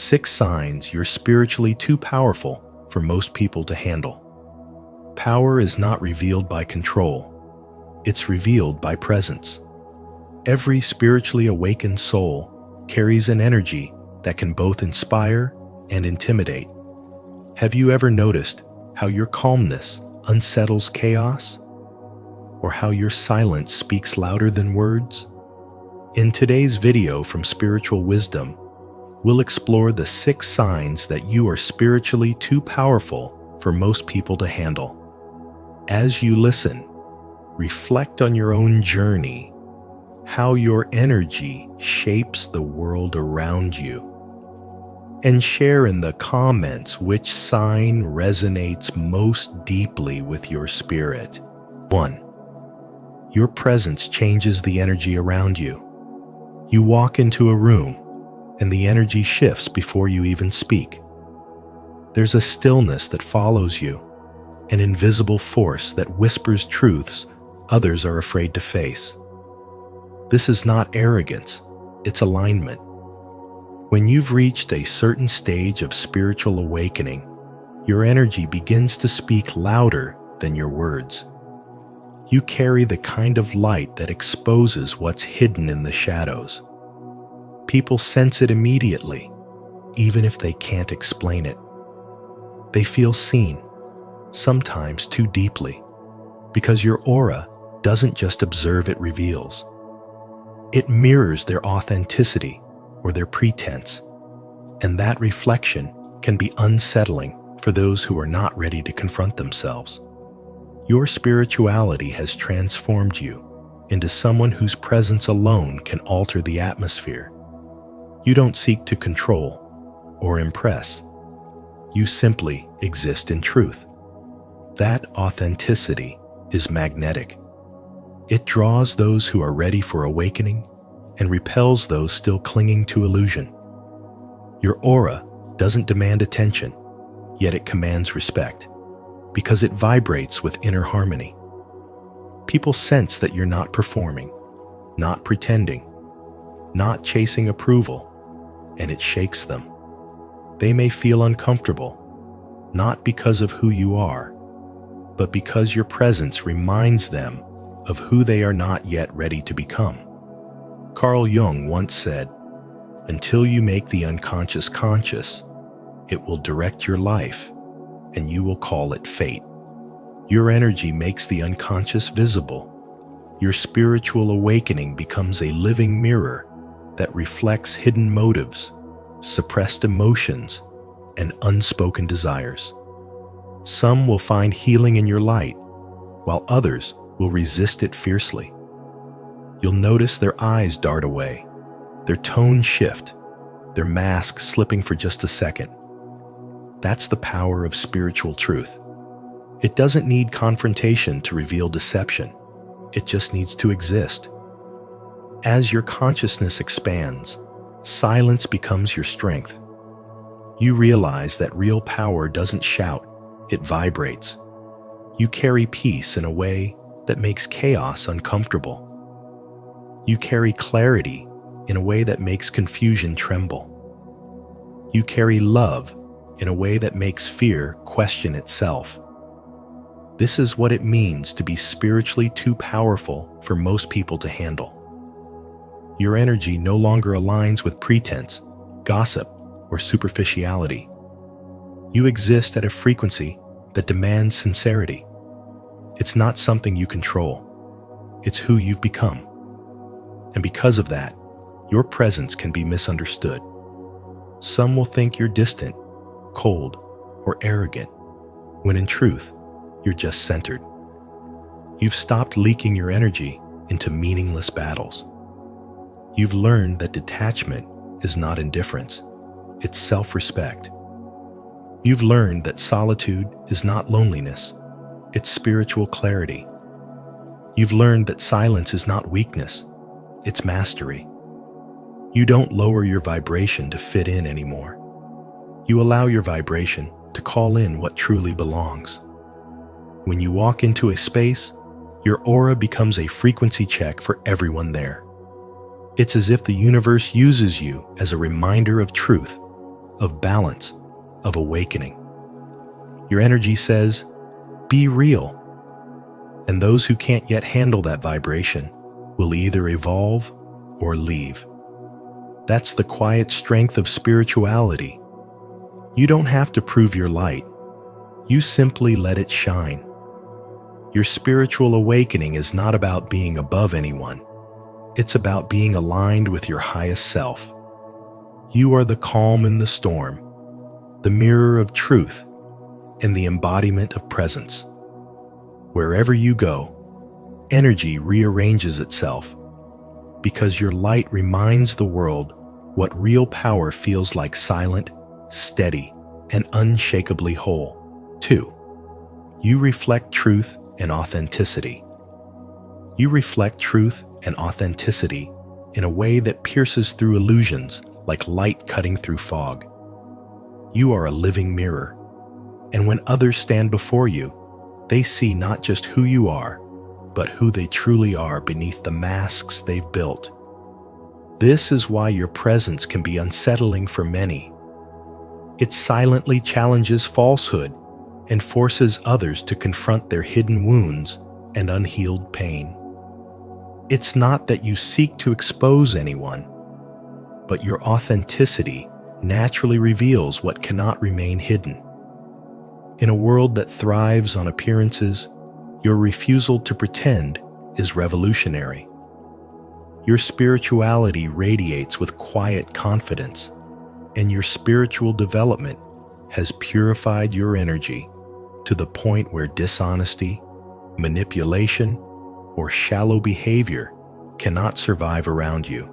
6 signs you're spiritually too powerful for most people to handle. Power is not revealed by control. It's revealed by presence. Every spiritually awakened soul carries an energy that can both inspire and intimidate. Have you ever noticed how your calmness unsettles chaos? Or how your silence speaks louder than words? In today's video from Spiritual Wisdom, we'll explore the 6 signs that you are spiritually too powerful for most people to handle. As you listen, reflect on your own journey, how your energy shapes the world around you, and share in the comments which sign resonates most deeply with your spirit. 1. Your presence changes the energy around you. You walk into a room, and the energy shifts before you even speak. There's a stillness that follows you, an invisible force that whispers truths others are afraid to face. This is not arrogance, it's alignment. When you've reached a certain stage of spiritual awakening, your energy begins to speak louder than your words. You carry the kind of light that exposes what's hidden in the shadows. People sense it immediately, even if they can't explain it. They feel seen, sometimes too deeply, because your aura doesn't just observe, it reveals. It mirrors their authenticity or their pretense, and that reflection can be unsettling for those who are not ready to confront themselves. Your spirituality has transformed you into someone whose presence alone can alter the atmosphere. You don't seek to control or impress. You simply exist in truth. That authenticity is magnetic. It draws those who are ready for awakening and repels those still clinging to illusion. Your aura doesn't demand attention, yet it commands respect, because it vibrates with inner harmony. People sense that you're not performing, not pretending, not chasing approval, and it shakes them. They may feel uncomfortable, not because of who you are, but because your presence reminds them of who they are not yet ready to become. Carl Jung once said, "Until you make the unconscious conscious, it will direct your life, and you will call it fate." Your energy makes the unconscious visible. Your spiritual awakening becomes a living mirror that reflects hidden motives, suppressed emotions, and unspoken desires. Some will find healing in your light, while others will resist it fiercely. You'll notice their eyes dart away, their tone shift, their mask slipping for just a second. That's the power of spiritual truth. It doesn't need confrontation to reveal deception. It just needs to exist. As your consciousness expands, silence becomes your strength. You realize that real power doesn't shout, it vibrates. You carry peace in a way that makes chaos uncomfortable. You carry clarity in a way that makes confusion tremble. You carry love in a way that makes fear question itself. This is what it means to be spiritually too powerful for most people to handle. Your energy no longer aligns with pretense, gossip, or superficiality. You exist at a frequency that demands sincerity. It's not something you control. It's who you've become. And because of that, your presence can be misunderstood. Some will think you're distant, cold, or arrogant, when in truth, you're just centered. You've stopped leaking your energy into meaningless battles. You've learned that detachment is not indifference, it's self-respect. You've learned that solitude is not loneliness, it's spiritual clarity. You've learned that silence is not weakness, it's mastery. You don't lower your vibration to fit in anymore. You allow your vibration to call in what truly belongs. When you walk into a space, your aura becomes a frequency check for everyone there. It's as if the universe uses you as a reminder of truth, of balance, of awakening. Your energy says, be real. And those who can't yet handle that vibration will either evolve or leave. That's the quiet strength of spirituality. You don't have to prove your light. You simply let it shine. Your spiritual awakening is not about being above anyone. It's about being aligned with your highest self. You are the calm in the storm, the mirror of truth, and the embodiment of presence. Wherever you go, energy rearranges itself because your light reminds the world what real power feels like: silent, steady, and unshakably whole. 2. You reflect truth and authenticity. You reflect truth and authenticity in a way that pierces through illusions like light cutting through fog. You are a living mirror, and when others stand before you, they see not just who you are, but who they truly are beneath the masks they've built. This is why your presence can be unsettling for many. It silently challenges falsehood and forces others to confront their hidden wounds and unhealed pain. It's not that you seek to expose anyone, but your authenticity naturally reveals what cannot remain hidden. In a world that thrives on appearances, your refusal to pretend is revolutionary. Your spirituality radiates with quiet confidence, and your spiritual development has purified your energy to the point where dishonesty, manipulation, or shallow behavior cannot survive around you.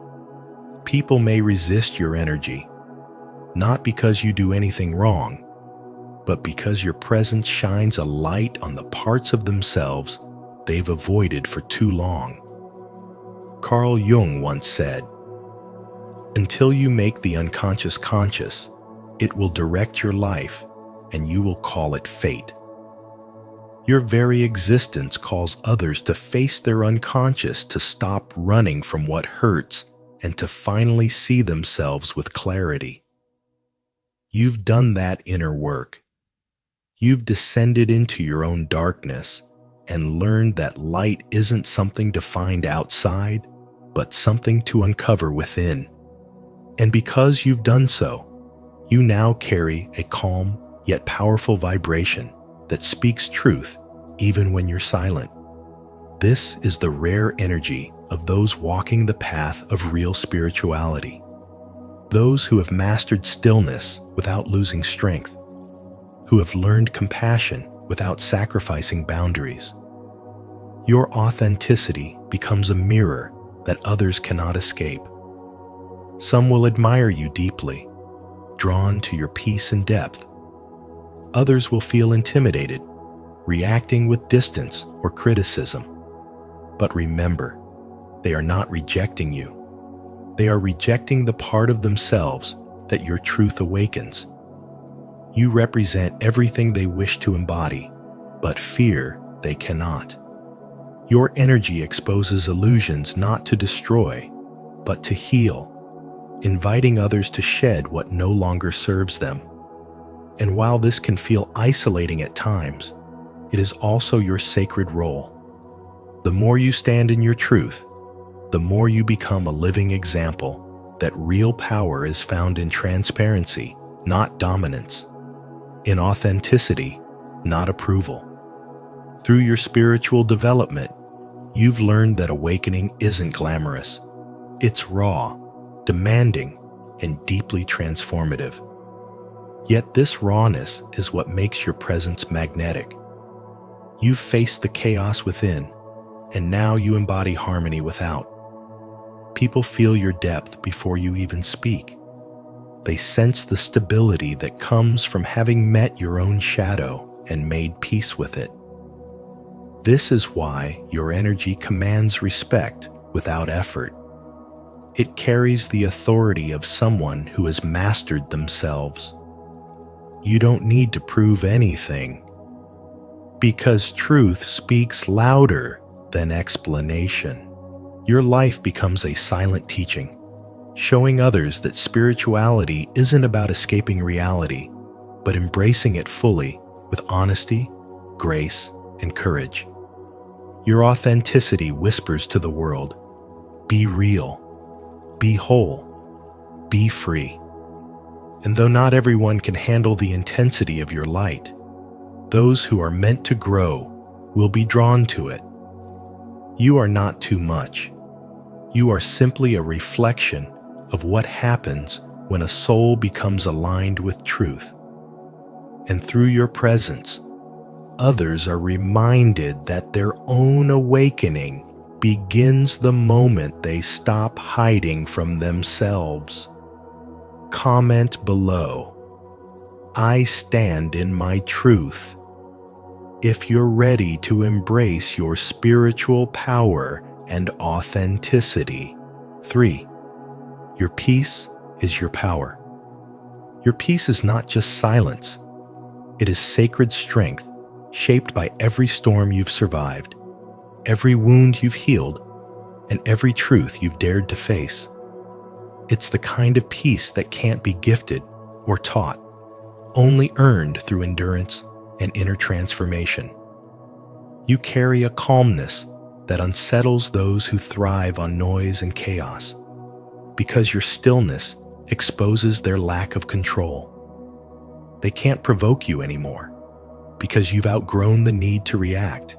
People may resist your energy, not because you do anything wrong, but because your presence shines a light on the parts of themselves they've avoided for too long. Carl Jung once said, "Until you make the unconscious conscious, it will direct your life, and you will call it fate." Your very existence calls others to face their unconscious, to stop running from what hurts, and to finally see themselves with clarity. You've done that inner work. You've descended into your own darkness and learned that light isn't something to find outside, but something to uncover within. And because you've done so, you now carry a calm yet powerful vibration that speaks truth even when you're silent. This is the rare energy of those walking the path of real spirituality. Those who have mastered stillness without losing strength, who have learned compassion without sacrificing boundaries. Your authenticity becomes a mirror that others cannot escape. Some will admire you deeply, drawn to your peace and depth. Others will feel intimidated, reacting with distance or criticism. But remember, they are not rejecting you. They are rejecting the part of themselves that your truth awakens. You represent everything they wish to embody, but fear they cannot. Your energy exposes illusions not to destroy, but to heal, inviting others to shed what no longer serves them. And while this can feel isolating at times, it is also your sacred role. The more you stand in your truth, the more you become a living example that real power is found in transparency, not dominance, in authenticity, not approval. Through your spiritual development, you've learned that awakening isn't glamorous. It's raw, demanding, and deeply transformative. Yet this rawness is what makes your presence magnetic. You've faced the chaos within, and now you embody harmony without. People feel your depth before you even speak. They sense the stability that comes from having met your own shadow and made peace with it. This is why your energy commands respect without effort. It carries the authority of someone who has mastered themselves. You don't need to prove anything, because truth speaks louder than explanation. Your life becomes a silent teaching, showing others that spirituality isn't about escaping reality, but embracing it fully with honesty, grace, and courage. Your authenticity whispers to the world, be real, be whole, be free. And though not everyone can handle the intensity of your light, those who are meant to grow will be drawn to it. You are not too much. You are simply a reflection of what happens when a soul becomes aligned with truth. And through your presence, others are reminded that their own awakening begins the moment they stop hiding from themselves. Comment below, I stand in my truth, if you're ready to embrace your spiritual power and authenticity. 3. Your peace is your power. Your peace is not just silence. It is sacred strength shaped by every storm you've survived, every wound you've healed, and every truth you've dared to face. It's the kind of peace that can't be gifted or taught, only earned through endurance and inner transformation. You carry a calmness that unsettles those who thrive on noise and chaos, because your stillness exposes their lack of control. They can't provoke you anymore, because you've outgrown the need to react.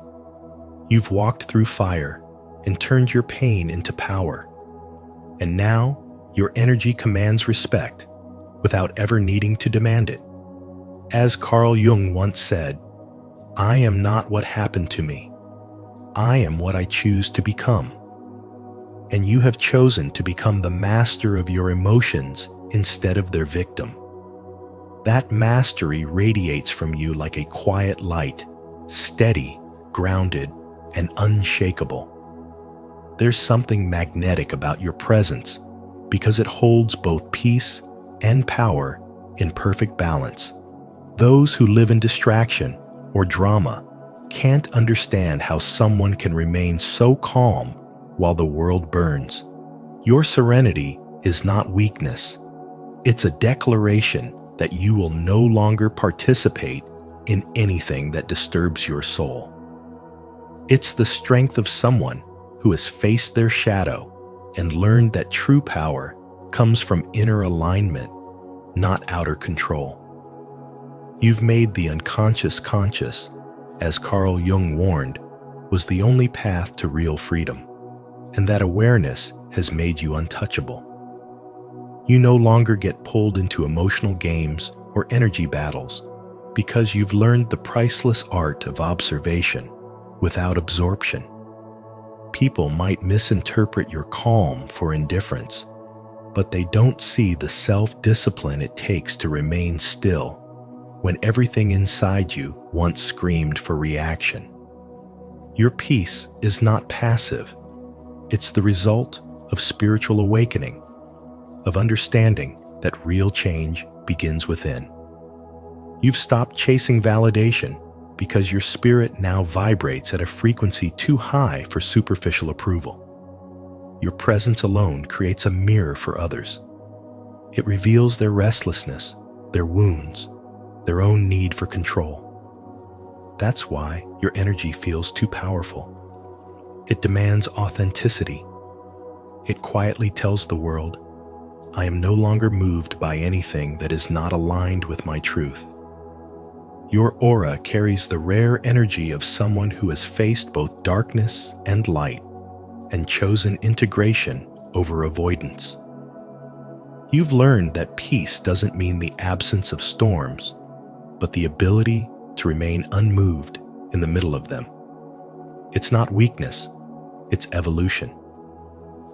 You've walked through fire and turned your pain into power. And now, your energy commands respect without ever needing to demand it. As Carl Jung once said, I am not what happened to me. I am what I choose to become. And you have chosen to become the master of your emotions instead of their victim. That mastery radiates from you like a quiet light, steady, grounded, and unshakable. There's something magnetic about your presence because it holds both peace and power in perfect balance. Those who live in distraction or drama can't understand how someone can remain so calm while the world burns. Your serenity is not weakness. It's a declaration that you will no longer participate in anything that disturbs your soul. It's the strength of someone who has faced their shadow and learned that true power comes from inner alignment, not outer control. You've made the unconscious conscious, as Carl Jung warned, was the only path to real freedom, and that awareness has made you untouchable. You no longer get pulled into emotional games or energy battles because you've learned the priceless art of observation without absorption. People might misinterpret your calm for indifference, but they don't see the self-discipline it takes to remain still when everything inside you once screamed for reaction. Your peace is not passive. It's the result of spiritual awakening, of understanding that real change begins within. You've stopped chasing validation because your spirit now vibrates at a frequency too high for superficial approval. Your presence alone creates a mirror for others. It reveals their restlessness, their wounds, their own need for control. That's why your energy feels too powerful. It demands authenticity. It quietly tells the world, I am no longer moved by anything that is not aligned with my truth. Your aura carries the rare energy of someone who has faced both darkness and light and chosen integration over avoidance. You've learned that peace doesn't mean the absence of storms, but the ability to remain unmoved in the middle of them. It's not weakness, it's evolution.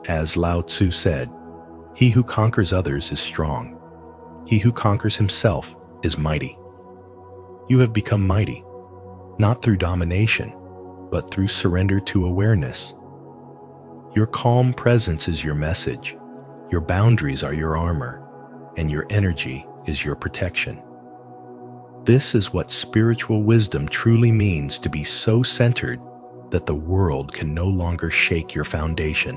As Lao Tzu said, he who conquers others is strong. He who conquers himself is mighty. You have become mighty, not through domination, but through surrender to awareness. Your calm presence is your message, your boundaries are your armor, and your energy is your protection. This is what spiritual wisdom truly means, to be so centered that the world can no longer shake your foundation.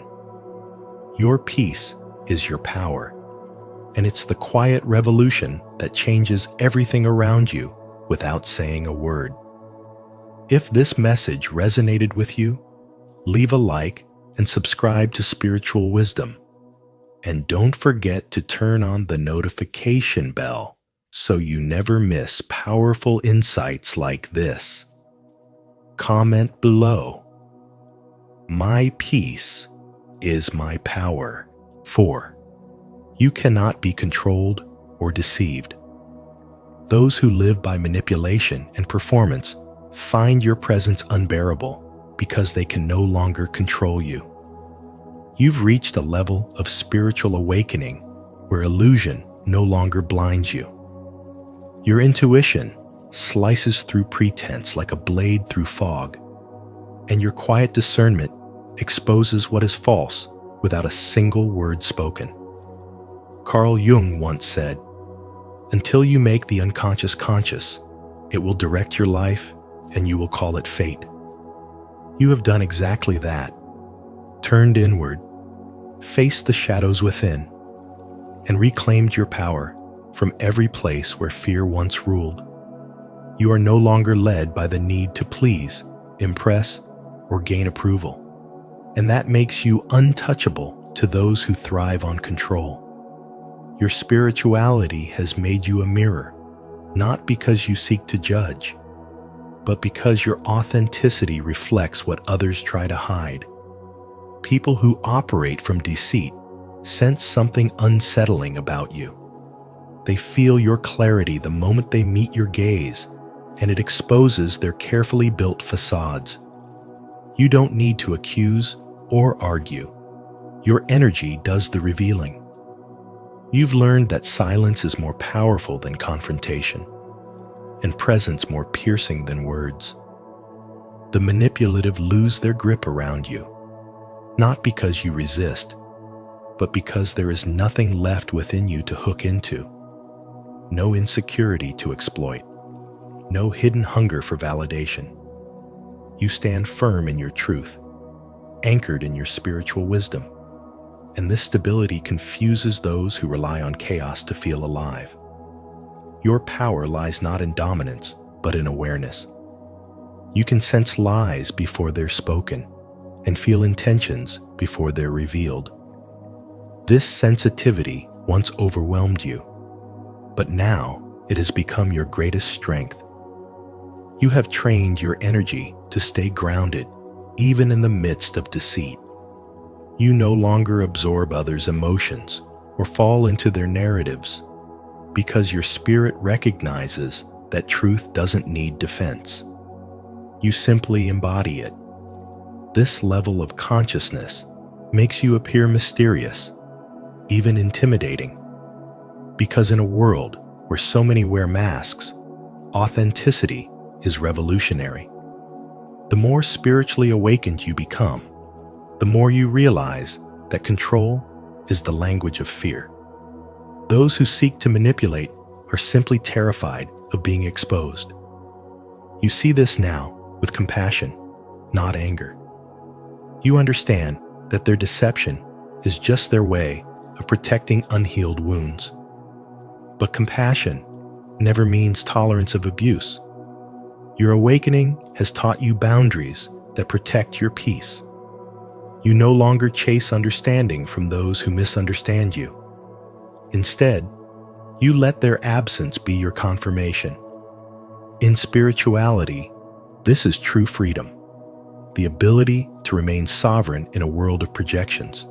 Your peace is your power, and it's the quiet revolution that changes everything around you without saying a word. If this message resonated with you, leave a like and subscribe to Spiritual Wisdom. And don't forget to turn on the notification bell so you never miss powerful insights like this. Comment below. My peace is my power. 4. You cannot be controlled or deceived. Those who live by manipulation and performance find your presence unbearable because they can no longer control you. You've reached a level of spiritual awakening where illusion no longer blinds you. Your intuition slices through pretense like a blade through fog, and your quiet discernment exposes what is false without a single word spoken. Carl Jung once said, "Until you make the unconscious conscious, it will direct your life and you will call it fate." You have done exactly that. Turned inward, faced the shadows within, and reclaimed your power from every place where fear once ruled. You are no longer led by the need to please, impress, or gain approval, and that makes you untouchable to those who thrive on control. Your spirituality has made you a mirror, not because you seek to judge, but because your authenticity reflects what others try to hide. People who operate from deceit sense something unsettling about you. They feel your clarity the moment they meet your gaze, and it exposes their carefully built facades. You don't need to accuse or argue. Your energy does the revealing. You've learned that silence is more powerful than confrontation, and presence more piercing than words. The manipulative lose their grip around you, not because you resist, but because there is nothing left within you to hook into. No insecurity to exploit, no hidden hunger for validation. You stand firm in your truth, anchored in your spiritual wisdom, and this stability confuses those who rely on chaos to feel alive. Your power lies not in dominance, but in awareness. You can sense lies before they're spoken and feel intentions before they're revealed. This sensitivity once overwhelmed you, but now it has become your greatest strength. You have trained your energy to stay grounded, even in the midst of deceit. You no longer absorb others' emotions or fall into their narratives, because your spirit recognizes that truth doesn't need defense. You simply embody it. This level of consciousness makes you appear mysterious, even intimidating, because in a world where so many wear masks, authenticity is revolutionary. The more spiritually awakened you become, the more you realize that control is the language of fear. Those who seek to manipulate are simply terrified of being exposed. You see this now with compassion, not anger. You understand that their deception is just their way of protecting unhealed wounds. But compassion never means tolerance of abuse. Your awakening has taught you boundaries that protect your peace. You no longer chase understanding from those who misunderstand you. Instead, you let their absence be your confirmation. In spirituality, this is true freedom, the ability to remain sovereign in a world of projections.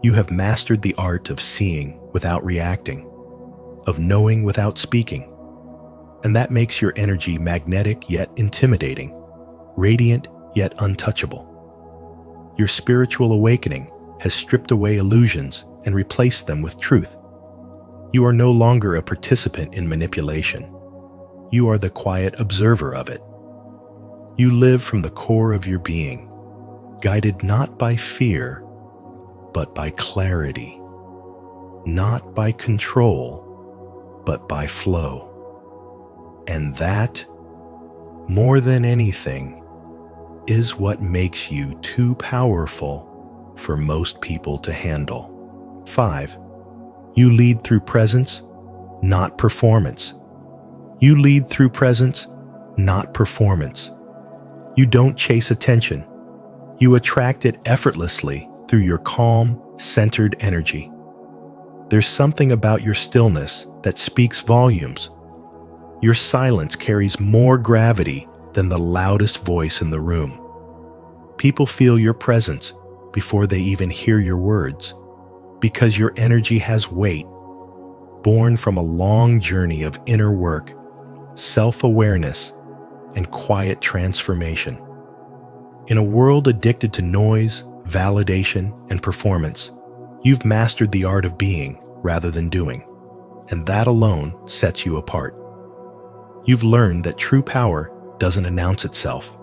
You have mastered the art of seeing without reacting, of knowing without speaking, and that makes your energy magnetic yet intimidating, radiant yet untouchable. Your spiritual awakening has stripped away illusions and replaced them with truth. You are no longer a participant in manipulation. You are the quiet observer of it. You live from the core of your being, guided not by fear, but by clarity, not by control, but by flow. And that, more than anything, is what makes you too powerful for most people to handle. 5. You lead through presence, not performance. You lead through presence, not performance. You don't chase attention. You attract it effortlessly through your calm, centered energy. There's something about your stillness that speaks volumes. Your silence carries more gravity than the loudest voice in the room. People feel your presence before they even hear your words, because your energy has weight, born from a long journey of inner work, self-awareness, and quiet transformation. In a world addicted to noise, validation, and performance, you've mastered the art of being rather than doing, and that alone sets you apart. You've learned that true power doesn't announce itself.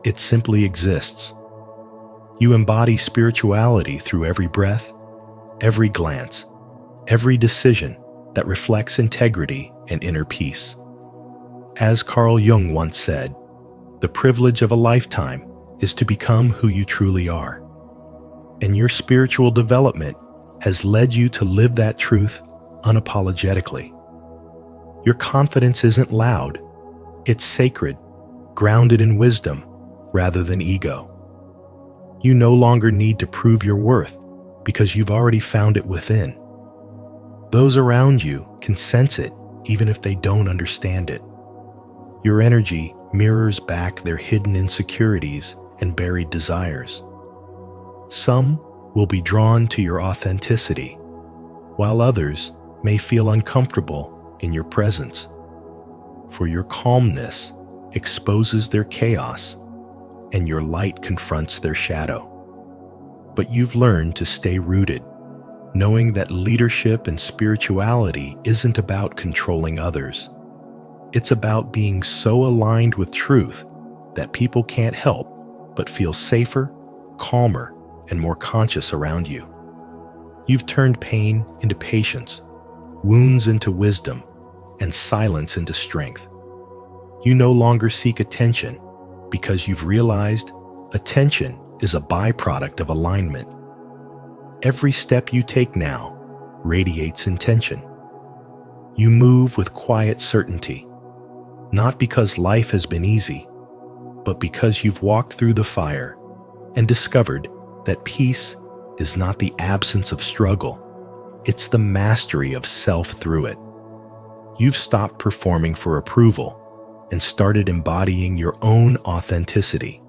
It simply exists. You embody spirituality through every breath, every glance, every decision that reflects integrity and inner peace. As Carl Jung once said, the privilege of a lifetime is to become who you truly are. And your spiritual development has led you to live that truth unapologetically. Your confidence isn't loud, it's sacred, grounded in wisdom rather than ego. You no longer need to prove your worth because you've already found it within. Those around you can sense it even if they don't understand it. Your energy mirrors back their hidden insecurities and buried desires. Some will be drawn to your authenticity, while others may feel uncomfortable in your presence. For your calmness exposes their chaos, and your light confronts their shadow. But you've learned to stay rooted, knowing that leadership and spirituality isn't about controlling others. It's about being so aligned with truth that people can't help but feel safer, calmer, and more conscious around you. You've turned pain into patience, wounds into wisdom, and silence into strength. You no longer seek attention because you've realized attention is a byproduct of alignment. Every step you take now radiates intention. You move with quiet certainty, not because life has been easy, but because you've walked through the fire and discovered that peace is not the absence of struggle, it's the mastery of self through it. You've stopped performing for approval and started embodying your own authenticity,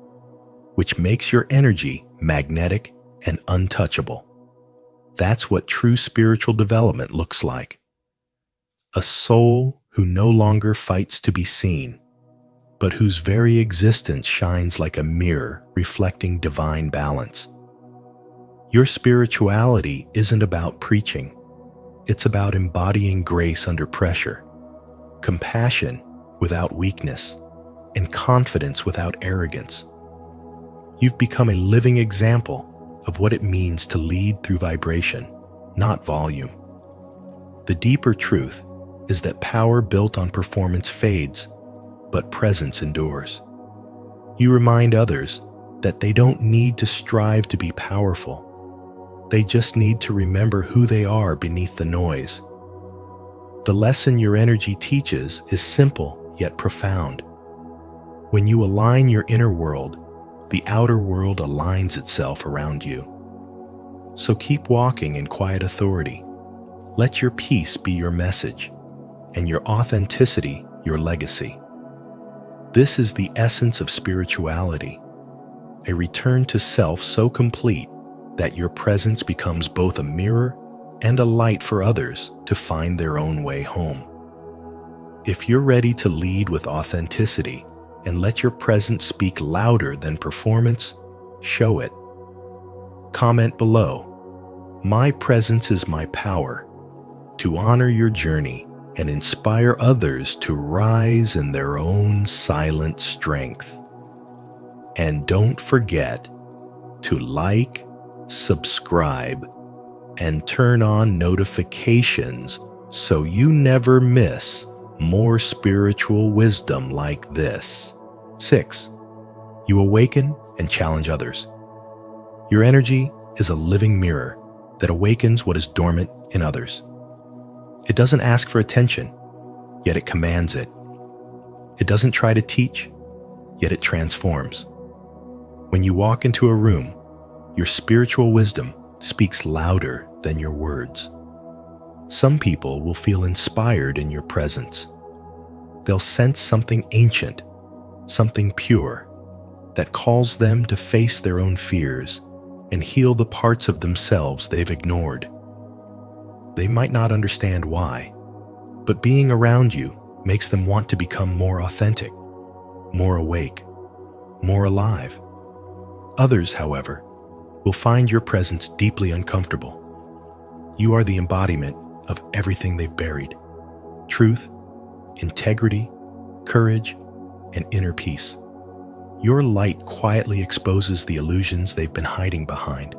which makes your energy magnetic and untouchable. That's what true spiritual development looks like. A soul who no longer fights to be seen, but whose very existence shines like a mirror reflecting divine balance. Your spirituality isn't about preaching. It's about embodying grace under pressure, compassion without weakness, and confidence without arrogance. You've become a living example of what it means to lead through vibration, not volume. The deeper truth is that power built on performance fades, but presence endures. You remind others that they don't need to strive to be powerful. They just need to remember who they are beneath the noise. The lesson your energy teaches is simple yet profound. When you align your inner world, the outer world aligns itself around you. So keep walking in quiet authority. Let your peace be your message, and your authenticity your legacy. This is the essence of spirituality, a return to self so complete that your presence becomes both a mirror and a light for others to find their own way home. If you're ready to lead with authenticity and let your presence speak louder than performance, show it. Comment below, "My presence is my power," to honor your journey and inspire others to rise in their own silent strength. And don't forget to like, subscribe, and turn on notifications so you never miss more spiritual wisdom like this. 6. You awaken and challenge others. Your energy is a living mirror, that awakens what is dormant in others. It doesn't ask for attention, yet it commands it. It doesn't try to teach, yet it transforms. When you walk into a room, your spiritual wisdom speaks louder than your words. Some people will feel inspired in your presence. They'll sense something ancient, something pure, that calls them to face their own fears and heal the parts of themselves they've ignored. They might not understand why, but being around you makes them want to become more authentic, more awake, more alive. Others, however, will find your presence deeply uncomfortable. You are the embodiment of everything they've buried: truth, integrity, courage, and inner peace. Your light quietly exposes the illusions they've been hiding behind,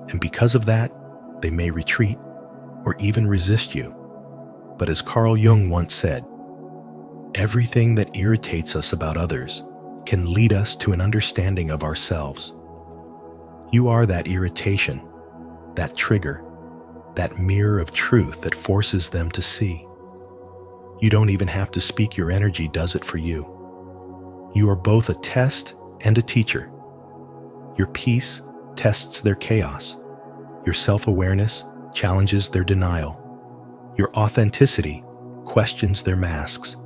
and because of that, they may retreat or even resist you. But as Carl Jung once said, everything that irritates us about others can lead us to an understanding of ourselves. You are that irritation, that trigger, that mirror of truth that forces them to see. You don't even have to speak, your energy does it for you. You are both a test and a teacher. Your peace tests their chaos. Your self-awareness challenges their denial. Your authenticity questions their masks.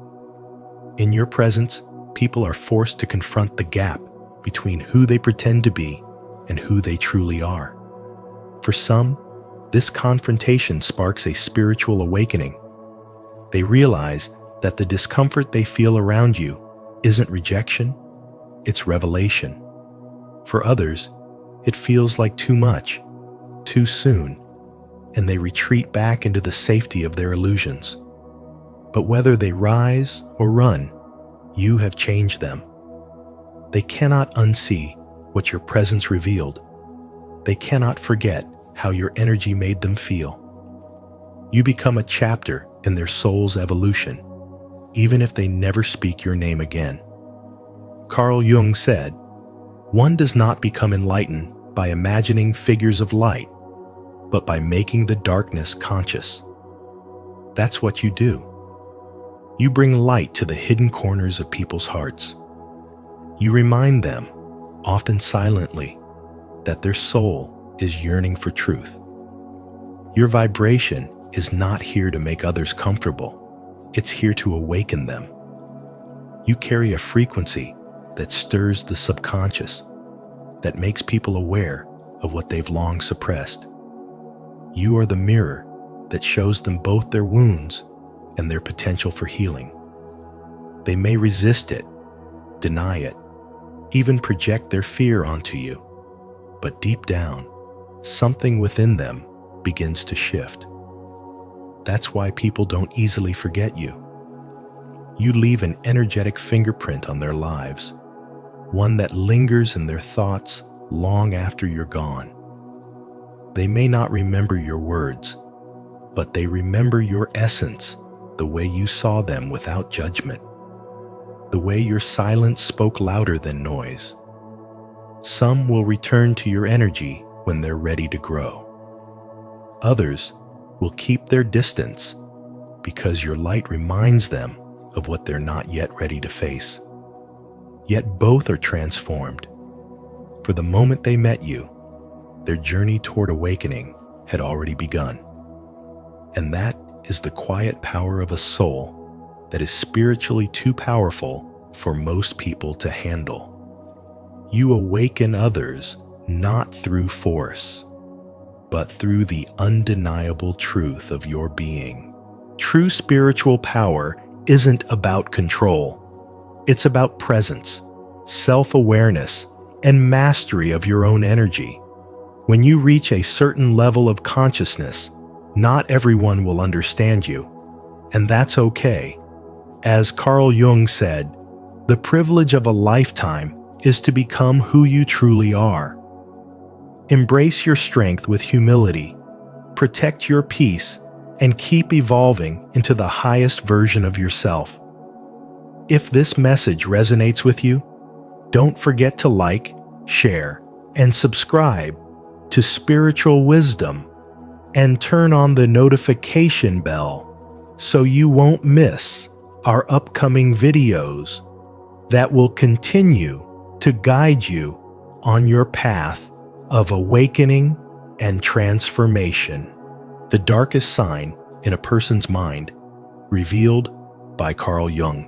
In your presence, people are forced to confront the gap between who they pretend to be and who they truly are. For some, this confrontation sparks a spiritual awakening. They realize that the discomfort they feel around you isn't rejection, it's revelation. For others, it feels like too much, too soon, and they retreat back into the safety of their illusions. But whether they rise or run, you have changed them. They cannot unsee what your presence revealed. They cannot forget how your energy made them feel. You become a chapter in their soul's evolution, even if they never speak your name again. Carl Jung said, "One does not become enlightened by imagining figures of light, but by making the darkness conscious." That's what you do. You bring light to the hidden corners of people's hearts. You remind them, often silently, that their soul is yearning for truth. Your vibration is not here to make others comfortable. It's here to awaken them. You carry a frequency that stirs the subconscious, that makes people aware of what they've long suppressed. You are the mirror that shows them both their wounds and their potential for healing. They may resist it, deny it, even project their fear onto you, but deep down, something within them begins to shift. That's why people don't easily forget you. You leave an energetic fingerprint on their lives, one that lingers in their thoughts long after you're gone. They may not remember your words, but they remember your essence, the way you saw them without judgment, the way your silence spoke louder than noise. Some will return to your energy when they're ready to grow. Others will keep their distance because your light reminds them of what they're not yet ready to face. Yet both are transformed. For the moment they met you, their journey toward awakening had already begun. And that is the quiet power of a soul that is spiritually too powerful for most people to handle. You awaken others not through force, but through the undeniable truth of your being. True spiritual power isn't about control. It's about presence, self-awareness, and mastery of your own energy. When you reach a certain level of consciousness, not everyone will understand you, and that's okay. As Carl Jung said, the privilege of a lifetime is to become who you truly are. Embrace your strength with humility, protect your peace, and keep evolving into the highest version of yourself. If this message resonates with you, don't forget to like, share, and subscribe to Spiritual Wisdom and turn on the notification bell so you won't miss our upcoming videos that will continue to guide you on your path of awakening and transformation. The darkest sign in a person's mind, revealed by Carl Jung.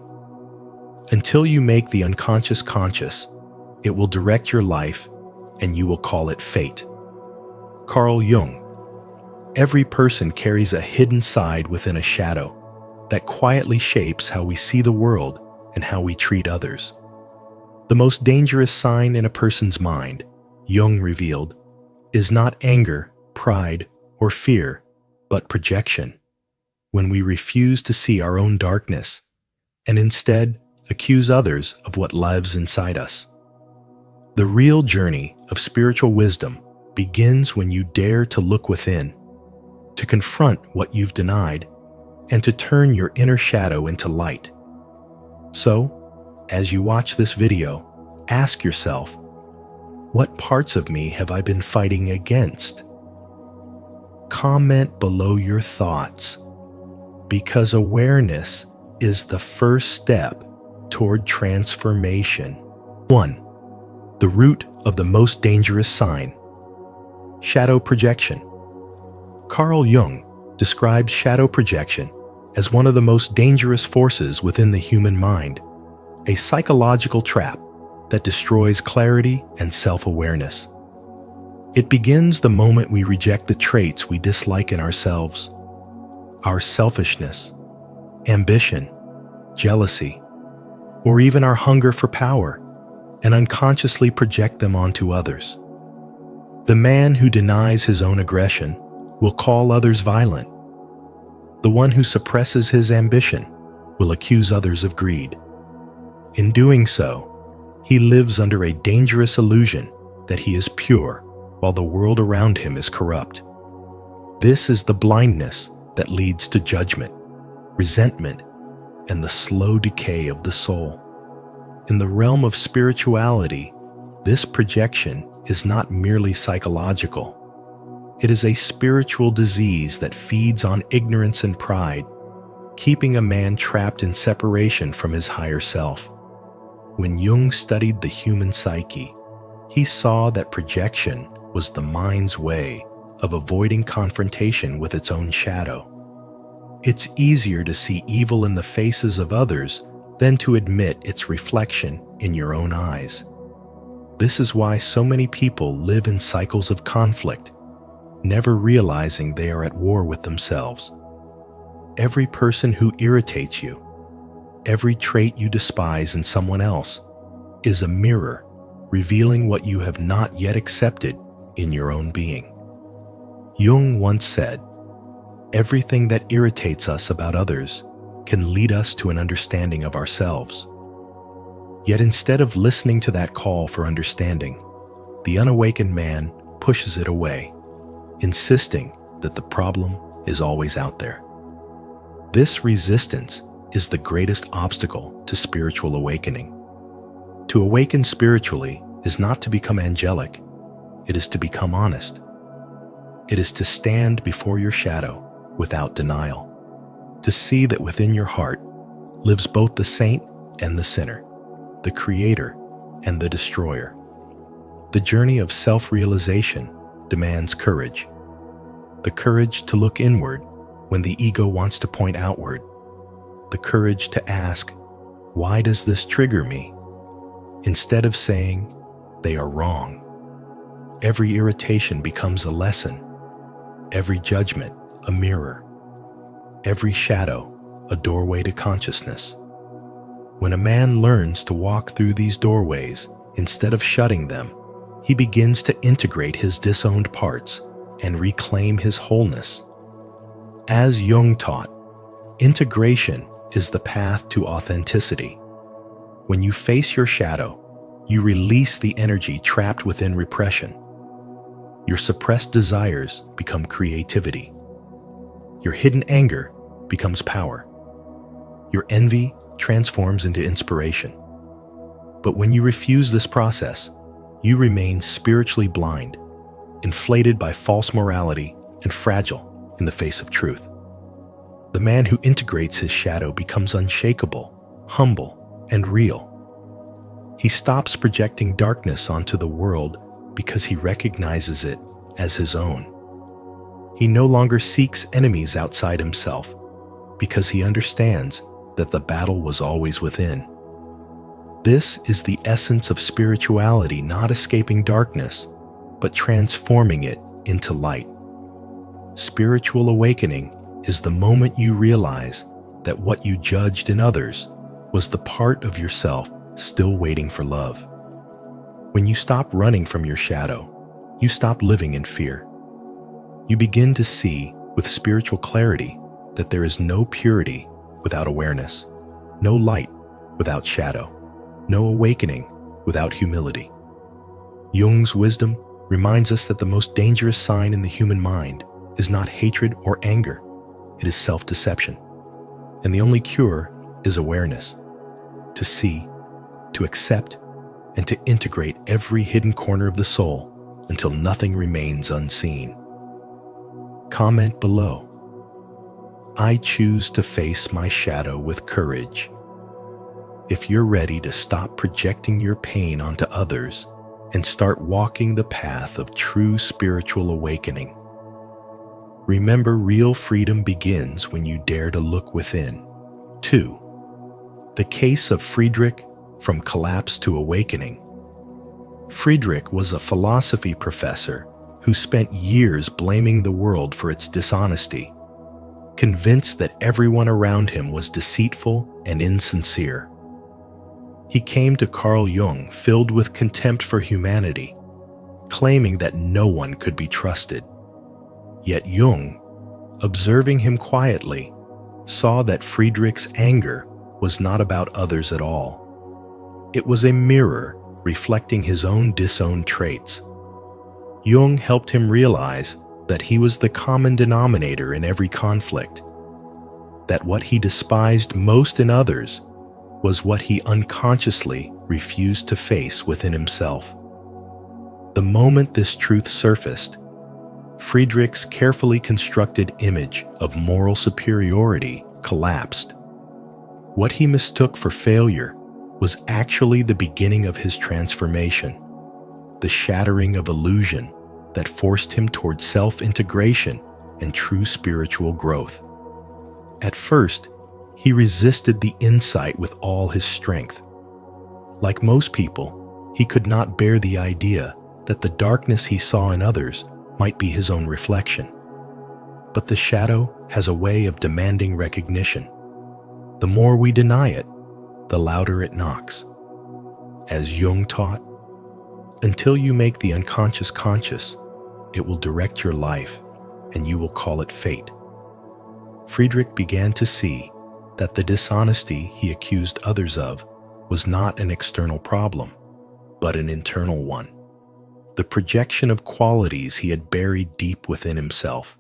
Until you make the unconscious conscious, it will direct your life and you will call it fate. Carl Jung. Every person carries a hidden side within a shadow that quietly shapes how we see the world and how we treat others. The most dangerous sign in a person's mind, Jung revealed, is not anger, pride, or fear, but projection. When we refuse to see our own darkness and instead accuse others of what lives inside us. The real journey of spiritual wisdom begins when you dare to look within, to confront what you've denied, and to turn your inner shadow into light. So, as you watch this video, ask yourself, what parts of me have I been fighting against? Comment below your thoughts, because awareness is the first step toward transformation. 1. The root of the most dangerous sign. Shadow projection. Carl Jung described shadow projection as one of the most dangerous forces within the human mind, a psychological trap that destroys clarity and self-awareness. It begins the moment we reject the traits we dislike in ourselves, our selfishness, ambition, jealousy, or even our hunger for power, and unconsciously project them onto others. The man who denies his own aggression will call others violent. The one who suppresses his ambition will accuse others of greed. In doing so, he lives under a dangerous illusion that he is pure while the world around him is corrupt. This is the blindness that leads to judgment, resentment, and the slow decay of the soul. In the realm of spirituality, this projection is not merely psychological. It is a spiritual disease that feeds on ignorance and pride, keeping a man trapped in separation from his higher self. When Jung studied the human psyche, he saw that projection was the mind's way of avoiding confrontation with its own shadow. It's easier to see evil in the faces of others than to admit its reflection in your own eyes. This is why so many people live in cycles of conflict, never realizing they are at war with themselves. Every person who irritates you, every trait you despise in someone else, is a mirror revealing what you have not yet accepted in your own being. Jung once said, "Everything that irritates us about others can lead us to an understanding of ourselves." Yet instead of listening to that call for understanding, the unawakened man pushes it away, insisting that the problem is always out there. This resistance is the greatest obstacle to spiritual awakening. To awaken spiritually is not to become angelic, it is to become honest. It is to stand before your shadow without denial, to see that within your heart lives both the saint and the sinner, the creator and the destroyer. The journey of self-realization demands courage. The courage to look inward when the ego wants to point outward. The courage to ask, "Why does this trigger me?" instead of saying, "They are wrong." Every irritation becomes a lesson. Every judgment, a mirror. Every shadow, a doorway to consciousness. When a man learns to walk through these doorways instead of shutting them, he begins to integrate his disowned parts and reclaim his wholeness. As Jung taught, integration is the path to authenticity. When you face your shadow, you release the energy trapped within repression. Your suppressed desires become creativity. Your hidden anger becomes power. Your envy transforms into inspiration. But when you refuse this process, you remain spiritually blind, inflated by false morality and fragile in the face of truth. The man who integrates his shadow becomes unshakable, humble, and real. He stops projecting darkness onto the world because he recognizes it as his own. He no longer seeks enemies outside himself because he understands that the battle was always within. This is the essence of spirituality, not escaping darkness, but transforming it into light. Spiritual awakening is the moment you realize that what you judged in others was the part of yourself still waiting for love. When you stop running from your shadow, you stop living in fear. You begin to see with spiritual clarity that there is no purity without awareness, no light without shadow, no awakening without humility. Jung's wisdom reminds us that the most dangerous sign in the human mind is not hatred or anger, it is self-deception. And the only cure is awareness, to see, to accept, and to integrate every hidden corner of the soul until nothing remains unseen. Comment below. I choose to face my shadow with courage. If you're ready to stop projecting your pain onto others and start walking the path of true spiritual awakening. Remember, real freedom begins when you dare to look within. 2. The case of Friedrich from collapse to awakening. Friedrich was a philosophy professor who spent years blaming the world for its dishonesty, convinced that everyone around him was deceitful and insincere. He came to Carl Jung filled with contempt for humanity, claiming that no one could be trusted. Yet Jung, observing him quietly, saw that Friedrich's anger was not about others at all. It was a mirror reflecting his own disowned traits. Jung helped him realize that he was the common denominator in every conflict, that what he despised most in others was what he unconsciously refused to face within himself. The moment this truth surfaced, Friedrich's carefully constructed image of moral superiority collapsed. What he mistook for failure was actually the beginning of his transformation, the shattering of illusion that forced him toward self-integration and true spiritual growth. At first, he resisted the insight with all his strength. Like most people, he could not bear the idea that the darkness he saw in others might be his own reflection. But the shadow has a way of demanding recognition. The more we deny it, the louder it knocks. As Jung taught, until you make the unconscious conscious, it will direct your life and you will call it fate. Friedrich began to see that the dishonesty he accused others of was not an external problem, but an internal one. The projection of qualities he had buried deep within himself.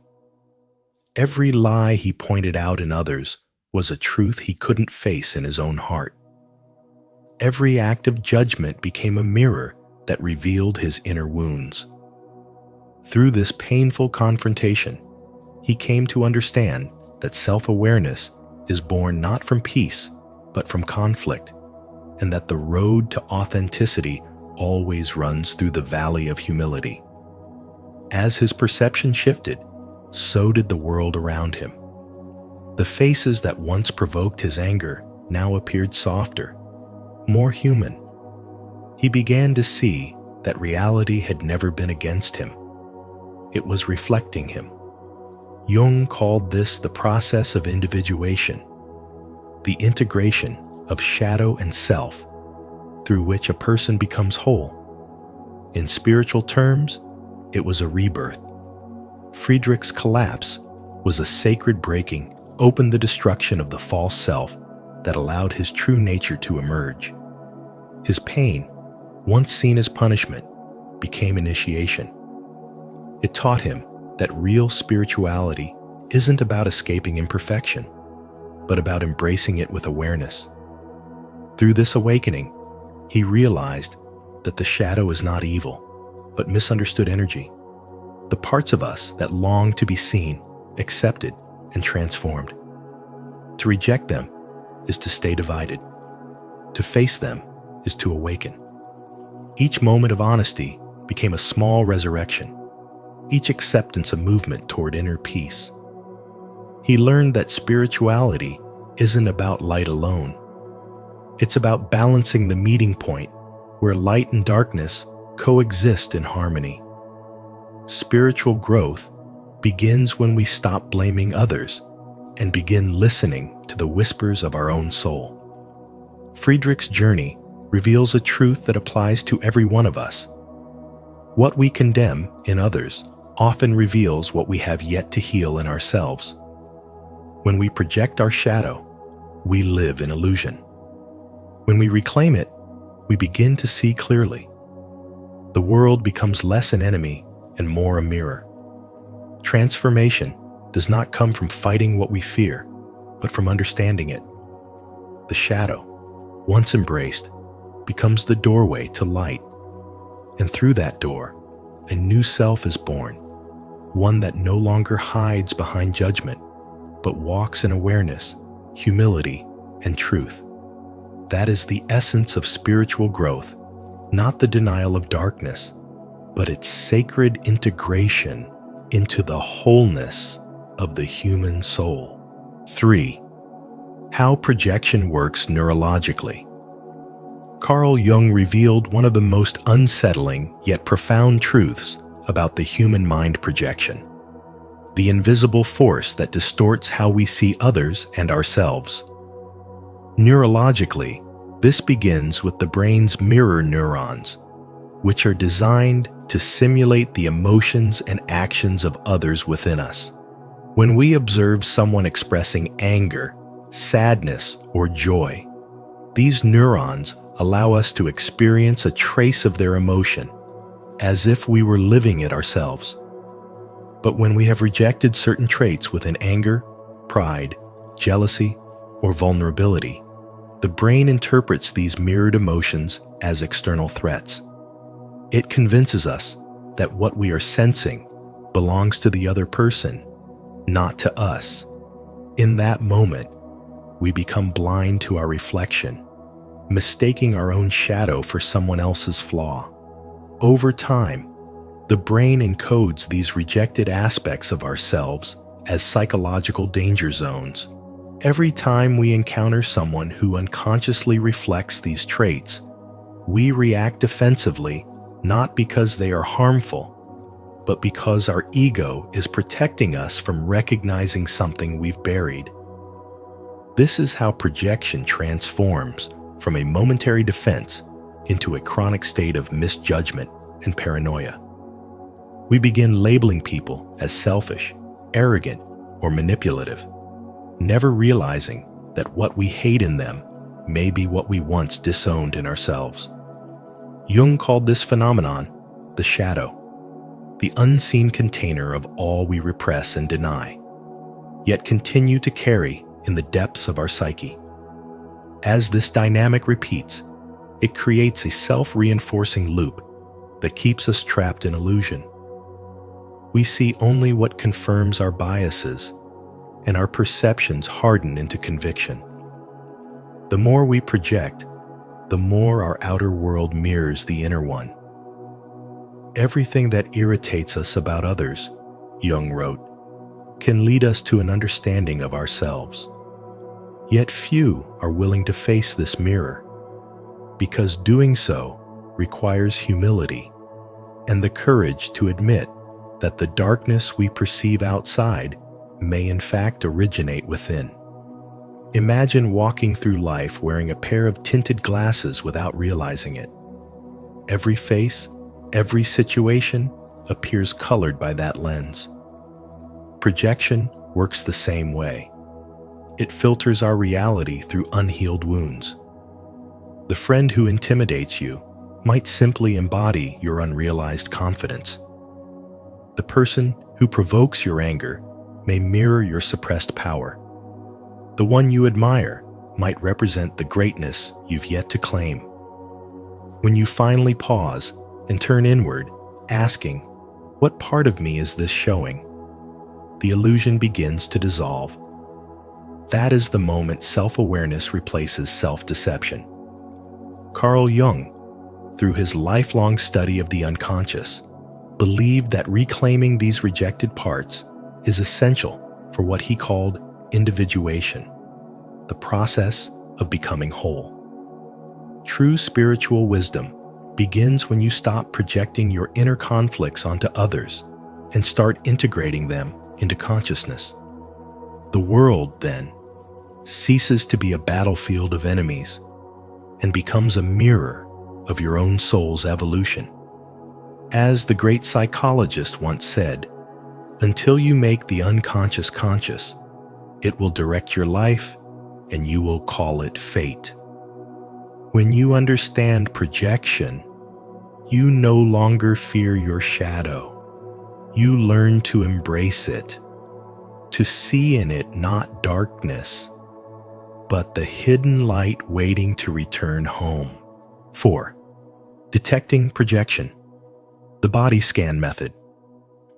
Every lie he pointed out in others was a truth he couldn't face in his own heart. Every act of judgment became a mirror that revealed his inner wounds. Through this painful confrontation, he came to understand that self-awareness is born not from peace, but from conflict, and that the road to authenticity always runs through the valley of humility. As his perception shifted, so did the world around him. The faces that once provoked his anger now appeared softer, more human. He began to see that reality had never been against him. It was reflecting him. Jung called this the process of individuation, the integration of shadow and self, through which a person becomes whole. In spiritual terms, it was a rebirth. Friedrich's collapse was a sacred breaking, opened the destruction of the false self that allowed his true nature to emerge. His pain, once seen as punishment, became initiation. It taught him that real spirituality isn't about escaping imperfection, but about embracing it with awareness. Through this awakening, he realized that the shadow is not evil, but misunderstood energy. the parts of us that long to be seen, accepted, and transformed. To reject them is to stay divided. To face them is to awaken. Each moment of honesty became a small resurrection, each acceptance a movement toward inner peace. He learned that spirituality isn't about light alone. It's about balancing the meeting point where light and darkness coexist in harmony. Spiritual growth begins when we stop blaming others and begin listening to the whispers of our own soul. Friedrich's journey reveals a truth that applies to every one of us. What we condemn in others often reveals what we have yet to heal in ourselves. When we project our shadow, we live in illusion. When we reclaim it, we begin to see clearly. The world becomes less an enemy and more a mirror. Transformation does not come from fighting what we fear, but from understanding it. The shadow, once embraced, becomes the doorway to light, and through that door, a new self is born, one that no longer hides behind judgment, but walks in awareness, humility, and truth. That is the essence of spiritual growth, not the denial of darkness, but its sacred integration into the wholeness of the human soul. 3. How projection works neurologically. Carl Jung revealed one of the most unsettling yet profound truths about the human mind projection: the invisible force that distorts how we see others and ourselves. Neurologically, this begins with the brain's mirror neurons, which are designed to simulate the emotions and actions of others within us. When we observe someone expressing anger, sadness, or joy, these neurons allow us to experience a trace of their emotion, as if we were living it ourselves. But when we have rejected certain traits within anger, pride, jealousy, or vulnerability, the brain interprets these mirrored emotions as external threats. It convinces us that what we are sensing belongs to the other person, not to us. In that moment, we become blind to our reflection, mistaking our own shadow for someone else's flaw. Over time, the brain encodes these rejected aspects of ourselves as psychological danger zones. Every time we encounter someone who unconsciously reflects these traits, we react defensively, not because they are harmful, but because our ego is protecting us from recognizing something we've buried. This is how projection transforms from a momentary defense into a chronic state of misjudgment and paranoia. We begin labeling people as selfish, arrogant, or manipulative, never realizing that what we hate in them may be what we once disowned in ourselves. Jung called this phenomenon the shadow, the unseen container of all we repress and deny, yet continue to carry in the depths of our psyche. As this dynamic repeats, it creates a self-reinforcing loop that keeps us trapped in illusion. We see only what confirms our biases, and our perceptions harden into conviction. The more we project, the more our outer world mirrors the inner one. Everything that irritates us about others, Jung wrote, can lead us to an understanding of ourselves. Yet few are willing to face this mirror, because doing so requires humility and the courage to admit that the darkness we perceive outside may in fact originate within. Imagine walking through life wearing a pair of tinted glasses without realizing it. Every face, every situation appears colored by that lens. Projection works the same way. It filters our reality through unhealed wounds. The friend who intimidates you might simply embody your unrealized confidence. The person who provokes your anger may mirror your suppressed power. The one you admire might represent the greatness you've yet to claim. When you finally pause and turn inward, asking, What part of me is this showing? The illusion begins to dissolve. That is the moment self-awareness replaces self-deception. Carl Jung, through his lifelong study of the unconscious, believed that reclaiming these rejected parts is essential for what he called individuation, the process of becoming whole. True spiritual wisdom begins when you stop projecting your inner conflicts onto others and start integrating them into consciousness. The world, then, ceases to be a battlefield of enemies and becomes a mirror of your own soul's evolution. As the great psychologist once said, until you make the unconscious conscious, it will direct your life and you will call it fate. When you understand projection, you no longer fear your shadow. You learn to embrace it, to see in it not darkness, but the hidden light waiting to return home. 4. Detecting projection. The body scan method.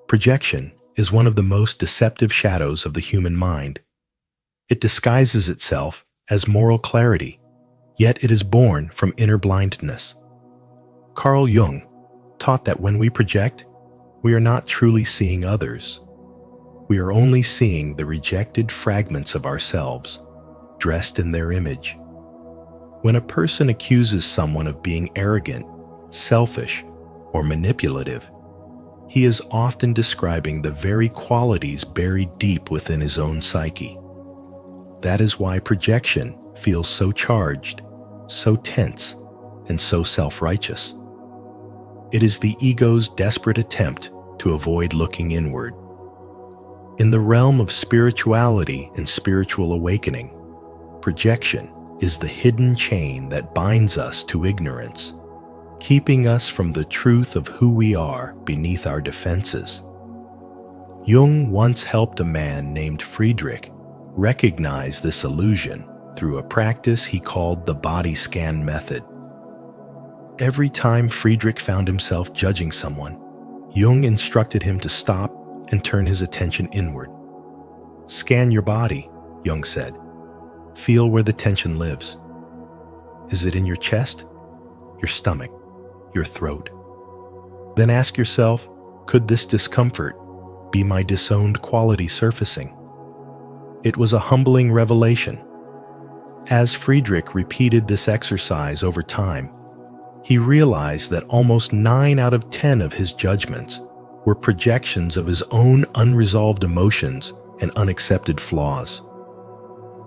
Projection is one of the most deceptive shadows of the human mind. It disguises itself as moral clarity, yet it is born from inner blindness. Carl Jung taught that when we project, we are not truly seeing others. We are only seeing the rejected fragments of ourselves, dressed in their image. When a person accuses someone of being arrogant, selfish, or manipulative, he is often describing the very qualities buried deep within his own psyche. That is why projection feels so charged, so tense, and so self-righteous. It is the ego's desperate attempt to avoid looking inward. In the realm of spirituality and spiritual awakening, projection is the hidden chain that binds us to ignorance, keeping us from the truth of who we are beneath our defenses. Jung once helped a man named Friedrich recognize this illusion through a practice he called the body scan method. Every time Friedrich found himself judging someone, Jung instructed him to stop and turn his attention inward. Scan your body, Jung said. Feel where the tension lives. Is it in your chest, your stomach, your throat? Then ask yourself, could this discomfort be my disowned quality surfacing? It was a humbling revelation. As Friedrich repeated this exercise over time, he realized that almost 9 out of 10 of his judgments were projections of his own unresolved emotions and unaccepted flaws.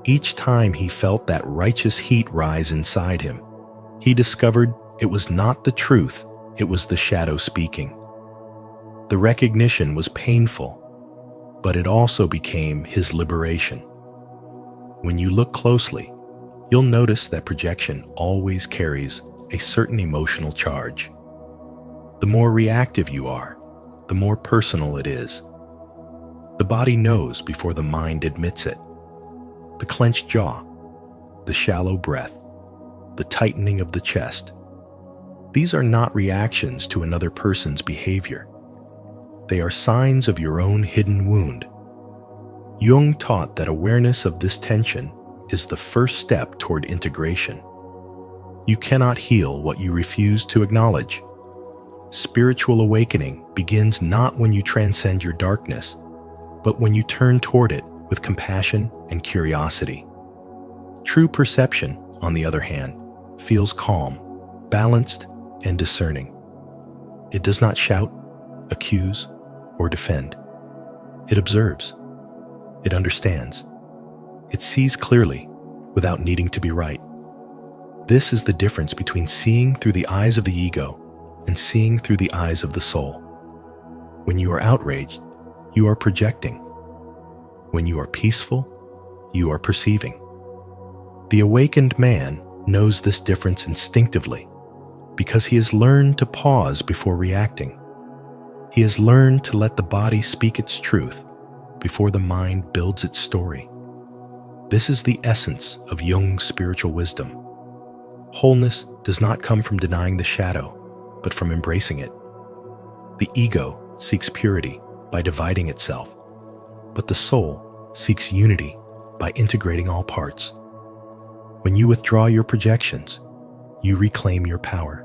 Each time he felt that righteous heat rise inside him, he discovered it was not the truth, it was the shadow speaking. The recognition was painful, but it also became his liberation. When you look closely, you'll notice that projection always carries a certain emotional charge. The more reactive you are, the more personal it is. The body knows before the mind admits it. The clenched jaw, the shallow breath, the tightening of the chest. These are not reactions to another person's behavior. They are signs of your own hidden wound. Jung taught that awareness of this tension is the first step toward integration. You cannot heal what you refuse to acknowledge. Spiritual awakening begins not when you transcend your darkness, but when you turn toward it with compassion and curiosity. True perception, on the other hand, feels calm, balanced, and discerning. It does not shout, accuse, or defend. It observes. It understands. It sees clearly without needing to be right. This is the difference between seeing through the eyes of the ego and seeing through the eyes of the soul. When you are outraged, you are projecting. When you are peaceful, you are perceiving. The awakened man knows this difference instinctively because he has learned to pause before reacting. He has learned to let the body speak its truth before the mind builds its story. This is the essence of Jung's spiritual wisdom. Wholeness does not come from denying the shadow, but from embracing it. The ego seeks purity by dividing itself, but the soul seeks unity by integrating all parts. When you withdraw your projections, you reclaim your power.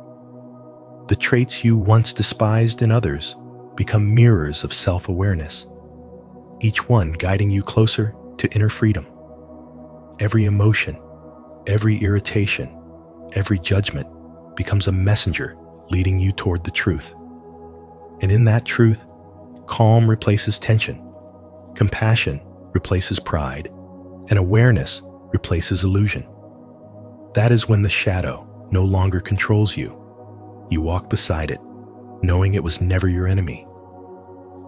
The traits you once despised in others become mirrors of self-awareness, each one guiding you closer to inner freedom. Every emotion, every irritation, every judgment becomes a messenger leading you toward the truth. And in that truth, calm replaces tension, compassion replaces pride, and awareness replaces illusion. That is when the shadow no longer controls you. You walk beside it, knowing it was never your enemy,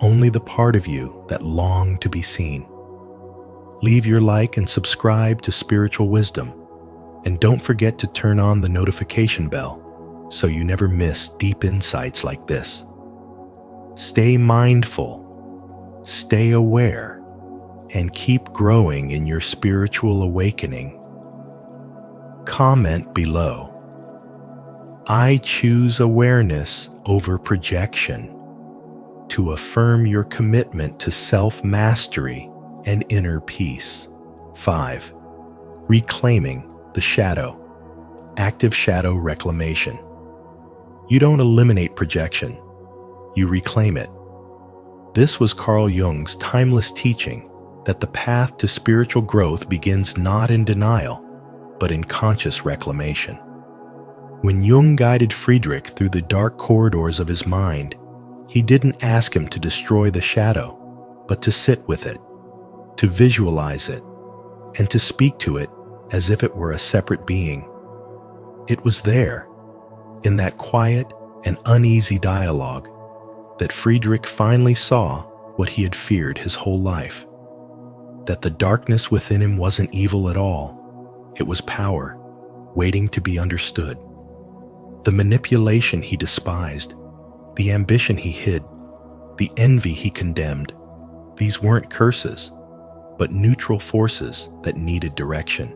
only the part of you that longed to be seen. Leave your like and subscribe to Spiritual Wisdom, and don't forget to turn on the notification bell so you never miss deep insights like this. Stay mindful, stay aware, and keep growing in your spiritual awakening. Comment below. I choose awareness over projection, to affirm your commitment to self-mastery and inner peace. 5. Reclaiming the shadow. Active shadow reclamation. You don't eliminate projection, you reclaim it. This was Carl Jung's timeless teaching that the path to spiritual growth begins not in denial, but in conscious reclamation. When Jung guided Friedrich through the dark corridors of his mind, he didn't ask him to destroy the shadow, but to sit with it, to visualize it, and to speak to it as if it were a separate being. It was there, in that quiet and uneasy dialogue, that Friedrich finally saw what he had feared his whole life. That the darkness within him wasn't evil at all. It was power, waiting to be understood. The manipulation he despised, the ambition he hid, the envy he condemned, these weren't curses, but neutral forces that needed direction.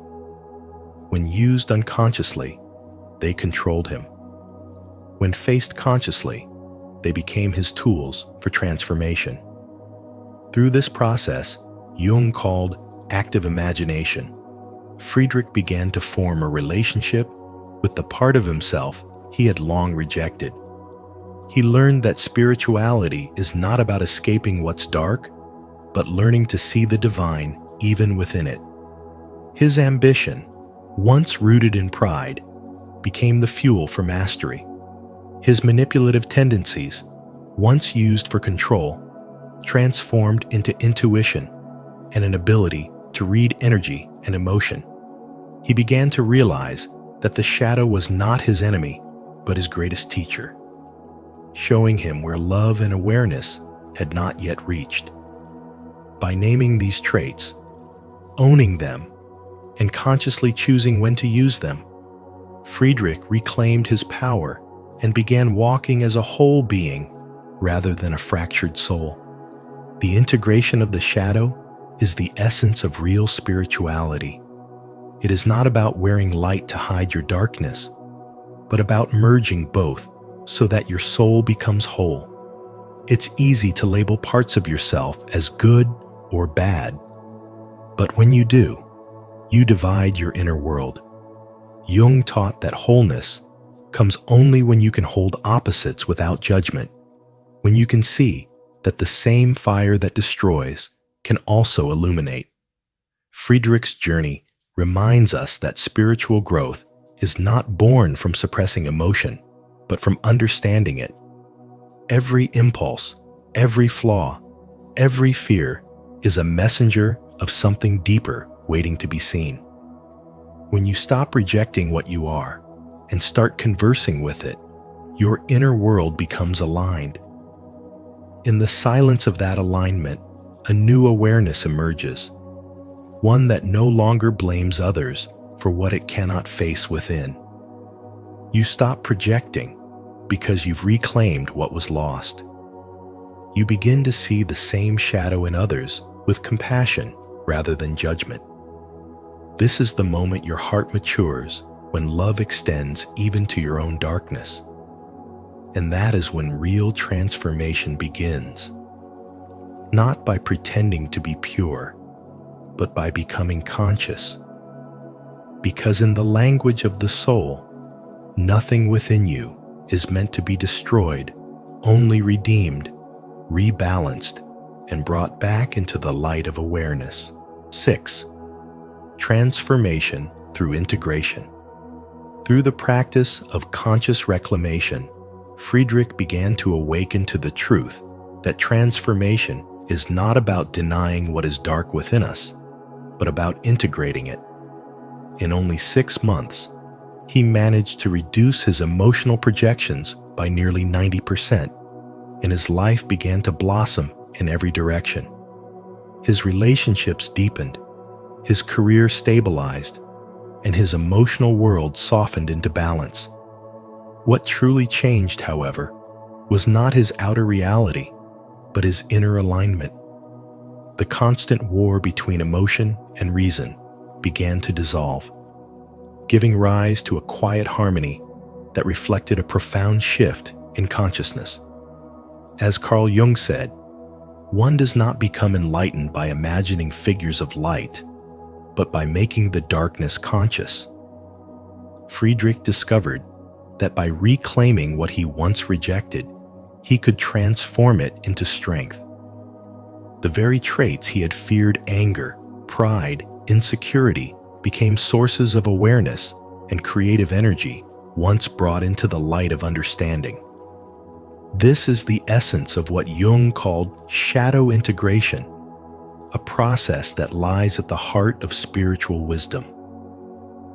When used unconsciously, they controlled him. When faced consciously, they became his tools for transformation. Through this process, Jung called active imagination, Friedrich began to form a relationship with the part of himself he had long rejected. He learned that spirituality is not about escaping what's dark, but learning to see the divine even within it. His ambition, once rooted in pride, became the fuel for mastery. His manipulative tendencies, once used for control, transformed into intuition and an ability to read energy and emotion. He began to realize that the shadow was not his enemy, but his greatest teacher, showing him where love and awareness had not yet reached. By naming these traits, owning them, and consciously choosing when to use them, Friedrich reclaimed his power and began walking as a whole being rather than a fractured soul. The integration of the shadow is the essence of real spirituality. It is not about wearing light to hide your darkness, but about merging both so that your soul becomes whole. It's easy to label parts of yourself as good or bad, but when you do, you divide your inner world. Jung taught that wholeness comes only when you can hold opposites without judgment, when you can see that the same fire that destroys can also illuminate. Friedrich's journey reminds us that spiritual growth is not born from suppressing emotion, but from understanding it. Every impulse, every flaw, every fear is a messenger of something deeper waiting to be seen. When you stop rejecting what you are and start conversing with it, your inner world becomes aligned. In the silence of that alignment, a new awareness emerges, one that no longer blames others for what it cannot face within. You stop projecting because you've reclaimed what was lost. You begin to see the same shadow in others with compassion rather than judgment. This is the moment your heart matures, when love extends even to your own darkness. And that is when real transformation begins. Not by pretending to be pure, but by becoming conscious. Because in the language of the soul, nothing within you is meant to be destroyed, only redeemed, rebalanced, and brought back into the light of awareness. 6. Transformation through integration. Through the practice of conscious reclamation, Friedrich began to awaken to the truth that transformation is not about denying what is dark within us, but about integrating it. In only 6 months, he managed to reduce his emotional projections by nearly 90%, and his life began to blossom in every direction. His relationships deepened, his career stabilized, and his emotional world softened into balance. What truly changed, however, was not his outer reality, but his inner alignment. The constant war between emotion and reason began to dissolve, giving rise to a quiet harmony that reflected a profound shift in consciousness. As Carl Jung said, one does not become enlightened by imagining figures of light, but by making the darkness conscious. Friedrich discovered that by reclaiming what he once rejected, he could transform it into strength. The very traits he had feared, anger, pride, insecurity, became sources of awareness and creative energy once brought into the light of understanding. This is the essence of what Jung called shadow integration, a process that lies at the heart of spiritual wisdom.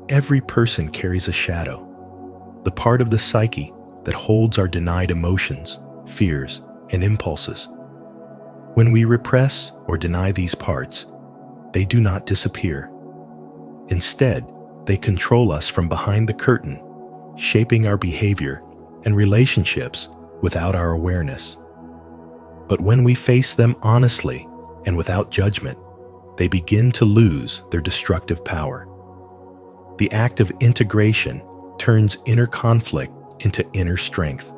Every person carries a shadow, the part of the psyche that holds our denied emotions, fears, and impulses. When we repress or deny these parts, they do not disappear. Instead, they control us from behind the curtain, shaping our behavior and relationships without our awareness. But when we face them honestly and without judgment, they begin to lose their destructive power. The act of integration turns inner conflict into inner strength,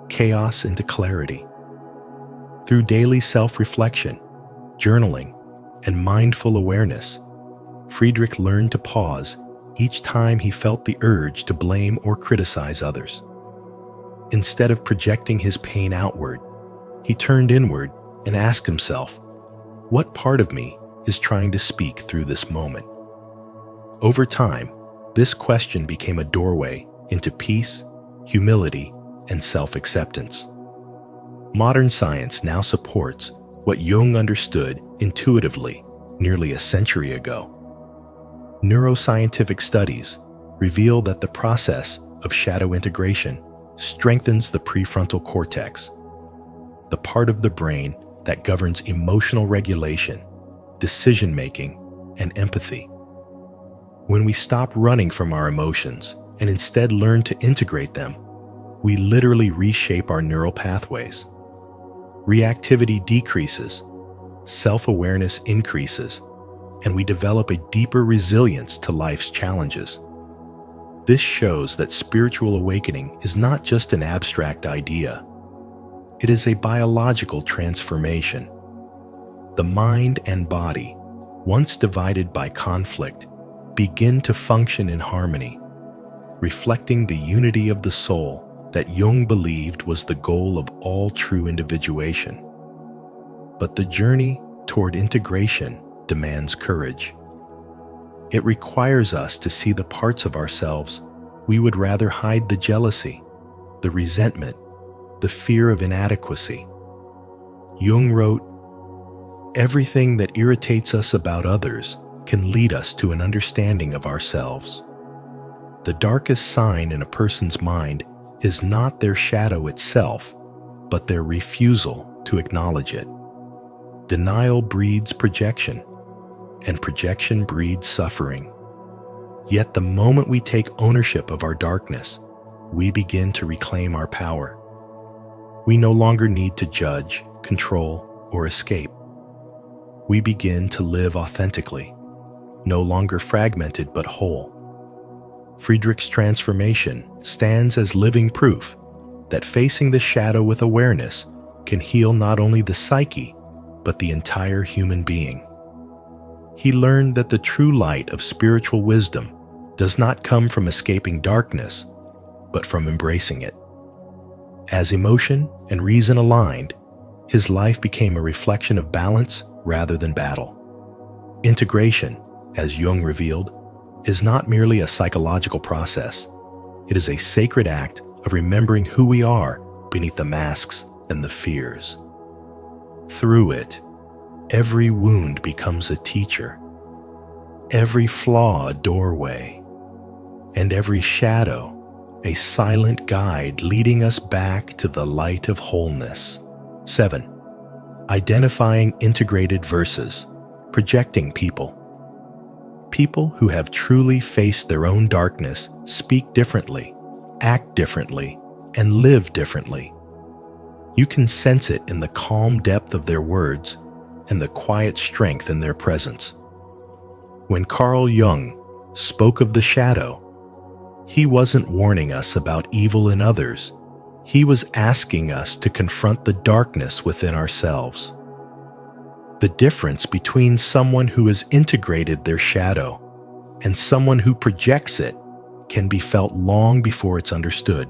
chaos into clarity. Through daily self-reflection, journaling, and mindful awareness, Friedrich learned to pause each time he felt the urge to blame or criticize others. Instead of projecting his pain outward, he turned inward and asked himself, what part of me is trying to speak through this moment? Over time, this question became a doorway into peace, humility, and self-acceptance. Modern science now supports what Jung understood intuitively nearly a century ago. Neuroscientific studies reveal that the process of shadow integration strengthens the prefrontal cortex, the part of the brain that governs emotional regulation, decision-making, and empathy. When we stop running from our emotions and instead learn to integrate them, we literally reshape our neural pathways. Reactivity decreases, self-awareness increases, and we develop a deeper resilience to life's challenges. This shows that spiritual awakening is not just an abstract idea. It is a biological transformation. The mind and body, once divided by conflict, begin to function in harmony, reflecting the unity of the soul that Jung believed was the goal of all true individuation. But the journey toward integration demands courage. It requires us to see the parts of ourselves we would rather hide: the jealousy, the resentment, the fear of inadequacy. Jung wrote, "Everything that irritates us about others can lead us to an understanding of ourselves." The darkest sign in a person's mind is not their shadow itself, but their refusal to acknowledge it. Denial breeds projection, and projection breeds suffering. Yet the moment we take ownership of our darkness, we begin to reclaim our power. We no longer need to judge, control, or escape. We begin to live authentically, no longer fragmented but whole. Friedrich's transformation stands as living proof that facing the shadow with awareness can heal not only the psyche, but the entire human being. He learned that the true light of spiritual wisdom does not come from escaping darkness, but from embracing it. As emotion and reason aligned, his life became a reflection of balance rather than battle. Integration, as Jung revealed, is not merely a psychological process. It is a sacred act of remembering who we are beneath the masks and the fears. Through it, every wound becomes a teacher, every flaw a doorway, and every shadow a silent guide leading us back to the light of wholeness. 7. Identifying integrated verses, projecting people. People who have truly faced their own darkness speak differently, act differently, and live differently. You can sense it in the calm depth of their words and the quiet strength in their presence. When Carl Jung spoke of the shadow, he wasn't warning us about evil in others. He was asking us to confront the darkness within ourselves. The difference between someone who has integrated their shadow and someone who projects it can be felt long before it's understood.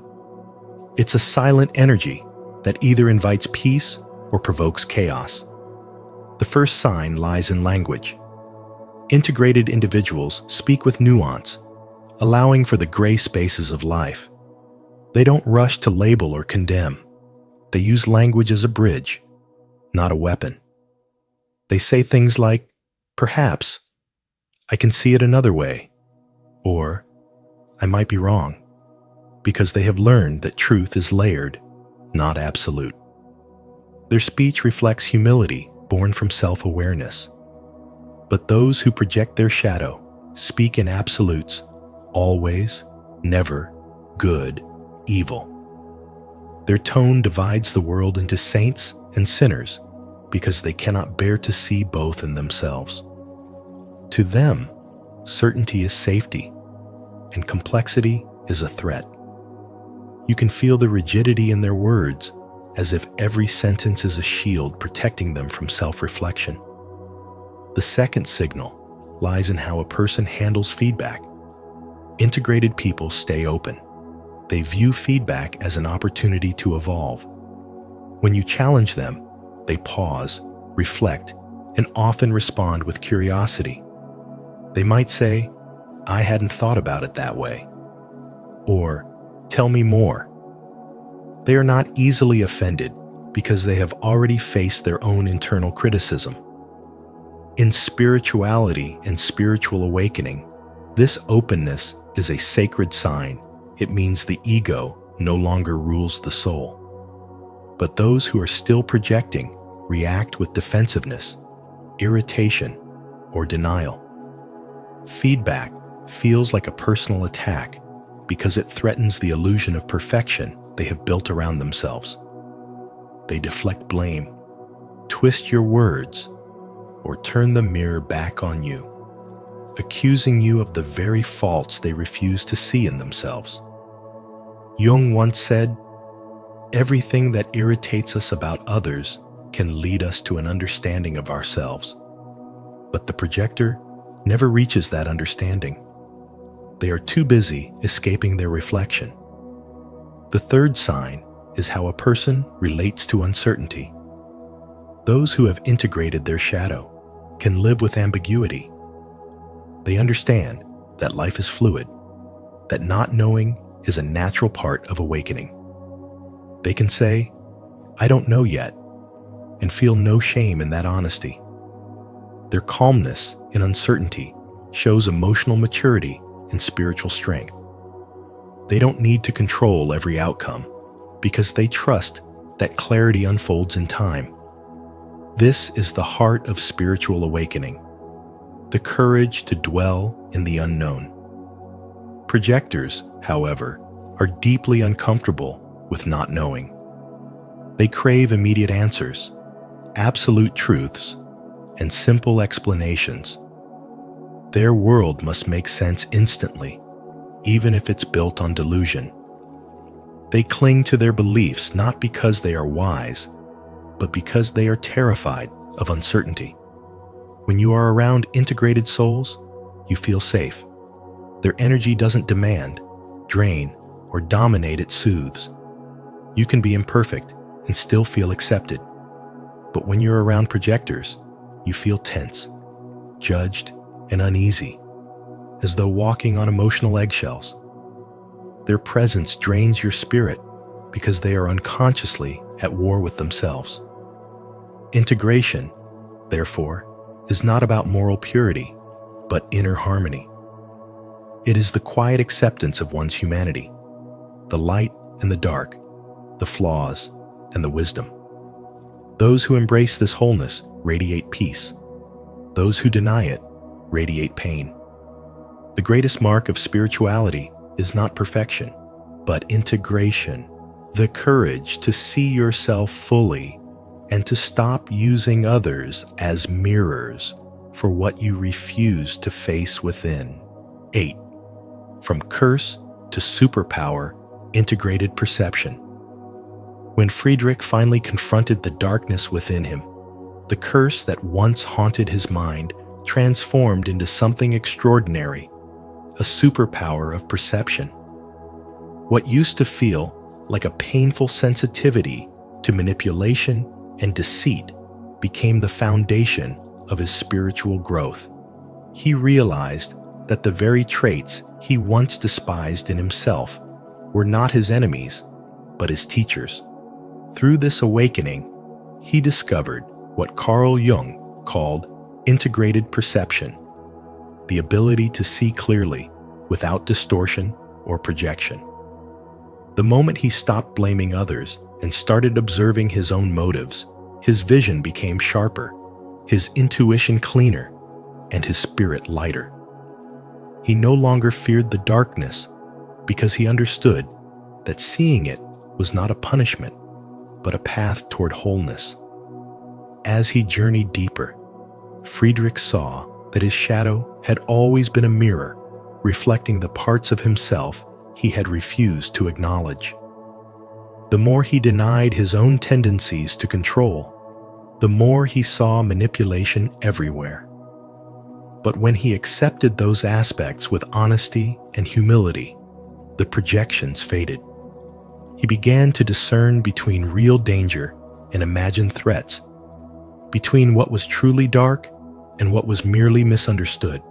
It's a silent energy that either invites peace or provokes chaos. The first sign lies in language. Integrated individuals speak with nuance, allowing for the gray spaces of life. They don't rush to label or condemn. They use language as a bridge, not a weapon. They say things like, "Perhaps, I can see it another way," or "I might be wrong," because they have learned that truth is layered, not absolute. Their speech reflects humility born from self-awareness. But those who project their shadow speak in absolutes: always, never, good, evil. Their tone divides the world into saints and sinners because they cannot bear to see both in themselves. To them, certainty is safety, and complexity is a threat. You can feel the rigidity in their words, as if every sentence is a shield protecting them from self-reflection. The second signal lies in how a person handles feedback. Integrated people stay open. They view feedback as an opportunity to evolve. When you challenge them, they pause, reflect, and often respond with curiosity. They might say, "I hadn't thought about it that way," or "Tell me more." They are not easily offended because they have already faced their own internal criticism. In spirituality and spiritual awakening, this openness is a sacred sign. It means the ego no longer rules the soul. But those who are still projecting react with defensiveness, irritation, or denial. Feedback feels like a personal attack because it threatens the illusion of perfection they have built around themselves. They deflect blame, twist your words, or turn the mirror back on you, accusing you of the very faults they refuse to see in themselves. Jung once said, "Everything that irritates us about others can lead us to an understanding of ourselves." But the projector never reaches that understanding. They are too busy escaping their reflection. The third sign is how a person relates to uncertainty. Those who have integrated their shadow can live with ambiguity. They understand that life is fluid, that not knowing is a natural part of awakening. They can say, "I don't know yet," and feel no shame in that honesty. Their calmness in uncertainty shows emotional maturity and spiritual strength. They don't need to control every outcome because they trust that clarity unfolds in time. This is the heart of spiritual awakening, the courage to dwell in the unknown. Projectors, however, are deeply uncomfortable with not knowing. They crave immediate answers, absolute truths, and simple explanations. Their world must make sense instantly, even if it's built on delusion. They cling to their beliefs not because they are wise, but because they are terrified of uncertainty. When you are around integrated souls, you feel safe. Their energy doesn't demand, drain, or dominate, it soothes. You can be imperfect and still feel accepted. But when you're around projectors, you feel tense, judged, and uneasy, as though walking on emotional eggshells. Their presence drains your spirit because they are unconsciously at war with themselves. Integration, therefore, is not about moral purity, but inner harmony. It is the quiet acceptance of one's humanity, the light and the dark, the flaws and the wisdom. Those who embrace this wholeness radiate peace. Those who deny it radiate pain. The greatest mark of spirituality is not perfection, but integration, the courage to see yourself fully and to stop using others as mirrors for what you refuse to face within. 8. From curse to superpower, integrated perception. When Friedrich finally confronted the darkness within him, the curse that once haunted his mind transformed into something extraordinary, a superpower of perception. What used to feel like a painful sensitivity to manipulation and deceit became the foundation of his spiritual growth. He realized that the very traits he once despised in himself were not his enemies, but his teachers. Through this awakening, he discovered what Carl Jung called integrated perception, the ability to see clearly without distortion or projection. The moment he stopped blaming others and started observing his own motives, his vision became sharper, his intuition cleaner, and his spirit lighter. He no longer feared the darkness because he understood that seeing it was not a punishment, but a path toward wholeness. As he journeyed deeper, Friedrich saw that his shadow had always been a mirror, reflecting the parts of himself he had refused to acknowledge. The more he denied his own tendencies to control, the more he saw manipulation everywhere. But when he accepted those aspects with honesty and humility, the projections faded. He began to discern between real danger and imagined threats, between what was truly dark and what was merely misunderstood.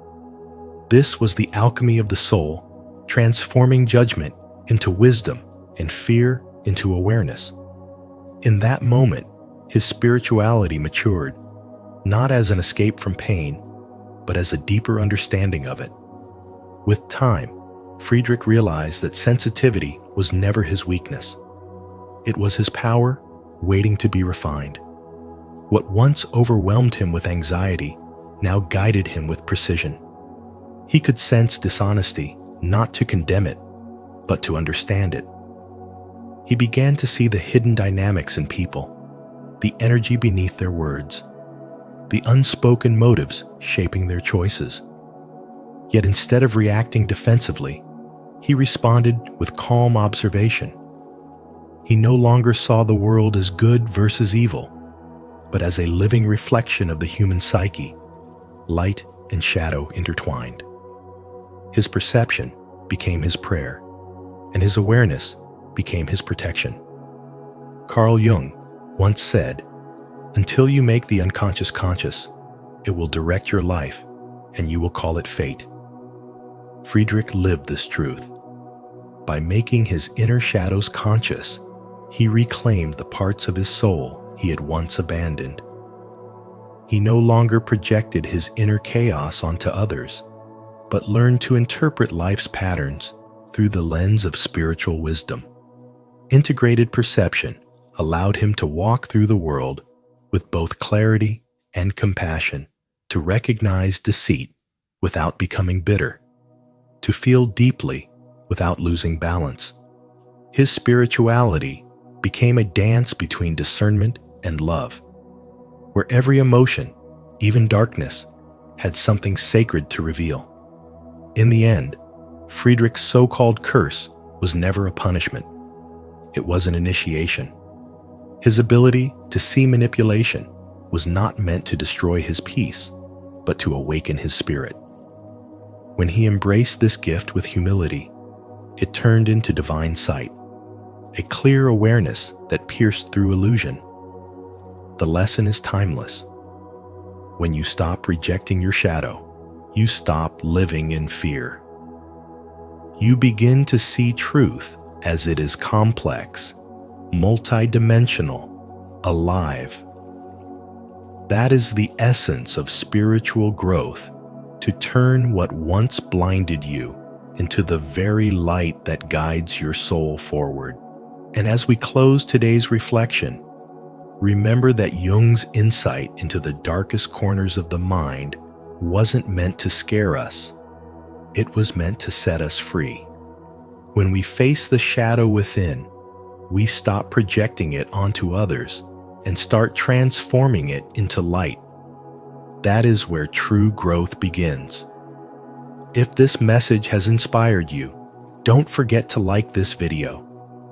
This was the alchemy of the soul, transforming judgment into wisdom and fear into awareness. In that moment, his spirituality matured, not as an escape from pain, but as a deeper understanding of it. With time, Friedrich realized that sensitivity was never his weakness. It was his power waiting to be refined. What once overwhelmed him with anxiety now guided him with precision. He could sense dishonesty, not to condemn it, but to understand it. He began to see the hidden dynamics in people, the energy beneath their words, the unspoken motives shaping their choices. Yet instead of reacting defensively, he responded with calm observation. He no longer saw the world as good versus evil, but as a living reflection of the human psyche, light and shadow intertwined. His perception became his prayer, and his awareness became his protection. Carl Jung once said, "Until you make the unconscious conscious, it will direct your life, and you will call it fate." Friedrich lived this truth. By making his inner shadows conscious, he reclaimed the parts of his soul he had once abandoned. He no longer projected his inner chaos onto others, but learned to interpret life's patterns through the lens of spiritual wisdom. Integrated perception allowed him to walk through the world with both clarity and compassion, to recognize deceit without becoming bitter, to feel deeply without losing balance. His spirituality became a dance between discernment and love, where every emotion, even darkness, had something sacred to reveal. In the end, Friedrich's so-called curse was never a punishment. It wasn't initiation. His ability to see manipulation was not meant to destroy his peace, but to awaken his spirit. When he embraced this gift with humility, it turned into divine sight, a clear awareness that pierced through illusion. The lesson is timeless. When you stop rejecting your shadow, you stop living in fear. You begin to see truth as it is complex, multidimensional, alive. That is the essence of spiritual growth, to turn what once blinded you into the very light that guides your soul forward. And as we close today's reflection, remember that Jung's insight into the darkest corners of the mind wasn't meant to scare us. It was meant to set us free. When we face the shadow within, we stop projecting it onto others and start transforming it into light. That is where true growth begins. If this message has inspired you, don't forget to like this video,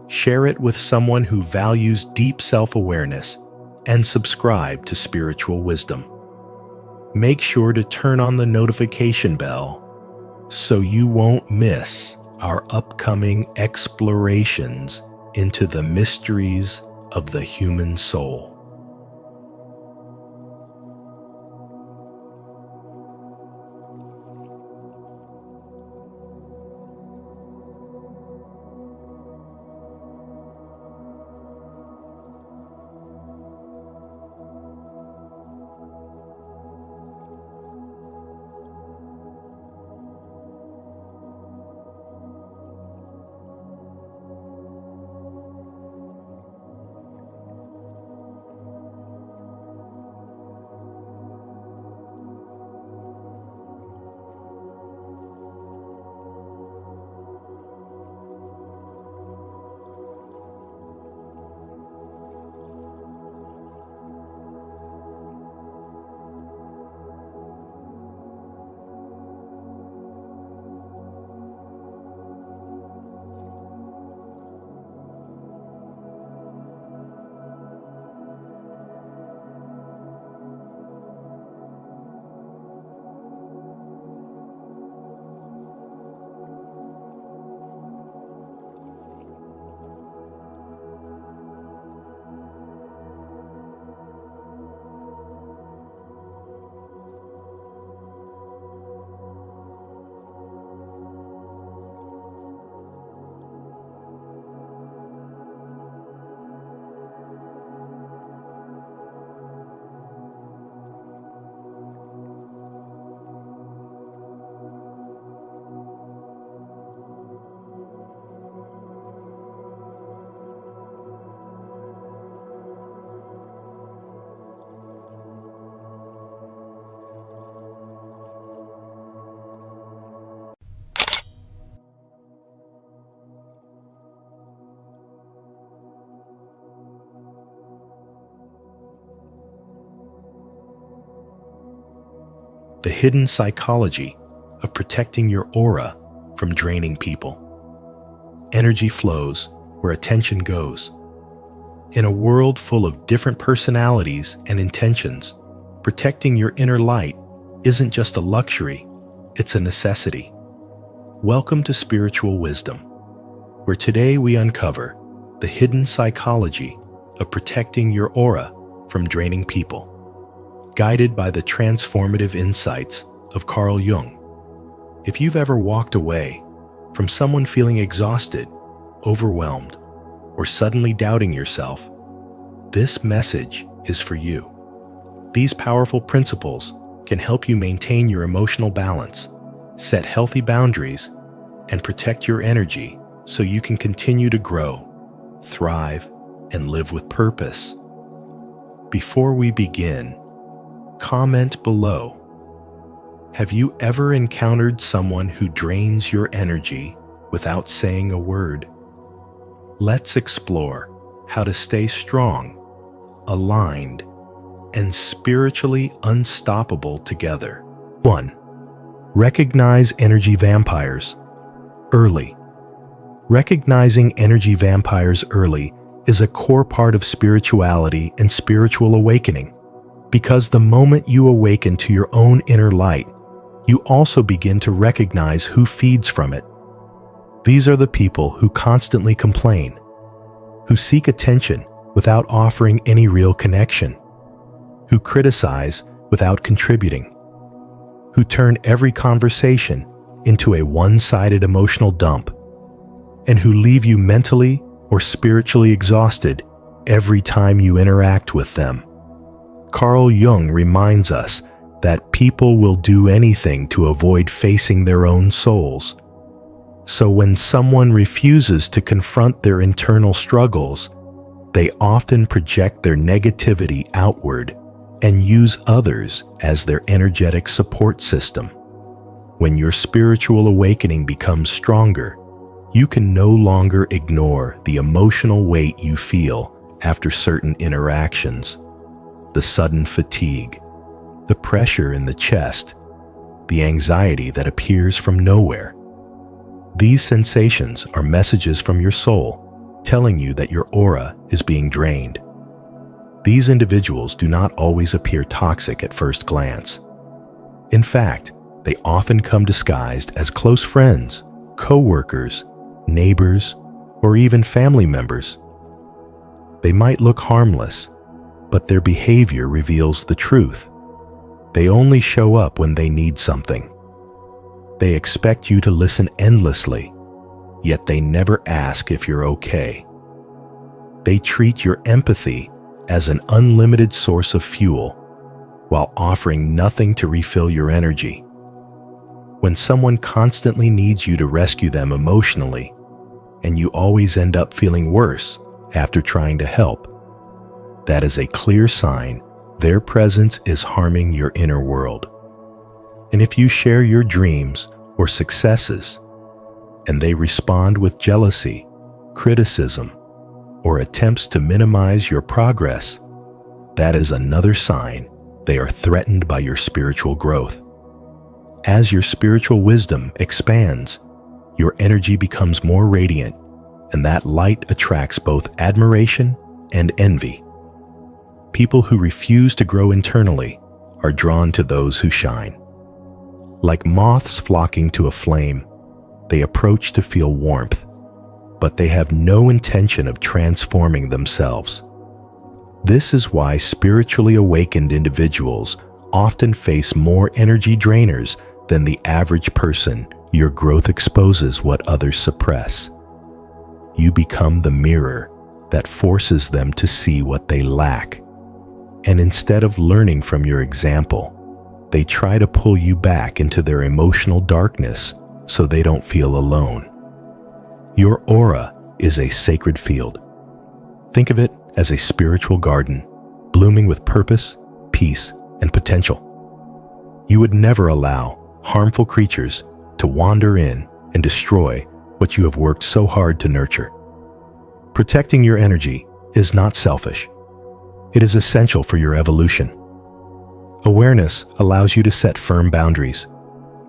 share it with someone who values deep self-awareness, and subscribe to Spiritual Wisdom. Make sure to turn on the notification bell so you won't miss our upcoming explorations into the mysteries of the human soul. The hidden psychology of protecting your aura from draining people. Energy flows where attention goes. In a world full of different personalities and intentions, protecting your inner light isn't just a luxury, it's a necessity. Welcome to Spiritual Wisdom, where today we uncover the hidden psychology of protecting your aura from draining people, guided by the transformative insights of Carl Jung. If you've ever walked away from someone feeling exhausted, overwhelmed, or suddenly doubting yourself, this message is for you. These powerful principles can help you maintain your emotional balance, set healthy boundaries, and protect your energy so you can continue to grow, thrive, and live with purpose. Before we begin, comment below. Have you ever encountered someone who drains your energy without saying a word? Let's explore how to stay strong, aligned, and spiritually unstoppable together. 1. Recognize energy vampires early. Recognizing energy vampires early is a core part of spirituality and spiritual awakening, because the moment you awaken to your own inner light, you also begin to recognize who feeds from it. These are the people who constantly complain, who seek attention without offering any real connection, who criticize without contributing, who turn every conversation into a one-sided emotional dump, and who leave you mentally or spiritually exhausted every time you interact with them. Carl Jung reminds us that people will do anything to avoid facing their own souls. So when someone refuses to confront their internal struggles, they often project their negativity outward and use others as their energetic support system. When your spiritual awakening becomes stronger, you can no longer ignore the emotional weight you feel after certain interactions. The sudden fatigue, the pressure in the chest, the anxiety that appears from nowhere. These sensations are messages from your soul telling you that your aura is being drained. These individuals do not always appear toxic at first glance. In fact, they often come disguised as close friends, co-workers, neighbors, or even family members. They might look harmless, but their behavior reveals the truth. They only show up when they need something. They expect you to listen endlessly, yet they never ask if you're okay. They treat your empathy as an unlimited source of fuel, while offering nothing to refill your energy. When someone constantly needs you to rescue them emotionally, and you always end up feeling worse after trying to help, that is a clear sign their presence is harming your inner world. And if you share your dreams or successes, and they respond with jealousy, criticism, or attempts to minimize your progress, that is another sign they are threatened by your spiritual growth. As your spiritual wisdom expands, your energy becomes more radiant, and that light attracts both admiration and envy. People who refuse to grow internally are drawn to those who shine. Like moths flocking to a flame, they approach to feel warmth, but they have no intention of transforming themselves. This is why spiritually awakened individuals often face more energy drainers than the average person. Your growth exposes what others suppress. You become the mirror that forces them to see what they lack. And instead of learning from your example, they try to pull you back into their emotional darkness so they don't feel alone. Your aura is a sacred field. Think of it as a spiritual garden, blooming with purpose, peace, and potential. You would never allow harmful creatures to wander in and destroy what you have worked so hard to nurture. Protecting your energy is not selfish. It is essential for your evolution. Awareness allows you to set firm boundaries,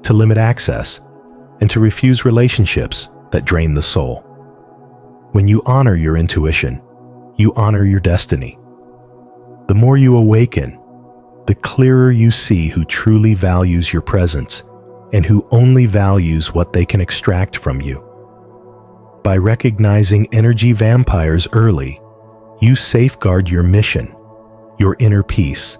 to limit access, and to refuse relationships that drain the soul. When you honor your intuition, you honor your destiny. The more you awaken, the clearer you see who truly values your presence and who only values what they can extract from you. By recognizing energy vampires early, you safeguard your mission, your inner peace,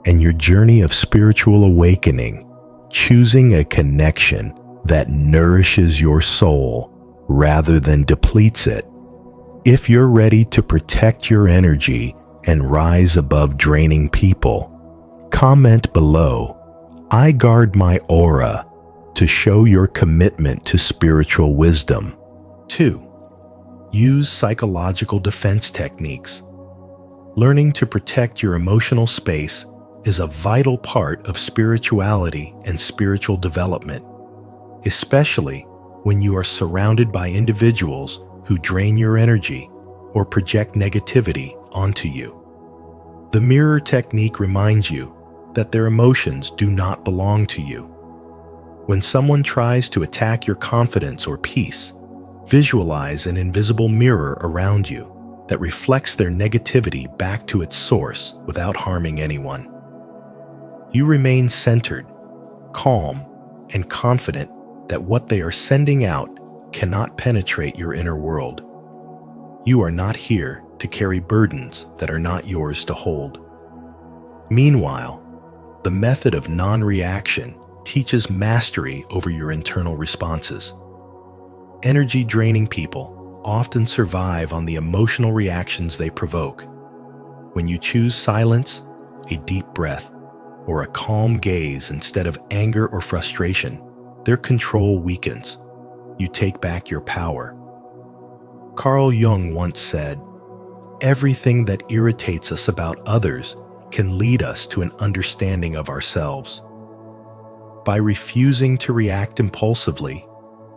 and your journey of spiritual awakening, choosing a connection that nourishes your soul rather than depletes it. If you're ready to protect your energy and rise above draining people, comment below, "I guard my aura," to show your commitment to spiritual wisdom. 2. Use psychological defense techniques. Learning to protect your emotional space is a vital part of spirituality and spiritual development, especially when you are surrounded by individuals who drain your energy or project negativity onto you. The mirror technique reminds you that their emotions do not belong to you. When someone tries to attack your confidence or peace, Visualize an invisible mirror around you that reflects their negativity back to its source without harming anyone. You remain centered, calm, and confident that what they are sending out cannot penetrate your inner world. You are not here to carry burdens that are not yours to hold. Meanwhile, the method of non-reaction teaches mastery over your internal responses. Energy-draining people often survive on the emotional reactions they provoke. When you choose silence, a deep breath, or a calm gaze instead of anger or frustration, their control weakens. You take back your power. Carl Jung once said, "Everything that irritates us about others can lead us to an understanding of ourselves." By refusing to react impulsively,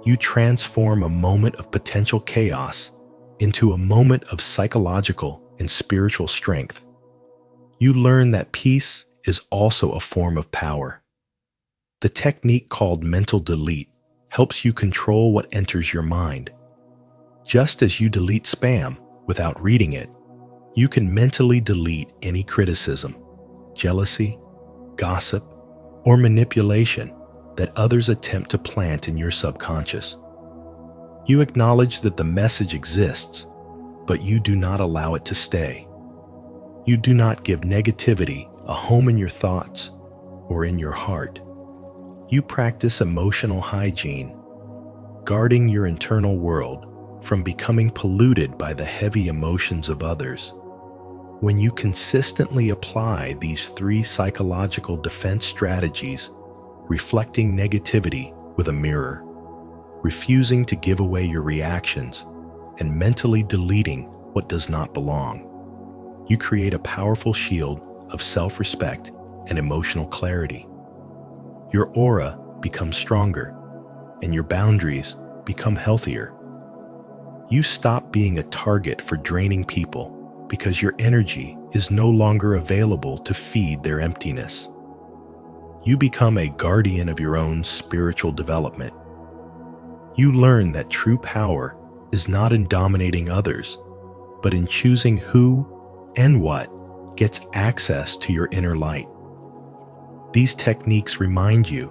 you transform a moment of potential chaos into a moment of psychological and spiritual strength. You learn that peace is also a form of power. The technique called mental delete helps you control what enters your mind. Just as you delete spam without reading it, you can mentally delete any criticism, jealousy, gossip, or manipulation that others attempt to plant in your subconscious. You acknowledge that the message exists, but you do not allow it to stay. You do not give negativity a home in your thoughts or in your heart. You practice emotional hygiene, guarding your internal world from becoming polluted by the heavy emotions of others. When you consistently apply these 3 psychological defense strategies, reflecting negativity with a mirror, refusing to give away your reactions, and mentally deleting what does not belong, you create a powerful shield of self-respect and emotional clarity. Your aura becomes stronger, and your boundaries become healthier. You stop being a target for draining people because your energy is no longer available to feed their emptiness. You become a guardian of your own spiritual development. You learn that true power is not in dominating others, but in choosing who and what gets access to your inner light. These techniques remind you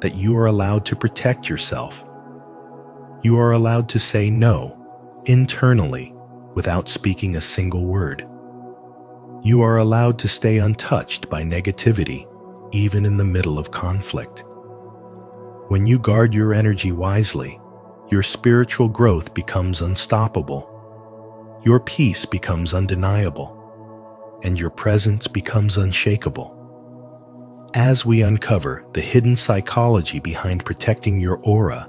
that you are allowed to protect yourself. You are allowed to say no internally without speaking a single word. You are allowed to stay untouched by negativity, even in the middle of conflict. When you guard your energy wisely, your spiritual growth becomes unstoppable. Your peace becomes undeniable, and your presence becomes unshakable. As we uncover the hidden psychology behind protecting your aura,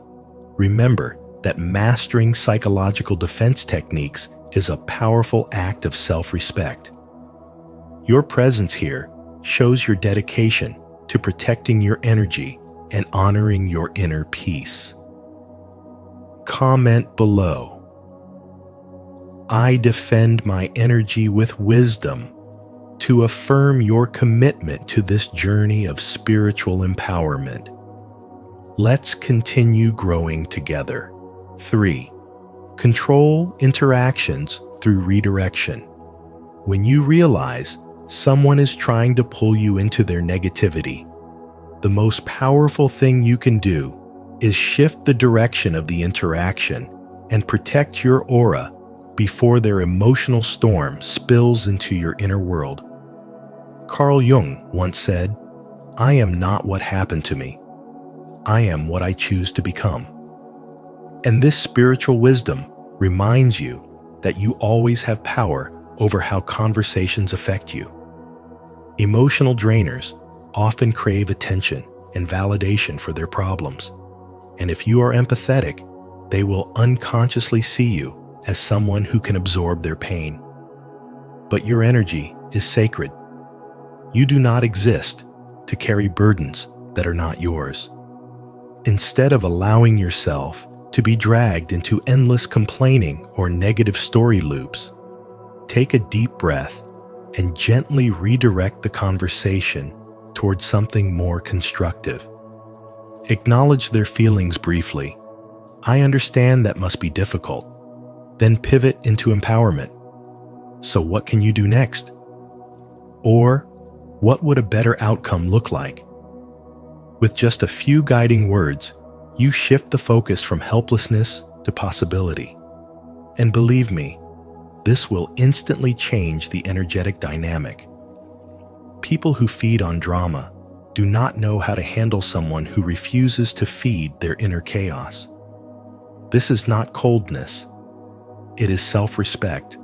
remember that mastering psychological defense techniques is a powerful act of self-respect. Your presence here shows your dedication to protecting your energy and honoring your inner peace. Comment below. I defend my energy with wisdom to affirm your commitment to this journey of spiritual empowerment. Let's continue growing together. 3. Control interactions through redirection. When you realize someone is trying to pull you into their negativity, the most powerful thing you can do is shift the direction of the interaction and protect your aura before their emotional storm spills into your inner world. Carl Jung once said, "I am not what happened to me. I am what I choose to become." And this spiritual wisdom reminds you that you always have power over how conversations affect you. Emotional drainers often crave attention and validation for their problems. And if you are empathetic, they will unconsciously see you as someone who can absorb their pain. But your energy is sacred. You do not exist to carry burdens that are not yours. Instead of allowing yourself to be dragged into endless complaining or negative story loops, take a deep breath and gently redirect the conversation towards something more constructive. Acknowledge their feelings briefly. I understand that must be difficult. Then pivot into empowerment. So what can you do next? Or, what would a better outcome look like? With just a few guiding words, you shift the focus from helplessness to possibility. And believe me, this will instantly change the energetic dynamic. People who feed on drama do not know how to handle someone who refuses to feed their inner chaos. This is not coldness. It is self-respect.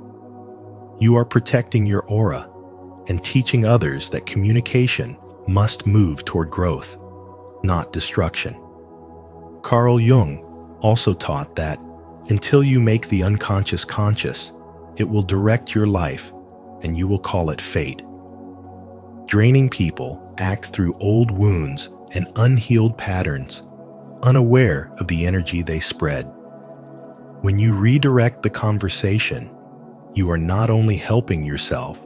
You are protecting your aura and teaching others that communication must move toward growth, not destruction. Carl Jung also taught that until you make the unconscious conscious, it will direct your life and you will call it fate. Draining people act through old wounds and unhealed patterns, unaware of the energy they spread. When you redirect the conversation, you are not only helping yourself,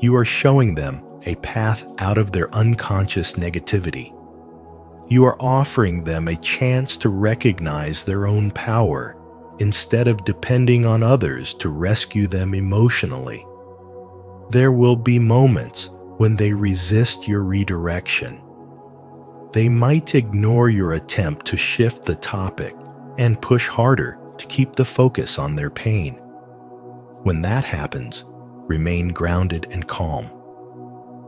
you are showing them a path out of their unconscious negativity. You are offering them a chance to recognize their own power instead of depending on others to rescue them emotionally. There will be moments when they resist your redirection. They might ignore your attempt to shift the topic and push harder to keep the focus on their pain. When that happens, remain grounded and calm.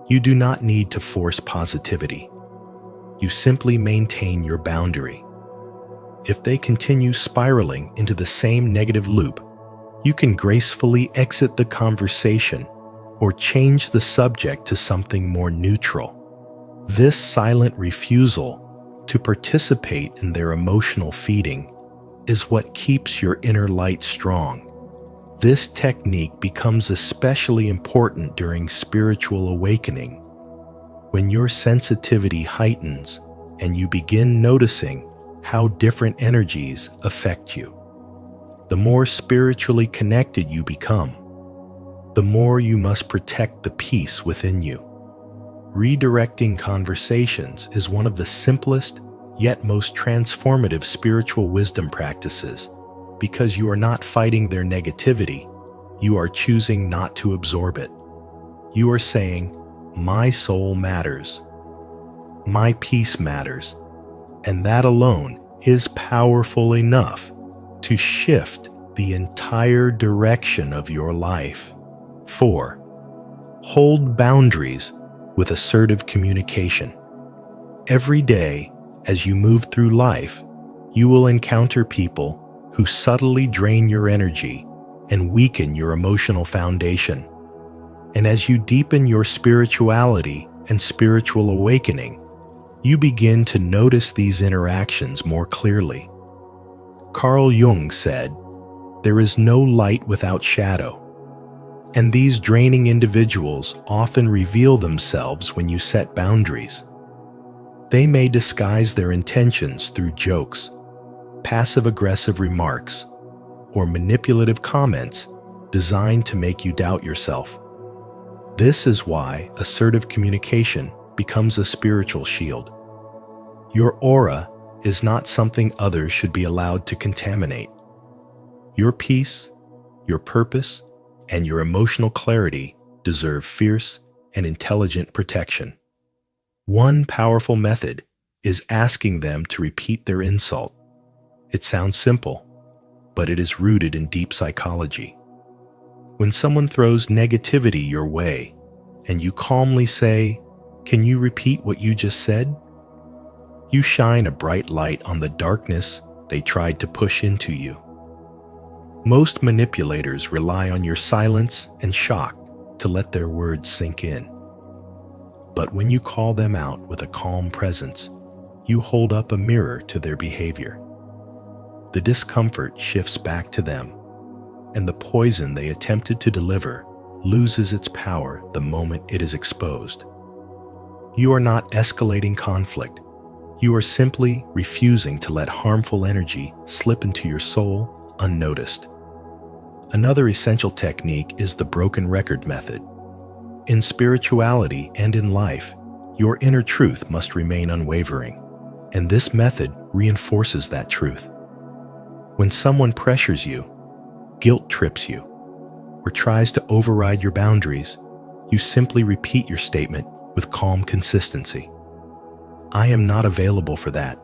You do not need to force positivity. You simply maintain your boundary. If they continue spiraling into the same negative loop, you can gracefully exit the conversation or change the subject to something more neutral. This silent refusal to participate in their emotional feeding is what keeps your inner light strong. This technique becomes especially important during spiritual awakening, when your sensitivity heightens and you begin noticing how different energies affect you. The more spiritually connected you become, the more you must protect the peace within you. Redirecting conversations is one of the simplest yet most transformative spiritual wisdom practices, because you are not fighting their negativity, you are choosing not to absorb it. You are saying, "My soul matters. My peace matters." And that alone is powerful enough to shift the entire direction of your life. 4. Hold boundaries with assertive communication. Every day, as you move through life, you will encounter people who subtly drain your energy and weaken your emotional foundation. And as you deepen your spirituality and spiritual awakening, you begin to notice these interactions more clearly. Carl Jung said, "There is no light without shadow." And these draining individuals often reveal themselves when you set boundaries. They may disguise their intentions through jokes, passive-aggressive remarks, or manipulative comments designed to make you doubt yourself. This is why assertive communication becomes a spiritual shield. Your aura is not something others should be allowed to contaminate. Your peace, your purpose, and your emotional clarity deserve fierce and intelligent protection. One powerful method is asking them to repeat their insult. It sounds simple, but it is rooted in deep psychology. When someone throws negativity your way, and you calmly say, "Can you repeat what you just said?" you shine a bright light on the darkness they tried to push into you. Most manipulators rely on your silence and shock to let their words sink in. But when you call them out with a calm presence, you hold up a mirror to their behavior. The discomfort shifts back to them, and the poison they attempted to deliver loses its power the moment it is exposed. You are not escalating conflict. You are simply refusing to let harmful energy slip into your soul unnoticed. Another essential technique is the broken record method. In spirituality and in life, your inner truth must remain unwavering, and this method reinforces that truth. When someone pressures you, guilt trips you, or tries to override your boundaries, you simply repeat your statement with calm consistency. I am not available for that.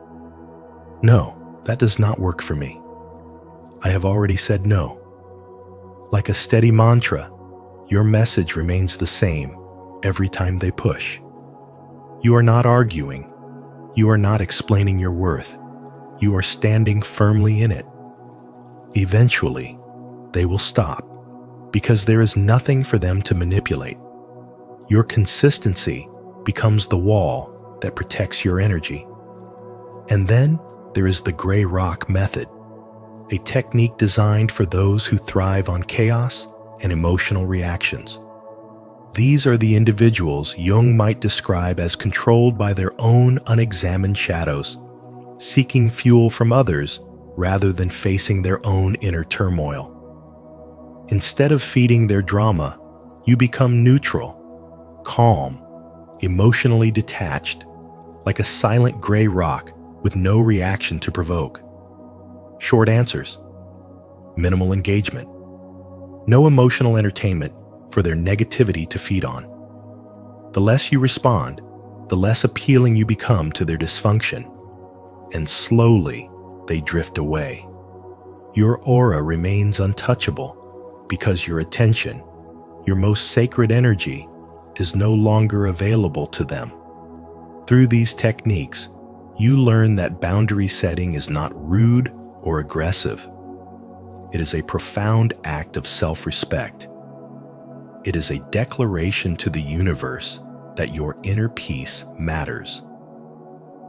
No, that does not work for me. I have already said no. Like a steady mantra, your message remains the same every time they push. You are not arguing. You are not explaining your worth. You are standing firmly in it. Eventually, they will stop because there is nothing for them to manipulate. Your consistency becomes the wall that protects your energy. And then there is the gray rock method, a technique designed for those who thrive on chaos and emotional reactions. These are the individuals Jung might describe as controlled by their own unexamined shadows, seeking fuel from others rather than facing their own inner turmoil. Instead of feeding their drama, you become neutral, calm, emotionally detached, like a silent gray rock with no reaction to provoke. Short answers, minimal engagement, no emotional entertainment for their negativity to feed on. The less you respond, the less appealing you become to their dysfunction, and slowly they drift away. Your aura remains untouchable because your attention, your most sacred energy, is no longer available to them. Through these techniques, you learn that boundary setting is not rude or aggressive. It is a profound act of self-respect. It is a declaration to the universe that your inner peace matters.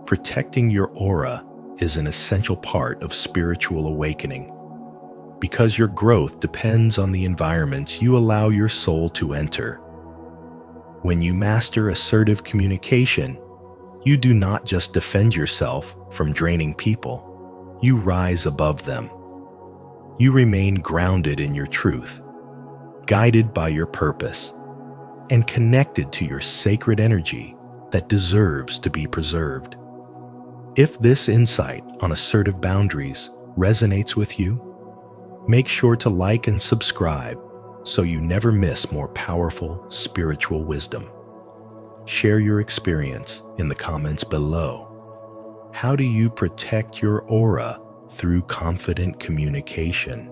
Protecting your aura is an essential part of spiritual awakening, because your growth depends on the environments you allow your soul to enter. When you master assertive communication, you do not just defend yourself from draining people, you rise above them. You remain grounded in your truth, guided by your purpose, and connected to your sacred energy that deserves to be preserved. If this insight on assertive boundaries resonates with you, make sure to like and subscribe so you never miss more powerful spiritual wisdom. Share your experience in the comments below. How do you protect your aura through confident communication?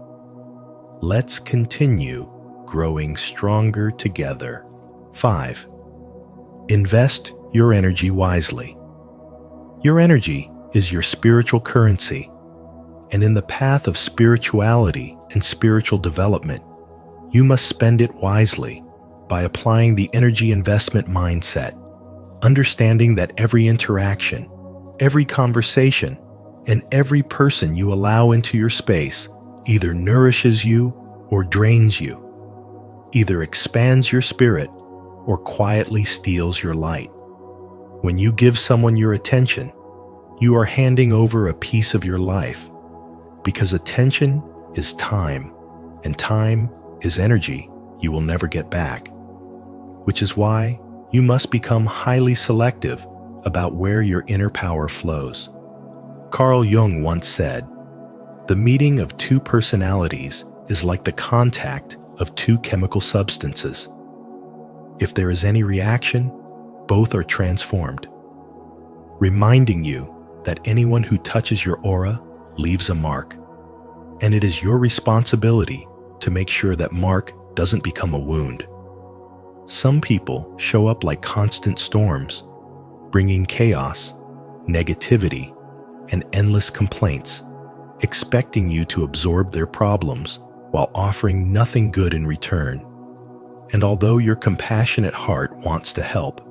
Let's continue growing stronger together. 5. Invest your energy wisely. Your energy is your spiritual currency, and in the path of spirituality and spiritual development, you must spend it wisely by applying the energy investment mindset, understanding that every interaction, every conversation, and every person you allow into your space either nourishes you or drains you, either expands your spirit or quietly steals your light. When you give someone your attention, you are handing over a piece of your life, because attention is time, and time is energy you will never get back, which is why you must become highly selective about where your inner power flows. Carl Jung once said, "The meeting of two personalities is like the contact of two chemical substances. If there is any reaction, both are transformed," reminding you that anyone who touches your aura leaves a mark, and it is your responsibility to make sure that mark doesn't become a wound. Some people show up like constant storms, bringing chaos, negativity, and endless complaints, expecting you to absorb their problems while offering nothing good in return. And although your compassionate heart wants to help,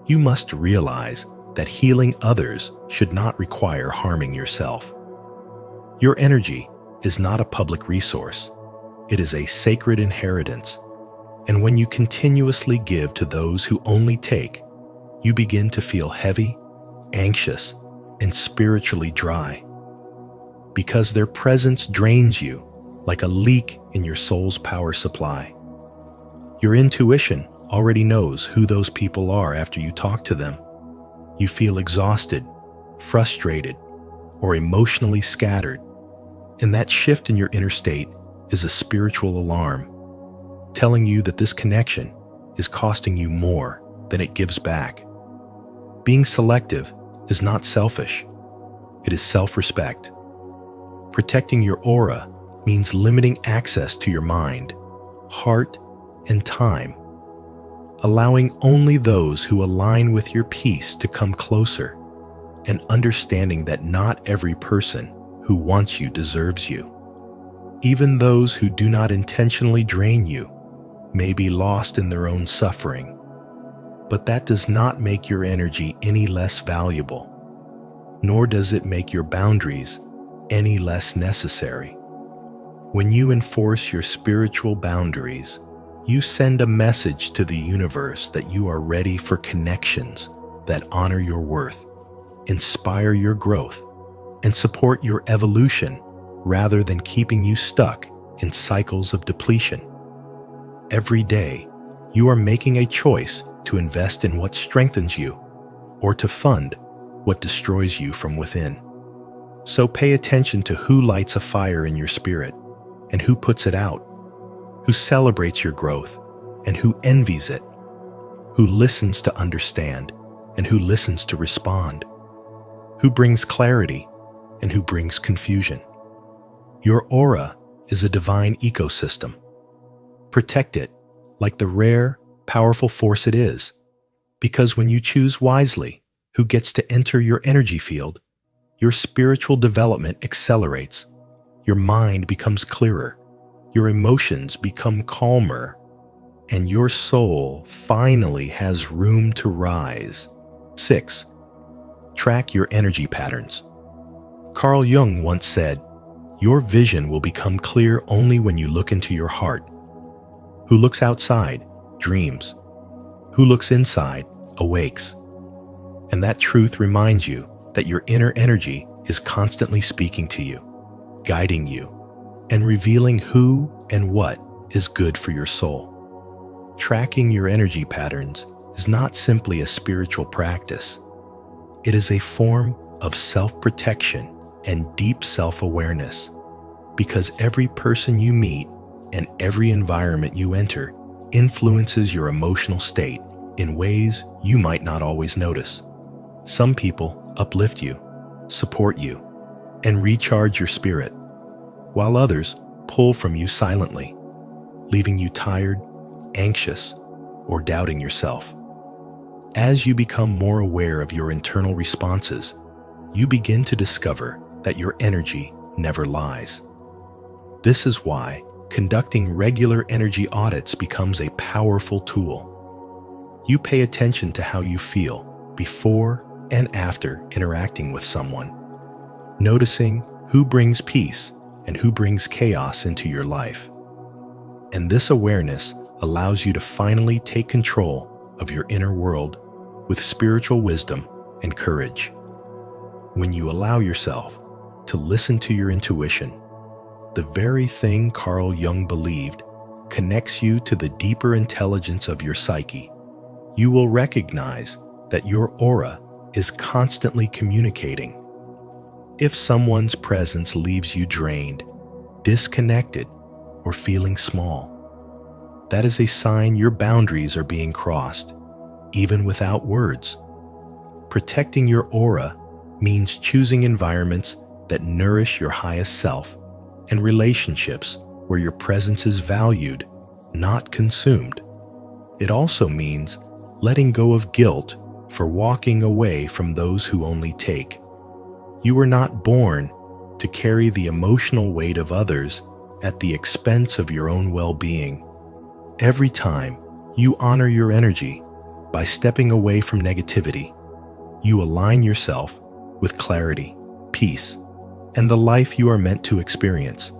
you must realize that healing others should not require harming yourself. Your energy is not a public resource. It is a sacred inheritance. And when you continuously give to those who only take, you begin to feel heavy, anxious, and spiritually dry, because their presence drains you like a leak in your soul's power supply. Your intuition already knows who those people are after you talk to them. You feel exhausted, frustrated, or emotionally scattered, And that shift in your inner state is a spiritual alarm, telling you that this connection is costing you more than it gives back. Being selective is not selfish. It is self-respect. Protecting your aura means limiting access to your mind, heart, and time, allowing only those who align with your peace to come closer, and understanding that not every person who wants you deserves you. Even those who do not intentionally drain you may be lost in their own suffering, but that does not make your energy any less valuable, nor does it make your boundaries any less necessary. When you enforce your spiritual boundaries, you send a message to the universe that you are ready for connections that honor your worth, inspire your growth, and support your evolution rather than keeping you stuck in cycles of depletion. Every day, you are making a choice to invest in what strengthens you or to fund what destroys you from within. So pay attention to who lights a fire in your spirit and who puts it out, who celebrates your growth and who envies it, who listens to understand and who listens to respond, who brings clarity and who brings confusion. Your aura is a divine ecosystem. Protect it like the rare, powerful force it is, because when you choose wisely who gets to enter your energy field, your spiritual development accelerates, your mind becomes clearer, your emotions become calmer, and your soul finally has room to rise. 6. Track your energy patterns. Carl Jung once said, "Your vision will become clear only when you look into your heart. Who looks outside dreams. Who looks inside awakes." And that truth reminds you that your inner energy is constantly speaking to you, guiding you, and revealing who and what is good for your soul. Tracking your energy patterns is not simply a spiritual practice. It is a form of self-protection and deep self-awareness, because every person you meet and every environment you enter influences your emotional state in ways you might not always notice. Some people uplift you, support you, and recharge your spirit, while others pull from you silently, leaving you tired, anxious, or doubting yourself. As you become more aware of your internal responses, you begin to discover that your energy never lies. This is why conducting regular energy audits becomes a powerful tool. You pay attention to how you feel before and after interacting with someone, noticing who brings peace and who brings chaos into your life. And this awareness allows you to finally take control of your inner world with spiritual wisdom and courage. When you allow yourself to listen to your intuition, the very thing Carl Jung believed connects you to the deeper intelligence of your psyche, you will recognize that your aura is constantly communicating. If someone's presence leaves you drained, disconnected, or feeling small, that is a sign your boundaries are being crossed, even without words. Protecting your aura means choosing environments that nourish your highest self and relationships where your presence is valued, not consumed. It also means letting go of guilt for walking away from those who only take. You were not born to carry the emotional weight of others at the expense of your own well-being. Every time you honor your energy by stepping away from negativity, you align yourself with clarity, peace, and the life you are meant to experience.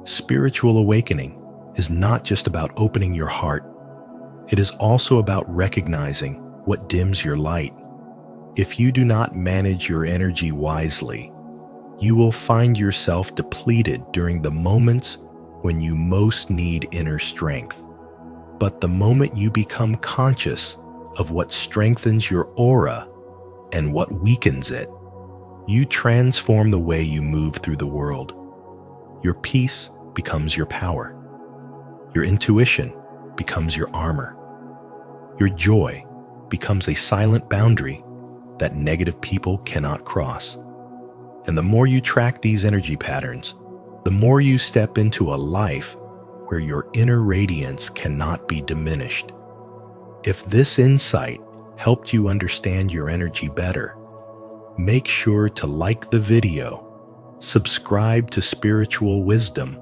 Spiritual awakening is not just about opening your heart. It is also about recognizing what dims your light. If you do not manage your energy wisely, you will find yourself depleted during the moments when you most need inner strength. But the moment you become conscious of what strengthens your aura and what weakens it, you transform the way you move through the world. Your peace becomes your power. Your intuition becomes your armor. Your joy becomes a silent boundary that negative people cannot cross. And the more you track these energy patterns, the more you step into a life where your inner radiance cannot be diminished. If this insight helped you understand your energy better, make sure to like the video, subscribe to Spiritual Wisdom,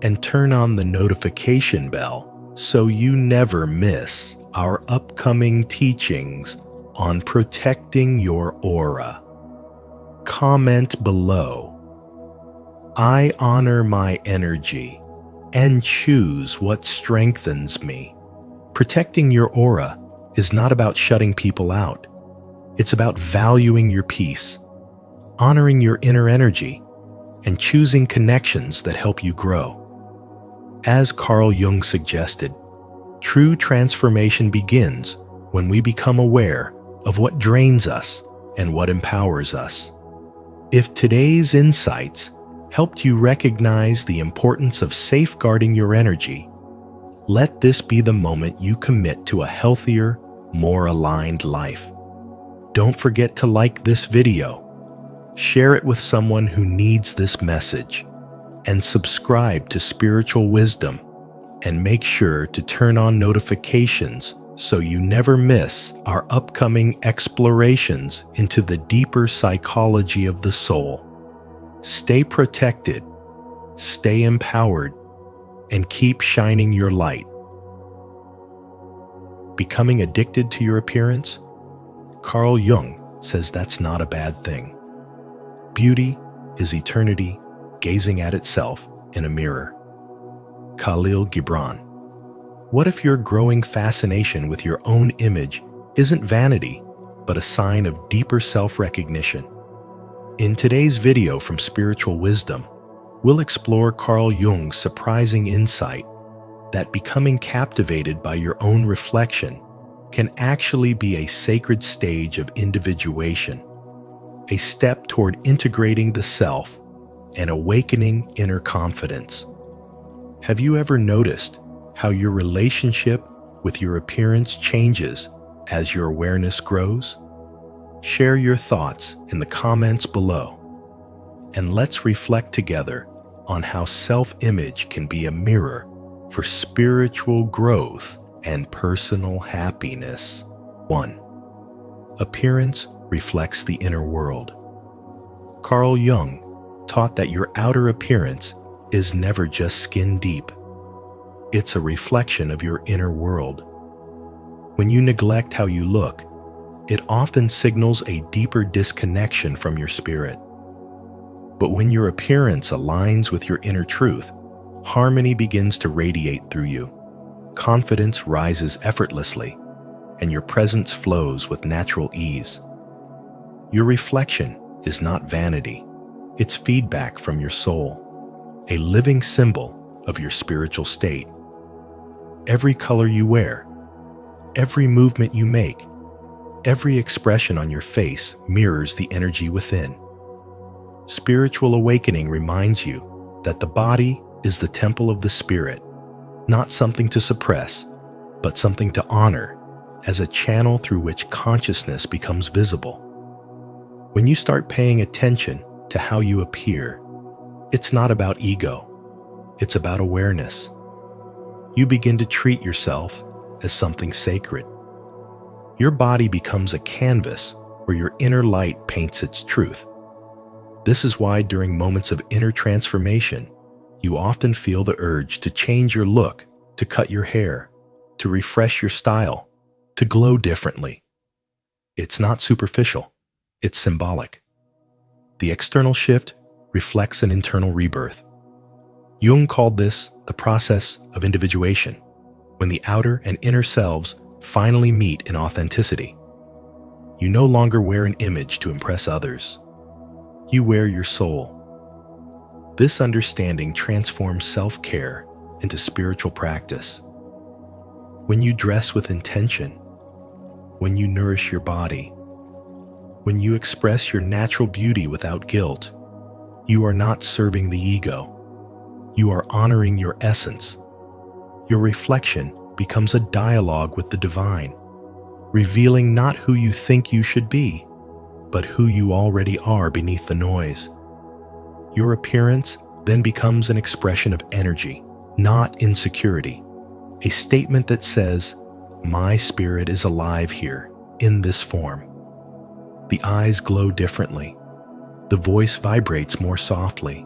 and turn on the notification bell so you never miss our upcoming teachings on protecting your aura. Comment below. I honor my energy and choose what strengthens me. Protecting your aura is not about shutting people out. It's about valuing your peace, honoring your inner energy, and choosing connections that help you grow. As Carl Jung suggested, true transformation begins when we become aware of what drains us and what empowers us. If today's insights helped you recognize the importance of safeguarding your energy, let this be the moment you commit to a healthier, more aligned life. Don't forget to like this video, share it with someone who needs this message, and subscribe to Spiritual Wisdom, and make sure to turn on notifications so you never miss our upcoming explorations into the deeper psychology of the soul. Stay protected, stay empowered, and keep shining your light. Becoming addicted to your appearance? Carl Jung says that's not a bad thing. Beauty is eternity gazing at itself in a mirror. Khalil Gibran. What if your growing fascination with your own image isn't vanity, but a sign of deeper self-recognition? In today's video from Spiritual Wisdom, we'll explore Carl Jung's surprising insight that becoming captivated by your own reflection can actually be a sacred stage of individuation, a step toward integrating the self and awakening inner confidence. Have you ever noticed how your relationship with your appearance changes as your awareness grows? Share your thoughts in the comments below, and let's reflect together on how self-image can be a mirror for spiritual growth and personal happiness. 1. Appearance reflects the inner world. Carl Jung taught that your outer appearance is never just skin deep. It's a reflection of your inner world. When you neglect how you look, it often signals a deeper disconnection from your spirit. But when your appearance aligns with your inner truth, harmony begins to radiate through you. Confidence rises effortlessly, and your presence flows with natural ease. Your reflection is not vanity. It's feedback from your soul, a living symbol of your spiritual state. Every color you wear, every movement you make, every expression on your face mirrors the energy within. Spiritual awakening reminds you that the body is the temple of the spirit, not something to suppress, but something to honor as a channel through which consciousness becomes visible. When you start paying attention to how you appear, it's not about ego, it's about awareness. You begin to treat yourself as something sacred. Your body becomes a canvas where your inner light paints its truth. This is why during moments of inner transformation, you often feel the urge to change your look, to cut your hair, to refresh your style, to glow differently. It's not superficial, it's symbolic. The external shift reflects an internal rebirth. Jung called this the process of individuation, when the outer and inner selves finally meet in authenticity. You no longer wear an image to impress others. You wear your soul. This understanding transforms self-care into spiritual practice. When you dress with intention, when you nourish your body, when you express your natural beauty without guilt, you are not serving the ego. You are honoring your essence. Your reflection becomes a dialogue with the divine, revealing not who you think you should be, but who you already are beneath the noise. Your appearance then becomes an expression of energy, not insecurity, a statement that says, "My spirit is alive here, in this form." The eyes glow differently, the voice vibrates more softly,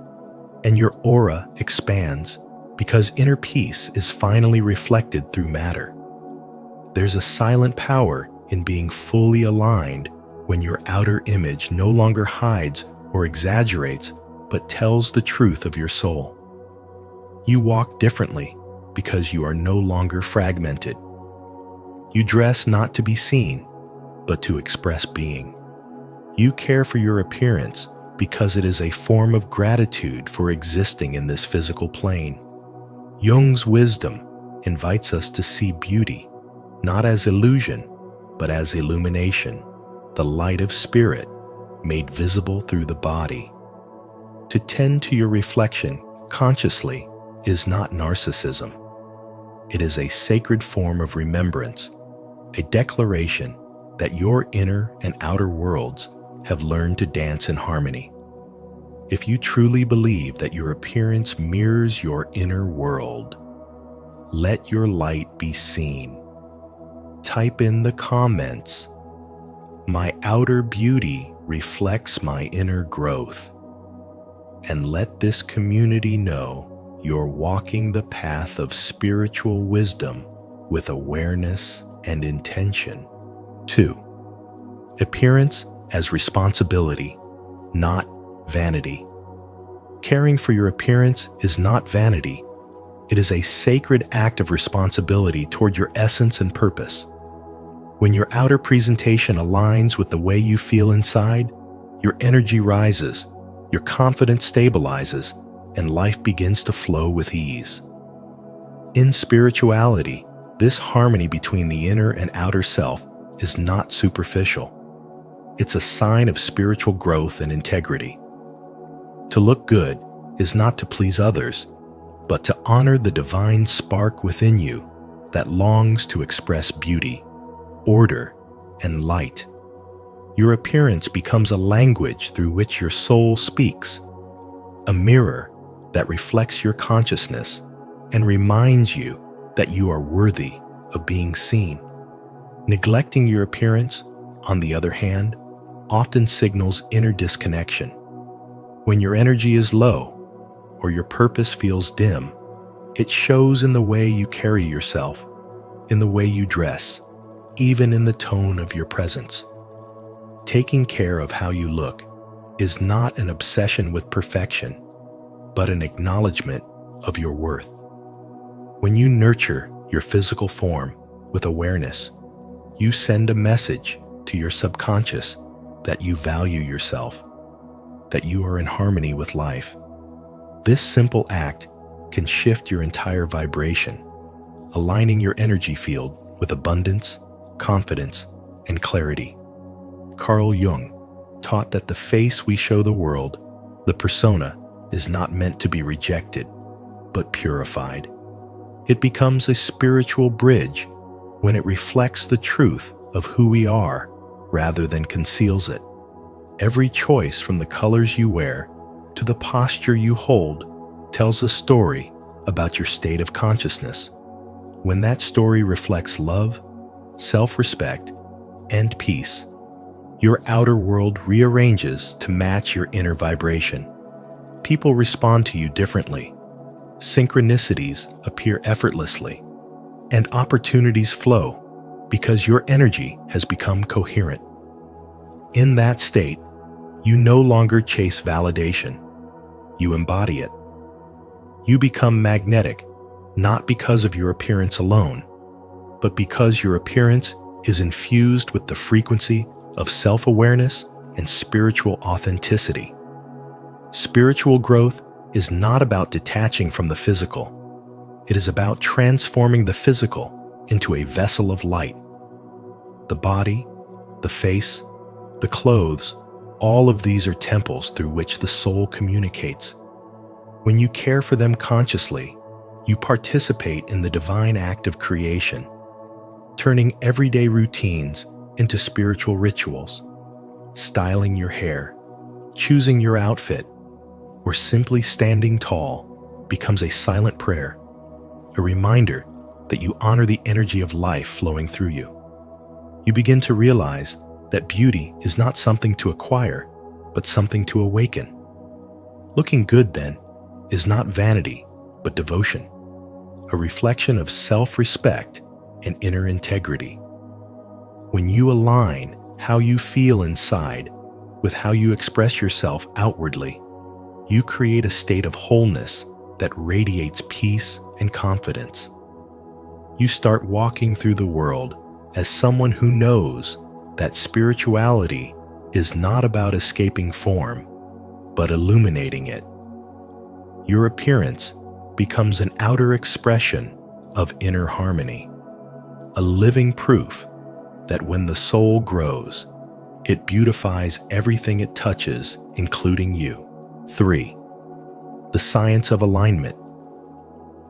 and your aura expands because inner peace is finally reflected through matter. There's a silent power in being fully aligned when your outer image no longer hides or exaggerates, but tells the truth of your soul. You walk differently because you are no longer fragmented. You dress not to be seen, but to express being. You care for your appearance because it is a form of gratitude for existing in this physical plane. Jung's wisdom invites us to see beauty, not as illusion, but as illumination, the light of spirit made visible through the body. To tend to your reflection consciously is not narcissism. It is a sacred form of remembrance, a declaration that your inner and outer worlds have learned to dance in harmony. If you truly believe that your appearance mirrors your inner world, let your light be seen. Type in the comments, "My outer beauty reflects my inner growth," and let this community know you're walking the path of spiritual wisdom with awareness and intention. 2. Appearance as responsibility, not vanity. Caring for your appearance is not vanity. It is a sacred act of responsibility toward your essence and purpose. When your outer presentation aligns with the way you feel inside, your energy rises, your confidence stabilizes, and life begins to flow with ease. In spirituality, this harmony between the inner and outer self is not superficial. It's a sign of spiritual growth and integrity. To look good is not to please others, but to honor the divine spark within you that longs to express beauty, order, and light. Your appearance becomes a language through which your soul speaks, a mirror that reflects your consciousness and reminds you that you are worthy of being seen. Neglecting your appearance, on the other hand, often signals inner disconnection. When your energy is low or your purpose feels dim, it shows in the way you carry yourself, in the way you dress, even in the tone of your presence. Taking care of how you look is not an obsession with perfection, but an acknowledgement of your worth. When you nurture your physical form with awareness, you send a message to your subconscious that you value yourself, that you are in harmony with life. This simple act can shift your entire vibration, aligning your energy field with abundance, confidence, and clarity. Carl Jung taught that the face we show the world, the persona, is not meant to be rejected, but purified. It becomes a spiritual bridge when it reflects the truth of who we are rather than conceals it. Every choice, from the colors you wear to the posture you hold, tells a story about your state of consciousness. When that story reflects love, self-respect, and peace, your outer world rearranges to match your inner vibration. People respond to you differently. Synchronicities appear effortlessly, and opportunities flow because your energy has become coherent. In that state, you no longer chase validation. You embody it. You become magnetic, not because of your appearance alone, but because your appearance is infused with the frequency of self-awareness and spiritual authenticity. Spiritual growth is not about detaching from the physical. It is about transforming the physical into a vessel of light. The body, the face, the clothes, all of these are temples through which the soul communicates. When you care for them consciously, you participate in the divine act of creation, turning everyday routines into spiritual rituals. Styling your hair, choosing your outfit, or simply standing tall becomes a silent prayer, a reminder that you honor the energy of life flowing through you. You begin to realize that beauty is not something to acquire, but something to awaken. Looking good, then, is not vanity, but devotion, a reflection of self-respect and inner integrity. When you align how you feel inside with how you express yourself outwardly, you create a state of wholeness that radiates peace and confidence. You start walking through the world as someone who knows that spirituality is not about escaping form, but illuminating it. Your appearance becomes an outer expression of inner harmony, a living proof that when the soul grows, it beautifies everything it touches, including you. 3. The science of alignment.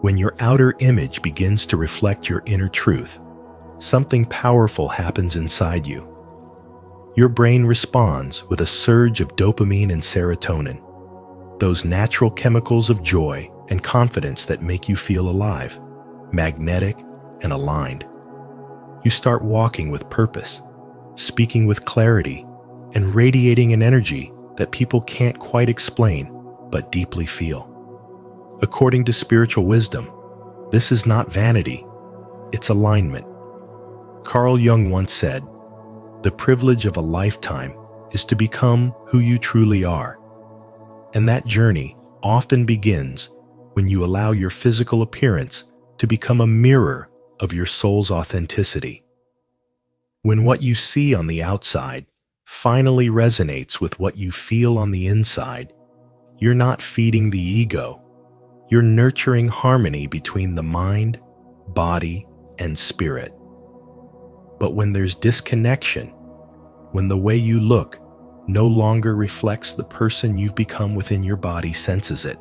When your outer image begins to reflect your inner truth, something powerful happens inside you. Your brain responds with a surge of dopamine and serotonin, those natural chemicals of joy and confidence that make you feel alive, magnetic, and aligned. You start walking with purpose, speaking with clarity, and radiating an energy that people can't quite explain but deeply feel. According to spiritual wisdom, this is not vanity, it's alignment. Carl Jung once said, "The privilege of a lifetime is to become who you truly are." And that journey often begins when you allow your physical appearance to become a mirror of your soul's authenticity. When what you see on the outside finally resonates with what you feel on the inside, you're not feeding the ego. You're nurturing harmony between the mind, body, and spirit. But when there's disconnection, when the way you look no longer reflects the person you've become within your body senses it,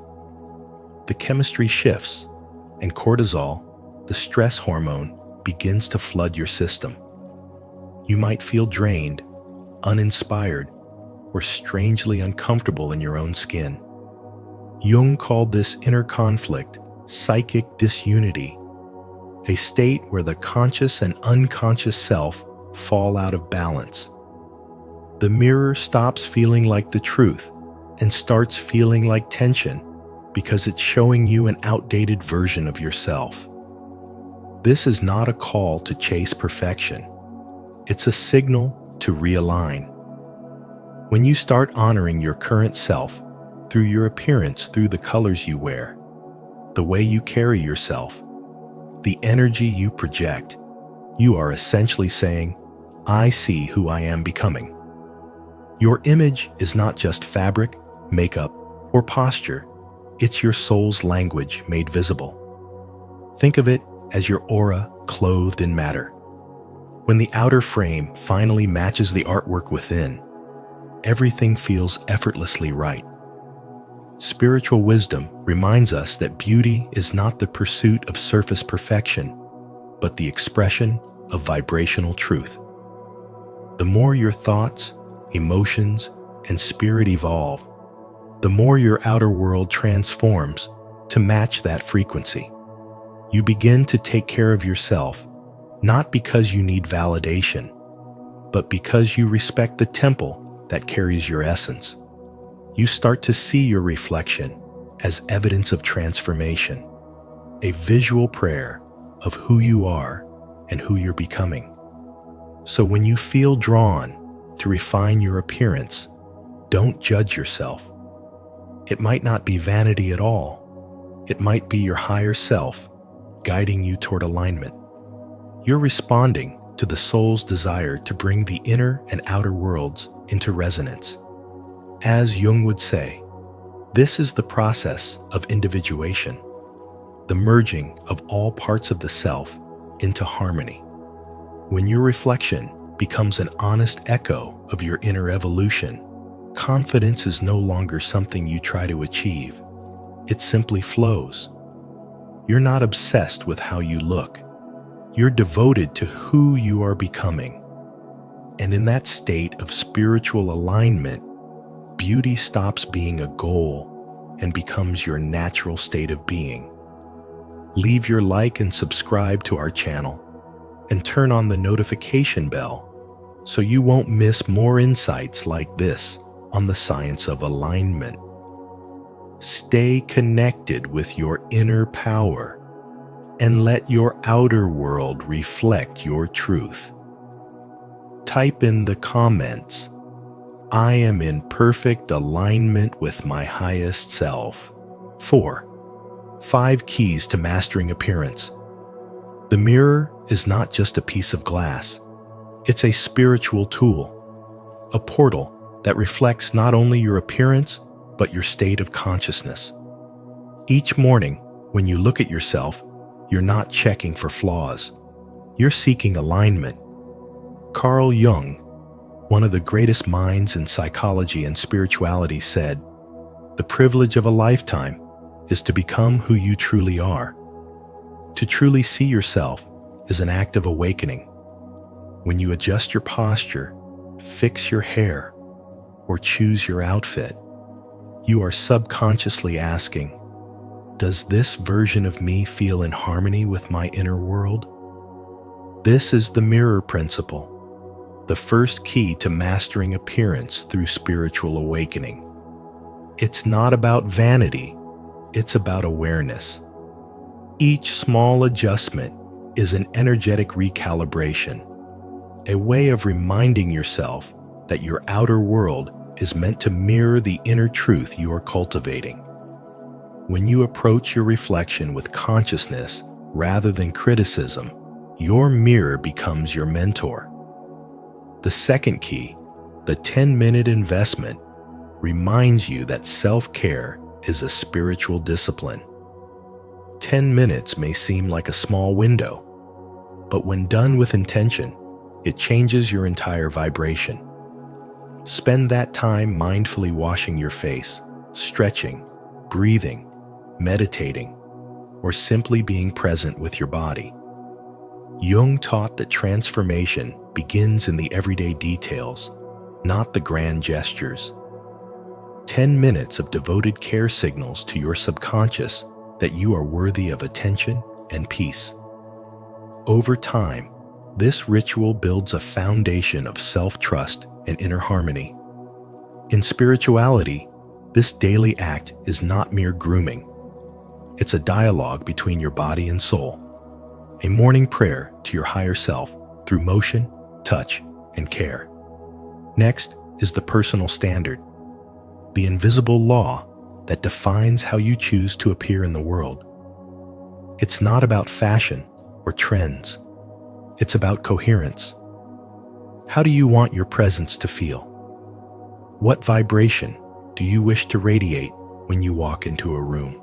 the chemistry shifts, and cortisol, the stress hormone, begins to flood your system. You might feel drained, uninspired, or strangely uncomfortable in your own skin. Jung called this inner conflict psychic disunity, a state where the conscious and unconscious self fall out of balance. The mirror stops feeling like the truth and starts feeling like tension because it's showing you an outdated version of yourself. This is not a call to chase perfection. It's a signal to realign. When you start honoring your current self through your appearance, through the colors you wear, the way you carry yourself, the energy you project, you are essentially saying, "I see who I am becoming." Your image is not just fabric, makeup, or posture. It's your soul's language made visible. Think of it as your aura clothed in matter. When the outer frame finally matches the artwork within, everything feels effortlessly right. Spiritual wisdom reminds us that beauty is not the pursuit of surface perfection, but the expression of vibrational truth. The more your thoughts, emotions, and spirit evolve, the more your outer world transforms to match that frequency. You begin to take care of yourself, not because you need validation, but because you respect the temple that carries your essence. You start to see your reflection as evidence of transformation, a visual prayer of who you are and who you're becoming. So when you feel drawn to refine your appearance, don't judge yourself. It might not be vanity at all. It might be your higher self guiding you toward alignment. You're responding to the soul's desire to bring the inner and outer worlds into resonance. As Jung would say, this is the process of individuation, the merging of all parts of the self into harmony. When your reflection becomes an honest echo of your inner evolution, confidence is no longer something you try to achieve. It simply flows. You're not obsessed with how you look. You're devoted to who you are becoming. And in that state of spiritual alignment, beauty stops being a goal and becomes your natural state of being. Leave your like and subscribe to our channel, and turn on the notification bell so you won't miss more insights like this on the science of alignment. Stay connected with your inner power and let your outer world reflect your truth. Type in the comments, "I am in perfect alignment with my highest self." 4. 5 keys to mastering appearance. The mirror is not just a piece of glass. It's a spiritual tool, a portal that reflects not only your appearance, but your state of consciousness. Each morning, when you look at yourself, you're not checking for flaws. You're seeking alignment. Carl Jung, one of the greatest minds in psychology and spirituality, said, "The privilege of a lifetime is to become who you truly are." To truly see yourself is an act of awakening. When you adjust your posture, fix your hair, or choose your outfit, you are subconsciously asking, "Does this version of me feel in harmony with my inner world?" This is the mirror principle, the first key to mastering appearance through spiritual awakening. It's not about vanity, it's about awareness. Each small adjustment is an energetic recalibration, a way of reminding yourself that your outer world is meant to mirror the inner truth you are cultivating. When you approach your reflection with consciousness rather than criticism, your mirror becomes your mentor. The second key, the 10-minute investment, reminds you that self-care is a spiritual discipline. 10 minutes may seem like a small window, but when done with intention, it changes your entire vibration. Spend that time mindfully washing your face, stretching, breathing, meditating, or simply being present with your body. Jung taught that transformation begins in the everyday details, not the grand gestures. 10 minutes of devoted care signals to your subconscious that you are worthy of attention and peace. Over time, this ritual builds a foundation of self-trust and inner harmony. In spirituality, this daily act is not mere grooming. It's a dialogue between your body and soul, a morning prayer to your higher self through motion, touch, and care. Next is the personal standard, the invisible law that defines how you choose to appear in the world. It's not about fashion or trends. It's about coherence. How do you want your presence to feel? What vibration do you wish to radiate when you walk into a room?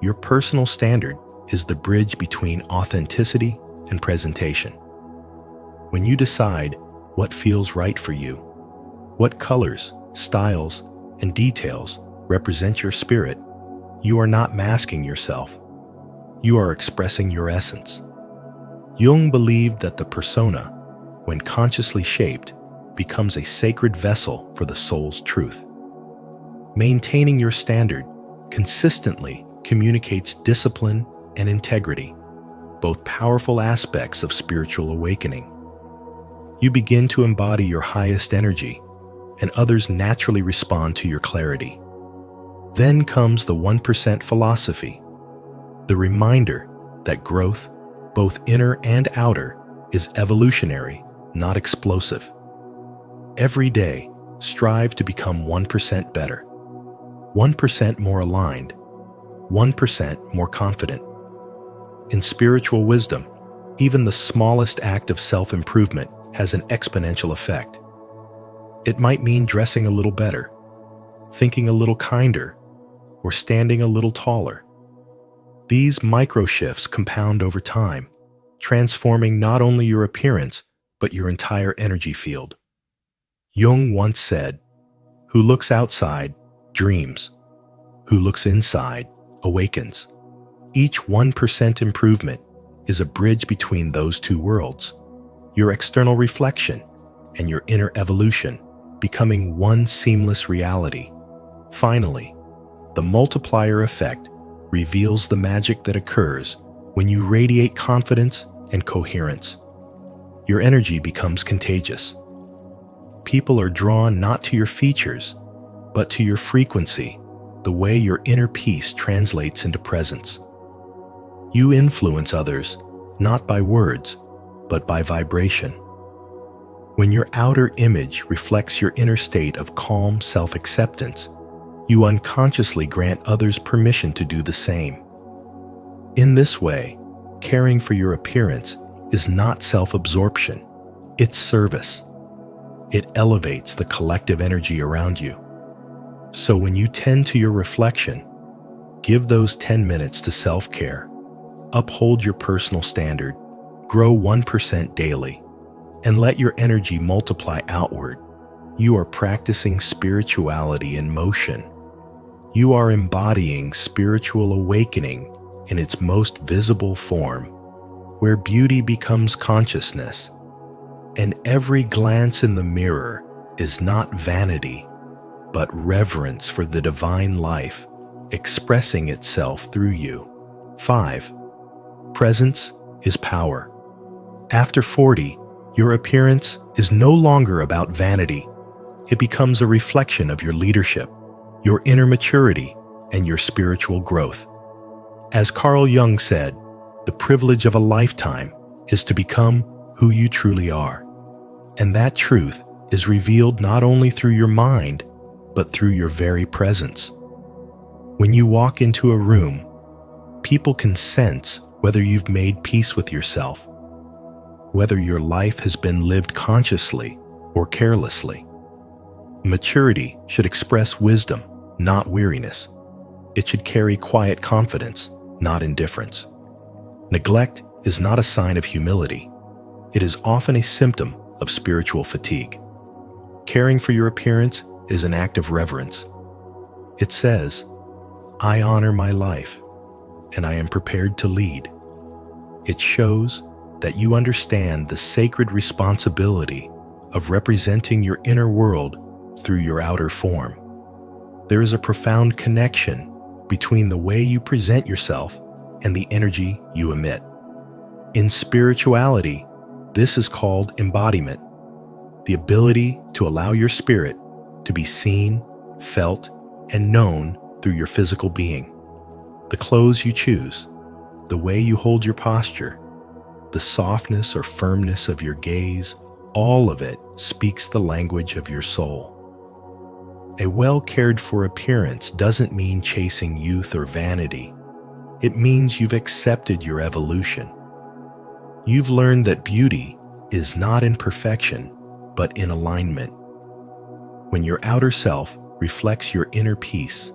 Your personal standard is the bridge between authenticity and presentation. When you decide what feels right for you, what colors, styles, and details represent your spirit, you are not masking yourself. You are expressing your essence. Jung believed that the persona, when consciously shaped, becomes a sacred vessel for the soul's truth. Maintaining your standard consistently communicates discipline and integrity, both powerful aspects of spiritual awakening. You begin to embody your highest energy, and others naturally respond to your clarity. Then comes the 1% philosophy, the reminder that growth, both inner and outer, is evolutionary, not explosive. Every day, strive to become 1% better, 1% more aligned, 1% more confident. In spiritual wisdom, even the smallest act of self-improvement has an exponential effect. It might mean dressing a little better, thinking a little kinder, or standing a little taller. These micro shifts compound over time, transforming not only your appearance, but your entire energy field. Jung once said, "Who looks outside, dreams. who looks inside awakens. Each 1% improvement is a bridge between those two worlds, your external reflection and your inner evolution becoming one seamless reality. Finally, the multiplier effect reveals the magic that occurs when you radiate confidence and coherence. Your energy becomes contagious. People are drawn not to your features, but to your frequency, the way your inner peace translates into presence. You influence others not by words, but by vibration. When your outer image reflects your inner state of calm self-acceptance, you unconsciously grant others permission to do the same. In this way, caring for your appearance is not self-absorption, it's service. It elevates the collective energy around you. So when you tend to your reflection, give those 10 minutes to self-care, uphold your personal standard, grow 1% daily, and let your energy multiply outward. You are practicing spirituality in motion. You are embodying spiritual awakening in its most visible form, where beauty becomes consciousness, and every glance in the mirror is not vanity, but reverence for the divine life expressing itself through you. 5. Presence is power. After 40, your appearance is no longer about vanity. It becomes a reflection of your leadership, your inner maturity, and your spiritual growth. As Carl Jung said, the privilege of a lifetime is to become who you truly are. And that truth is revealed not only through your mind, but through your very presence. When you walk into a room, people can sense whether you've made peace with yourself, whether your life has been lived consciously or carelessly. Maturity should express wisdom, not weariness. It should carry quiet confidence, not indifference. Neglect is not a sign of humility. It is often a symptom of spiritual fatigue. Caring for your appearance is an act of reverence. It says, "I honor my life, and I am prepared to lead." It shows that you understand the sacred responsibility of representing your inner world through your outer form. There is a profound connection between the way you present yourself and the energy you emit. In spirituality, this is called embodiment, the ability to allow your spirit to be seen, felt, and known through your physical being. The clothes you choose, the way you hold your posture, the softness or firmness of your gaze, all of it speaks the language of your soul. A well-cared-for appearance doesn't mean chasing youth or vanity. It means you've accepted your evolution. You've learned that beauty is not in perfection, but in alignment. When your outer self reflects your inner peace,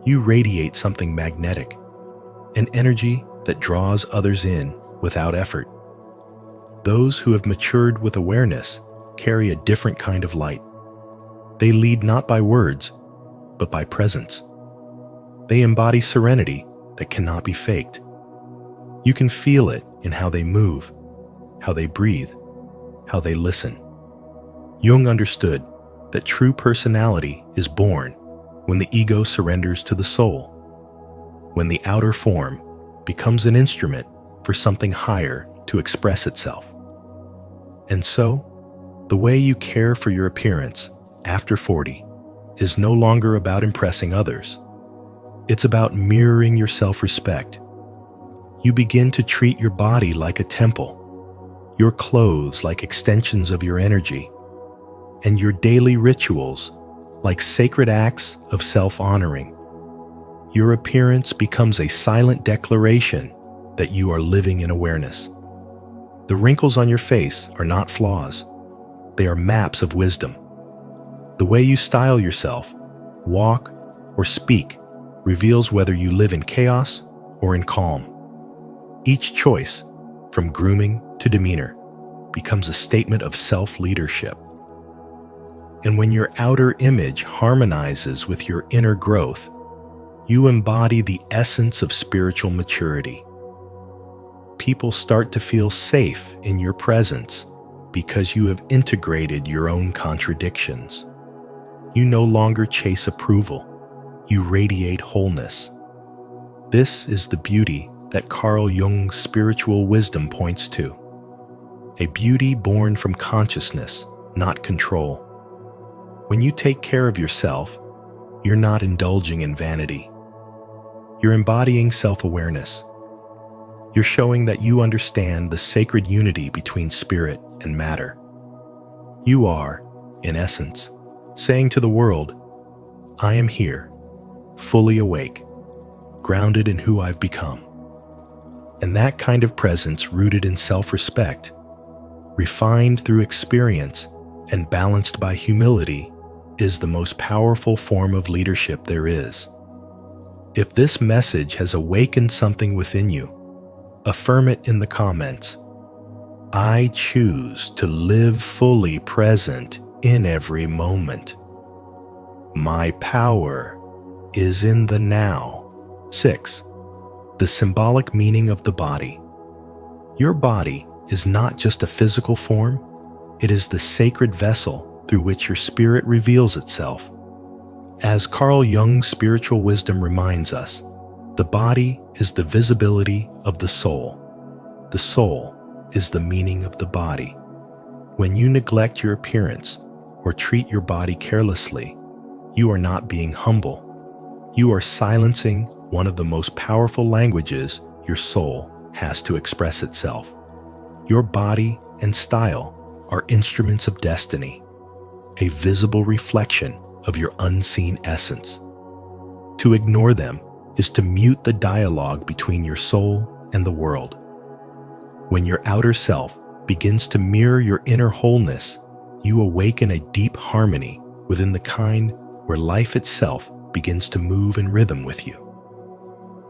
you radiate something magnetic, an energy that draws others in without effort. Those who have matured with awareness carry a different kind of light. They lead not by words, but by presence. They embody serenity that cannot be faked. You can feel it in how they move, how they breathe, how they listen. Jung understood that true personality is born when the ego surrenders to the soul, when the outer form becomes an instrument for something higher to express itself. And so, the way you care for your appearance after 40 is no longer about impressing others. It's about mirroring your self-respect. You begin to treat your body like a temple, your clothes like extensions of your energy, and your daily rituals like sacred acts of self-honoring. Your appearance becomes a silent declaration that you are living in awareness. The wrinkles on your face are not flaws. They are maps of wisdom. The way you style yourself, walk, or speak reveals whether you live in chaos or in calm. Each choice, from grooming to demeanor, becomes a statement of self-leadership. And when your outer image harmonizes with your inner growth, You embody the essence of spiritual maturity. People start to feel safe in your presence because you have integrated your own contradictions. You no longer chase approval. You radiate wholeness. This is the beauty that Carl Jung's spiritual wisdom points to. A beauty born from consciousness, not control. When you take care of yourself, you're not indulging in vanity. You're embodying self-awareness. You're showing that you understand the sacred unity between spirit and matter. You are, in essence, saying to the world, I am here, fully awake, grounded in who I've become. And that kind of presence rooted in self-respect, refined through experience, and balanced by humility, is the most powerful form of leadership there is. If this message has awakened something within you, affirm it in the comments. I choose to live fully present in every moment. My power is in the now. 6. The symbolic meaning of the body. Your body is not just a physical form, it is the sacred vessel through which your spirit reveals itself. As Carl Jung's spiritual wisdom reminds us, the body is the visibility of the soul. The soul is the meaning of the body. When you neglect your appearance or treat your body carelessly, you are not being humble. You are silencing one of the most powerful languages your soul has to express itself. Your body and style are instruments of destiny, a visible reflection of your unseen essence. To ignore them is to mute the dialogue between your soul and the world. When your outer self begins to mirror your inner wholeness, you awaken a deep harmony within the kind where life itself begins to move in rhythm with you.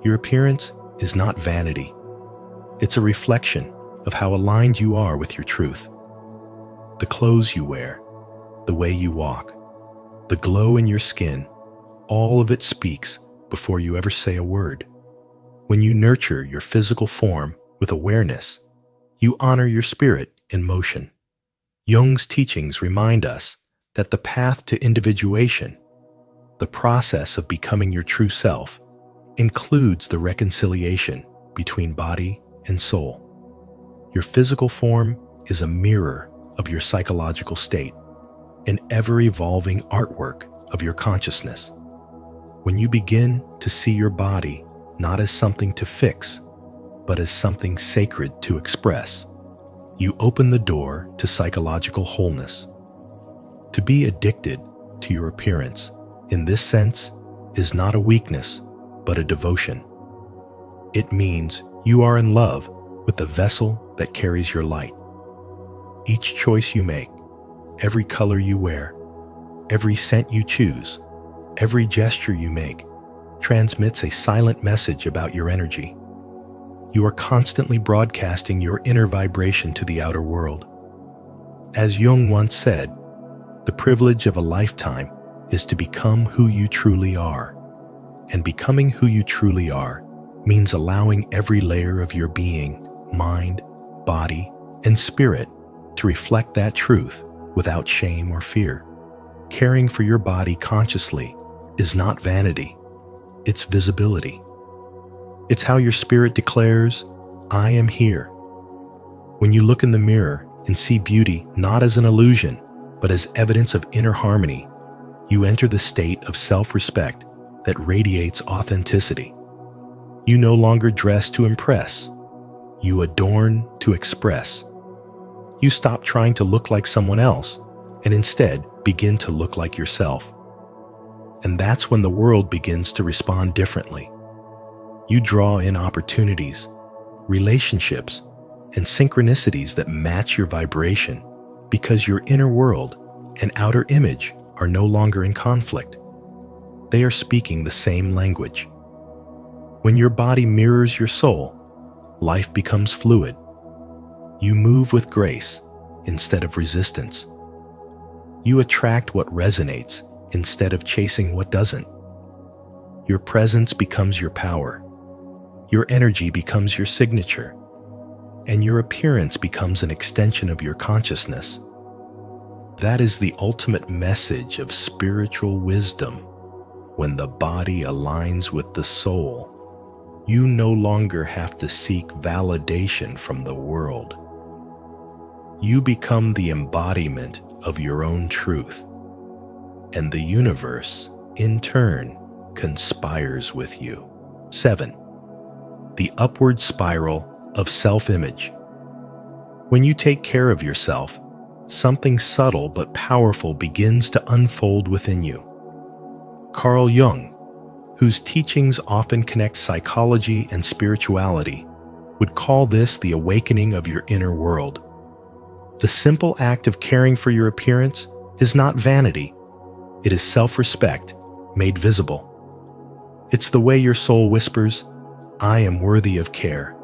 Your appearance is not vanity. It's a reflection of how aligned you are with your truth. The clothes you wear, the way you walk, the glow in your skin, all of it speaks before you ever say a word. When you nurture your physical form with awareness, you honor your spirit in motion. Jung's teachings remind us that the path to individuation, the process of becoming your true self, includes the reconciliation between body and soul. Your physical form is a mirror of your psychological state, an ever-evolving artwork of your consciousness. When you begin to see your body not as something to fix, but as something sacred to express, you open the door to psychological wholeness. To be addicted to your appearance, in this sense, is not a weakness, but a devotion. It means you are in love with the vessel that carries your light. Each choice you make, every color you wear, every scent you choose, every gesture you make, transmits a silent message about your energy. You are constantly broadcasting your inner vibration to the outer world. As Jung once said, the privilege of a lifetime is to become who you truly are. And becoming who you truly are means allowing every layer of your being, mind, body, and spirit to reflect that truth without shame or fear. Caring for your body consciously is not vanity, it's visibility. It's how your spirit declares, I am here. When you look in the mirror and see beauty not as an illusion, but as evidence of inner harmony, you enter the state of self-respect that radiates authenticity. You no longer dress to impress. You adorn to express. You stop trying to look like someone else and instead begin to look like yourself. And that's when the world begins to respond differently. You draw in opportunities, relationships, and synchronicities that match your vibration because your inner world and outer image are no longer in conflict. They are speaking the same language. When your body mirrors your soul, life becomes fluid. You move with grace instead of resistance. You attract what resonates instead of chasing what doesn't. Your presence becomes your power. Your energy becomes your signature. And your appearance becomes an extension of your consciousness. That is the ultimate message of spiritual wisdom. When the body aligns with the soul, you no longer have to seek validation from the world. You become the embodiment of your own truth, and the universe, in turn, conspires with you. 7. The upward spiral of self-image. When you take care of yourself, something subtle but powerful begins to unfold within you. Carl Jung, whose teachings often connect psychology and spirituality, would call this the awakening of your inner world. The simple act of caring for your appearance is not vanity. It is self-respect made visible. It's the way your soul whispers, "I am worthy of care."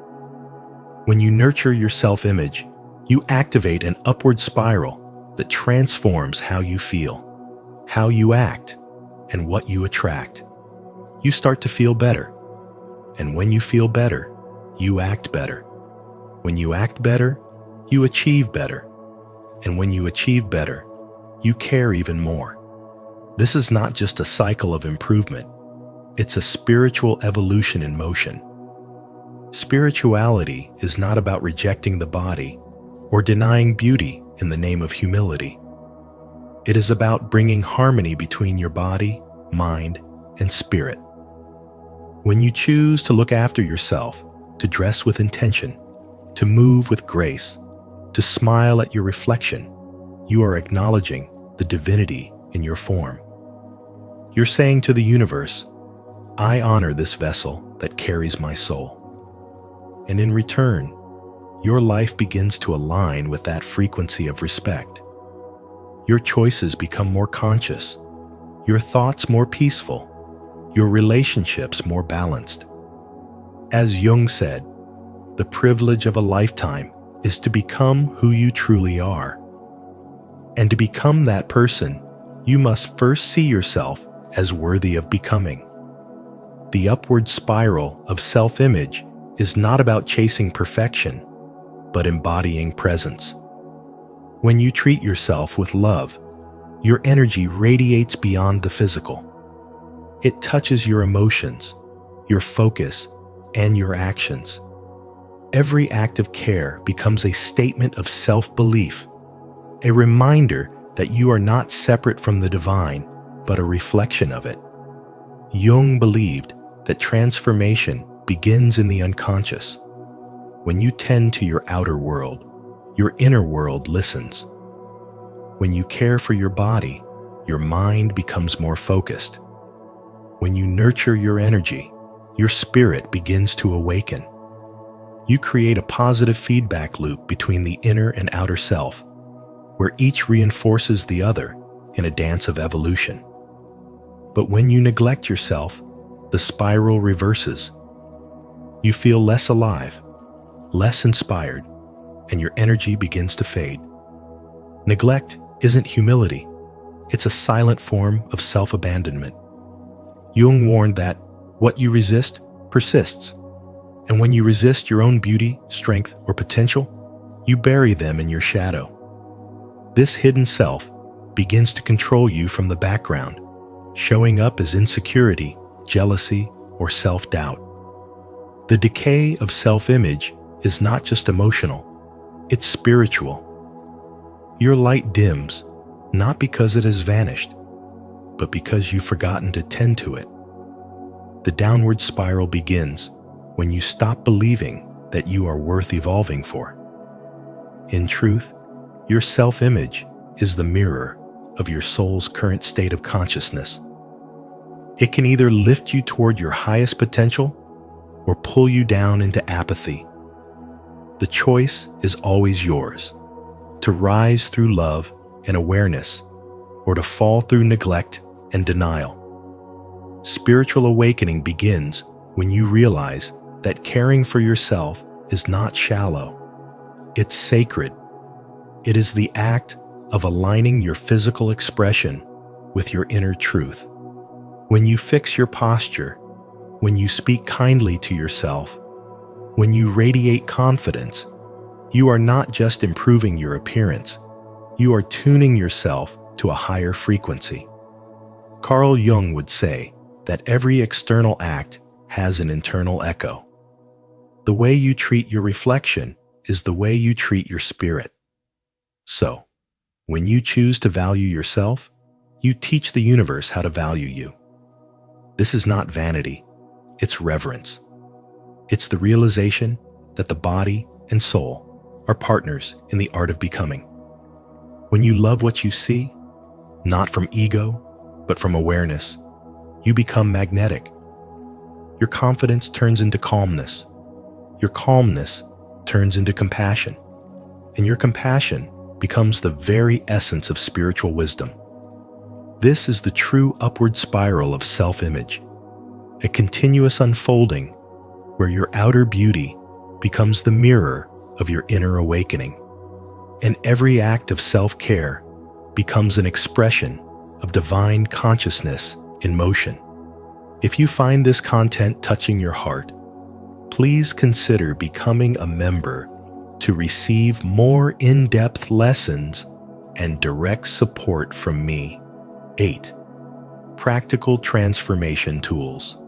When you nurture your self-image, you activate an upward spiral that transforms how you feel, how you act, and what you attract. You start to feel better. And when you feel better, you act better. When you act better, you achieve better. And when you achieve better, you care even more. This is not just a cycle of improvement. It's a spiritual evolution in motion. Spirituality is not about rejecting the body or denying beauty in the name of humility. It is about bringing harmony between your body, mind, and spirit. When you choose to look after yourself, to dress with intention, to move with grace, to smile at your reflection, you are acknowledging the divinity in your form. You're saying to the universe, "I honor this vessel that carries my soul." And in return, your life begins to align with that frequency of respect. Your choices become more conscious, your thoughts more peaceful, your relationships more balanced. As Jung said, the privilege of a lifetime is to become who you truly are. And to become that person, you must first see yourself as worthy of becoming. The upward spiral of self-image is not about chasing perfection, but embodying presence. When you treat yourself with love, your energy radiates beyond the physical. It touches your emotions, your focus, and your actions. Every act of care becomes a statement of self-belief, a reminder that you are not separate from the divine, but a reflection of it. Jung believed that transformation begins in the unconscious. When you tend to your outer world, your inner world listens. When you care for your body, your mind becomes more focused. When you nurture your energy, your spirit begins to awaken. You create a positive feedback loop between the inner and outer self, where each reinforces the other in a dance of evolution. But when you neglect yourself, the spiral reverses. You feel less alive, less inspired, and your energy begins to fade. Neglect isn't humility. It's a silent form of self-abandonment. Jung warned that what you resist persists. And when you resist your own beauty, strength, or potential, you bury them in your shadow. This hidden self begins to control you from the background, showing up as insecurity, jealousy, or self-doubt. The decay of self-image is not just emotional, it's spiritual. Your light dims, not because it has vanished, but because you've forgotten to tend to it. The downward spiral begins when you stop believing that you are worth evolving for. In truth, your self-image is the mirror of your soul's current state of consciousness. It can either lift you toward your highest potential or pull you down into apathy. The choice is always yours, to rise through love and awareness, or to fall through neglect and denial. Spiritual awakening begins when you realize that caring for yourself is not shallow. It's sacred. It is the act of aligning your physical expression with your inner truth. When you fix your posture, when you speak kindly to yourself, when you radiate confidence, you are not just improving your appearance, you are tuning yourself to a higher frequency. Carl Jung would say that every external act has an internal echo. The way you treat your reflection is the way you treat your spirit. So, when you choose to value yourself, you teach the universe how to value you. This is not vanity, it's reverence. It's the realization that the body and soul are partners in the art of becoming. When you love what you see, not from ego, but from awareness, you become magnetic. Your confidence turns into calmness. Your calmness turns into compassion. And your compassion becomes the very essence of spiritual wisdom. This is the true upward spiral of self-image, a continuous unfolding where your outer beauty becomes the mirror of your inner awakening, and every act of self-care becomes an expression of divine consciousness in motion. If you find this content touching your heart, please consider becoming a member to receive more in-depth lessons and direct support from me. 8. Practical transformation tools.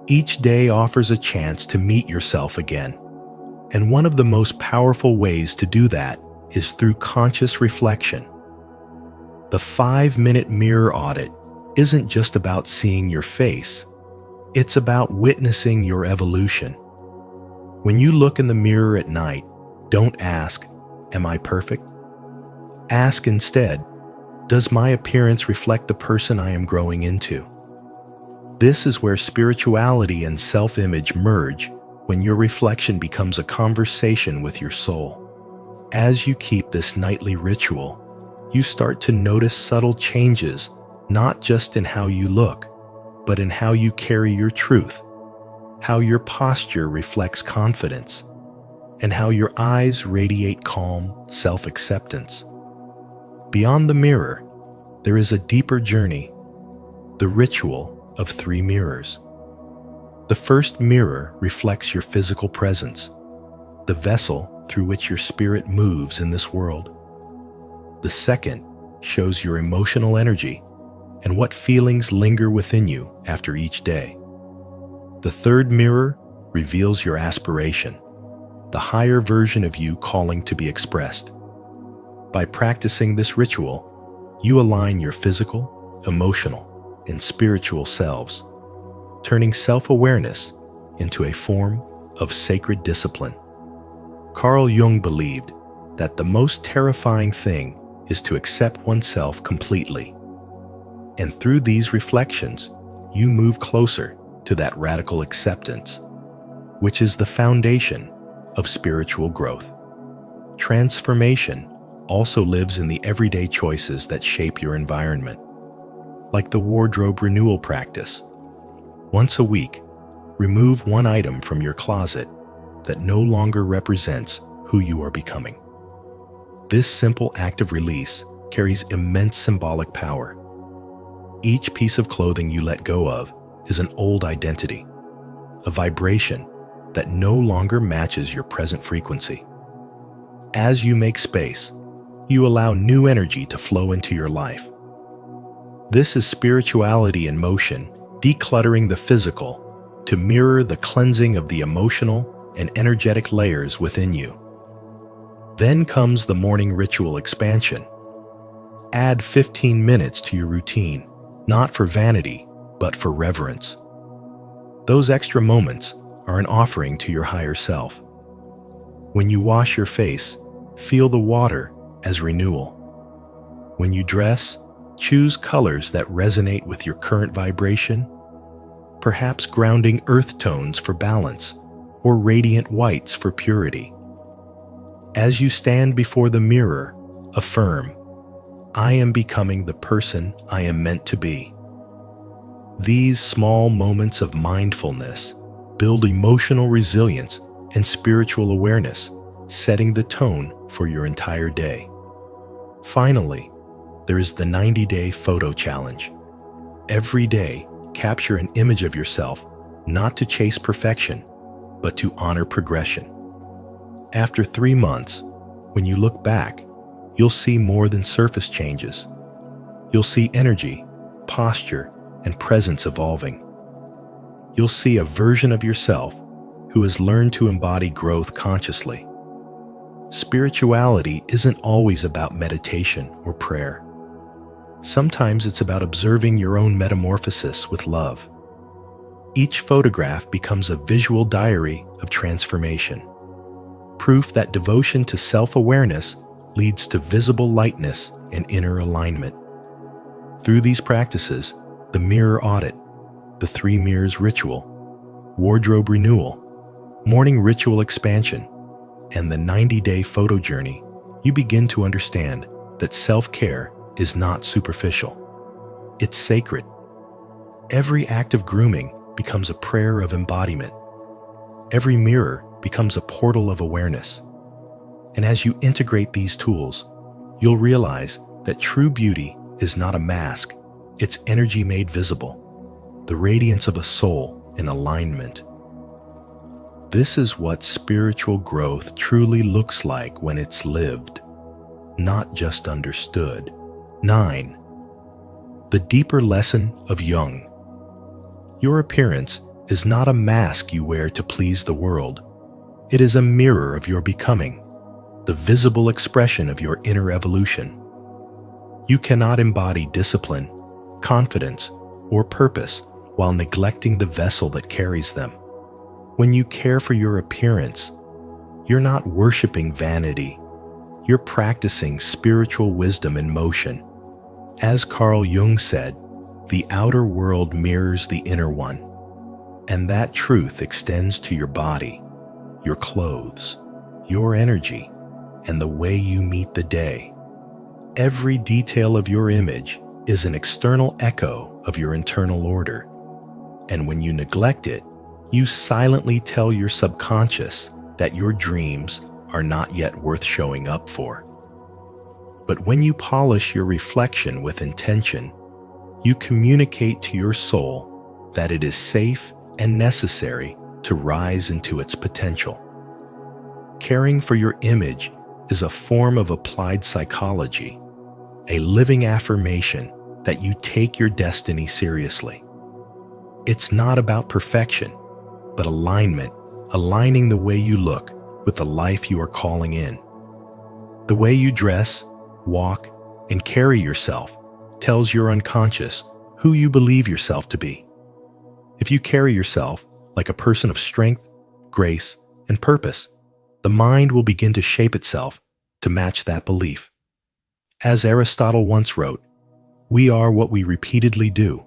Each day offers a chance to meet yourself again, and one of the most powerful ways to do that is through conscious reflection. The 5-minute mirror audit isn't just about seeing your face, it's about witnessing your evolution. When you look in the mirror at night, don't ask, "Am I perfect?" Ask instead, "Does my appearance reflect the person I am growing into?" This is where spirituality and self-image merge, when your reflection becomes a conversation with your soul. As you keep this nightly ritual, you start to notice subtle changes, not just in how you look, but in how you carry your truth, how your posture reflects confidence, and how your eyes radiate calm self-acceptance. Beyond the mirror, there is a deeper journey, the ritual of 3 mirrors. The first mirror reflects your physical presence, the vessel through which your spirit moves in this world. The second shows your emotional energy and what feelings linger within you after each day. The third mirror reveals your aspiration, the higher version of you calling to be expressed. By practicing this ritual, you align your physical, emotional, and spiritual selves, turning self-awareness into a form of sacred discipline. Carl Jung believed that the most terrifying thing is to accept oneself completely. And through these reflections, you move closer to that radical acceptance, which is the foundation of spiritual growth. Transformation also lives in the everyday choices that shape your environment, like the wardrobe renewal practice. Once a week, remove one item from your closet that no longer represents who you are becoming. This simple act of release carries immense symbolic power. Each piece of clothing you let go of is an old identity, a vibration that no longer matches your present frequency. As you make space, you allow new energy to flow into your life. This is spirituality in motion, decluttering the physical to mirror the cleansing of the emotional and energetic layers within you. Then comes the morning ritual expansion. Add 15 minutes to your routine, not for vanity, but for reverence. Those extra moments are an offering to your higher self. When you wash your face, feel the water as renewal. When you dress, choose colors that resonate with your current vibration, perhaps grounding earth tones for balance or radiant whites for purity. As you stand before the mirror, affirm, "I am becoming the person I am meant to be." These small moments of mindfulness build emotional resilience and spiritual awareness, setting the tone for your entire day. Finally, there is the 90-day photo challenge. Every day, capture an image of yourself, not to chase perfection, but to honor progression. After 3 months, when you look back, you'll see more than surface changes. You'll see energy, posture, and presence evolving. You'll see a version of yourself who has learned to embody growth consciously. Spirituality isn't always about meditation or prayer. Sometimes it's about observing your own metamorphosis with love. Each photograph becomes a visual diary of transformation, proof that devotion to self-awareness leads to visible lightness and inner alignment. Through these practices, the mirror audit, the 3 mirrors ritual, wardrobe renewal, morning ritual expansion, and the 90-day photo journey, you begin to understand that self-care is not superficial. It's sacred. Every act of grooming becomes a prayer of embodiment. Every mirror becomes a portal of awareness. And as you integrate these tools, you'll realize that true beauty is not a mask, it's energy made visible, the radiance of a soul in alignment. This is what spiritual growth truly looks like when it's lived, not just understood. 9. The deeper lesson of Jung. Your appearance is not a mask you wear to please the world. It is a mirror of your becoming, the visible expression of your inner evolution. You cannot embody discipline, confidence, or purpose while neglecting the vessel that carries them. When you care for your appearance, you're not worshiping vanity. You're practicing spiritual wisdom in motion. As Carl Jung said, the outer world mirrors the inner one, and that truth extends to your body, your clothes, your energy, and the way you meet the day. Every detail of your image is an external echo of your internal order, and when you neglect it, you silently tell your subconscious that your dreams are not yet worth showing up for. But when you polish your reflection with intention, you communicate to your soul that it is safe and necessary to rise into its potential. Caring for your image is a form of applied psychology, a living affirmation that you take your destiny seriously. It's not about perfection, but alignment, aligning the way you look with the life you are calling in. The way you dress, walk, and carry yourself tells your unconscious who you believe yourself to be. If you carry yourself like a person of strength, grace, and purpose, the mind will begin to shape itself to match that belief. As Aristotle once wrote, "We are what we repeatedly do."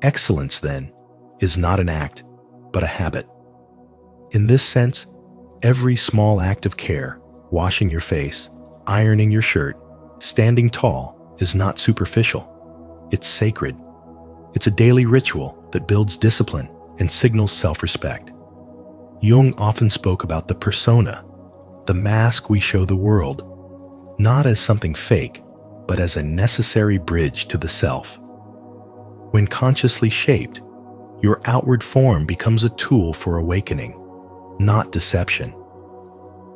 Excellence, then, is not an act, but a habit. In this sense, every small act of care, washing your face, ironing your shirt, standing tall, is not superficial. It's sacred. It's a daily ritual that builds discipline and signals self-respect. Jung often spoke about the persona, the mask we show the world, not as something fake, but as a necessary bridge to the self. When consciously shaped, your outward form becomes a tool for awakening, not deception.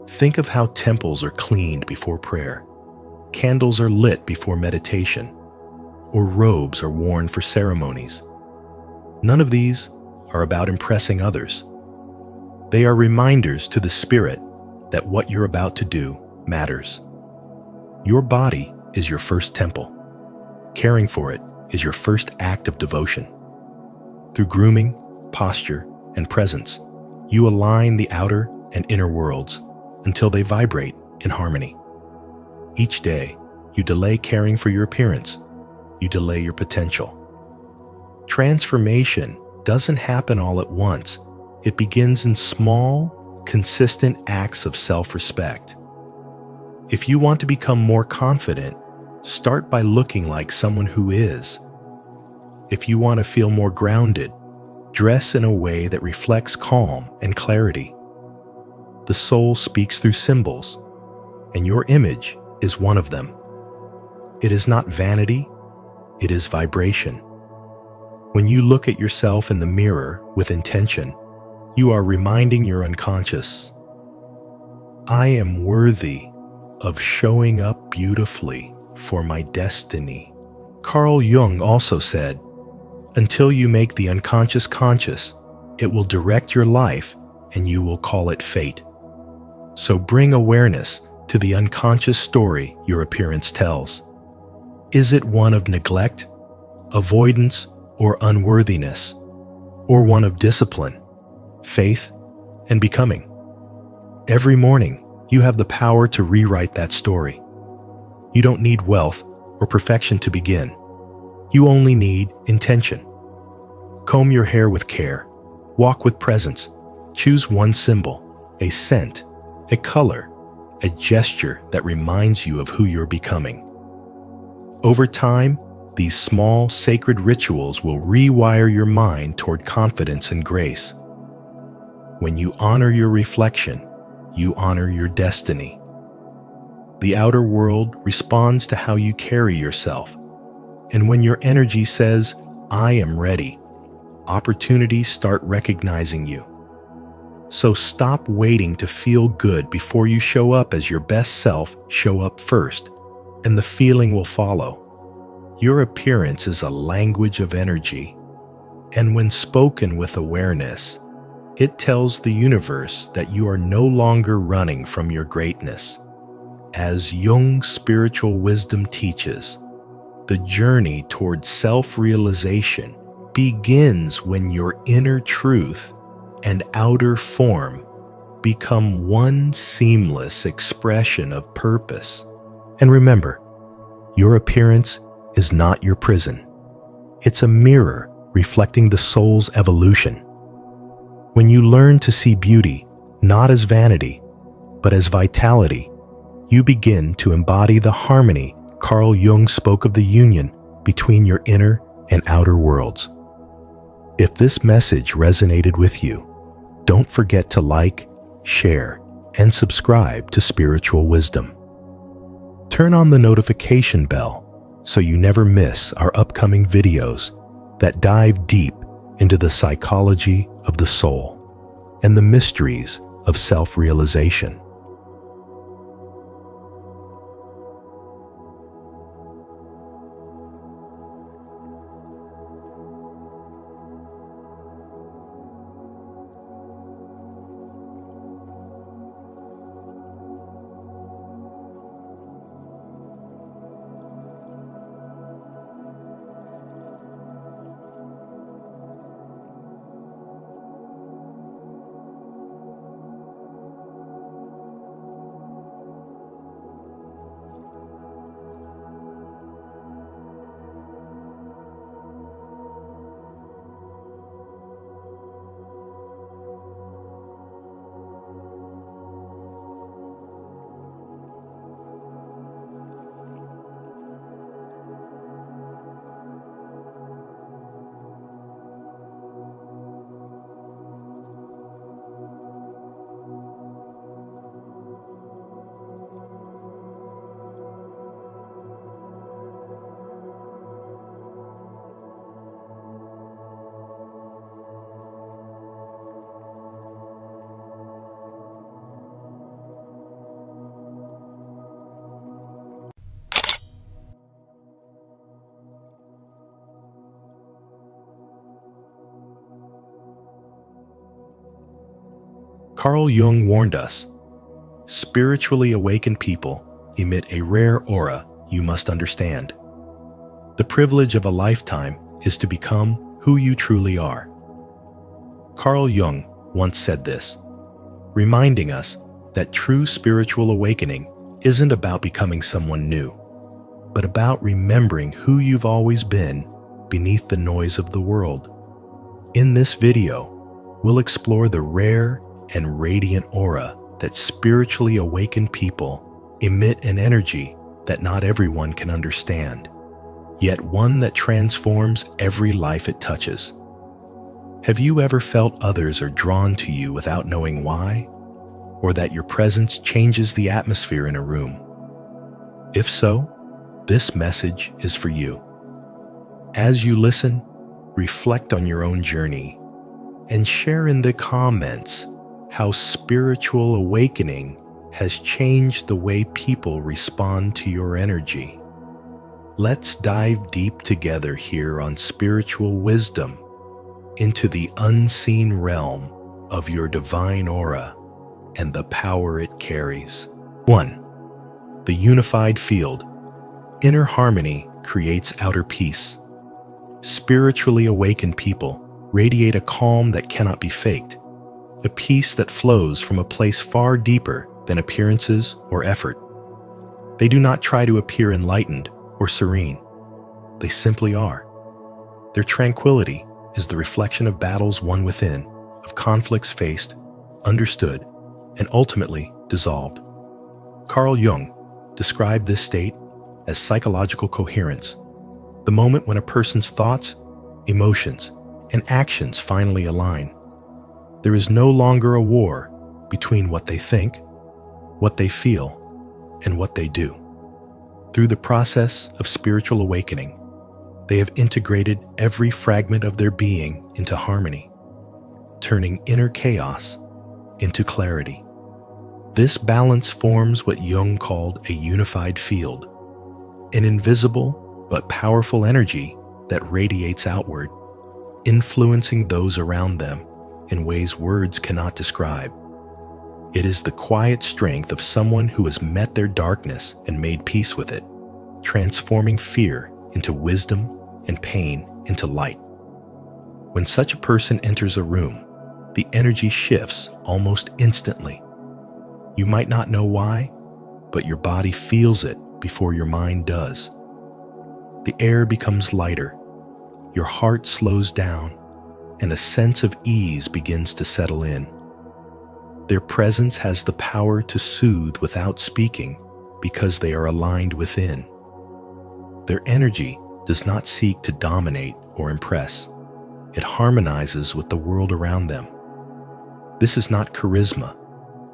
Think of how temples are cleaned before prayer, candles are lit before meditation, or robes are worn for ceremonies. None of these are about impressing others. They are reminders to the spirit that what you're about to do matters. Your body is your first temple. Caring for it is your first act of devotion. Through grooming, posture, and presence, you align the outer and inner worlds until they vibrate in harmony. Each day, you delay caring for your appearance. You delay your potential. Transformation doesn't happen all at once. It begins in small, consistent acts of self-respect. If you want to become more confident, start by looking like someone who is. If you want to feel more grounded, dress in a way that reflects calm and clarity. The soul speaks through symbols, and your image is one of them. It is not vanity, it is vibration. When you look at yourself in the mirror with intention, you are reminding your unconscious, I am worthy of showing up beautifully for my destiny. Carl Jung also said, until you make the unconscious conscious, it will direct your life and you will call it fate. So bring awareness to the unconscious story your appearance tells. Is it one of neglect, avoidance, or unworthiness, or one of discipline, faith, and becoming? Every morning, you have the power to rewrite that story. You don't need wealth or perfection to begin. You only need intention. Comb your hair with care, walk with presence, choose one symbol, a scent, a color, a gesture that reminds you of who you're becoming. Over time, these small, sacred rituals will rewire your mind toward confidence and grace. When you honor your reflection, you honor your destiny. The outer world responds to how you carry yourself. And when your energy says, I am ready, opportunities start recognizing you. So stop waiting to feel good before you show up as your best self. Show up first, and the feeling will follow. Your appearance is a language of energy, and when spoken with awareness, it tells the universe that you are no longer running from your greatness. As Jung's spiritual wisdom teaches, the journey toward self-realization begins when your inner truth and outer form become one seamless expression of purpose. And remember, your appearance is not your prison. It's a mirror reflecting the soul's evolution. When you learn to see beauty not as vanity, but as vitality, you begin to embody the harmony Carl Jung spoke of, the union between your inner and outer worlds. If this message resonated with you, don't forget to like, share, and subscribe to Spiritual Wisdom. Turn on the notification bell so you never miss our upcoming videos that dive deep into the psychology of the soul and the mysteries of self-realization. Carl Jung warned us, spiritually awakened people emit a rare aura you must understand. The privilege of a lifetime is to become who you truly are. Carl Jung once said this, reminding us that true spiritual awakening isn't about becoming someone new, but about remembering who you've always been beneath the noise of the world. In this video, we'll explore the rare and radiant aura that spiritually awakened people emit, an energy that not everyone can understand, yet one that transforms every life it touches. Have you ever felt others are drawn to you without knowing why, or that your presence changes the atmosphere in a room? If so, this message is for you. As you listen, Reflect on your own journey and share in the comments how spiritual awakening has changed the way people respond to your energy. Let's dive deep together here on spiritual wisdom into the unseen realm of your divine aura and the power it carries. 1. The unified field. Inner harmony creates outer peace. Spiritually awakened people radiate a calm that cannot be faked, a peace that flows from a place far deeper than appearances or effort. They do not try to appear enlightened or serene. They simply are. Their tranquility is the reflection of battles won within, of conflicts faced, understood, and ultimately dissolved. Carl Jung described this state as psychological coherence, the moment when a person's thoughts, emotions, and actions finally align. There is no longer a war between what they think, what they feel, and what they do. Through the process of spiritual awakening, they have integrated every fragment of their being into harmony, turning inner chaos into clarity. This balance forms what Jung called a unified field, an invisible but powerful energy that radiates outward, influencing those around them in ways words cannot describe. It is the quiet strength of someone who has met their darkness and made peace with it, transforming fear into wisdom and pain into light. When such a person enters a room, the energy shifts almost instantly. You might not know why, but your body feels it before your mind does. The air becomes lighter, your heart slows down, and a sense of ease begins to settle in. Their presence has the power to soothe without speaking because they are aligned within. Their energy does not seek to dominate or impress. It harmonizes with the world around them. This is not charisma,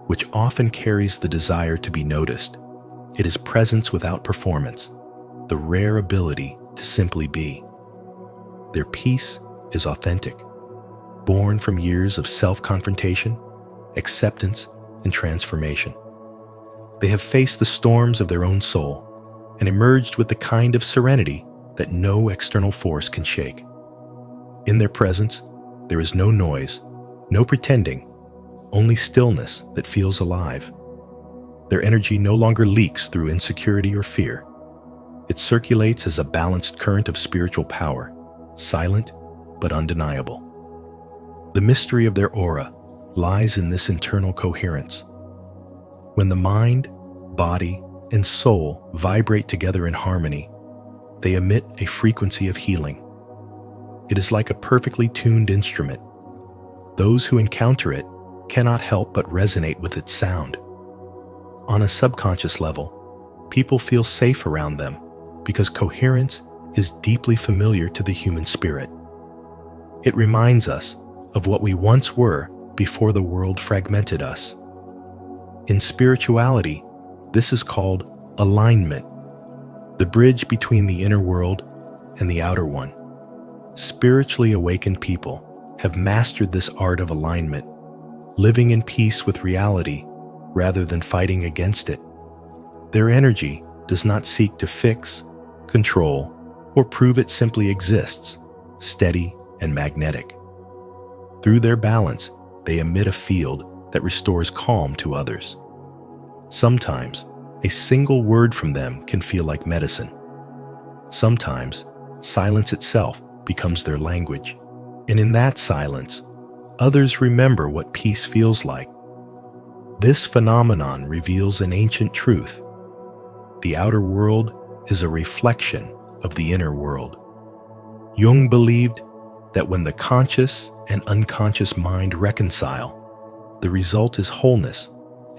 which often carries the desire to be noticed. It is presence without performance, the rare ability to simply be. Their peace is authentic, born from years of self-confrontation, acceptance, and transformation. They have faced the storms of their own soul and emerged with the kind of serenity that no external force can shake. In their presence, there is no noise, no pretending, only stillness that feels alive. Their energy no longer leaks through insecurity or fear. It circulates as a balanced current of spiritual power, silent but undeniable. The mystery of their aura lies in this internal coherence. When the mind, body, and soul vibrate together in harmony, they emit a frequency of healing. It is like a perfectly tuned instrument. Those who encounter it cannot help but resonate with its sound. On a subconscious level, people feel safe around them because coherence is deeply familiar to the human spirit. It reminds us of what we once were before the world fragmented us. In spirituality, this is called alignment, the bridge between the inner world and the outer one. Spiritually awakened people have mastered this art of alignment, living in peace with reality rather than fighting against it. Their energy does not seek to fix, control, or prove it simply exists, steady and magnetic. Through their balance, they emit a field that restores calm to others. Sometimes, a single word from them can feel like medicine. Sometimes, silence itself becomes their language. And in that silence, others remember what peace feels like. This phenomenon reveals an ancient truth. The outer world is a reflection of the inner world. Jung believed that when the conscious and unconscious mind reconcile, the result is wholeness,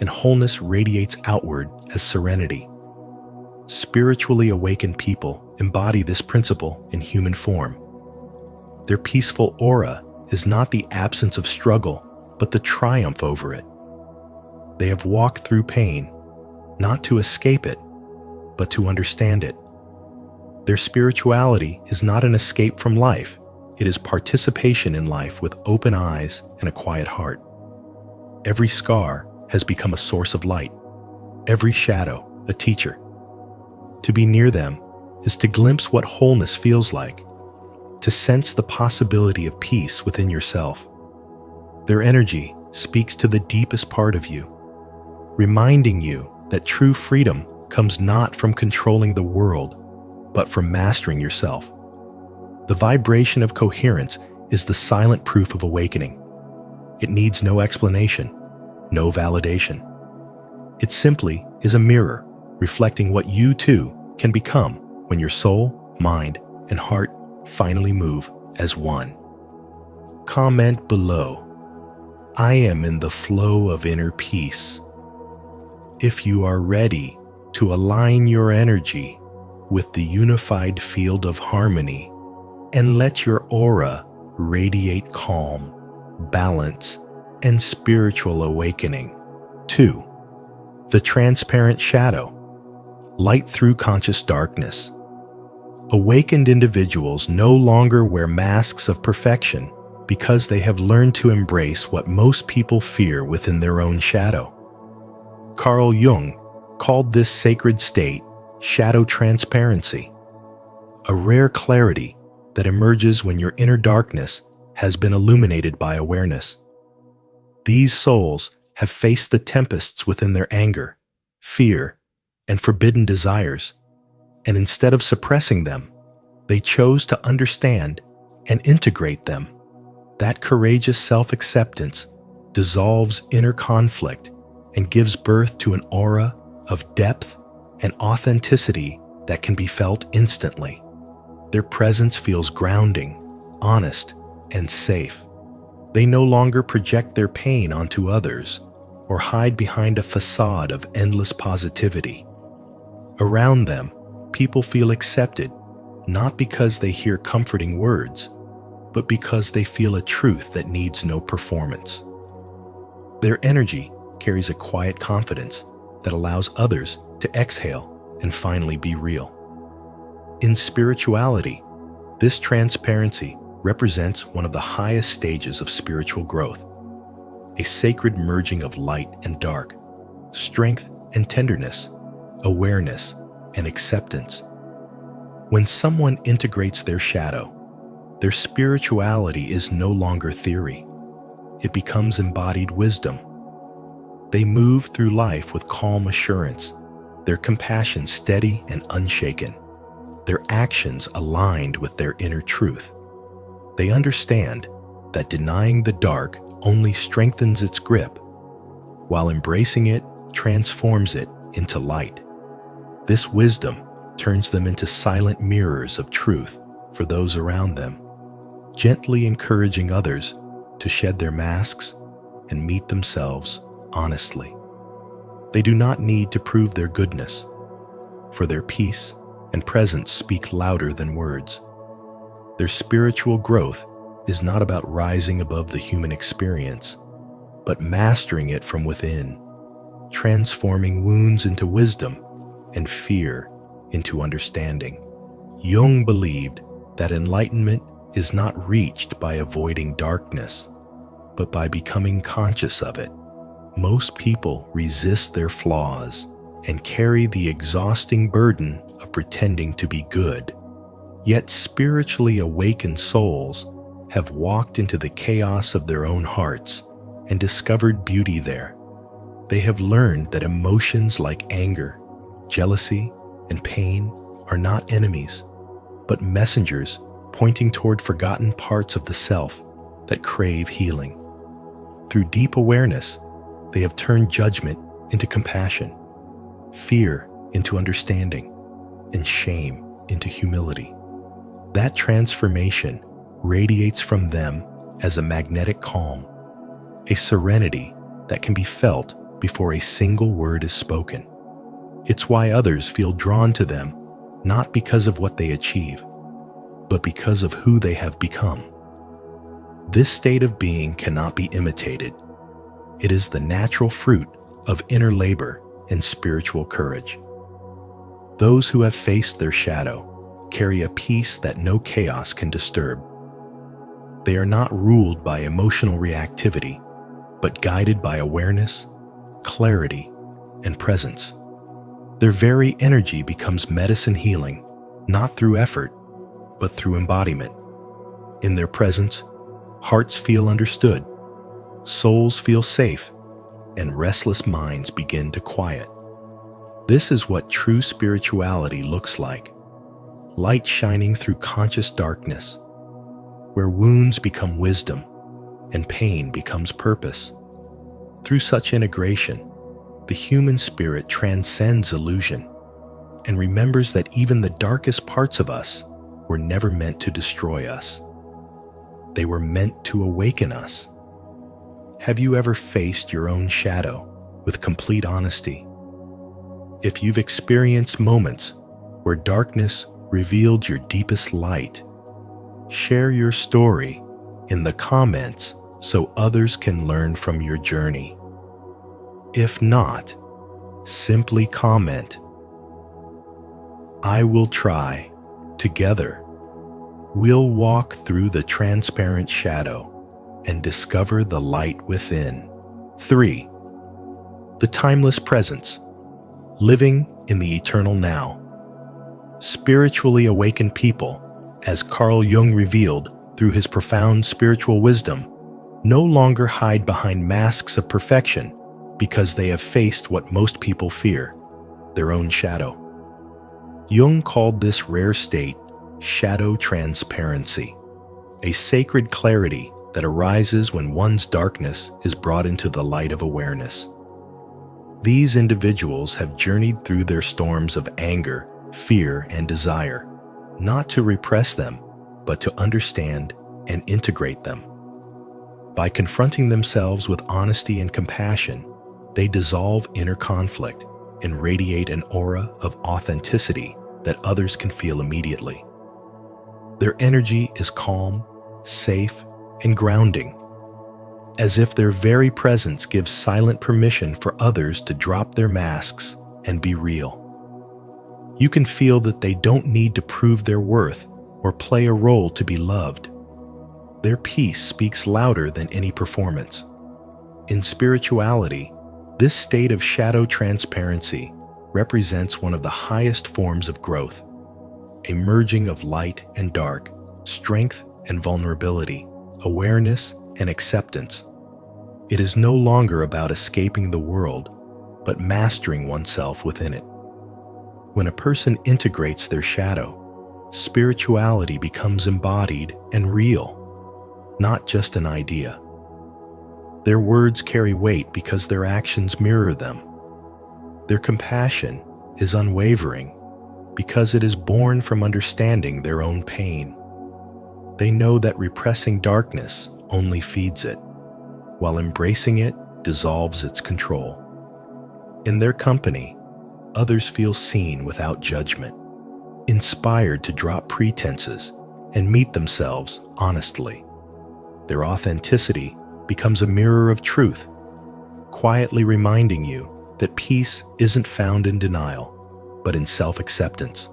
and wholeness radiates outward as serenity. Spiritually awakened people embody this principle in human form. Their peaceful aura is not the absence of struggle, but the triumph over it. They have walked through pain, not to escape it, but to understand it. Their spirituality is not an escape from life, It is participation in life with open eyes and a quiet heart. Every scar has become a source of light, every shadow a teacher. To be near them is to glimpse what wholeness feels like, to sense the possibility of peace within yourself. Their energy speaks to the deepest part of you, reminding you that true freedom comes not from controlling the world, but from mastering yourself. The vibration of coherence is the silent proof of awakening. It needs no explanation, no validation. It simply is a mirror reflecting what you too can become when your soul, mind, and heart finally move as one. Comment below. I am in the flow of inner peace. If you are ready to align your energy with the unified field of harmony and let your aura radiate calm, balance, and spiritual awakening. 2. The transparent shadow. Light through conscious darkness. Awakened individuals no longer wear masks of perfection because they have learned to embrace what most people fear within their own shadow. Carl Jung called this sacred state shadow transparency, a rare clarity that emerges when your inner darkness has been illuminated by awareness. These souls have faced the tempests within their anger, fear, and forbidden desires, and instead of suppressing them, they chose to understand and integrate them. That courageous self-acceptance dissolves inner conflict and gives birth to an aura of depth and authenticity that can be felt instantly. Their presence feels grounding, honest, and safe. They no longer project their pain onto others or hide behind a facade of endless positivity. Around them, people feel accepted, not because they hear comforting words, but because they feel a truth that needs no performance. Their energy carries a quiet confidence that allows others to exhale and finally be real. In spirituality, this transparency represents one of the highest stages of spiritual growth, a sacred merging of light and dark, strength and tenderness, awareness and acceptance. When someone integrates their shadow, their spirituality is no longer theory. It becomes embodied wisdom. They move through life with calm assurance, their compassion steady and unshaken, their actions aligned with their inner truth. They understand that denying the dark only strengthens its grip, while embracing it transforms it into light. This wisdom turns them into silent mirrors of truth for those around them, gently encouraging others to shed their masks and meet themselves honestly. They do not need to prove their goodness, for their peace and presence speak louder than words. Their spiritual growth is not about rising above the human experience, but mastering it from within, transforming wounds into wisdom and fear into understanding. Jung believed that enlightenment is not reached by avoiding darkness, but by becoming conscious of it. Most people resist their flaws and carry the exhausting burden of pretending to be good. Yet spiritually awakened souls have walked into the chaos of their own hearts and discovered beauty there. They have learned that emotions like anger, jealousy, and pain are not enemies, but messengers pointing toward forgotten parts of the self that crave healing. Through deep awareness, they have turned judgment into compassion, fear into understanding, and shame into humility. That transformation radiates from them as a magnetic calm, a serenity that can be felt before a single word is spoken. It's why others feel drawn to them, not because of what they achieve, but because of who they have become. This state of being cannot be imitated. It is the natural fruit of inner labor and spiritual courage. Those who have faced their shadow carry a peace that no chaos can disturb. They are not ruled by emotional reactivity, but guided by awareness, clarity, and presence. Their very energy becomes medicine healing, not through effort, but through embodiment. In their presence, hearts feel understood, souls feel safe, and restless minds begin to quiet. This is what true spirituality looks like. Light shining through conscious darkness, where wounds become wisdom and pain becomes purpose. Through such integration, the human spirit transcends illusion and remembers that even the darkest parts of us were never meant to destroy us. They were meant to awaken us. Have you ever faced your own shadow with complete honesty? If you've experienced moments where darkness revealed your deepest light, share your story in the comments so others can learn from your journey. If not, simply comment, "I will try." Together, we'll walk through the transparent shadow and discover the light within. 3. The timeless presence, living in the eternal now. Spiritually awakened people, as Carl Jung revealed through his profound spiritual wisdom, no longer hide behind masks of perfection because they have faced what most people fear, their own shadow. Jung called this rare state shadow transparency, a sacred clarity that arises when one's darkness is brought into the light of awareness. These individuals have journeyed through their storms of anger, fear, and desire, not to repress them, but to understand and integrate them. By confronting themselves with honesty and compassion, they dissolve inner conflict and radiate an aura of authenticity that others can feel immediately. Their energy is calm, safe, and grounding, as if their very presence gives silent permission for others to drop their masks and be real. You can feel that they don't need to prove their worth or play a role to be loved. Their peace speaks louder than any performance. In spirituality, this state of shadow transparency represents one of the highest forms of growth, a merging of light and dark, strength and vulnerability, awareness and acceptance. It is no longer about escaping the world, but mastering oneself within it. When a person integrates their shadow, spirituality becomes embodied and real, not just an idea. Their words carry weight because their actions mirror them. Their compassion is unwavering because it is born from understanding their own pain. They know that repressing darkness only feeds it, while embracing it dissolves its control. In their company, others feel seen without judgment, inspired to drop pretenses and meet themselves honestly. Their authenticity becomes a mirror of truth, quietly reminding you that peace isn't found in denial, but in self-acceptance.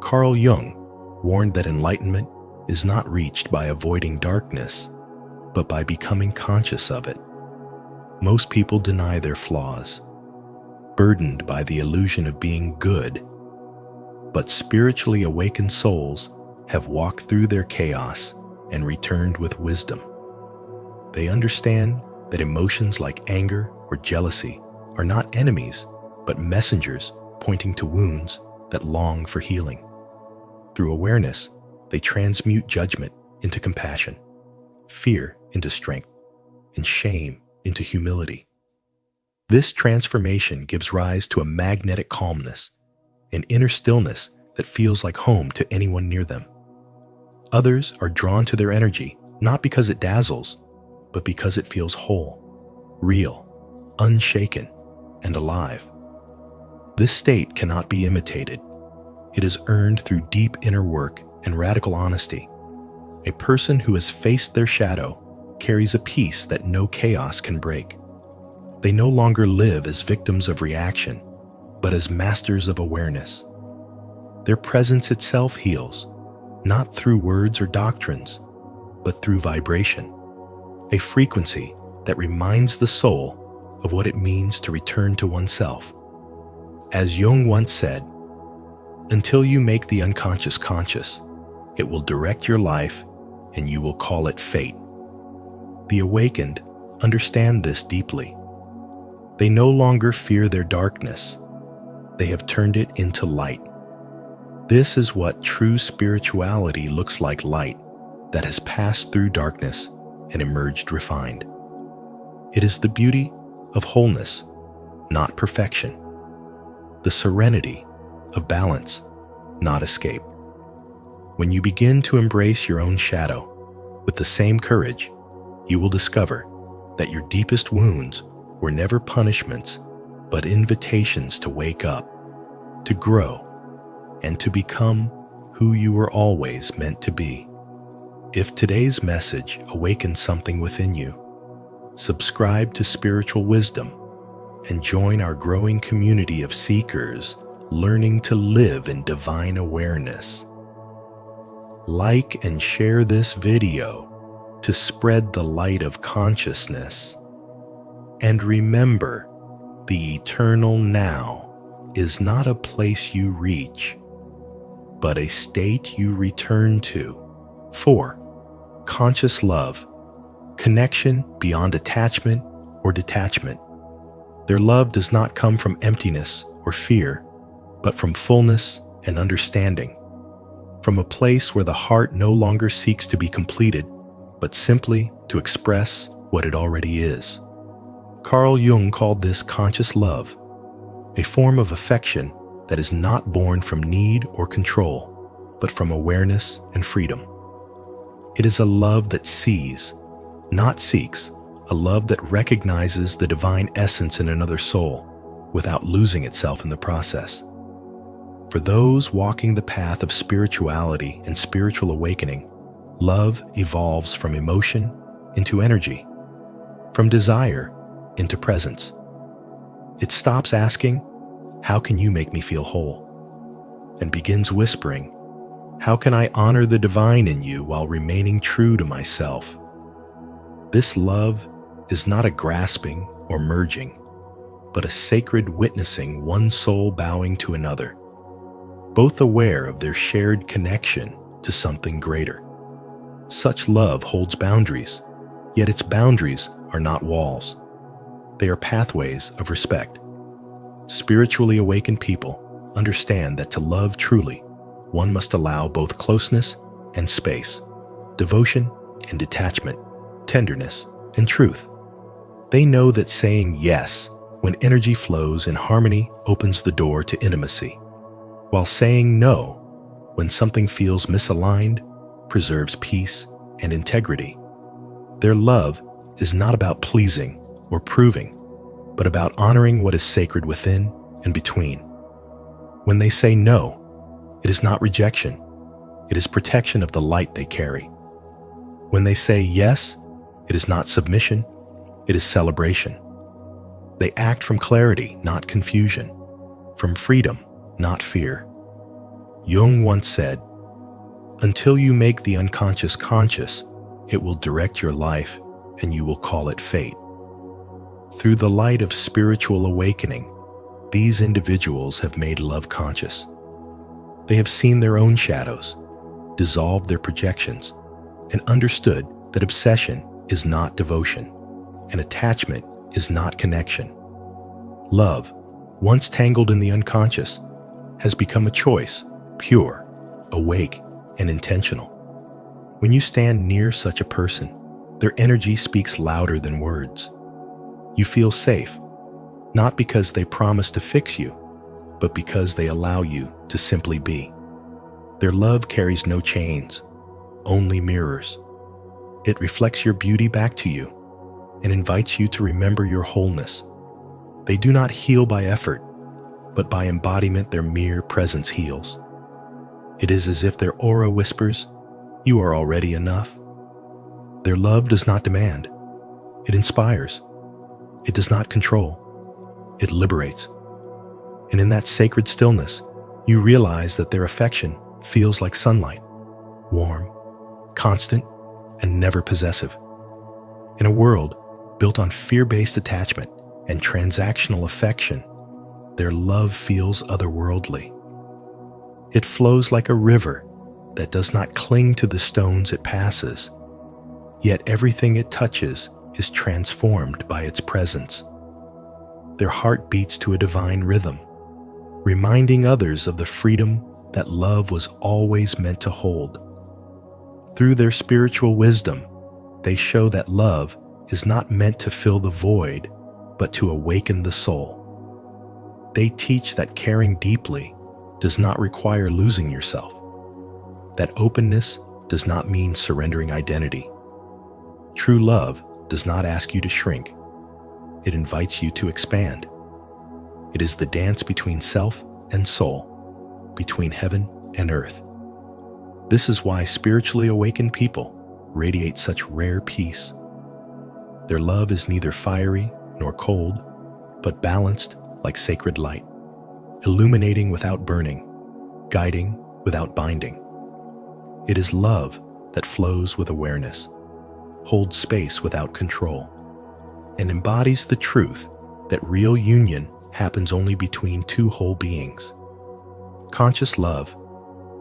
Carl Jung warned that enlightenment is not reached by avoiding darkness, but by becoming conscious of it. Most people deny their flaws, burdened by the illusion of being good, but spiritually awakened souls have walked through their chaos and returned with wisdom. They understand that emotions like anger or jealousy are not enemies, but messengers pointing to wounds that long for healing. Through awareness, they transmute judgment into compassion, fear into strength, and shame into humility. This transformation gives rise to a magnetic calmness, an inner stillness that feels like home to anyone near them. Others are drawn to their energy not because it dazzles, but because it feels whole, real, unshaken, and alive. This state cannot be imitated. It is earned through deep inner work and radical honesty. A person who has faced their shadow carries a peace that no chaos can break. They no longer live as victims of reaction, but as masters of awareness. Their presence itself heals, not through words or doctrines, but through vibration, a frequency that reminds the soul of what it means to return to oneself. As Jung once said, "Until you make the unconscious conscious, it will direct your life and you will call it fate." The awakened understand this deeply. They no longer fear their darkness. They have turned it into light. This is what true spirituality looks like: light that has passed through darkness and emerged refined. It is the beauty of wholeness, not perfection. The serenity of balance, not escape. When you begin to embrace your own shadow with the same courage, you will discover that your deepest wounds were never punishments, but invitations to wake up, to grow, and to become who you were always meant to be. If today's message awakens something within you, subscribe to Spiritual Wisdom and join our growing community of seekers learning to live in divine awareness. Like and share this video to spread the light of consciousness. And remember, the eternal now is not a place you reach, but a state you return to. 4. Conscious love. Connection beyond attachment or detachment. Their love does not come from emptiness or fear, but from fullness and understanding. From a place where the heart no longer seeks to be completed, but simply to express what it already is. Carl Jung called this conscious love, a form of affection that is not born from need or control, but from awareness and freedom. It is a love that sees, not seeks, a love that recognizes the divine essence in another soul without losing itself in the process. For those walking the path of spirituality and spiritual awakening, love evolves from emotion into energy, from desire into presence. It stops asking, "How can you make me feel whole?" and begins whispering, "How can I honor the divine in you while remaining true to myself?" This love is not a grasping or merging, but a sacred witnessing, one soul bowing to another, both aware of their shared connection to something greater. Such love holds boundaries, yet its boundaries are not walls. They are pathways of respect. Spiritually awakened people understand that to love truly, one must allow both closeness and space, devotion and detachment, tenderness and truth. They know that saying yes when energy flows in harmony opens the door to intimacy, while saying no when something feels misaligned preserves peace and integrity. Their love is not about pleasing or proving, but about honoring what is sacred within and between. When they say no, it is not rejection, it is protection of the light they carry. When they say yes, it is not submission, it is celebration. They act from clarity, not confusion, from freedom, not fear. Jung once said, "Until you make the unconscious conscious, it will direct your life and you will call it fate." Through the light of spiritual awakening, these individuals have made love conscious. They have seen their own shadows, dissolved their projections, and understood that obsession is not devotion, and attachment is not connection. Love, once tangled in the unconscious, has become a choice, pure, awake, and intentional. When you stand near such a person, their energy speaks louder than words. You feel safe, not because they promise to fix you, but because they allow you to simply be. Their love carries no chains, only mirrors. It reflects your beauty back to you and invites you to remember your wholeness. They do not heal by effort, but by embodiment their mere presence heals. It is as if their aura whispers, "You are already enough." Their love does not demand. It inspires. It does not control. It liberates. And in that sacred stillness, you realize that their affection feels like sunlight, warm, constant, and never possessive. In a world built on fear-based attachment and transactional affection, their love feels otherworldly. It flows like a river that does not cling to the stones it passes, yet everything it touches is transformed by its presence. Their heart beats to a divine rhythm, reminding others of the freedom that love was always meant to hold. Through their spiritual wisdom, they show that love is not meant to fill the void, but to awaken the soul. They teach that caring deeply does not require losing yourself, that openness does not mean surrendering identity. True love does not ask you to shrink. It invites you to expand. It is the dance between self and soul, between heaven and earth. This is why spiritually awakened people radiate such rare peace. Their love is neither fiery nor cold, but balanced like sacred light, illuminating without burning, guiding without binding. It is love that flows with awareness, holds space without control, and embodies the truth that real union happens only between two whole beings. Conscious love,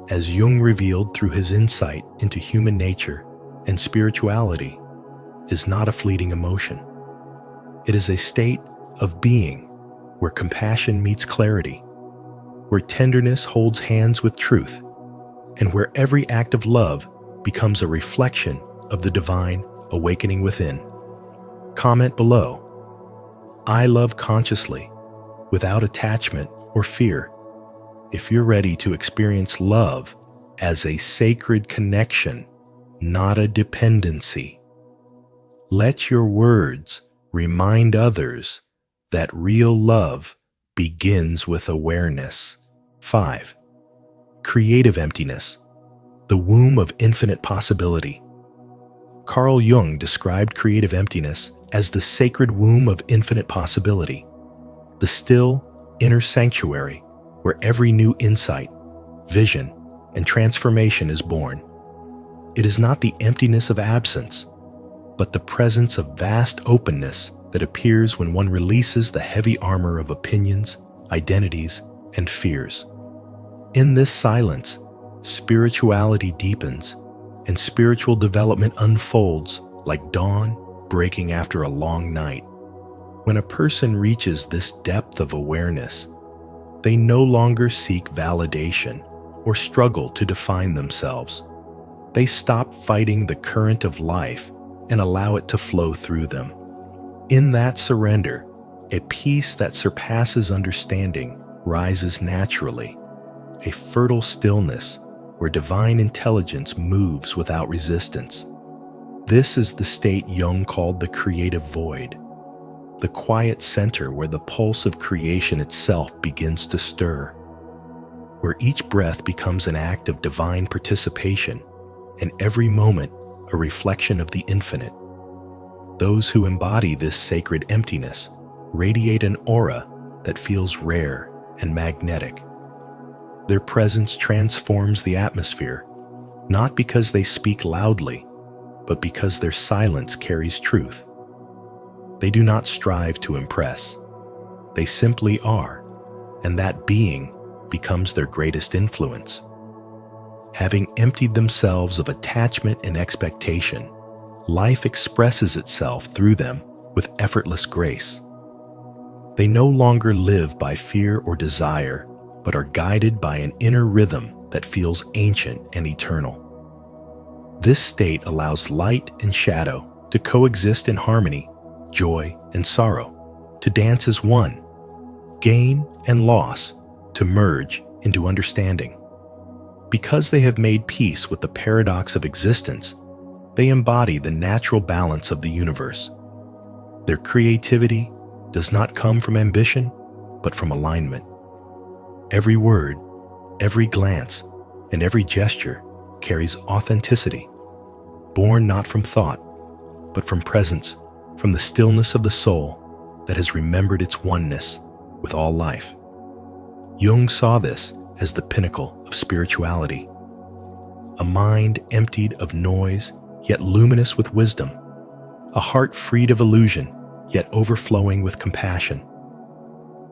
as Jung revealed through his insight into human nature and spirituality, is not a fleeting emotion. It is a state of being where compassion meets clarity, where tenderness holds hands with truth, and where every act of love becomes a reflection of the divine awakening within. Comment below. I love consciously, without attachment or fear, if you're ready to experience love as a sacred connection, not a dependency. Let your words remind others that real love begins with awareness. 5. Creative emptiness, the womb of infinite possibility. Carl Jung described creative emptiness as the sacred womb of infinite possibility, the still inner sanctuary where every new insight, vision, and transformation is born. It is not the emptiness of absence, but the presence of vast openness that appears when one releases the heavy armor of opinions, identities, and fears. In this silence, spirituality deepens, and spiritual development unfolds like dawn breaking after a long night. When a person reaches this depth of awareness, they no longer seek validation or struggle to define themselves. They stop fighting the current of life and allow it to flow through them. In that surrender, a peace that surpasses understanding rises naturally, a fertile stillness where divine intelligence moves without resistance. This is the state Jung called the creative void, the quiet center where the pulse of creation itself begins to stir, where each breath becomes an act of divine participation and every moment a reflection of the infinite. Those who embody this sacred emptiness radiate an aura that feels rare and magnetic. Their presence transforms the atmosphere, not because they speak loudly, but because their silence carries truth. They do not strive to impress. They simply are, and that being becomes their greatest influence. Having emptied themselves of attachment and expectation, life expresses itself through them with effortless grace. They no longer live by fear or desire, but are guided by an inner rhythm that feels ancient and eternal. This state allows light and shadow to coexist in harmony, joy and sorrow, to dance as one, gain and loss to merge into understanding. Because they have made peace with the paradox of existence, they embody the natural balance of the universe. Their creativity does not come from ambition, but from alignment. Every word, every glance, and every gesture carries authenticity, born not from thought, but from presence, from the stillness of the soul that has remembered its oneness with all life. Jung saw this as the pinnacle of spirituality. A mind emptied of noise yet luminous with wisdom, a heart freed of illusion, yet overflowing with compassion.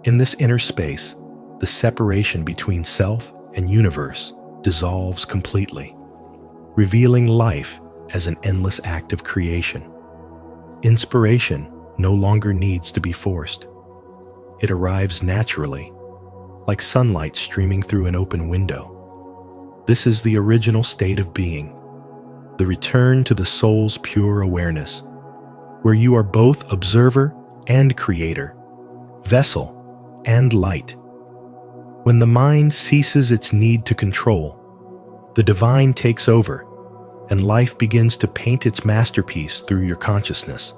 In this inner space, the separation between self and universe dissolves completely, revealing life as an endless act of creation. Inspiration no longer needs to be forced. It arrives naturally, like sunlight streaming through an open window. This is the original state of being, the return to the soul's pure awareness, where you are both observer and creator, vessel and light. When the mind ceases its need to control, the divine takes over, and life begins to paint its masterpiece through your consciousness.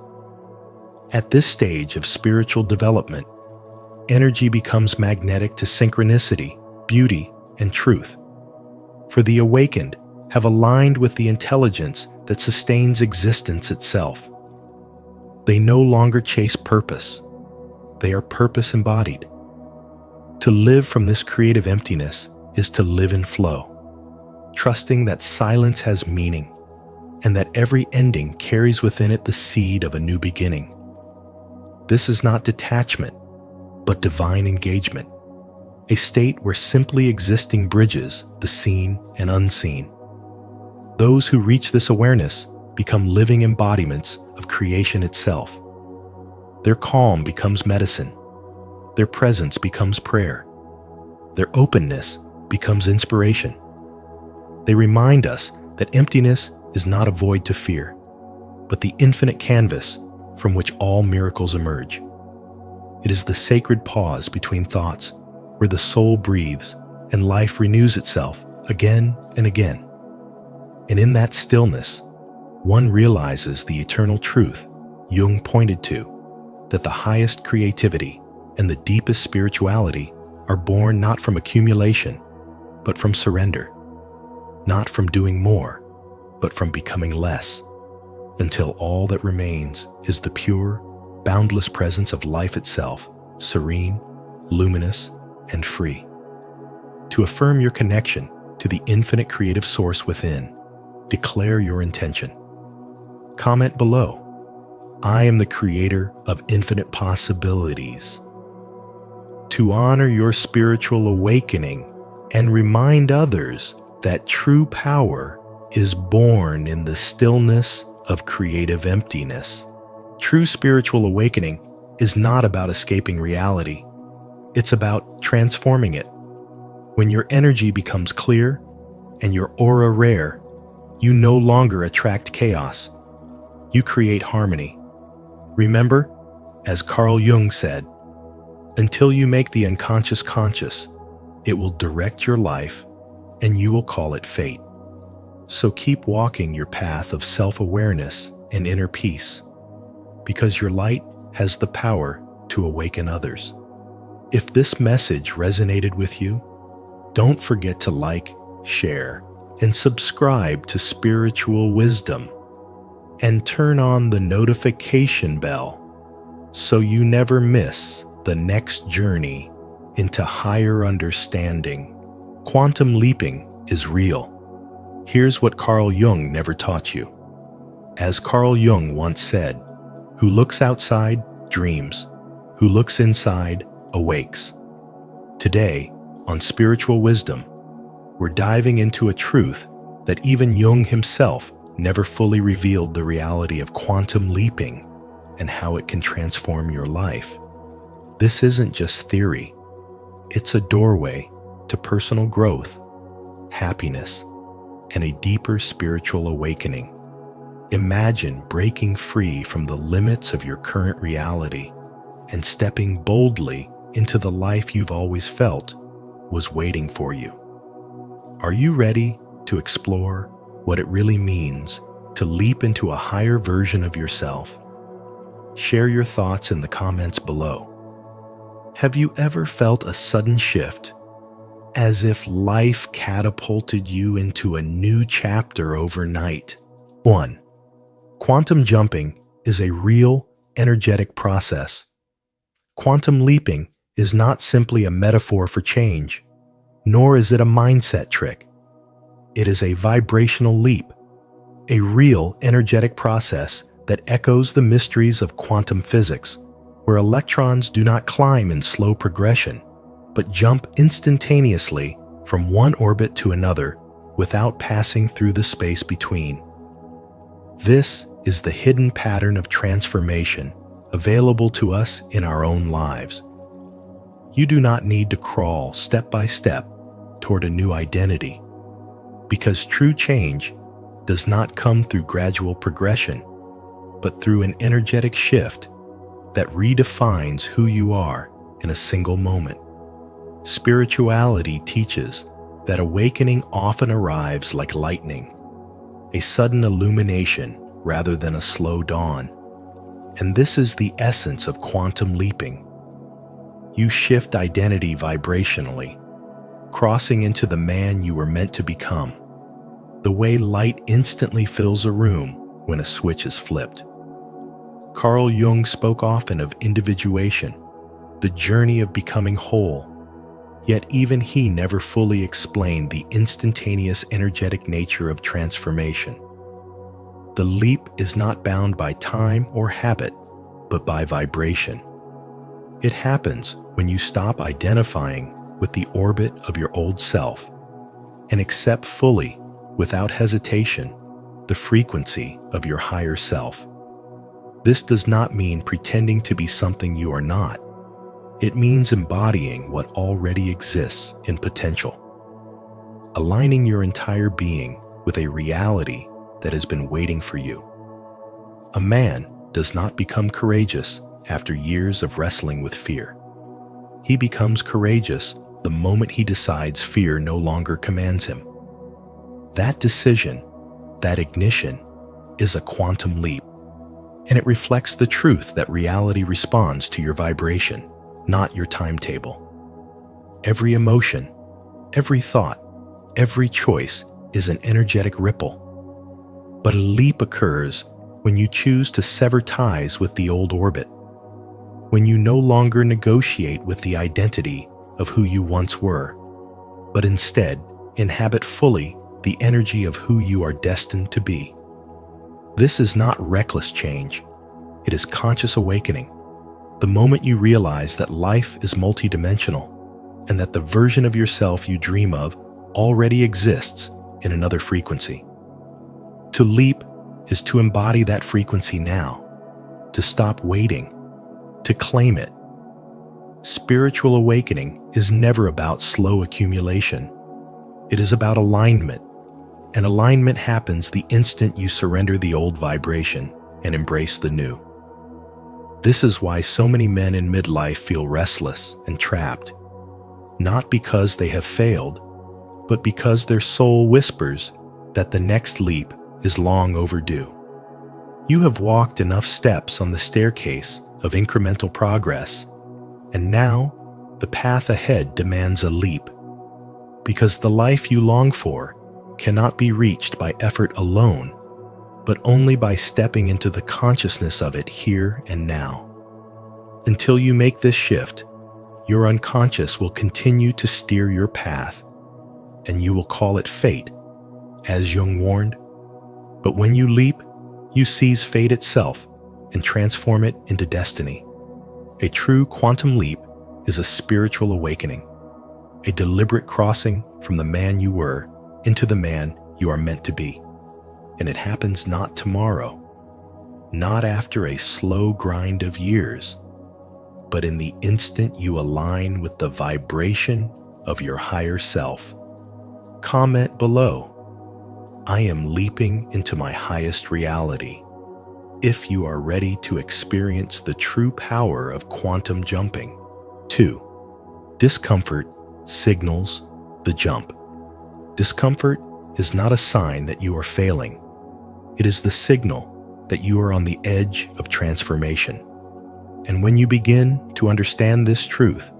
At this stage of spiritual development, energy becomes magnetic to synchronicity, beauty, and truth. For the awakened have aligned with the intelligence that sustains existence itself. They no longer chase purpose. They are purpose embodied. To live from this creative emptiness is to live in flow, trusting that silence has meaning and that every ending carries within it the seed of a new beginning. This is not detachment, but divine engagement, a state where simply existing bridges the seen and unseen. Those who reach this awareness become living embodiments of creation itself. Their calm becomes medicine. Their presence becomes prayer. Their openness becomes inspiration. They remind us that emptiness is not a void to fear, but the infinite canvas from which all miracles emerge. It is the sacred pause between thoughts where the soul breathes and life renews itself again and again. And in that stillness, one realizes the eternal truth Jung pointed to, that the highest creativity and the deepest spirituality are born not from accumulation, but from surrender, not from doing more, but from becoming less, until all that remains is the pure, boundless presence of life itself, serene, luminous, and free. To affirm your connection to the infinite creative source within, declare your intention. Comment below, "I am the creator of infinite possibilities." To honor your spiritual awakening and remind others that true power is born in the stillness of creative emptiness. True spiritual awakening is not about escaping reality. It's about transforming it. When your energy becomes clear and your aura rare, you no longer attract chaos. You create harmony. Remember, as Carl Jung said, until you make the unconscious conscious, it will direct your life and you will call it fate. So keep walking your path of self-awareness and inner peace, because your light has the power to awaken others. If this message resonated with you, don't forget to like, share, and subscribe to Spiritual Wisdom, and turn on the notification bell so you never miss the next journey into higher understanding. Quantum leaping is real. Here's what Carl Jung never taught you. As Carl Jung once said, "Who looks outside dreams, who looks inside awakes." Today, on Spiritual Wisdom, we're diving into a truth that even Jung himself never fully revealed: the reality of quantum leaping and how it can transform your life. This isn't just theory. It's a doorway to personal growth, happiness, and a deeper spiritual awakening. Imagine breaking free from the limits of your current reality and stepping boldly into the life you've always felt was waiting for you. Are you ready to explore what it really means to leap into a higher version of yourself? Share your thoughts in the comments below. Have you ever felt a sudden shift, as if life catapulted you into a new chapter overnight? 1. Quantum jumping is a real, energetic process. Quantum leaping is not simply a metaphor for change, nor is it a mindset trick. It is a vibrational leap, a real energetic process that echoes the mysteries of quantum physics, where electrons do not climb in slow progression, but jump instantaneously from one orbit to another without passing through the space between. This is the hidden pattern of transformation available to us in our own lives. You do not need to crawl step by step toward a new identity, because true change does not come through gradual progression, but through an energetic shift that redefines who you are in a single moment. Spirituality teaches that awakening often arrives like lightning, a sudden illumination rather than a slow dawn. And this is the essence of quantum leaping. You shift identity vibrationally, crossing into the man you were meant to become, the way light instantly fills a room when a switch is flipped. Carl Jung spoke often of individuation, the journey of becoming whole, yet even he never fully explained the instantaneous energetic nature of transformation. The leap is not bound by time or habit, but by vibration. It happens when you stop identifying with the orbit of your old self and accept fully, without hesitation, the frequency of your higher self. This does not mean pretending to be something you are not. It means embodying what already exists in potential, aligning your entire being with a reality that has been waiting for you. A man does not become courageous after years of wrestling with fear. He becomes courageous the moment he decides fear no longer commands him. That decision, that ignition, is a quantum leap, and it reflects the truth that reality responds to your vibration, not your timetable. Every emotion, every thought, every choice is an energetic ripple. But a leap occurs when you choose to sever ties with the old orbit, when you no longer negotiate with the identity of who you once were, but instead inhabit fully the energy of who you are destined to be. This is not reckless change. It is conscious awakening. The moment you realize that life is multidimensional and that the version of yourself you dream of already exists in another frequency. To leap is to embody that frequency now, to stop waiting, to claim it. Spiritual awakening is never about slow accumulation. It is about alignment, and alignment happens the instant you surrender the old vibration and embrace the new. This is why so many men in midlife feel restless and trapped, not because they have failed, but because their soul whispers that the next leap is long overdue. You have walked enough steps on the staircase of incremental progress, and now the path ahead demands a leap, because the life you long for cannot be reached by effort alone, but only by stepping into the consciousness of it here and now. Until you make this shift, your unconscious will continue to steer your path, and you will call it fate, as Jung warned. But when you leap, you seize fate itself and transform it into destiny. A true quantum leap is a spiritual awakening, a deliberate crossing from the man you were into the man you are meant to be. And it happens not tomorrow, not after a slow grind of years, but in the instant you align with the vibration of your higher self. Comment below, "I am leaping into my highest reality," if you are ready to experience the true power of quantum jumping. 2. Discomfort signals the jump. Discomfort is not a sign that you are failing. It is the signal that you are on the edge of transformation. And when you begin to understand this truth,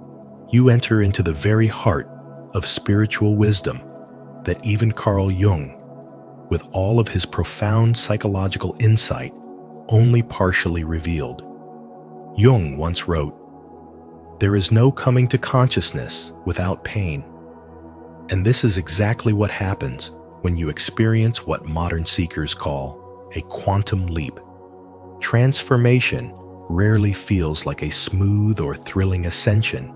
you enter into the very heart of spiritual wisdom that even Carl Jung, with all of his profound psychological insight, only partially revealed. Jung once wrote, "There is no coming to consciousness without pain." And this is exactly what happens when you experience what modern seekers call a quantum leap. Transformation rarely feels like a smooth or thrilling ascension.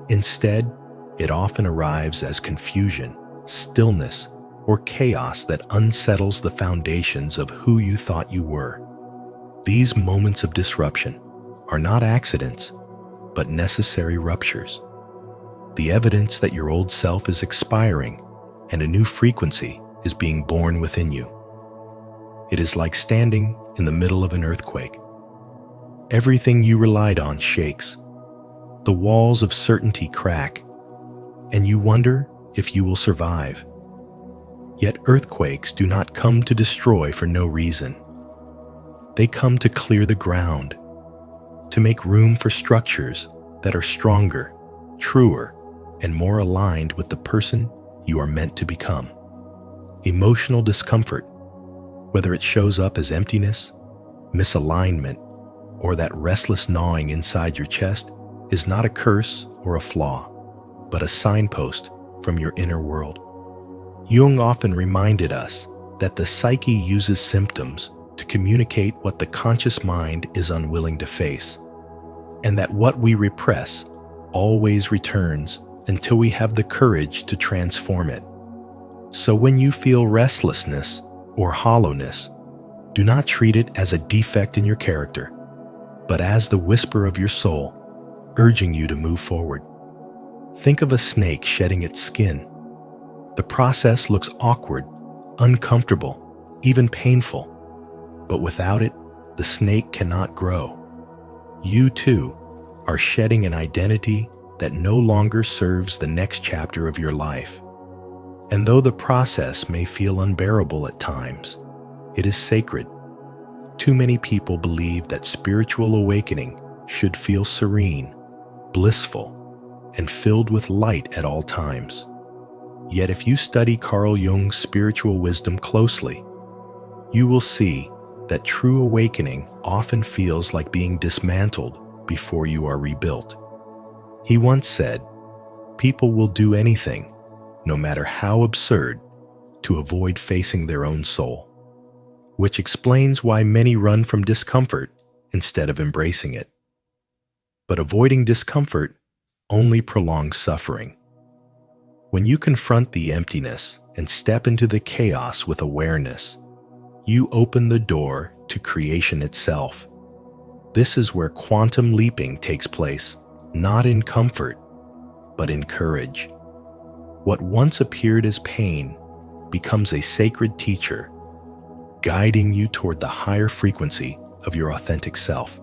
Instead, it often arrives as confusion, stillness, or chaos that unsettles the foundations of who you thought you were. These moments of disruption are not accidents, but necessary ruptures. The evidence that your old self is expiring and a new frequency is being born within you. It is like standing in the middle of an earthquake. Everything you relied on shakes. The walls of certainty crack, and you wonder if you will survive. Yet earthquakes do not come to destroy for no reason. They come to clear the ground, to make room for structures that are stronger, truer, and more aligned with the person you are meant to become. Emotional discomfort, whether it shows up as emptiness, misalignment, or that restless gnawing inside your chest, is not a curse or a flaw, but a signpost from your inner world. Jung often reminded us that the psyche uses symptoms to communicate what the conscious mind is unwilling to face, and that what we repress always returns until we have the courage to transform it. So when you feel restlessness or hollowness, do not treat it as a defect in your character, but as the whisper of your soul, urging you to move forward. Think of a snake shedding its skin. The process looks awkward, uncomfortable, even painful, but without it, the snake cannot grow. You too are shedding an identity that no longer serves the next chapter of your life. And though the process may feel unbearable at times, it is sacred. Too many people believe that spiritual awakening should feel serene, blissful, and filled with light at all times. Yet if you study Carl Jung's spiritual wisdom closely, you will see that true awakening often feels like being dismantled before you are rebuilt. He once said, "People will do anything, no matter how absurd, to avoid facing their own soul," which explains why many run from discomfort instead of embracing it. But avoiding discomfort only prolongs suffering. When you confront the emptiness and step into the chaos with awareness, you open the door to creation itself. This is where quantum leaping takes place, not in comfort, but in courage. What once appeared as pain becomes a sacred teacher, guiding you toward the higher frequency of your authentic self.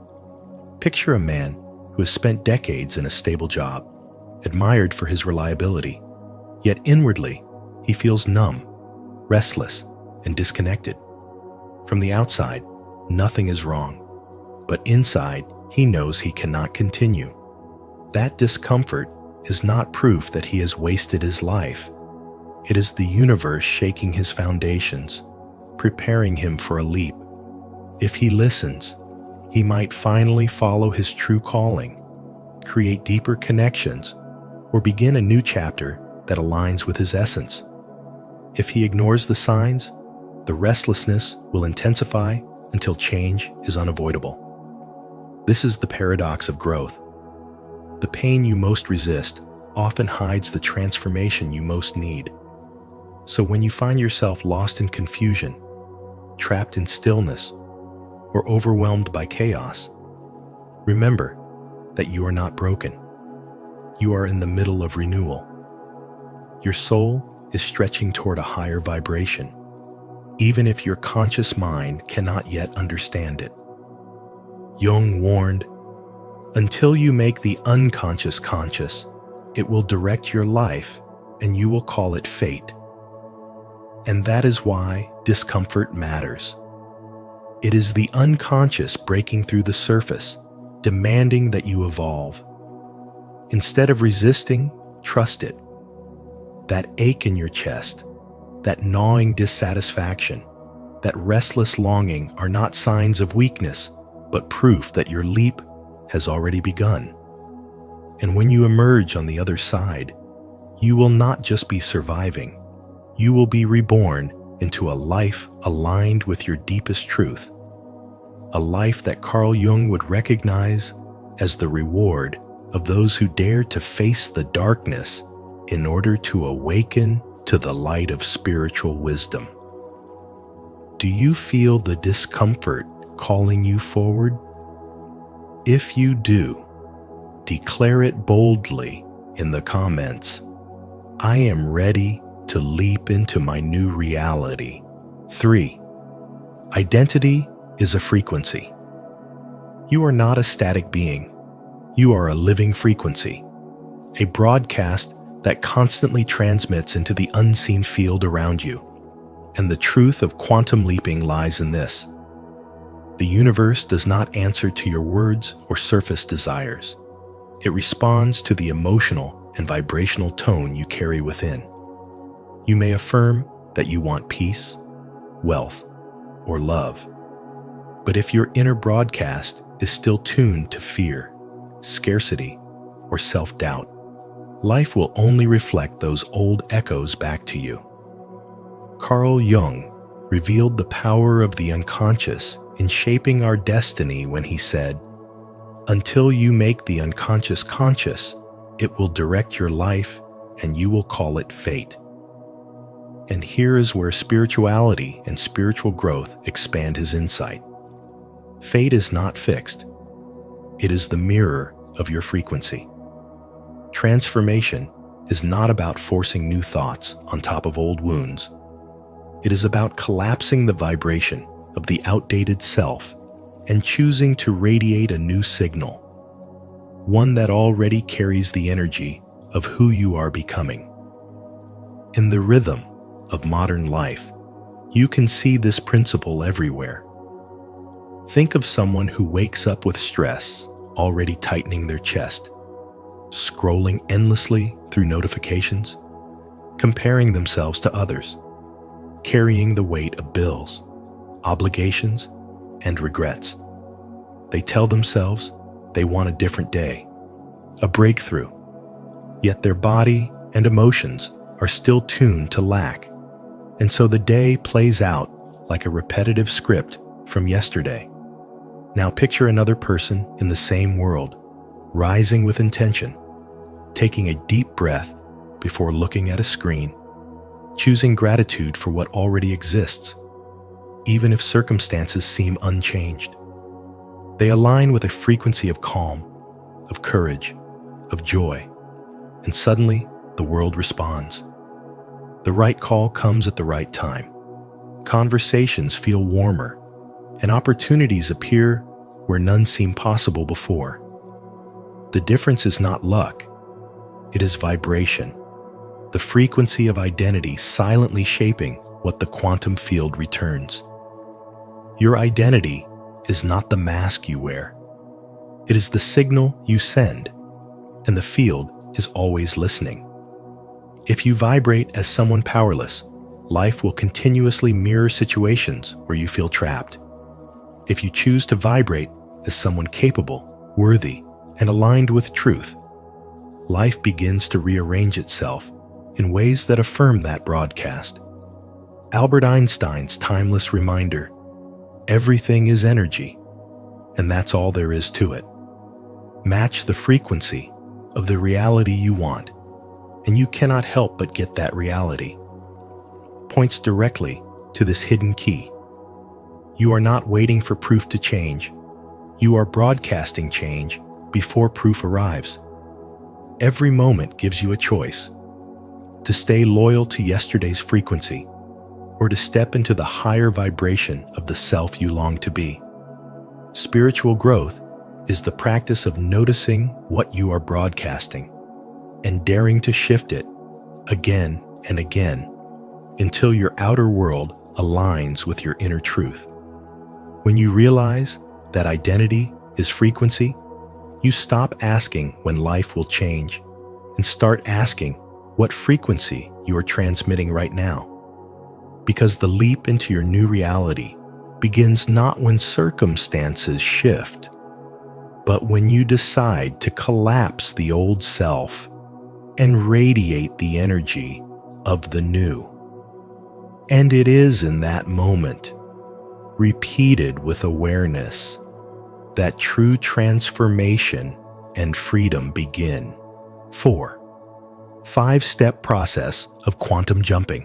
Picture a man who has spent decades in a stable job, admired for his reliability, yet inwardly he feels numb, restless, and disconnected. From the outside, nothing is wrong, but inside he knows he cannot continue. That discomfort is not proof that he has wasted his life. It is the universe shaking his foundations, preparing him for a leap. If he listens, he might finally follow his true calling, create deeper connections, or begin a new chapter that aligns with his essence. If he ignores the signs, the restlessness will intensify until change is unavoidable. This is the paradox of growth. The pain you most resist often hides the transformation you most need. So when you find yourself lost in confusion, trapped in stillness, or overwhelmed by chaos, remember that you are not broken. You are in the middle of renewal. Your soul is stretching toward a higher vibration, even if your conscious mind cannot yet understand it. Jung warned, "Until you make the unconscious conscious, it will direct your life and you will call it fate." And that is why discomfort matters. It is the unconscious breaking through the surface, demanding that you evolve. Instead of resisting, trust it. That ache in your chest, that gnawing dissatisfaction, that restless longing are not signs of weakness, but proof that your leap has already begun. And when you emerge on the other side, you will not just be surviving, you will be reborn into a life aligned with your deepest truth, a life that Carl Jung would recognize as the reward of those who dare to face the darkness in order to awaken to the light of spiritual wisdom. Do you feel the discomfort calling you forward? If you do, declare it boldly in the comments. I am ready to leap into my new reality. 3. Identity is a frequency. You are not a static being. You are a living frequency, a broadcast that constantly transmits into the unseen field around you. And the truth of quantum leaping lies in this. The universe does not answer to your words or surface desires. It responds to the emotional and vibrational tone you carry within. You may affirm that you want peace, wealth, or love. But if your inner broadcast is still tuned to fear, scarcity, or self-doubt, life will only reflect those old echoes back to you. Carl Jung revealed the power of the unconscious in shaping our destiny when he said, "Until you make the unconscious conscious, it will direct your life and you will call it fate." And here is where spirituality and spiritual growth expand his insight. Fate is not fixed. It is the mirror of your frequency. Transformation is not about forcing new thoughts on top of old wounds. It is about collapsing the vibration of the outdated self and choosing to radiate a new signal, one that already carries the energy of who you are becoming. In the rhythm of modern life, you can see this principle everywhere. Think of someone who wakes up with stress already tightening their chest, scrolling endlessly through notifications, comparing themselves to others, carrying the weight of bills, obligations, and regrets. They tell themselves they want a different day, a breakthrough, yet their body and emotions are still tuned to lack, and so the day plays out like a repetitive script from yesterday. Now picture another person in the same world, rising with intention, taking a deep breath before looking at a screen, choosing gratitude for what already exists, even if circumstances seem unchanged. They align with a frequency of calm, of courage, of joy, and suddenly the world responds. The right call comes at the right time. Conversations feel warmer, and opportunities appear where none seemed possible before. The difference is not luck, it is vibration, the frequency of identity silently shaping what the quantum field returns. Your identity is not the mask you wear. It is the signal you send, and the field is always listening. If you vibrate as someone powerless, life will continuously mirror situations where you feel trapped. If you choose to vibrate as someone capable, worthy, and aligned with truth, life begins to rearrange itself in ways that affirm that broadcast. Albert Einstein's timeless reminder, everything is energy, and that's all there is to it. Match the frequency of the reality you want, and you cannot help but get that reality. Points directly to this hidden key. You are not waiting for proof to change. You are broadcasting change before proof arrives. Every moment gives you a choice: to stay loyal to yesterday's frequency, or to step into the higher vibration of the self you long to be. Spiritual growth is the practice of noticing what you are broadcasting and daring to shift it again and again until your outer world aligns with your inner truth. When you realize that identity is frequency, you stop asking when life will change and start asking what frequency you are transmitting right now. Because the leap into your new reality begins not when circumstances shift, but when you decide to collapse the old self and radiate the energy of the new. And it is in that moment, repeated with awareness, that true transformation and freedom begin. 4. 5-step process of quantum jumping.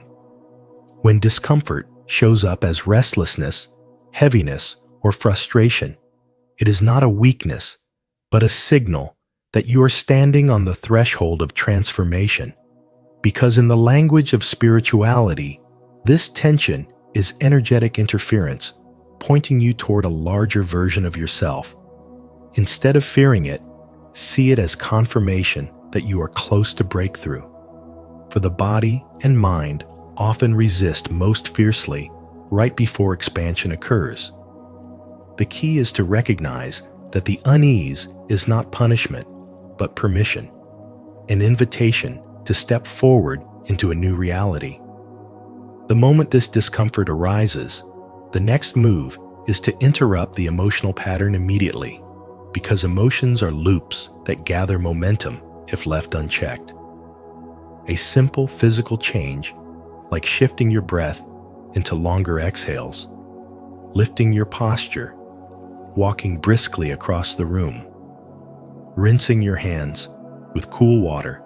When discomfort shows up as restlessness, heaviness, or frustration, it is not a weakness, but a signal that you are standing on the threshold of transformation. Because in the language of spirituality, this tension is energetic interference, pointing you toward a larger version of yourself. Instead of fearing it, see it as confirmation that you are close to breakthrough. For the body and mind often resist most fiercely right before expansion occurs. The key is to recognize that the unease is not punishment, but permission, an invitation to step forward into a new reality. The moment this discomfort arises, the next move is to interrupt the emotional pattern immediately, because emotions are loops that gather momentum if left unchecked. A simple physical change, like shifting your breath into longer exhales, lifting your posture, walking briskly across the room, rinsing your hands with cool water,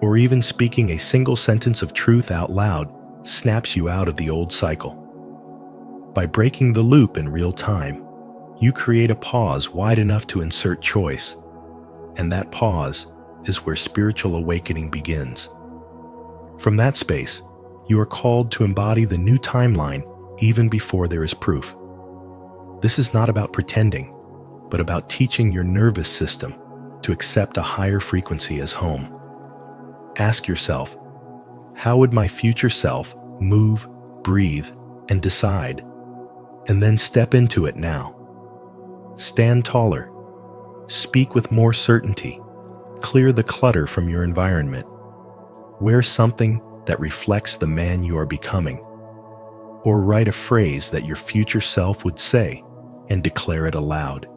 or even speaking a single sentence of truth out loud snaps you out of the old cycle. By breaking the loop in real time, you create a pause wide enough to insert choice, and that pause is where spiritual awakening begins. From that space, you are called to embody the new timeline even before there is proof. This is not about pretending, but about teaching your nervous system to accept a higher frequency as home. Ask yourself, how would my future self move, breathe, and decide? And then step into it now. Stand taller. Speak with more certainty. Clear the clutter from your environment. Wear something that reflects the man you are becoming. Or write a phrase that your future self would say and declare it aloud.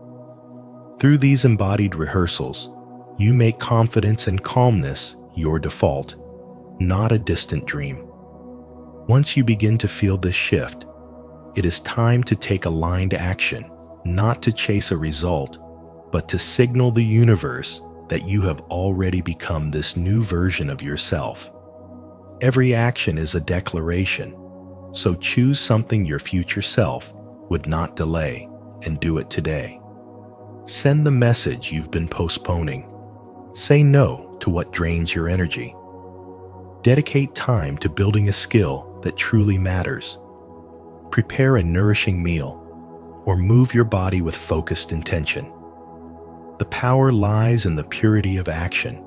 Through these embodied rehearsals, you make confidence and calmness your default, not a distant dream. Once you begin to feel this shift, it is time to take aligned action, not to chase a result, but to signal the universe that you have already become this new version of yourself. Every action is a declaration, so choose something your future self would not delay and do it today. Send the message you've been postponing. Say no to what drains your energy. Dedicate time to building a skill that truly matters. Prepare a nourishing meal, or move your body with focused intention. The power lies in the purity of action,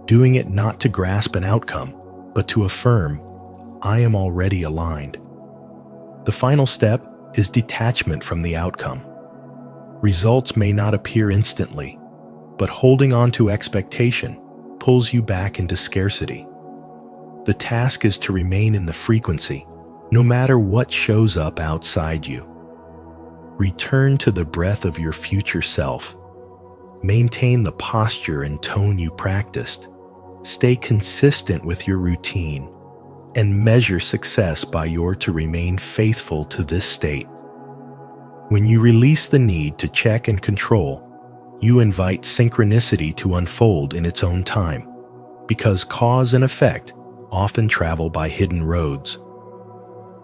doing it not to grasp an outcome, but to affirm, I am already aligned. The final step is detachment from the outcome. Results may not appear instantly, but holding on to expectation pulls you back into scarcity. The task is to remain in the frequency, no matter what shows up outside you. Return to the breath of your future self. Maintain the posture and tone you practiced. Stay consistent with your routine, and measure success by your to remain faithful to this state. When you release the need to check and control, you invite synchronicity to unfold in its own time, because cause and effect often travel by hidden roads.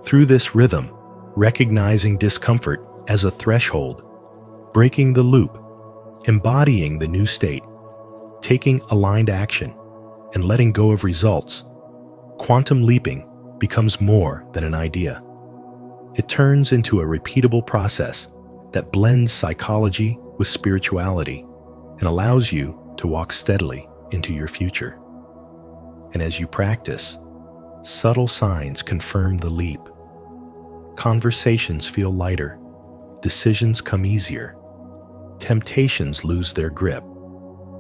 Through this rhythm, recognizing discomfort as a threshold, breaking the loop, embodying the new state, taking aligned action, and letting go of results, quantum leaping becomes more than an idea. It turns into a repeatable process that blends psychology with spirituality and allows you to walk steadily into your future. And as you practice, subtle signs confirm the leap. Conversations feel lighter, decisions come easier, temptations lose their grip,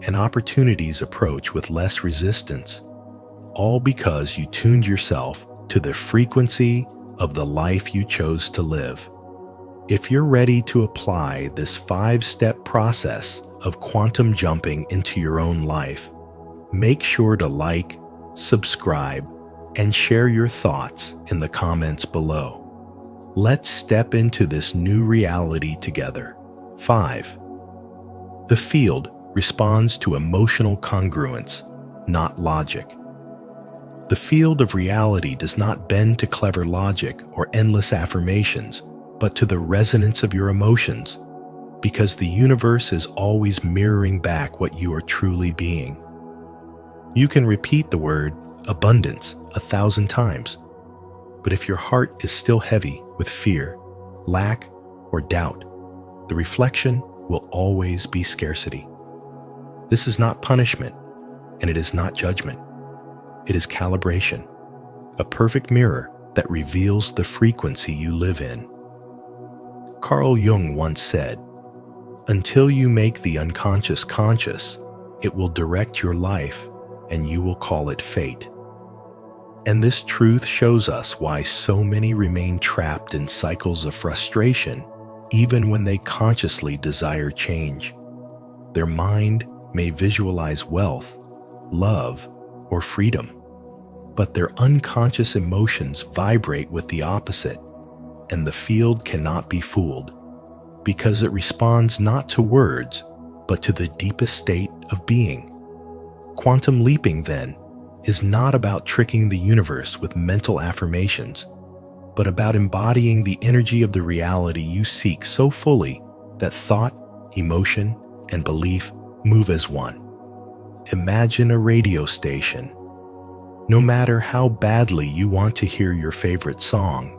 and opportunities approach with less resistance, all because you tuned yourself to the frequency of the life you chose to live. If you're ready to apply this 5-step process of quantum jumping into your own life, make sure to like, subscribe, and share your thoughts in the comments below. Let's step into this new reality together. 5. The field responds to emotional congruence, not logic. The field of reality does not bend to clever logic or endless affirmations, but to the resonance of your emotions, because the universe is always mirroring back what you are truly being. You can repeat the word abundance 1,000 times, but if your heart is still heavy with fear, lack, or doubt, the reflection will always be scarcity. This is not punishment, and it is not judgment. It is calibration, a perfect mirror that reveals the frequency you live in. Carl Jung once said, "Until you make the unconscious conscious, it will direct your life and you will call it fate." And this truth shows us why so many remain trapped in cycles of frustration even when they consciously desire change. Their mind may visualize wealth, love, or freedom, but their unconscious emotions vibrate with the opposite, and the field cannot be fooled, because it responds not to words, but to the deepest state of being. Quantum leaping, then, is not about tricking the universe with mental affirmations, but about embodying the energy of the reality you seek so fully that thought, emotion, and belief move as one. Imagine a radio station. No matter how badly you want to hear your favorite song,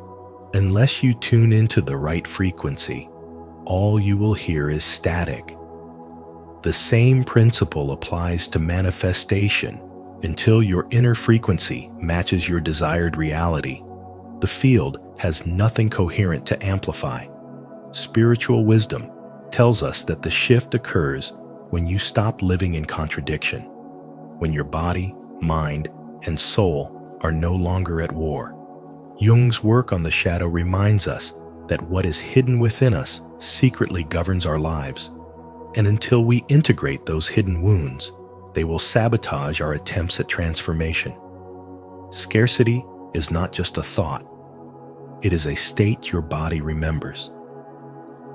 unless you tune into the right frequency, all you will hear is static. The same principle applies to manifestation. Until your inner frequency matches your desired reality, the field has nothing coherent to amplify. Spiritual wisdom tells us that the shift occurs when you stop living in contradiction, when your body, mind, and soul are no longer at war. Jung's work on the shadow reminds us that what is hidden within us secretly governs our lives, and until we integrate those hidden wounds, they will sabotage our attempts at transformation. Scarcity is not just a thought. It is a state your body remembers.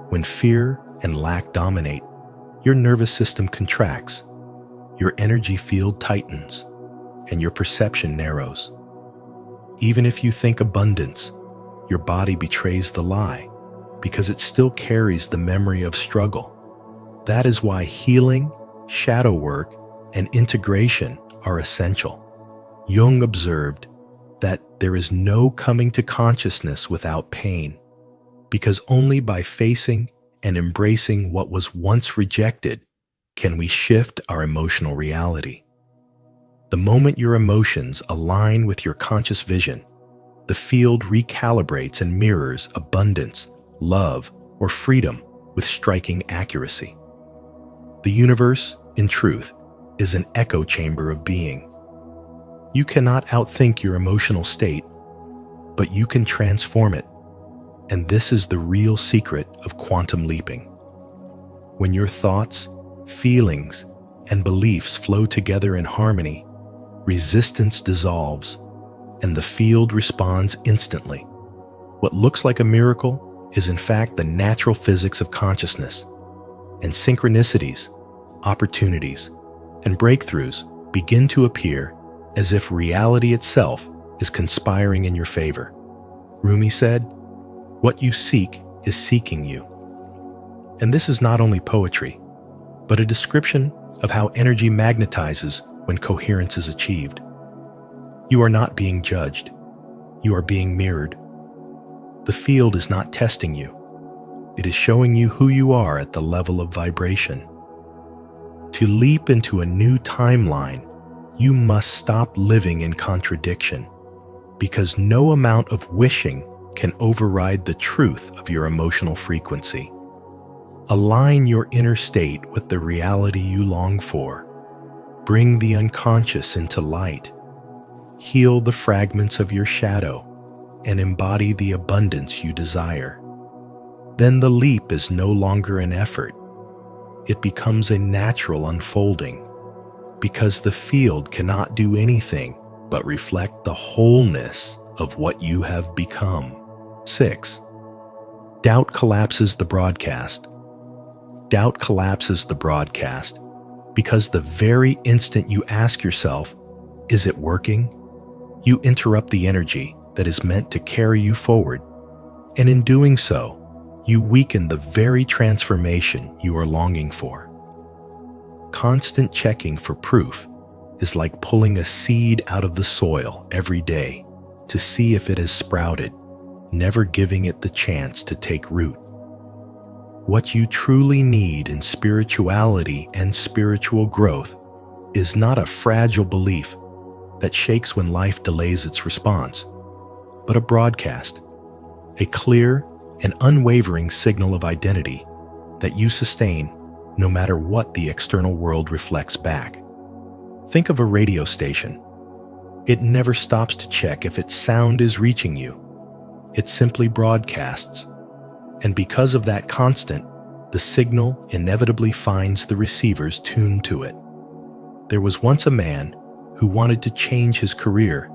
When fear and lack dominate, your nervous system contracts, your energy field tightens, and your perception narrows. Even if you think abundance, your body betrays the lie because it still carries the memory of struggle. That is why healing, shadow work, and integration are essential. Jung observed that there is no coming to consciousness without pain, because only by facing and embracing what was once rejected can we shift our emotional reality. The moment your emotions align with your conscious vision, the field recalibrates and mirrors abundance, love, or freedom with striking accuracy. The universe, in truth, is an echo chamber of being. You cannot outthink your emotional state, but you can transform it, and this is the real secret of quantum leaping. When your thoughts, feelings, and beliefs flow together in harmony, resistance dissolves, and the field responds instantly. What looks like a miracle is in fact the natural physics of consciousness, and synchronicities, opportunities, and breakthroughs begin to appear as if reality itself is conspiring in your favor. Rumi said, "What you seek is seeking you." And this is not only poetry, but a description of how energy magnetizes when coherence is achieved. You are not being judged. You are being mirrored. The field is not testing you. It is showing you who you are at the level of vibration. To leap into a new timeline, you must stop living in contradiction, because no amount of wishing can override the truth of your emotional frequency. Align your inner state with the reality you long for. Bring the unconscious into light. Heal the fragments of your shadow and embody the abundance you desire. Then the leap is no longer an effort. It becomes a natural unfolding, because the field cannot do anything but reflect the wholeness of what you have become. 6. Doubt collapses the broadcast. Doubt collapses the broadcast because the very instant you ask yourself, "Is it working?" you interrupt the energy that is meant to carry you forward. And in doing so, you weaken the very transformation you are longing for. Constant checking for proof is like pulling a seed out of the soil every day to see if it has sprouted, never giving it the chance to take root. What you truly need in spirituality and spiritual growth is not a fragile belief that shakes when life delays its response, but a broadcast, a clear and unwavering signal of identity that you sustain no matter what the external world reflects back. Think of a radio station. It never stops to check if its sound is reaching you. It simply broadcasts. And because of that constant, the signal inevitably finds the receivers tuned to it. There was once a man who wanted to change his career,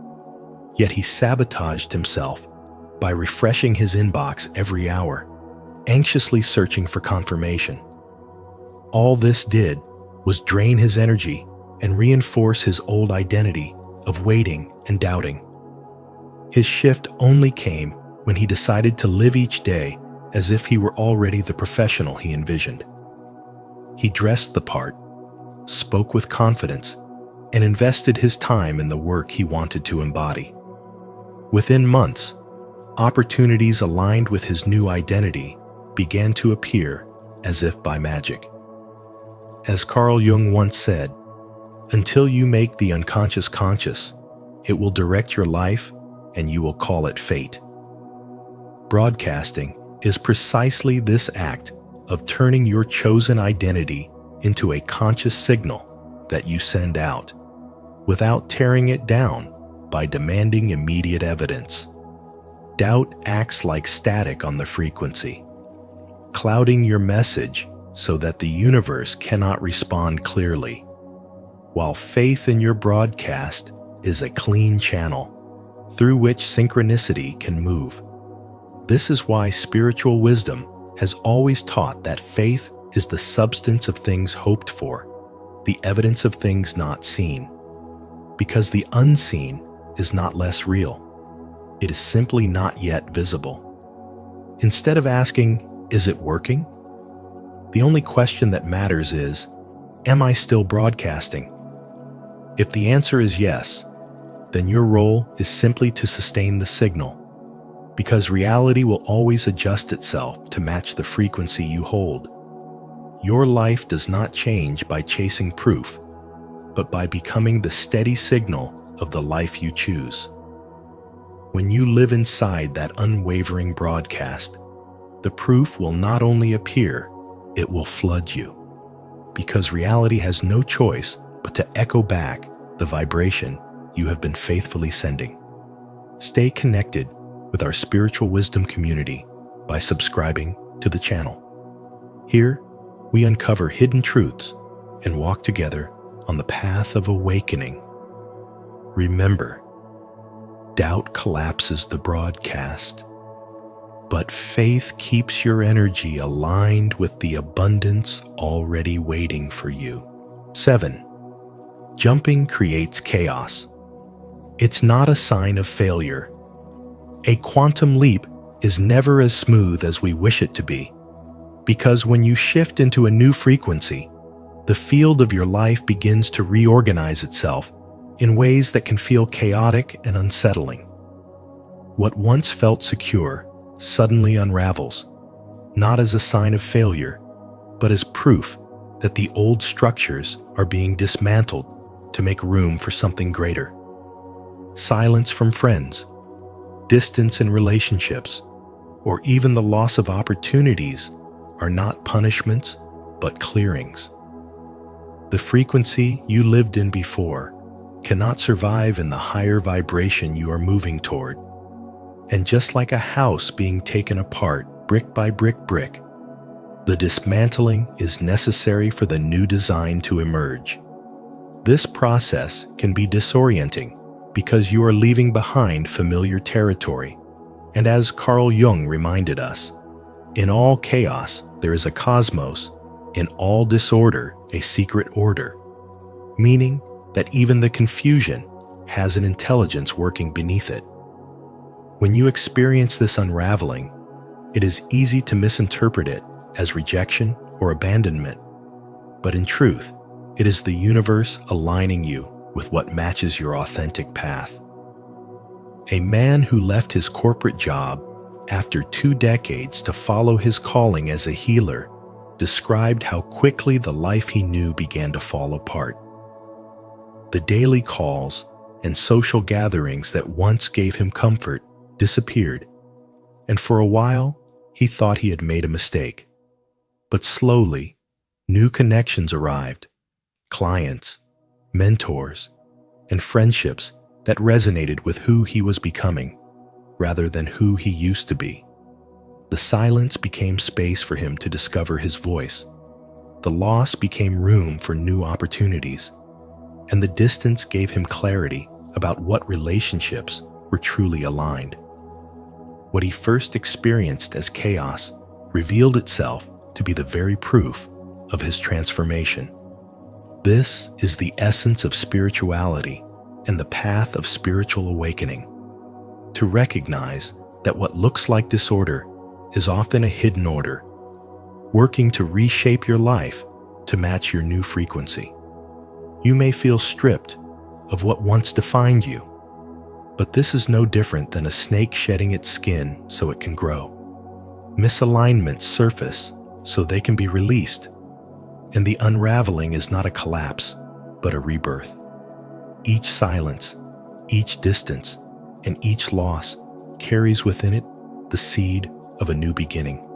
yet he sabotaged himself by refreshing his inbox every hour, anxiously searching for confirmation. All this did was drain his energy and reinforce his old identity of waiting and doubting. His shift only came when he decided to live each day as if he were already the professional he envisioned. He dressed the part, spoke with confidence, and invested his time in the work he wanted to embody. Within months, opportunities aligned with his new identity began to appear as if by magic. As Carl Jung once said, "Until you make the unconscious conscious, it will direct your life and you will call it fate." Broadcasting is precisely this act of turning your chosen identity into a conscious signal that you send out, without tearing it down by demanding immediate evidence. Doubt acts like static on the frequency, clouding your message so that the universe cannot respond clearly, while faith in your broadcast is a clean channel through which synchronicity can move. This is why spiritual wisdom has always taught that faith is the substance of things hoped for, the evidence of things not seen. Because the unseen is not less real. It is simply not yet visible. Instead of asking, "Is it working?" the only question that matters is, "Am I still broadcasting?" If the answer is yes, then your role is simply to sustain the signal, because reality will always adjust itself to match the frequency you hold. Your life does not change by chasing proof, but by becoming the steady signal of the life you choose. When you live inside that unwavering broadcast, the proof will not only appear, it will flood you, because reality has no choice but to echo back the vibration you have been faithfully sending. Stay connected with our spiritual wisdom community by subscribing to the channel. Here, we uncover hidden truths and walk together on the path of awakening. Remember, doubt collapses the broadcast, but faith keeps your energy aligned with the abundance already waiting for you. 7. Jumping creates chaos. It's not a sign of failure. A quantum leap is never as smooth as we wish it to be, because when you shift into a new frequency, the field of your life begins to reorganize itself in ways that can feel chaotic and unsettling. What once felt secure suddenly unravels, not as a sign of failure, but as proof that the old structures are being dismantled to make room for something greater. Silence from friends, distance in relationships, or even the loss of opportunities are not punishments, but clearings. The frequency you lived in before cannot survive in the higher vibration you are moving toward. And just like a house being taken apart brick by brick, the dismantling is necessary for the new design to emerge. This process can be disorienting because you are leaving behind familiar territory. And as Carl Jung reminded us, in all chaos there is a cosmos, in all disorder a secret order, meaning that even the confusion has an intelligence working beneath it. When you experience this unraveling, it is easy to misinterpret it as rejection or abandonment, but in truth, it is the universe aligning you with what matches your authentic path. A man who left his corporate job after 2 decades to follow his calling as a healer described how quickly the life he knew began to fall apart. The daily calls and social gatherings that once gave him comfort disappeared, and for a while he thought he had made a mistake. But slowly, new connections arrived, clients, mentors, and friendships that resonated with who he was becoming, rather than who he used to be. The silence became space for him to discover his voice. The loss became room for new opportunities, and the distance gave him clarity about what relationships were truly aligned. What he first experienced as chaos revealed itself to be the very proof of his transformation. This is the essence of spirituality and the path of spiritual awakening. To recognize that what looks like disorder is often a hidden order, working to reshape your life to match your new frequency. You may feel stripped of what once defined you, but this is no different than a snake shedding its skin so it can grow. Misalignments surface so they can be released, and the unraveling is not a collapse, but a rebirth. Each silence, each distance, and each loss carries within it the seed of a new beginning.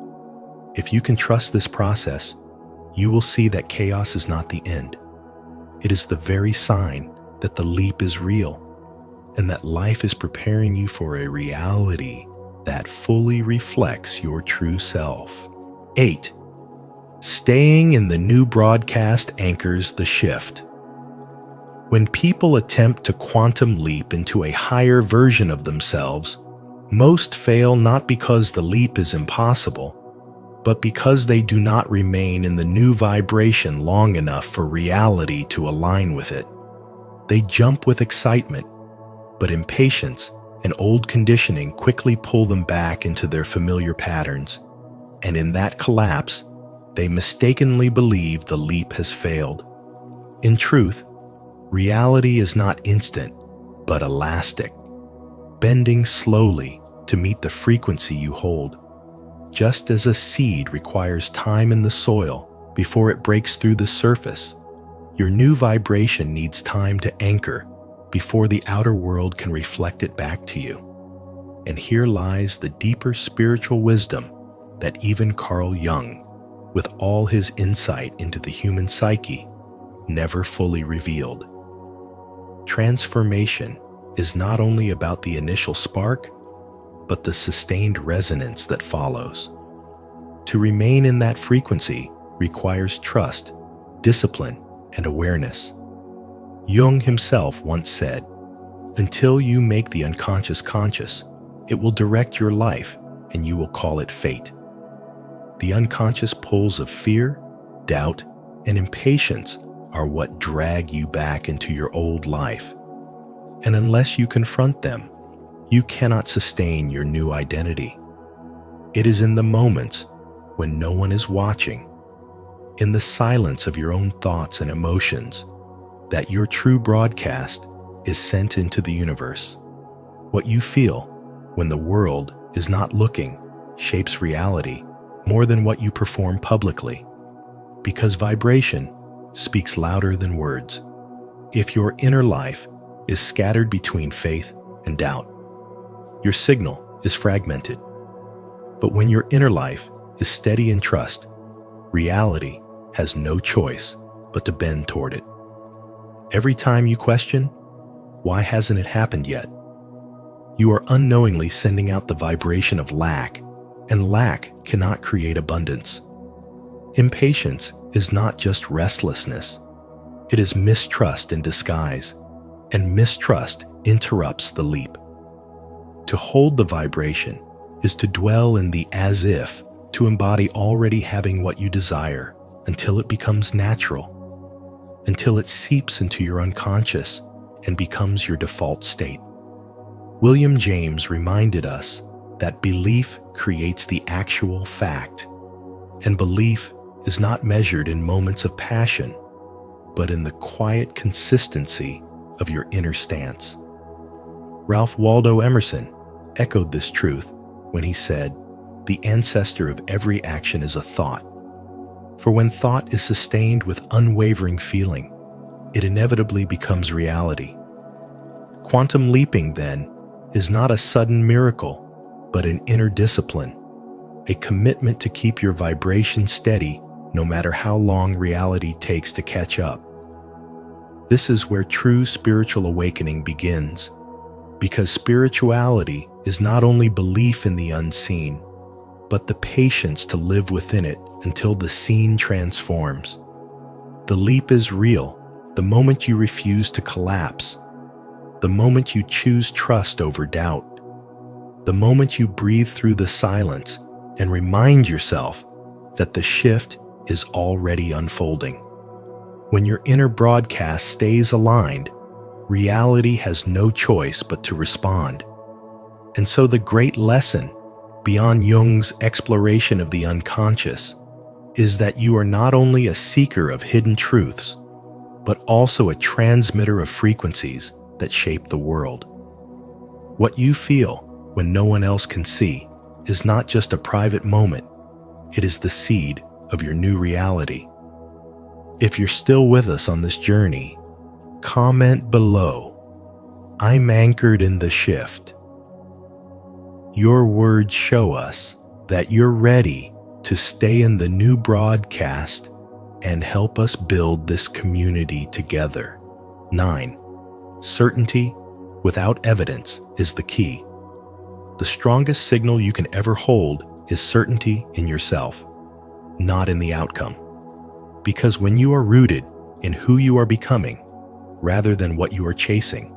If you can trust this process, you will see that chaos is not the end. It is the very sign that the leap is real and that life is preparing you for a reality that fully reflects your true self. 8. Staying in the new broadcast anchors the shift. When people attempt to quantum leap into a higher version of themselves, most fail not because the leap is impossible, but because they do not remain in the new vibration long enough for reality to align with it. They jump with excitement, but impatience and old conditioning quickly pull them back into their familiar patterns, and in that collapse, they mistakenly believe the leap has failed. In truth, reality is not instant, but elastic, bending slowly to meet the frequency you hold. Just as a seed requires time in the soil before it breaks through the surface, your new vibration needs time to anchor before the outer world can reflect it back to you. And here lies the deeper spiritual wisdom that even Carl Jung, with all his insight into the human psyche, never fully revealed. Transformation is not only about the initial spark, but the sustained resonance that follows. To remain in that frequency requires trust, discipline, and awareness. Jung himself once said, "Until you make the unconscious conscious, it will direct your life and you will call it fate." The unconscious pulls of fear, doubt, and impatience are what drag you back into your old life. And unless you confront them, you cannot sustain your new identity. It is in the moments when no one is watching, in the silence of your own thoughts and emotions, that your true broadcast is sent into the universe. What you feel when the world is not looking shapes reality more than what you perform publicly, because vibration speaks louder than words. If your inner life is scattered between faith and doubt, your signal is fragmented. But when your inner life is steady in trust, reality has no choice but to bend toward it. Every time you question, "Why hasn't it happened yet?" you are unknowingly sending out the vibration of lack, and lack cannot create abundance. Impatience is not just restlessness, it is mistrust in disguise, and mistrust interrupts the leap. To hold the vibration is to dwell in the as if, to embody already having what you desire until it becomes natural, until it seeps into your unconscious and becomes your default state. William James reminded us that belief creates the actual fact, and belief is not measured in moments of passion, but in the quiet consistency of your inner stance. Ralph Waldo Emerson echoed this truth when he said, "The ancestor of every action is a thought. For when thought is sustained with unwavering feeling, it inevitably becomes reality." Quantum leaping, then, is not a sudden miracle, but an inner discipline, a commitment to keep your vibration steady no matter how long reality takes to catch up. This is where true spiritual awakening begins, because spirituality is not only belief in the unseen, but the patience to live within it until the seen transforms. The leap is real the moment you refuse to collapse, the moment you choose trust over doubt, the moment you breathe through the silence and remind yourself that the shift is already unfolding. When your inner broadcast stays aligned, reality has no choice but to respond. And so the great lesson, beyond Jung's exploration of the unconscious, is that you are not only a seeker of hidden truths, but also a transmitter of frequencies that shape the world. What you feel when no one else can see is not just a private moment, it is the seed of your new reality. If you're still with us on this journey, comment below, "I'm anchored in the shift." Your words show us that you're ready to stay in the new broadcast and help us build this community together. 9. Certainty without evidence is the key. The strongest signal you can ever hold is certainty in yourself, not in the outcome. Because when you are rooted in who you are becoming, rather than what you are chasing,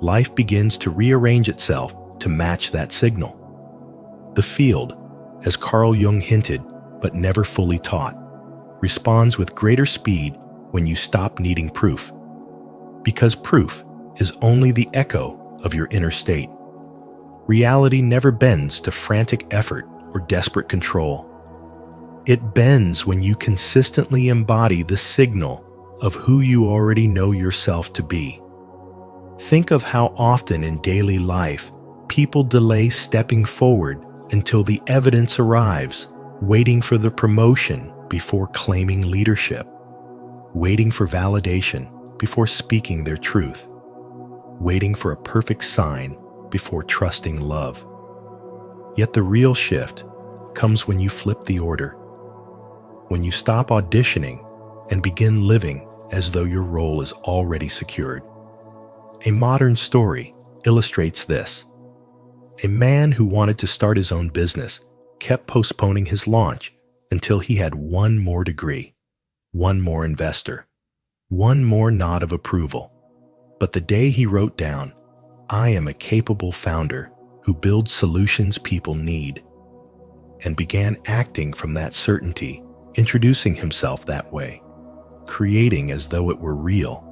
life begins to rearrange itself to match that signal. The field, as Carl Jung hinted but never fully taught, responds with greater speed when you stop needing proof. Because proof is only the echo of your inner state. Reality never bends to frantic effort or desperate control. It bends when you consistently embody the signal of who you already know yourself to be. Think of how often in daily life people delay stepping forward until the evidence arrives, waiting for the promotion before claiming leadership, waiting for validation before speaking their truth, waiting for a perfect sign before trusting love. Yet the real shift comes when you flip the order, when you stop auditioning and begin living as though your role is already secured. A modern story illustrates this. A man who wanted to start his own business kept postponing his launch until he had one more degree, one more investor, one more nod of approval. But the day he wrote down, "I am a capable founder who builds solutions people need," and began acting from that certainty, introducing himself that way, creating as though it were real,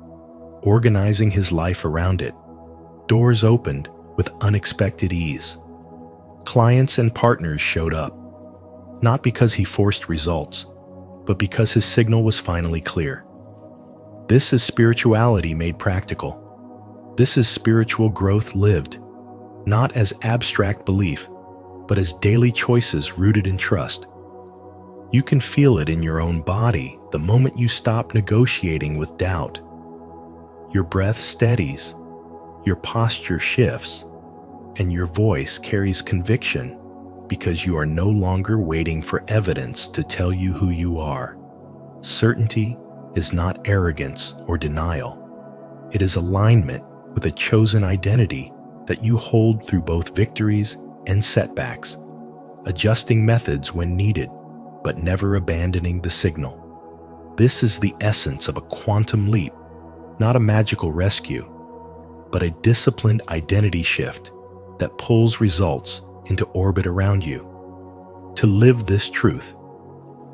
organizing his life around it, doors opened with unexpected ease. Clients and partners showed up, not because he forced results, but because his signal was finally clear. This is spirituality made practical. This is spiritual growth lived, not as abstract belief, but as daily choices rooted in trust. You can feel it in your own body the moment you stop negotiating with doubt. Your breath steadies, your posture shifts, and your voice carries conviction because you are no longer waiting for evidence to tell you who you are. Certainty is not arrogance or denial. It is alignment with a chosen identity that you hold through both victories and setbacks, adjusting methods when needed, but never abandoning the signal. This is the essence of a quantum leap, not a magical rescue. but a disciplined identity shift that pulls results into orbit around you. To live this truth,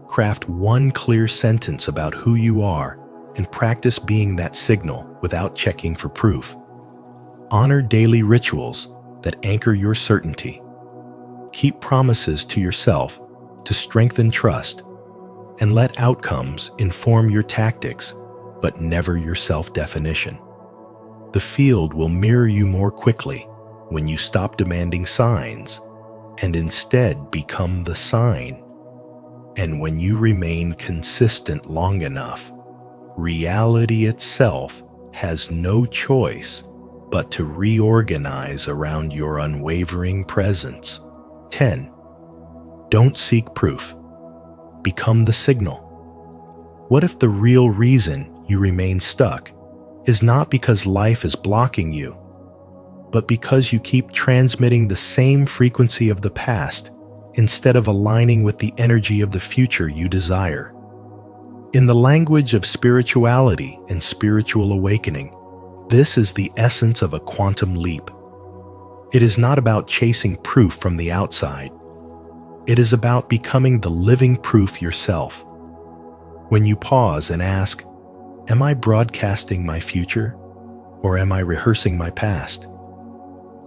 craft one clear sentence about who you are and practice being that signal without checking for proof. Honor daily rituals that anchor your certainty. Keep promises to yourself to strengthen trust, and let outcomes inform your tactics, but never your self-definition. The field will mirror you more quickly when you stop demanding signs and instead become the sign. And when you remain consistent long enough, reality itself has no choice but to reorganize around your unwavering presence. 10. Don't seek proof. Become the signal. What if the real reason you remain stuck is not because life is blocking you, but because you keep transmitting the same frequency of the past instead of aligning with the energy of the future you desire? In the language of spirituality and spiritual awakening, this is the essence of a quantum leap. It is not about chasing proof from the outside. It is about becoming the living proof yourself. When you pause and ask, "Am I broadcasting my future, or am I rehearsing my past?"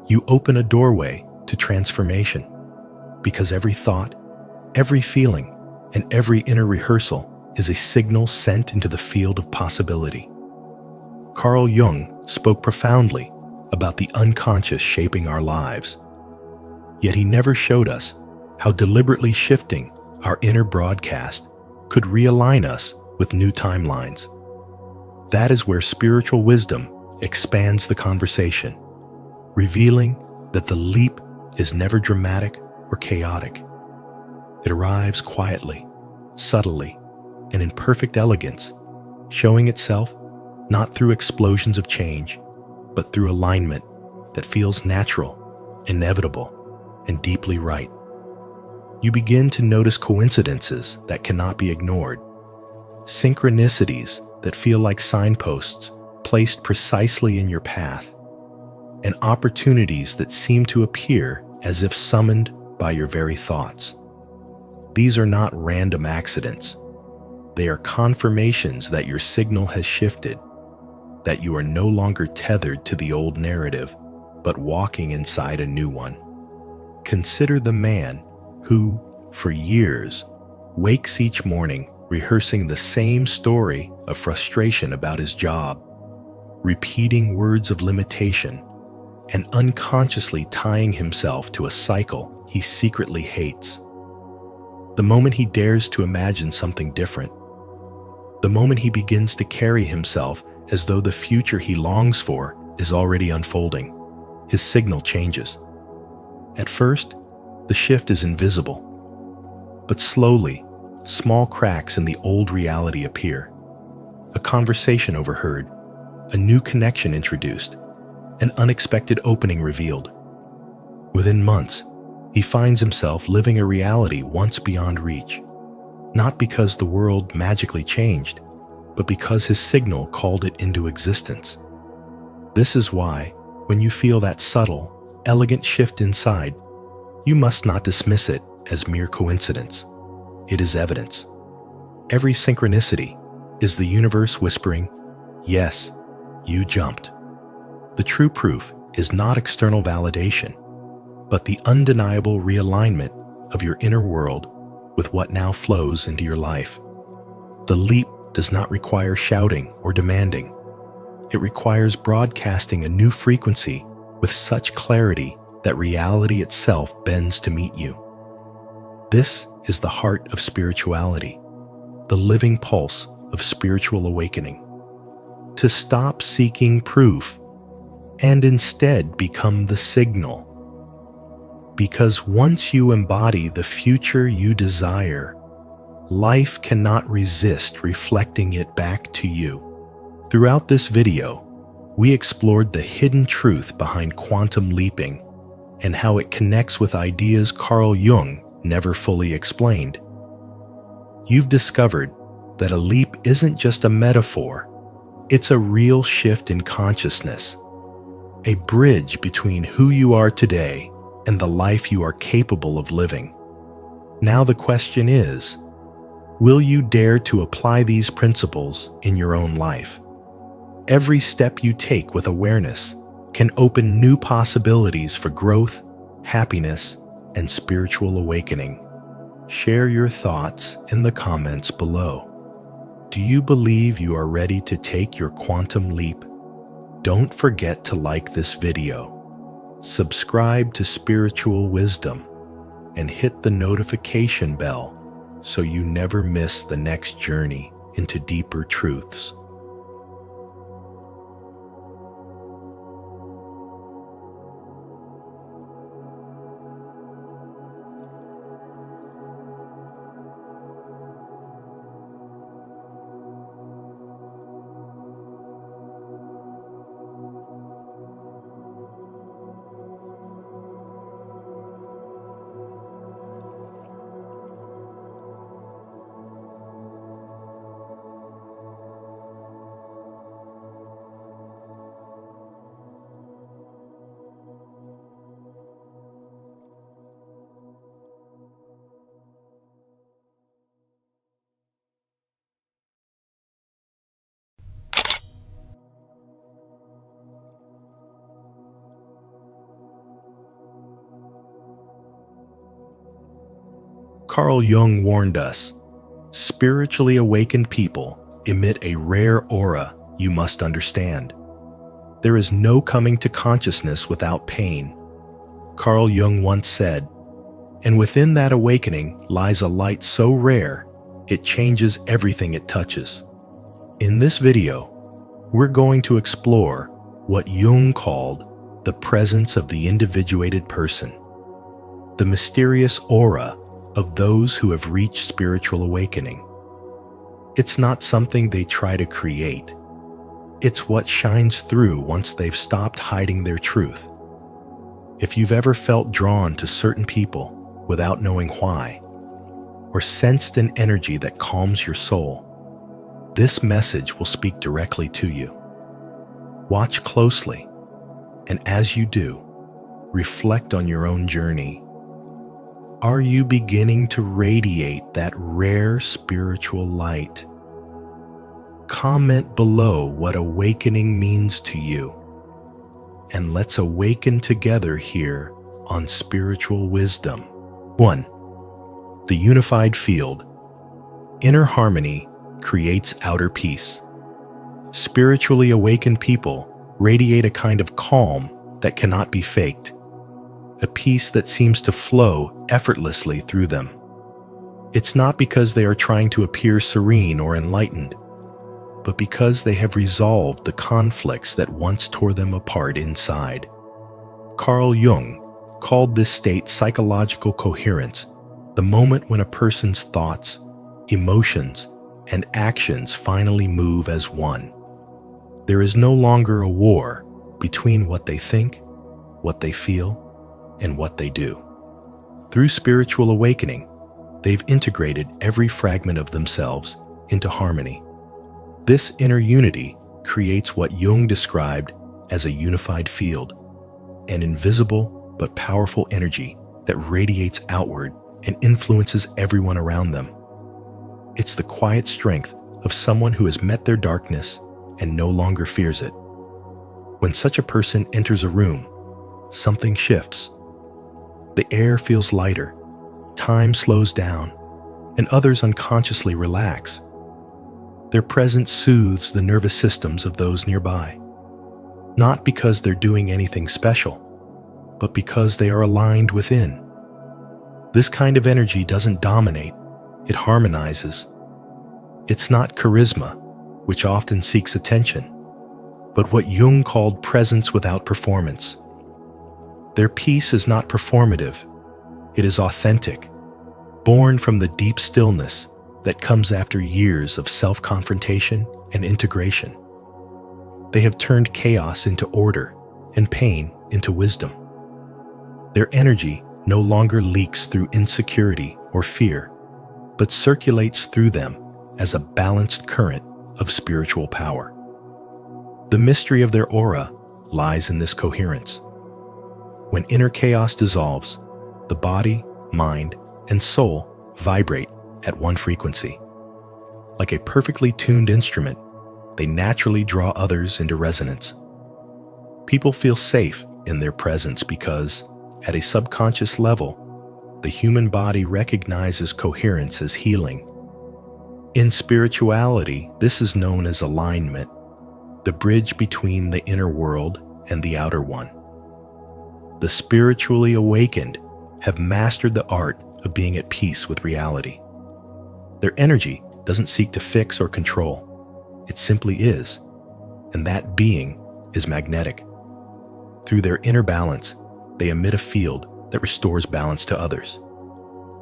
you open a doorway to transformation, because every thought, every feeling, and every inner rehearsal is a signal sent into the field of possibility. Carl Jung spoke profoundly about the unconscious shaping our lives, yet he never showed us how deliberately shifting our inner broadcast could realign us with new timelines. That is where spiritual wisdom expands the conversation, revealing that the leap is never dramatic or chaotic. It arrives quietly, subtly, and in perfect elegance, showing itself not through explosions of change, but through alignment that feels natural, inevitable, and deeply right. You begin to notice coincidences that cannot be ignored, synchronicities that feel like signposts placed precisely in your path, and opportunities that seem to appear as if summoned by your very thoughts. These are not random accidents. They are confirmations that your signal has shifted, that you are no longer tethered to the old narrative, but walking inside a new one. Consider the man who, for years, wakes each morning rehearsing the same story of frustration about his job, repeating words of limitation, and unconsciously tying himself to a cycle he secretly hates. The moment he dares to imagine something different, the moment he begins to carry himself as though the future he longs for is already unfolding, his signal changes. At first, the shift is invisible, but slowly, small cracks in the old reality appear. A conversation overheard, a new connection introduced, an unexpected opening revealed. Within months, he finds himself living a reality once beyond reach, not because the world magically changed, but because his signal called it into existence. This is why, when you feel that subtle, elegant shift inside, you must not dismiss it as mere coincidence. It is evidence. Every synchronicity is the universe whispering, "Yes, you jumped." The true proof is not external validation, but the undeniable realignment of your inner world with what now flows into your life. The leap does not require shouting or demanding. It requires broadcasting a new frequency with such clarity that reality itself bends to meet you. This is the heart of spirituality, the living pulse of spiritual awakening. To stop seeking proof and instead become the signal. Because once you embody the future you desire, life cannot resist reflecting it back to you. Throughout this video, we explored the hidden truth behind quantum leaping and how it connects with ideas Carl Jung never fully explained. You've discovered that a leap isn't just a metaphor, it's a real shift in consciousness, a bridge between who you are today and the life you are capable of living. Now the question is, will you dare to apply these principles in your own life? Every step you take with awareness can open new possibilities for growth, happiness, and spiritual awakening. Share your thoughts in the comments below. Do you believe you are ready to take your quantum leap? Don't forget to like this video, subscribe to Spiritual Wisdom, and hit the notification bell so you never miss the next journey into deeper truths. Carl Jung warned us, spiritually awakened people emit a rare aura you must understand. There is no coming to consciousness without pain. Carl Jung once said, and within that awakening lies a light so rare, it changes everything it touches. In this video, we're going to explore what Jung called the presence of the individuated person, the mysterious aura of those who have reached spiritual awakening. It's not something they try to create. It's what shines through once they've stopped hiding their truth. If you've ever felt drawn to certain people without knowing why, or sensed an energy that calms your soul, this message will speak directly to you. Watch closely, and as you do, reflect on your own journey. Are you beginning to radiate that rare spiritual light? Comment below what awakening means to you, and let's awaken together here on Spiritual Wisdom. 1. The unified field. Inner harmony creates outer peace. Spiritually awakened people radiate a kind of calm that cannot be faked, a peace that seems to flow effortlessly through them. It's not because they are trying to appear serene or enlightened, but because they have resolved the conflicts that once tore them apart inside. Carl Jung called this state psychological coherence, the moment when a person's thoughts, emotions, and actions finally move as one. There is no longer a war between what they think, what they feel, and what they do. Through spiritual awakening, they've integrated every fragment of themselves into harmony. This inner unity creates what Jung described as a unified field, an invisible but powerful energy that radiates outward and influences everyone around them. It's the quiet strength of someone who has met their darkness and no longer fears it. When such a person enters a room, something shifts. The air feels lighter, time slows down, and others unconsciously relax. Their presence soothes the nervous systems of those nearby, not because they're doing anything special, but because they are aligned within. This kind of energy doesn't dominate, it harmonizes. It's not charisma, which often seeks attention, but what Jung called presence without performance. Their peace is not performative, it is authentic, born from the deep stillness that comes after years of self-confrontation and integration. They have turned chaos into order and pain into wisdom. Their energy no longer leaks through insecurity or fear, but circulates through them as a balanced current of spiritual power. The mystery of their aura lies in this coherence. When inner chaos dissolves, the body, mind, and soul vibrate at one frequency. Like a perfectly tuned instrument, they naturally draw others into resonance. People feel safe in their presence because, at a subconscious level, the human body recognizes coherence as healing. In spirituality, this is known as alignment, the bridge between the inner world and the outer one. The spiritually awakened have mastered the art of being at peace with reality. Their energy doesn't seek to fix or control. It simply is, and that being is magnetic. Through their inner balance, they emit a field that restores balance to others.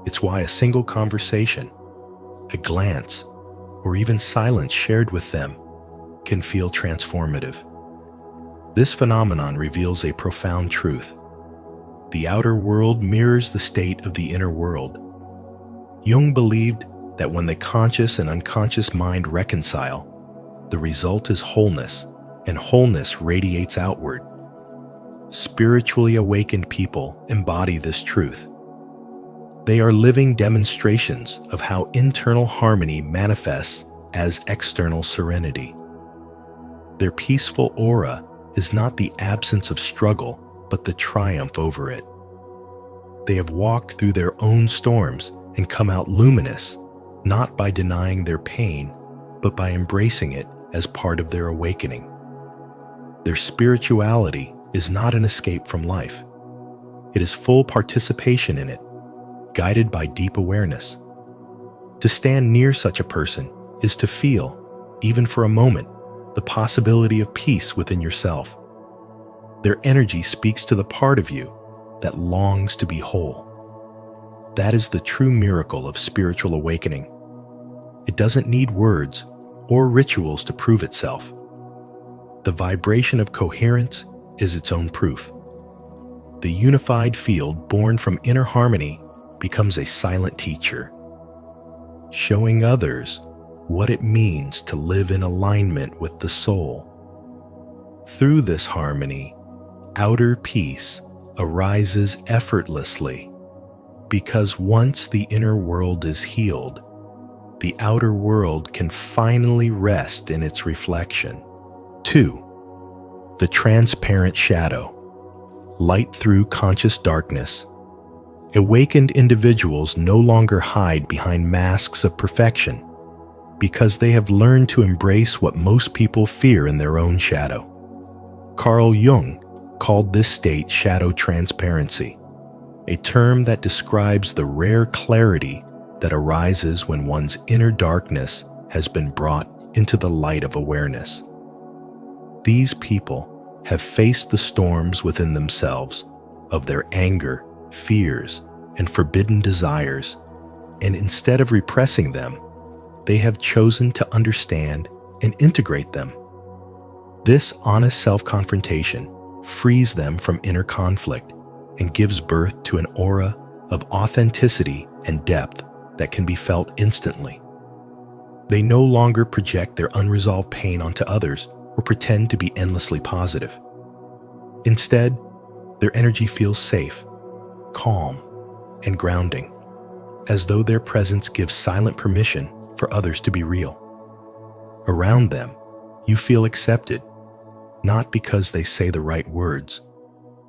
It's why a single conversation, a glance, or even silence shared with them can feel transformative. This phenomenon reveals a profound truth. The outer world mirrors the state of the inner world. Jung believed that when the conscious and unconscious mind reconcile, the result is wholeness, and wholeness radiates outward. Spiritually awakened people embody this truth. They are living demonstrations of how internal harmony manifests as external serenity. Their peaceful aura is not the absence of struggle, but the triumph over it. They have walked through their own storms and come out luminous, not by denying their pain, but by embracing it as part of their awakening. Their spirituality is not an escape from life. It is full participation in it, guided by deep awareness. To stand near such a person is to feel, even for a moment, the possibility of peace within yourself. Their energy speaks to the part of you that longs to be whole. That is the true miracle of spiritual awakening. It doesn't need words or rituals to prove itself. The vibration of coherence is its own proof. The unified field born from inner harmony becomes a silent teacher, showing others what it means to live in alignment with the soul. Through this harmony, outer peace arises effortlessly, because once the inner world is healed, the outer world can finally rest in its reflection. 2. The transparent shadow. Light through conscious darkness. Awakened individuals no longer hide behind masks of perfection because they have learned to embrace what most people fear in their own shadow. Carl Jung called this state shadow transparency, a term that describes the rare clarity that arises when one's inner darkness has been brought into the light of awareness. These people have faced the storms within themselves of their anger, fears, and forbidden desires, and instead of repressing them, they have chosen to understand and integrate them. This honest self-confrontation frees them from inner conflict and gives birth to an aura of authenticity and depth that can be felt instantly. They no longer project their unresolved pain onto others or pretend to be endlessly positive. Instead, their energy feels safe, calm, and grounding, as though their presence gives silent permission for others to be real. Around them, you feel accepted, not because they say the right words,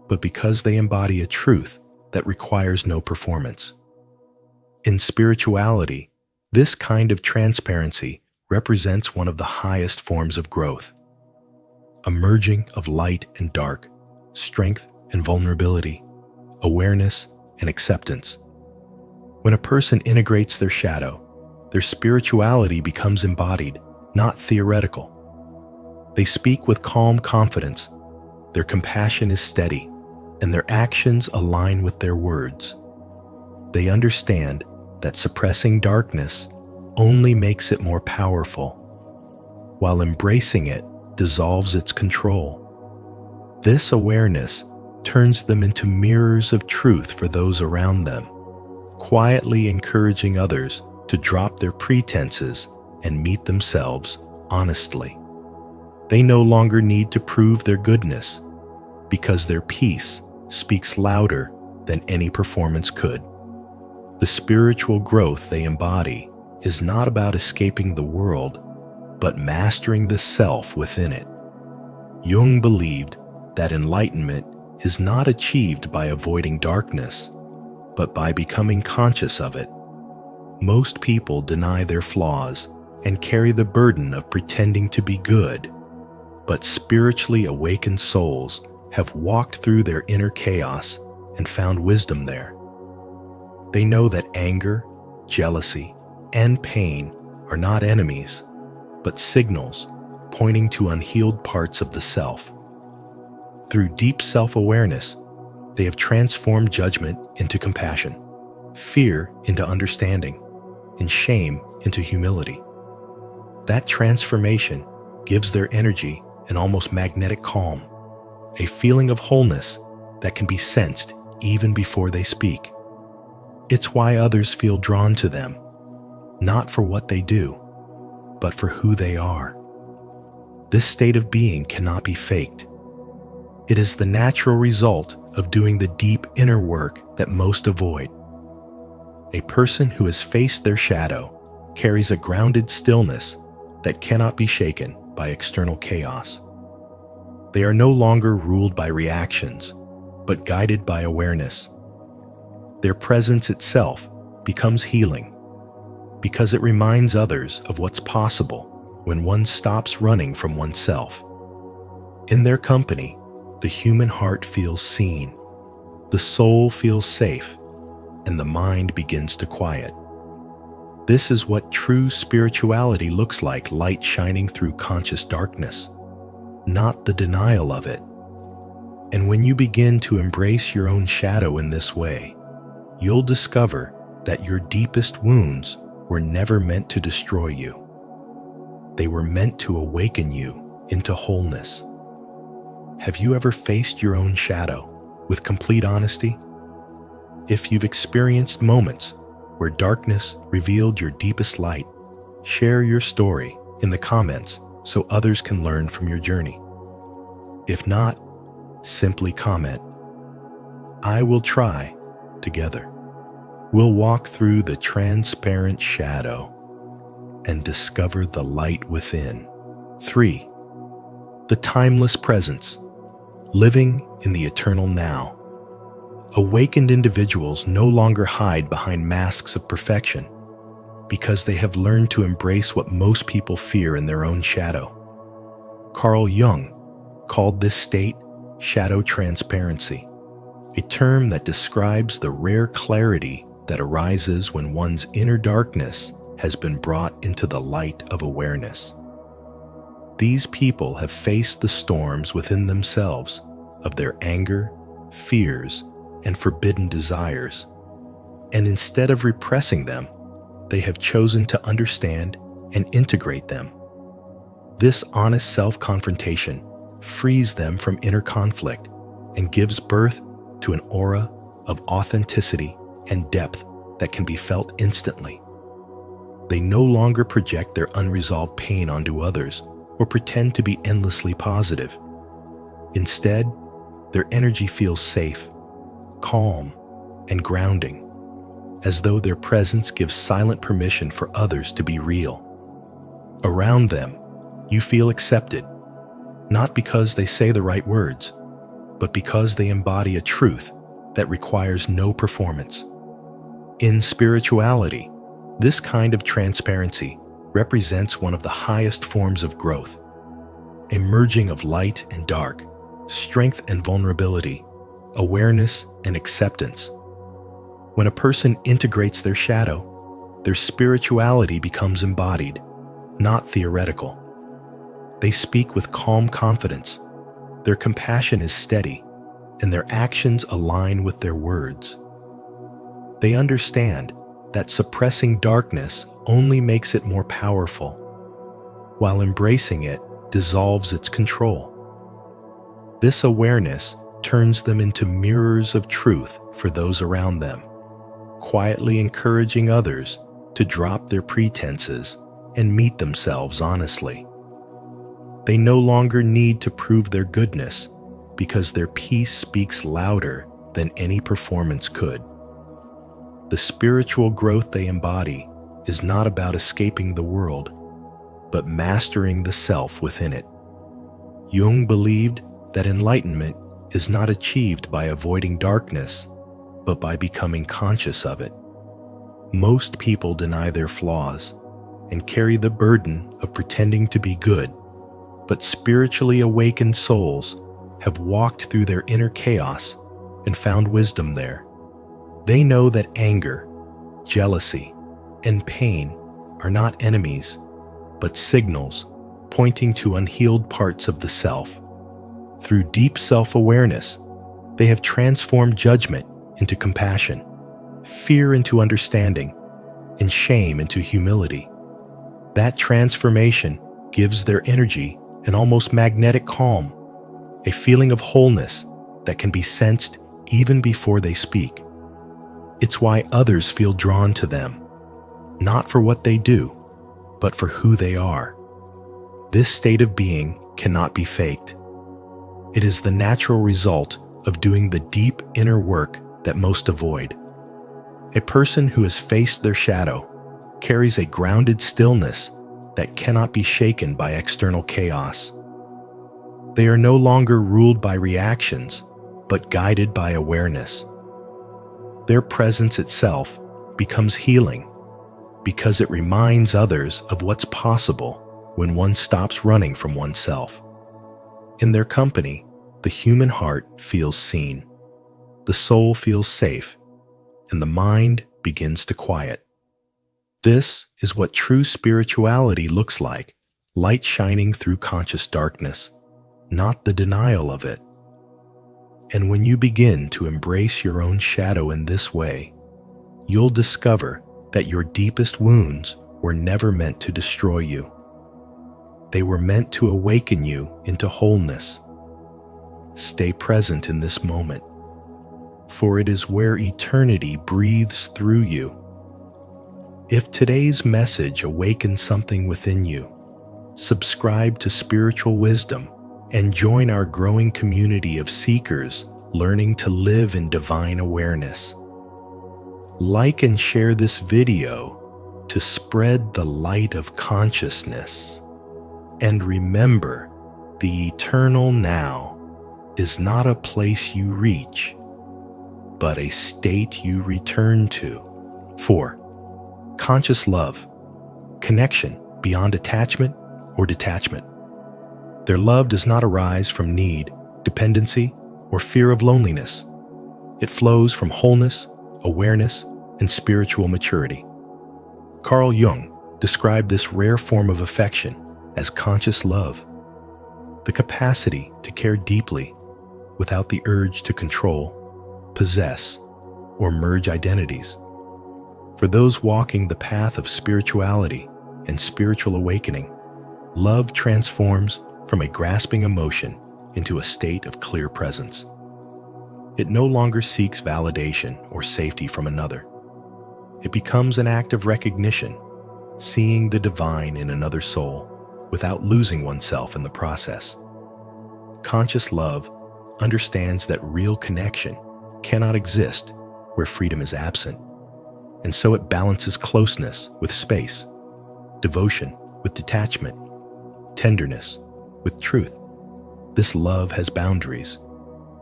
but because they embody a truth that requires no performance. In spirituality, this kind of transparency represents one of the highest forms of growth, a merging of light and dark, strength and vulnerability, awareness and acceptance. When a person integrates their shadow, their spirituality becomes embodied, not theoretical. They speak with calm confidence, their compassion is steady, and their actions align with their words. They understand that suppressing darkness only makes it more powerful, while embracing it dissolves its control. This awareness turns them into mirrors of truth for those around them, quietly encouraging others to drop their pretenses and meet themselves honestly. They no longer need to prove their goodness because their peace speaks louder than any performance could. The spiritual growth they embody is not about escaping the world, but mastering the self within it. Jung believed that enlightenment is not achieved by avoiding darkness, but by becoming conscious of it. Most people deny their flaws and carry the burden of pretending to be good, but spiritually awakened souls have walked through their inner chaos and found wisdom there. They know that anger, jealousy, and pain are not enemies, but signals pointing to unhealed parts of the self. Through deep self-awareness, they have transformed judgment into compassion, fear into understanding, and shame into humility. That transformation gives their energy an almost magnetic calm, a feeling of wholeness that can be sensed even before they speak. It's why others feel drawn to them, not for what they do, but for who they are. This state of being cannot be faked. It is the natural result of doing the deep inner work that most avoid. A person who has faced their shadow carries a grounded stillness that cannot be shaken by external chaos. They are no longer ruled by reactions, but guided by awareness. Their presence itself becomes healing, because it reminds others of what's possible when one stops running from oneself. In their company, the human heart feels seen, the soul feels safe, and the mind begins to quiet. This is what true spirituality looks like, light shining through conscious darkness, not the denial of it. And when you begin to embrace your own shadow in this way, you'll discover that your deepest wounds were never meant to destroy you. They were meant to awaken you into wholeness. Have you ever faced your own shadow with complete honesty? If you've experienced moments where darkness revealed your deepest light, share your story in the comments so others can learn from your journey. If not, simply comment, "I will try." Together, we'll walk through the transparent shadow and discover the light within. 3. The timeless presence, living in the eternal now. Awakened individuals no longer hide behind masks of perfection because they have learned to embrace what most people fear in their own shadow. Carl Jung called this state shadow transparency, a term that describes the rare clarity that arises when one's inner darkness has been brought into the light of awareness. These people have faced the storms within themselves of their anger, fears, and forbidden desires, and instead of repressing them, they have chosen to understand and integrate them. This honest self-confrontation frees them from inner conflict and gives birth to an aura of authenticity and depth that can be felt instantly. They no longer project their unresolved pain onto others or pretend to be endlessly positive. Instead, their energy feels safe, calm, and grounding, as though their presence gives silent permission for others to be real. Around them, you feel accepted, not because they say the right words, but because they embody a truth that requires no performance. In spirituality, this kind of transparency represents one of the highest forms of growth, a merging of light and dark, strength and vulnerability, awareness and acceptance. When a person integrates their shadow, their spirituality becomes embodied, not theoretical. They speak with calm confidence, their compassion is steady, and their actions align with their words. They understand that suppressing darkness only makes it more powerful, while embracing it dissolves its control. This awareness turns them into mirrors of truth for those around them, quietly encouraging others to drop their pretenses and meet themselves honestly. They no longer need to prove their goodness because their peace speaks louder than any performance could. The spiritual growth they embody is not about escaping the world, but mastering the self within it. Jung believed that enlightenment is not achieved by avoiding darkness, but by becoming conscious of it. Most people deny their flaws and carry the burden of pretending to be good, but spiritually awakened souls have walked through their inner chaos and found wisdom there. They know that anger, jealousy, and pain are not enemies, but signals pointing to unhealed parts of the self. Through deep self-awareness, they have transformed judgment into compassion, fear into understanding, and shame into humility. That transformation gives their energy an almost magnetic calm, a feeling of wholeness that can be sensed even before they speak. It's why others feel drawn to them, not for what they do, but for who they are. This state of being cannot be faked. It is the natural result of doing the deep inner work that most avoid. A person who has faced their shadow carries a grounded stillness that cannot be shaken by external chaos. They are no longer ruled by reactions, but guided by awareness. Their presence itself becomes healing because it reminds others of what's possible when one stops running from oneself. In their company, the human heart feels seen, the soul feels safe, and the mind begins to quiet. This is what true spirituality looks like, light shining through conscious darkness, not the denial of it. And when you begin to embrace your own shadow in this way, you'll discover that your deepest wounds were never meant to destroy you. They were meant to awaken you into wholeness. Stay present in this moment, for it is where eternity breathes through you. If today's message awakens something within you, subscribe to Spiritual Wisdom and join our growing community of seekers learning to live in divine awareness. Like and share this video to spread the light of consciousness. And remember, the eternal now is not a place you reach, but a state you return to. 4. Conscious love, connection beyond attachment or detachment. Their love does not arise from need, dependency, or fear of loneliness. It flows from wholeness, awareness, and spiritual maturity. Carl Jung described this rare form of affection as conscious love, the capacity to care deeply without the urge to control, possess, or merge identities. For those walking the path of spirituality and spiritual awakening, love transforms from a grasping emotion into a state of clear presence. It no longer seeks validation or safety from another. It becomes an act of recognition, seeing the divine in another soul without losing oneself in the process. Conscious love understands that real connection cannot exist where freedom is absent, and so it balances closeness with space, devotion with detachment, tenderness with truth. This love has boundaries,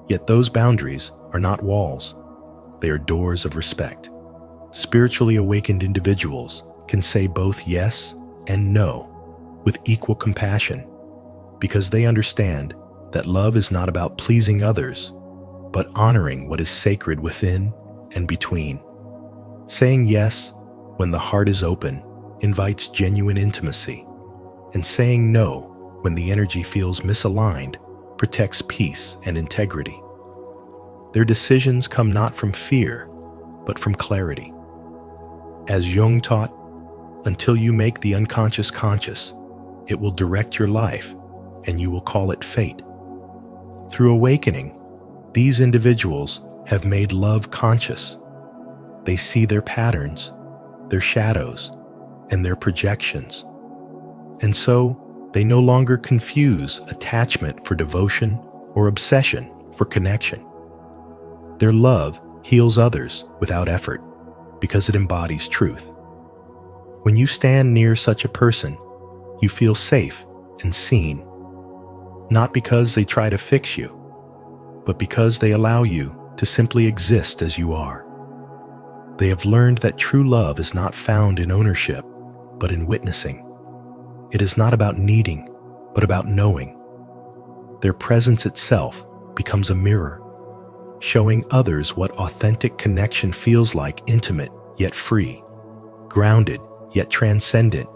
yet those boundaries are not walls. They are doors of respect. Spiritually awakened individuals can say both yes and no with equal compassion because they understand that love is not about pleasing others, but honoring what is sacred within and between. Saying yes when the heart is open invites genuine intimacy, and saying no when the energy feels misaligned protects peace and integrity. Their decisions come not from fear, but from clarity. As Jung taught, until you make the unconscious conscious, it will direct your life, and you will call it fate. Through awakening, these individuals have made love conscious. They see their patterns, their shadows, and their projections. And so, they no longer confuse attachment for devotion or obsession for connection. Their love heals others without effort because it embodies truth. When you stand near such a person, you feel safe and seen, not because they try to fix you, but because they allow you to simply exist as you are. They have learned that true love is not found in ownership, but in witnessing. It is not about needing, but about knowing. Their presence itself becomes a mirror, showing others what authentic connection feels like: intimate yet free, grounded yet transcendent,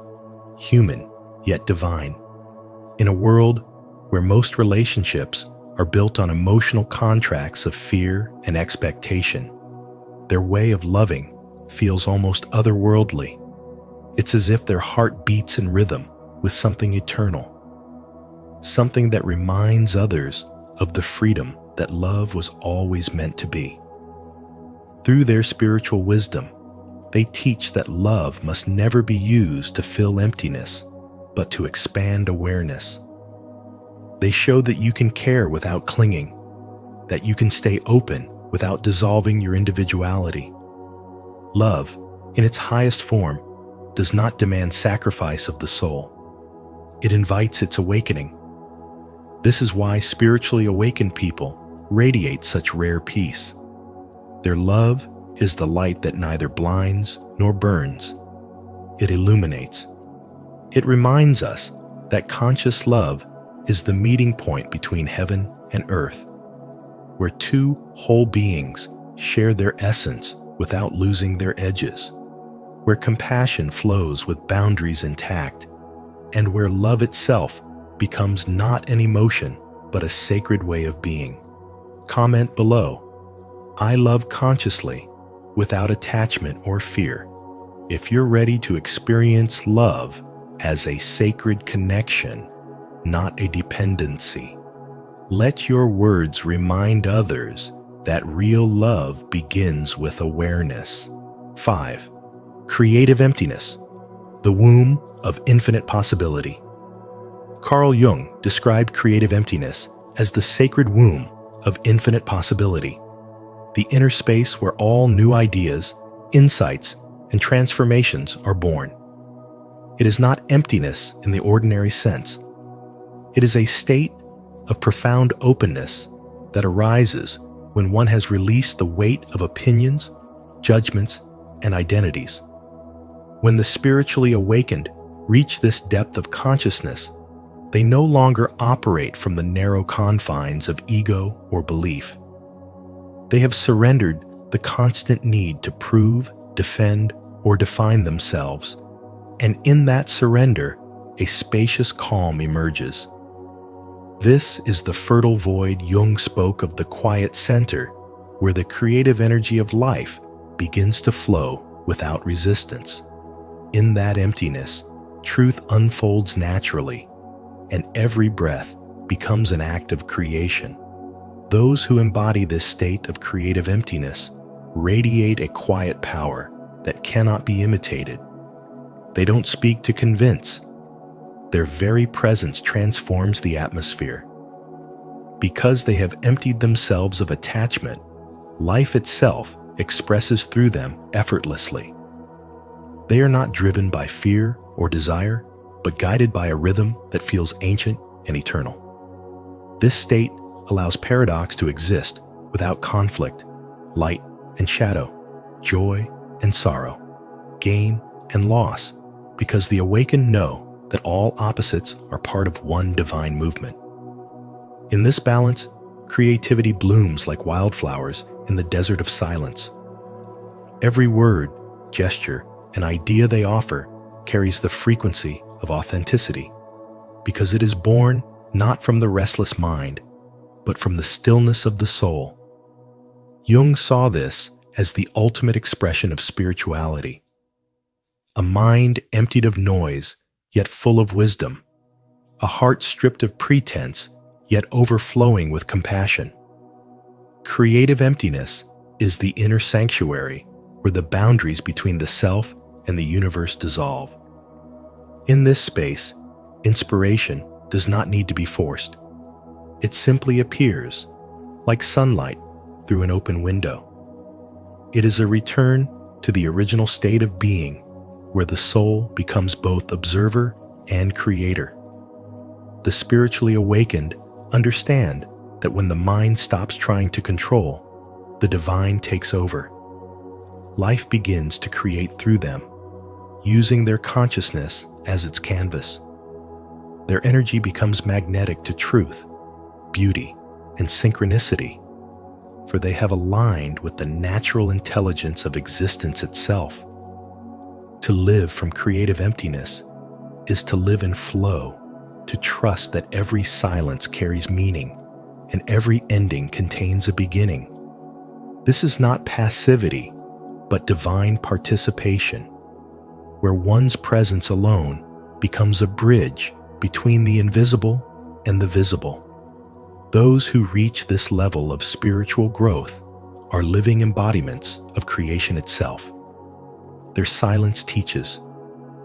human yet divine. In a world where most relationships are built on emotional contracts of fear and expectation, their way of loving feels almost otherworldly. It's as if their heart beats in rhythm with something eternal, something that reminds others of the freedom that love was always meant to be. Through their spiritual wisdom, they teach that love must never be used to fill emptiness, but to expand awareness. They show that you can care without clinging, that you can stay open without dissolving your individuality. Love, in its highest form, does not demand sacrifice of the soul. It invites its awakening. This is why spiritually awakened people radiate such rare peace. Their love is the light that neither blinds nor burns. It illuminates. It reminds us that conscious love is the meeting point between heaven and earth, where two whole beings share their essence without losing their edges, where compassion flows with boundaries intact, and where love itself becomes not an emotion, but a sacred way of being. Comment below: I love consciously, without attachment or fear. If you're ready to experience love as a sacred connection, not a dependency. Let your words remind others that real love begins with awareness. 5. Creative emptiness, the womb of infinite possibility. Carl Jung described creative emptiness as the sacred womb of infinite possibility, the inner space where all new ideas, insights, and transformations are born. It is not emptiness in the ordinary sense. It is a state of profound openness that arises when one has released the weight of opinions, judgments, and identities. When the spiritually awakened reach this depth of consciousness, they no longer operate from the narrow confines of ego or belief. They have surrendered the constant need to prove, defend, or define themselves, and in that surrender, a spacious calm emerges. This is the fertile void Jung spoke of, the quiet center, where the creative energy of life begins to flow without resistance. In that emptiness, truth unfolds naturally, and every breath becomes an act of creation. Those who embody this state of creative emptiness radiate a quiet power that cannot be imitated. They don't speak to convince. Their very presence transforms the atmosphere. Because they have emptied themselves of attachment, life itself expresses through them effortlessly. They are not driven by fear or desire, but guided by a rhythm that feels ancient and eternal. This state allows paradox to exist without conflict, light and shadow, joy and sorrow, gain and loss, because the awakened know that all opposites are part of one divine movement. In this balance, creativity blooms like wildflowers in the desert of silence. Every word, gesture, and idea they offer carries the frequency of authenticity, because it is born not from the restless mind, but from the stillness of the soul. Jung saw this as the ultimate expression of spirituality. A mind emptied of noise, yet full of wisdom. A heart stripped of pretense, yet overflowing with compassion. Creative emptiness is the inner sanctuary where the boundaries between the self and the universe dissolve. In this space, inspiration does not need to be forced. It simply appears, like sunlight through an open window. It is a return to the original state of being, where the soul becomes both observer and creator. The spiritually awakened understand that when the mind stops trying to control, the divine takes over. Life begins to create through them, using their consciousness as its canvas. Their energy becomes magnetic to truth, beauty, and synchronicity, for they have aligned with the natural intelligence of existence itself. To live from creative emptiness is to live in flow, to trust that every silence carries meaning and every ending contains a beginning. This is not passivity, but divine participation, where one's presence alone becomes a bridge between the invisible and the visible. Those who reach this level of spiritual growth are living embodiments of creation itself. Their silence teaches,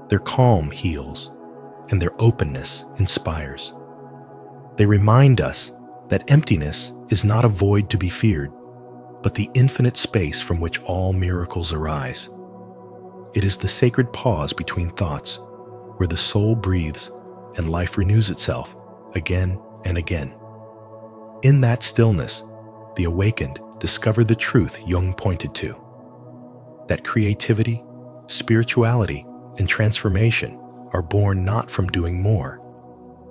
their calm heals, and their openness inspires. They remind us that emptiness is not a void to be feared, but the infinite space from which all miracles arise. It is the sacred pause between thoughts, where the soul breathes and life renews itself again and again. In that stillness, the awakened discover the truth Jung pointed to, that creativity, spirituality, and transformation are born not from doing more,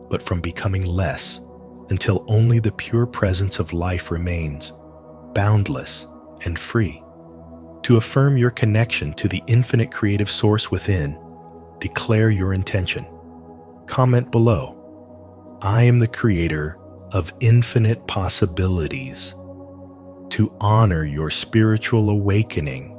but from becoming less, until only the pure presence of life remains, boundless and free. To affirm your connection to the infinite creative source within, declare your intention. Comment below, "I am the creator of infinite possibilities," to honor your spiritual awakening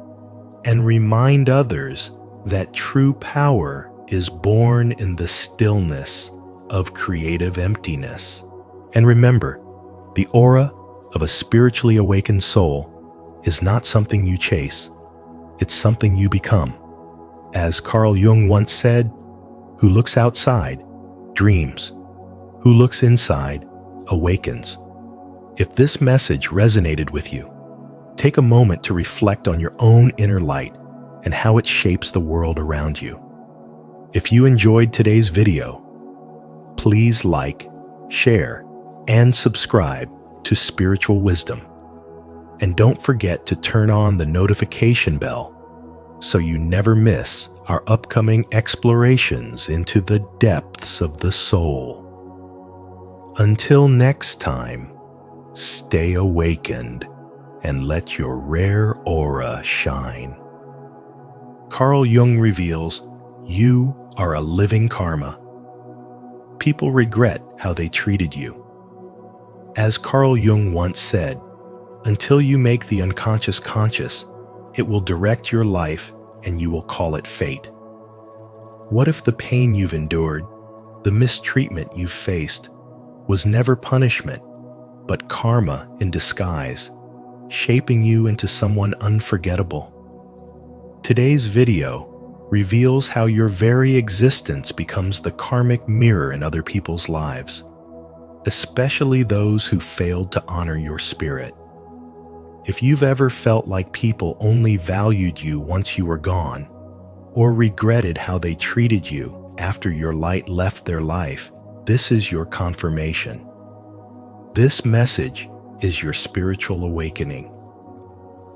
and remind others that true power is born in the stillness of creative emptiness. And remember, the aura of a spiritually awakened soul is not something you chase, it's something you become. As Carl Jung once said, "Who looks outside dreams, who looks inside awakens." If this message resonated with you, take a moment to reflect on your own inner light and how it shapes the world around you. If you enjoyed today's video, please like, share, and subscribe to Spiritual Wisdom. And don't forget to turn on the notification bell so you never miss our upcoming explorations into the depths of the soul. Until next time, stay awakened and let your rare aura shine. Carl Jung reveals, you are a living karma. People regret how they treated you. As Carl Jung once said, until you make the unconscious conscious, it will direct your life and you will call it fate. What if the pain you've endured, the mistreatment you've faced, was never punishment, but karma in disguise, shaping you into someone unforgettable? Today's video reveals how your very existence becomes the karmic mirror in other people's lives, especially those who failed to honor your spirit. If you've ever felt like people only valued you once you were gone, or regretted how they treated you after your light left their life, this is your confirmation. This message is your spiritual awakening.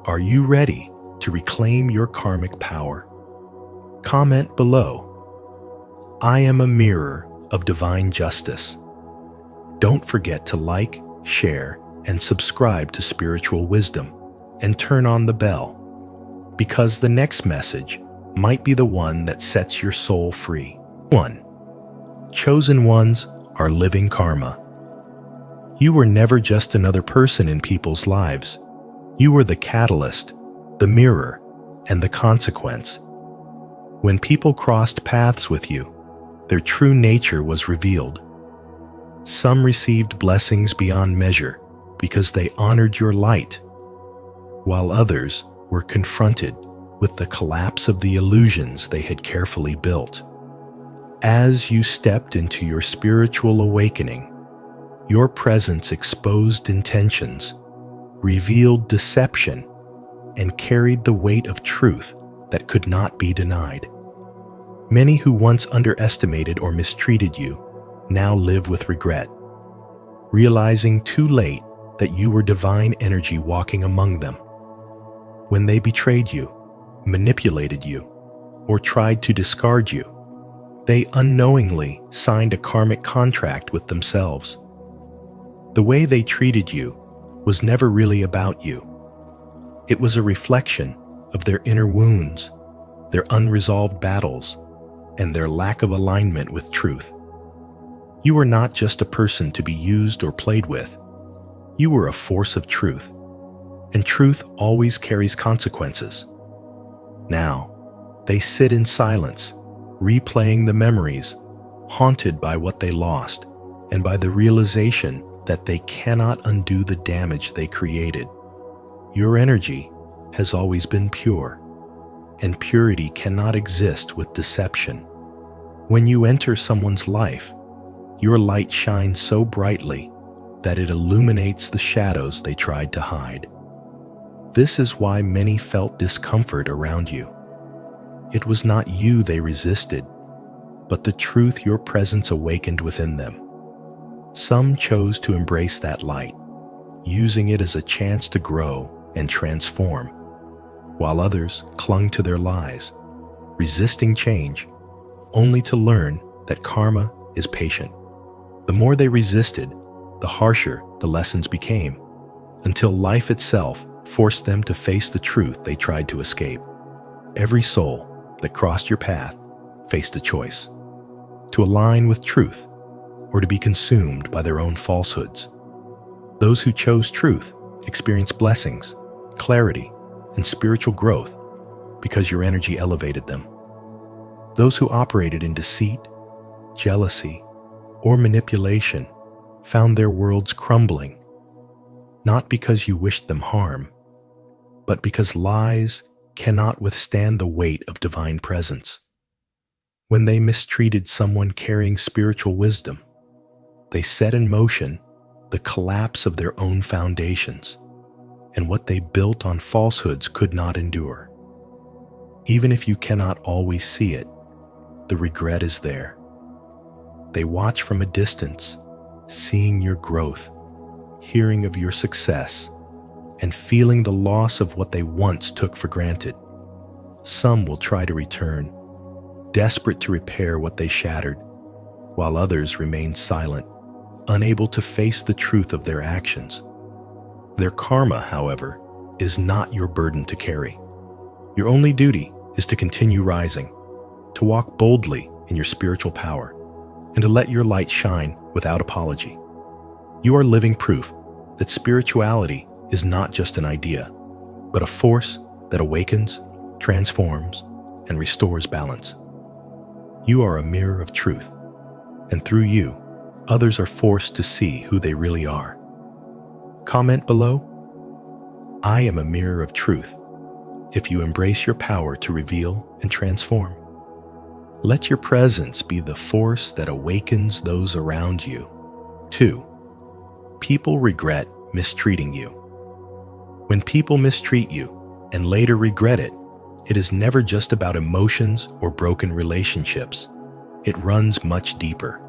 Are you ready to reclaim your karmic power? Comment below. I am a mirror of divine justice. Don't forget to like, share, and subscribe to Spiritual Wisdom, and turn on the bell, because the next message might be the one that sets your soul free. 1. Chosen ones are living karma. You were never just another person in people's lives. You were the catalyst, the mirror, and the consequence. When people crossed paths with you, their true nature was revealed. Some received blessings beyond measure because they honored your light, while others were confronted with the collapse of the illusions they had carefully built. As you stepped into your spiritual awakening, Your presence exposed intentions, revealed deception, and carried the weight of truth that could not be denied. Many who once underestimated or mistreated you now live with regret, realizing too late that you were divine energy walking among them. When they betrayed you, manipulated you, or tried to discard you, they unknowingly signed a karmic contract with themselves. The way they treated you was never really about you. It was a reflection of their inner wounds, their unresolved battles, and their lack of alignment with truth. You were not just a person to be used or played with. You were a force of truth, and truth always carries consequences. Now, they sit in silence, replaying the memories, haunted by what they lost, and by the realization that they cannot undo the damage they created. Your energy has always been pure, and purity cannot exist with deception. When you enter someone's life, your light shines so brightly that it illuminates the shadows they tried to hide. This is why many felt discomfort around you. It was not you they resisted, but the truth your presence awakened within them. Some chose to embrace that light, using it as a chance to grow and transform, while others clung to their lies, resisting change, only to learn that karma is patient. The more they resisted, the harsher the lessons became, until life itself forced them to face the truth they tried to escape. Every soul that crossed your path faced a choice: to align with truth or to be consumed by their own falsehoods. Those who chose truth experienced blessings, clarity, and spiritual growth because your energy elevated them. Those who operated in deceit, jealousy, or manipulation found their worlds crumbling, not because you wished them harm, but because lies cannot withstand the weight of divine presence. When they mistreated someone carrying spiritual wisdom, they set in motion the collapse of their own foundations, and what they built on falsehoods could not endure. Even if you cannot always see it, the regret is there. They watch from a distance, seeing your growth, hearing of your success, and feeling the loss of what they once took for granted. Some will try to return, desperate to repair what they shattered, while others remain silent, unable to face the truth of their actions. Their karma, however, is not your burden to carry. Your only duty is to continue rising, to walk boldly in your spiritual power, and to let your light shine without apology. You are living proof that spirituality is not just an idea, but a force that awakens, transforms, and restores balance. You are a mirror of truth, and through you, others are forced to see who they really are. Comment below: I am a mirror of truth, if you embrace your power to reveal and transform. Let your presence be the force that awakens those around you. 2. People regret mistreating you. When people mistreat you and later regret it, it is never just about emotions or broken relationships. It runs much deeper.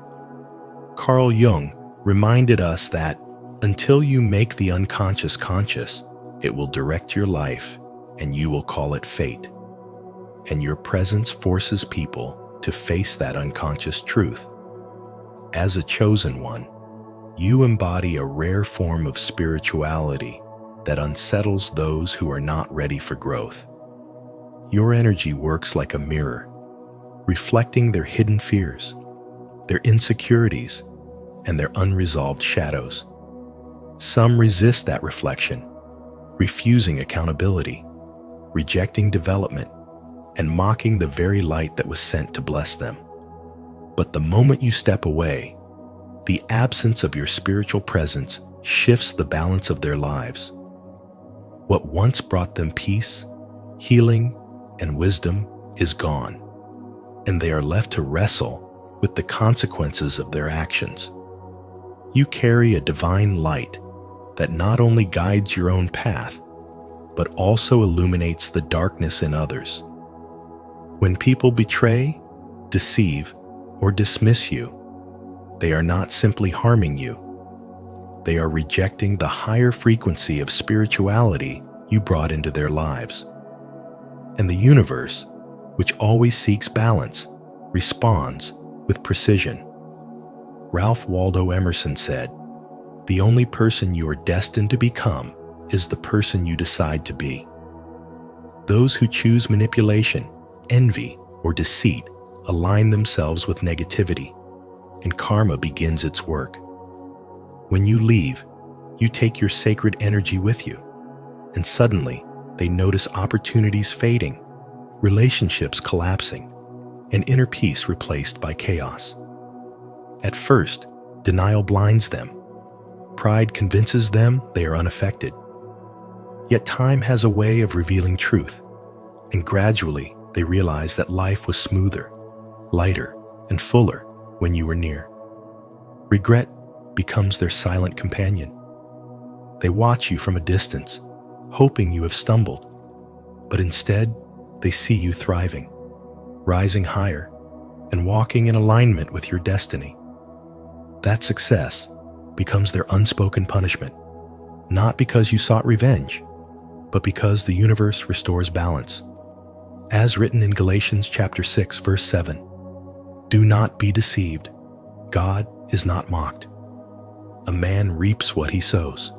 Carl Jung reminded us that until you make the unconscious conscious, it will direct your life and you will call it fate. And your presence forces people to face that unconscious truth. As a chosen one, you embody a rare form of spirituality that unsettles those who are not ready for growth. Your energy works like a mirror, reflecting their hidden fears, their insecurities, and their unresolved shadows. Some resist that reflection, refusing accountability, rejecting development, and mocking the very light that was sent to bless them. But the moment you step away, the absence of your spiritual presence shifts the balance of their lives. What once brought them peace, healing, and wisdom is gone, and they are left to wrestle with the consequences of their actions. You carry a divine light that not only guides your own path, but also illuminates the darkness in others. When people betray, deceive, or dismiss you, they are not simply harming you. They are rejecting the higher frequency of spirituality you brought into their lives. And the universe, which always seeks balance, responds with precision. Ralph Waldo Emerson said, "The only person you are destined to become is the person you decide to be." Those who choose manipulation, envy, or deceit align themselves with negativity, and karma begins its work. When you leave, you take your sacred energy with you, and suddenly they notice opportunities fading, relationships collapsing, and inner peace replaced by chaos. At first, denial blinds them. Pride convinces them they are unaffected. Yet time has a way of revealing truth, and gradually they realize that life was smoother, lighter, and fuller when you were near. Regret becomes their silent companion. They watch you from a distance, hoping you have stumbled, but instead they see you thriving, rising higher, and walking in alignment with your destiny. That success becomes their unspoken punishment, not because you sought revenge, but because the universe restores balance. As written in Galatians chapter 6, verse 7, "Do not be deceived. God is not mocked. A man reaps what he sows."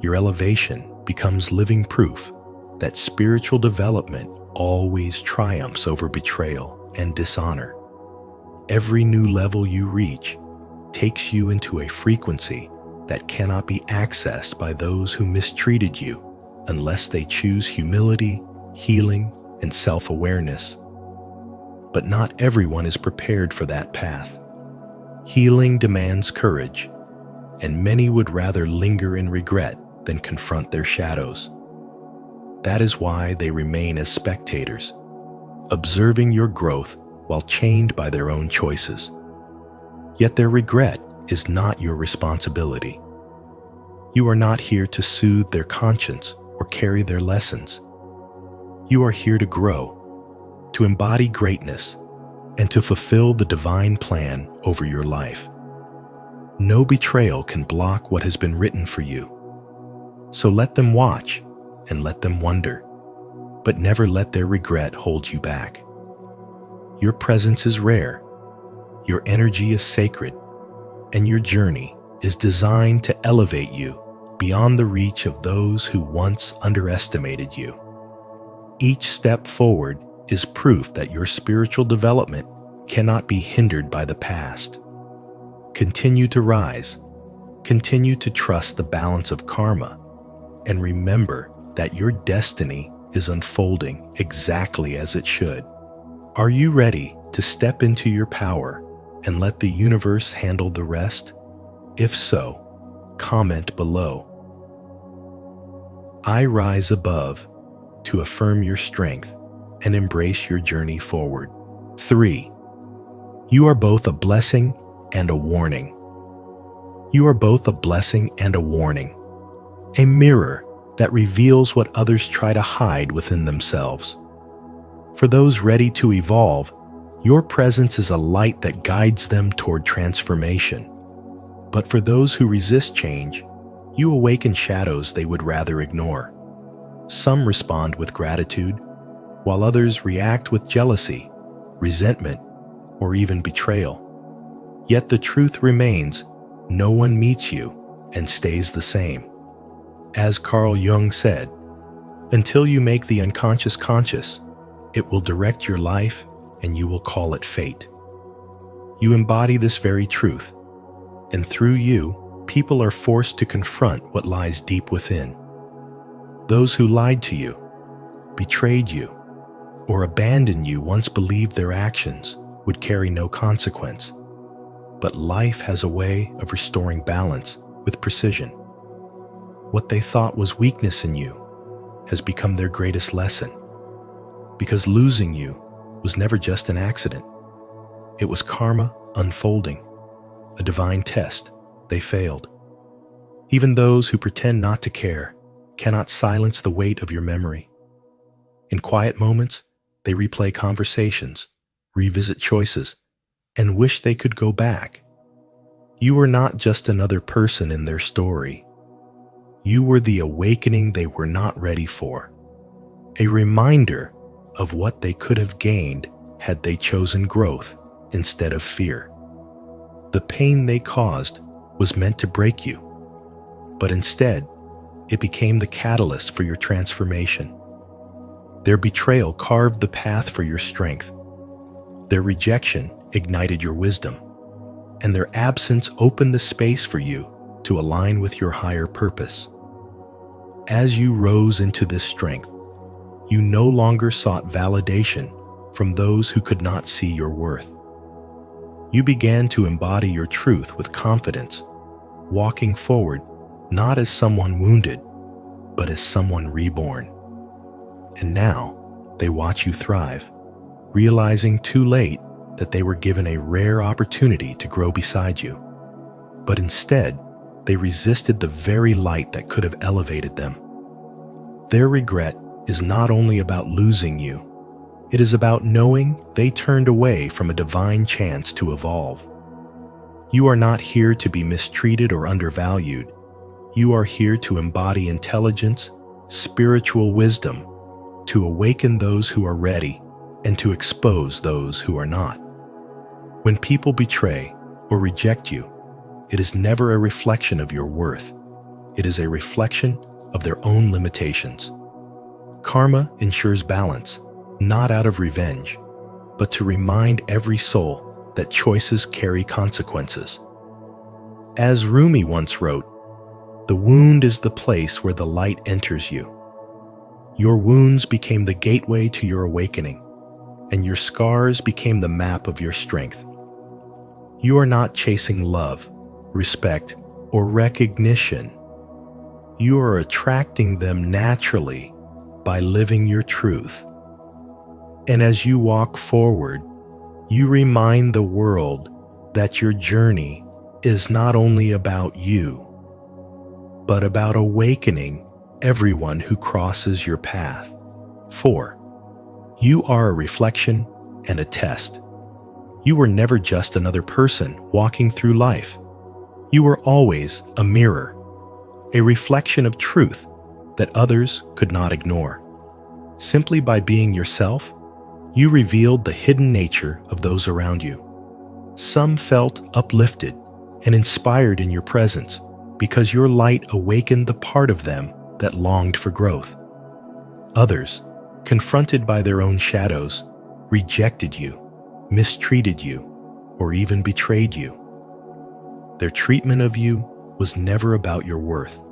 Your elevation becomes living proof that spiritual development always triumphs over betrayal and dishonor. Every new level you reach takes you into a frequency that cannot be accessed by those who mistreated you unless they choose humility, healing, and self-awareness. But not everyone is prepared for that path. Healing demands courage, and many would rather linger in regret than confront their shadows. That is why they remain as spectators, observing your growth while chained by their own choices. Yet their regret is not your responsibility. You are not here to soothe their conscience or carry their lessons. You are here to grow, to embody greatness, and to fulfill the divine plan over your life. No betrayal can block what has been written for you. So let them watch and let them wonder, but never let their regret hold you back. Your presence is rare, your energy is sacred, and your journey is designed to elevate you beyond the reach of those who once underestimated you. Each step forward is proof that your spiritual development cannot be hindered by the past. Continue to rise, continue to trust the balance of karma, and remember that your destiny is unfolding exactly as it should. Are you ready to step into your power and let the universe handle the rest? If so, comment below. I rise above to affirm your strength and embrace your journey forward. 3. You are both a blessing and a warning. You are both a blessing and a warning, a mirror that reveals what others try to hide within themselves. For those ready to evolve, your presence is a light that guides them toward transformation. But for those who resist change, you awaken shadows they would rather ignore. Some respond with gratitude, while others react with jealousy, resentment, or even betrayal. Yet the truth remains, no one meets you and stays the same. As Carl Jung said, until you make the unconscious conscious, it will direct your life and you will call it fate. You embody this very truth, and through you, people are forced to confront what lies deep within. Those who lied to you, betrayed you, or abandoned you once believed their actions would carry no consequence. But life has a way of restoring balance with precision. What they thought was weakness in you has become their greatest lesson, because losing you was never just an accident. It was karma unfolding, a divine test they failed. Even those who pretend not to care cannot silence the weight of your memory. In quiet moments, they replay conversations, revisit choices, and wish they could go back. You were not just another person in their story. You were the awakening they were not ready for, a reminder of what they could have gained had they chosen growth instead of fear. The pain they caused was meant to break you, but instead, it became the catalyst for your transformation. Their betrayal carved the path for your strength. Their rejection ignited your wisdom, and their absence opened the space for you to align with your higher purpose. As you rose into this strength, you no longer sought validation from those who could not see your worth. You began to embody your truth with confidence, walking forward not as someone wounded, but as someone reborn. And now, they watch you thrive, realizing too late that they were given a rare opportunity to grow beside you. But instead, they resisted the very light that could have elevated them. Their regret is not only about losing you, it is about knowing they turned away from a divine chance to evolve. You are not here to be mistreated or undervalued. You are here to embody intelligence, spiritual wisdom, to awaken those who are ready, and to expose those who are not. When people betray or reject you, it is never a reflection of your worth. It is a reflection of their own limitations. Karma ensures balance, not out of revenge, but to remind every soul that choices carry consequences. As Rumi once wrote, "The wound is the place where the light enters you." Your wounds became the gateway to your awakening, and your scars became the map of your strength. You are not chasing love, respect, or recognition. You are attracting them naturally by living your truth. And as you walk forward, you remind the world that your journey is not only about you, but about awakening everyone who crosses your path. 4. You are a reflection and a test. You were never just another person walking through life. You were always a mirror, a reflection of truth that others could not ignore. Simply by being yourself, you revealed the hidden nature of those around you. Some felt uplifted and inspired in your presence because your light awakened the part of them that longed for growth. Others, confronted by their own shadows, rejected you, mistreated you, or even betrayed you. Their treatment of you was never about your worth.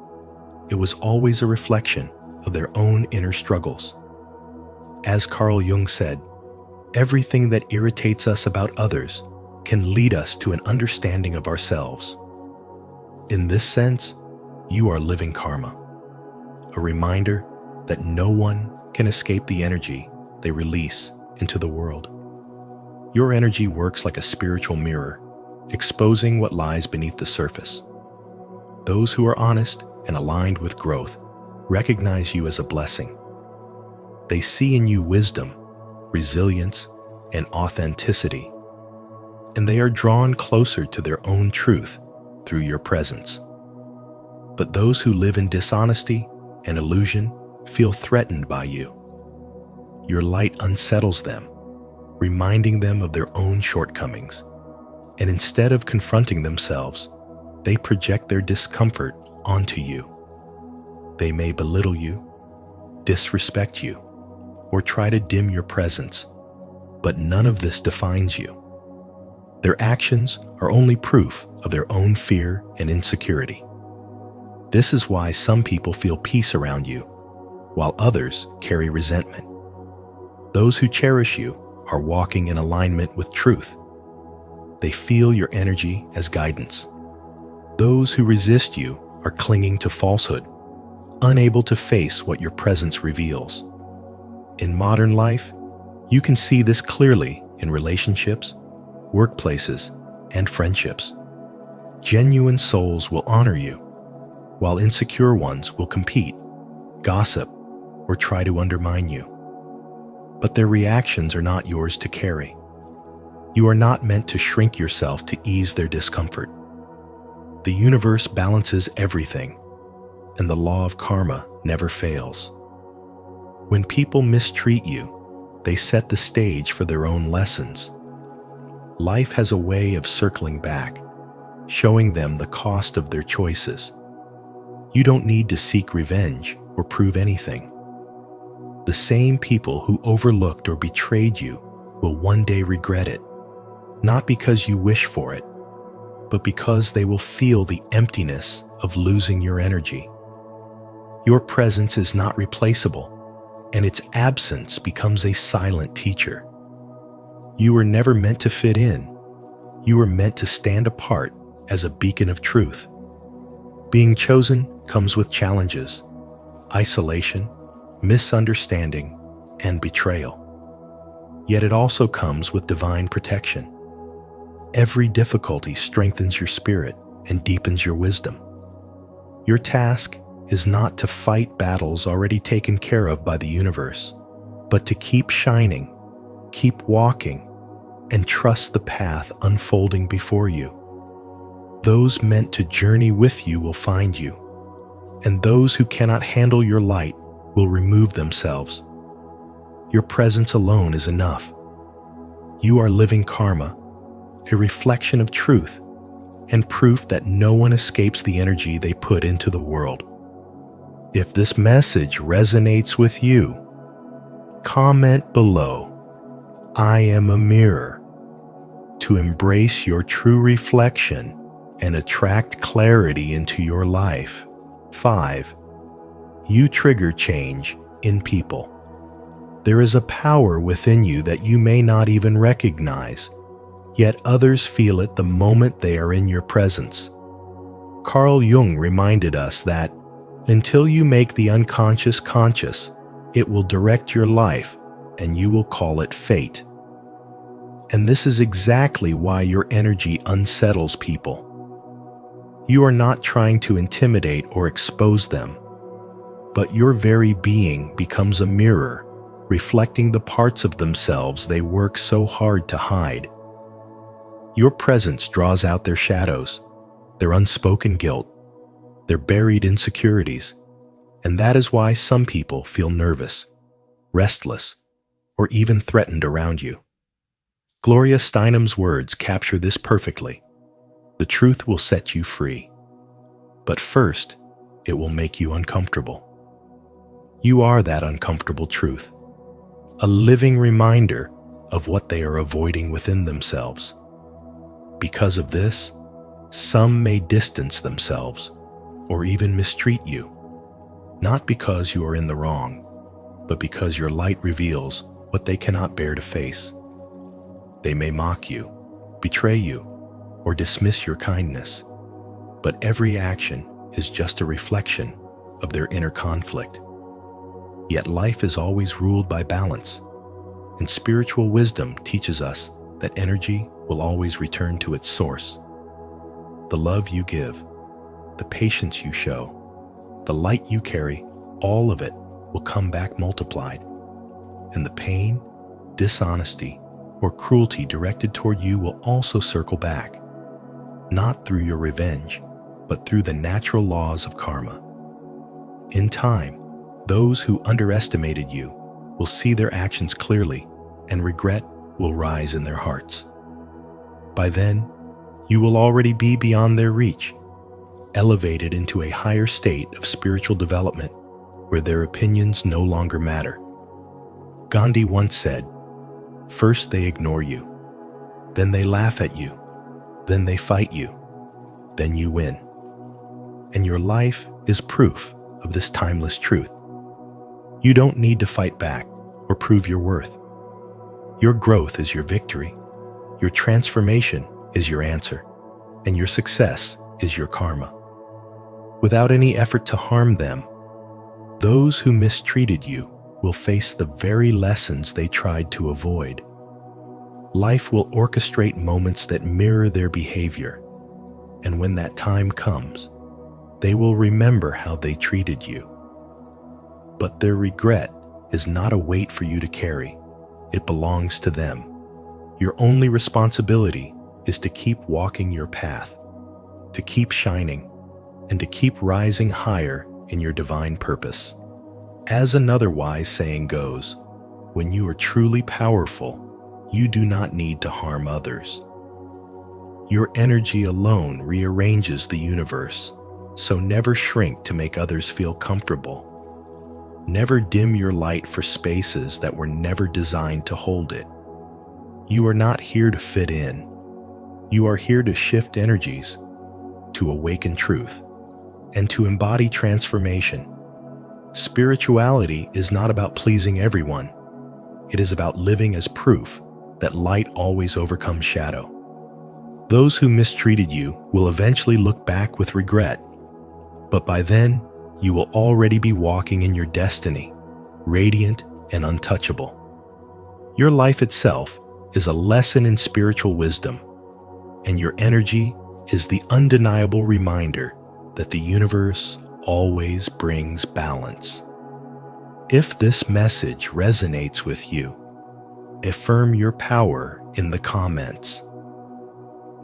It was always a reflection of their own inner struggles. As Carl Jung said, everything that irritates us about others can lead us to an understanding of ourselves. In this sense, you are living karma, a reminder that no one can escape the energy they release into the world. Your energy works like a spiritual mirror, exposing what lies beneath the surface. Those who are honest and aligned with growth recognize you as a blessing. They see in you wisdom, resilience, and authenticity, and they are drawn closer to their own truth through your presence. But those who live in dishonesty and illusion feel threatened by you. Your light unsettles them, reminding them of their own shortcomings, and instead of confronting themselves, they project their discomfort onto you. They may belittle you, disrespect you, or try to dim your presence, but none of this defines you. Their actions are only proof of their own fear and insecurity. This is why some people feel peace around you, while others carry resentment. Those who cherish you are walking in alignment with truth. They feel your energy as guidance. Those who resist you are clinging to falsehood, unable to face what your presence reveals. In modern life, you can see this clearly in relationships, workplaces, and friendships. Genuine souls will honor you, while insecure ones will compete, gossip, or try to undermine you. But their reactions are not yours to carry. You are not meant to shrink yourself to ease their discomfort. The universe balances everything, and the law of karma never fails. When people mistreat you, they set the stage for their own lessons. Life has a way of circling back, showing them the cost of their choices. You don't need to seek revenge or prove anything. The same people who overlooked or betrayed you will one day regret it, not because you wish for it, but because they will feel the emptiness of losing your energy. Your presence is not replaceable, and its absence becomes a silent teacher. You were never meant to fit in. You were meant to stand apart as a beacon of truth. Being chosen comes with challenges, isolation, misunderstanding, and betrayal. Yet it also comes with divine protection. Every difficulty strengthens your spirit and deepens your wisdom. Your task is not to fight battles already taken care of by the universe, but to keep shining, keep walking, and trust the path unfolding before you. Those meant to journey with you will find you, and those who cannot handle your light will remove themselves. Your presence alone is enough. You are living karma, a reflection of truth, and proof that no one escapes the energy they put into the world. If this message resonates with you, comment below, "I am a mirror," to embrace your true reflection and attract clarity into your life. 5. You trigger change in people. There is a power within you that you may not even recognize, yet others feel it the moment they are in your presence. Carl Jung reminded us that until you make the unconscious conscious, it will direct your life and you will call it fate. And this is exactly why your energy unsettles people. You are not trying to intimidate or expose them, but your very being becomes a mirror, reflecting the parts of themselves they work so hard to hide. Your presence draws out their shadows, their unspoken guilt, their buried insecurities, and that is why some people feel nervous, restless, or even threatened around you. Gloria Steinem's words capture this perfectly. The truth will set you free, but first, it will make you uncomfortable. You are that uncomfortable truth, a living reminder of what they are avoiding within themselves. Because of this, some may distance themselves or even mistreat you, not because you are in the wrong, but because your light reveals what they cannot bear to face. They may mock you, betray you, or dismiss your kindness, but every action is just a reflection of their inner conflict. Yet life is always ruled by balance, and spiritual wisdom teaches us that energy will always return to its source. The love you give, the patience you show, the light you carry, all of it will come back multiplied. And the pain, dishonesty, or cruelty directed toward you will also circle back, not through your revenge, but through the natural laws of karma. In time, those who underestimated you will see their actions clearly, and regret will rise in their hearts. By then, you will already be beyond their reach, elevated into a higher state of spiritual development where their opinions no longer matter. Gandhi once said, "First they ignore you, then they laugh at you, then they fight you, then you win." And your life is proof of this timeless truth. You don't need to fight back or prove your worth. Your growth is your victory, your transformation is your answer, and your success is your karma. Without any effort to harm them, those who mistreated you will face the very lessons they tried to avoid. Life will orchestrate moments that mirror their behavior. And when that time comes, they will remember how they treated you. But their regret is not a weight for you to carry. It belongs to them. Your only responsibility is to keep walking your path, to keep shining, and to keep rising higher in your divine purpose. As another wise saying goes, when you are truly powerful, you do not need to harm others. Your energy alone rearranges the universe, so never shrink to make others feel comfortable. Never dim your light for spaces that were never designed to hold it. You are not here to fit in. You are here to shift energies, to awaken truth, and to embody transformation. Spirituality is not about pleasing everyone. It is about living as proof that light always overcomes shadow. Those who mistreated you will eventually look back with regret, but by then, you will already be walking in your destiny, radiant and untouchable. Your life itself is a lesson in spiritual wisdom, and your energy is the undeniable reminder that the universe always brings balance. If this message resonates with you, affirm your power in the comments.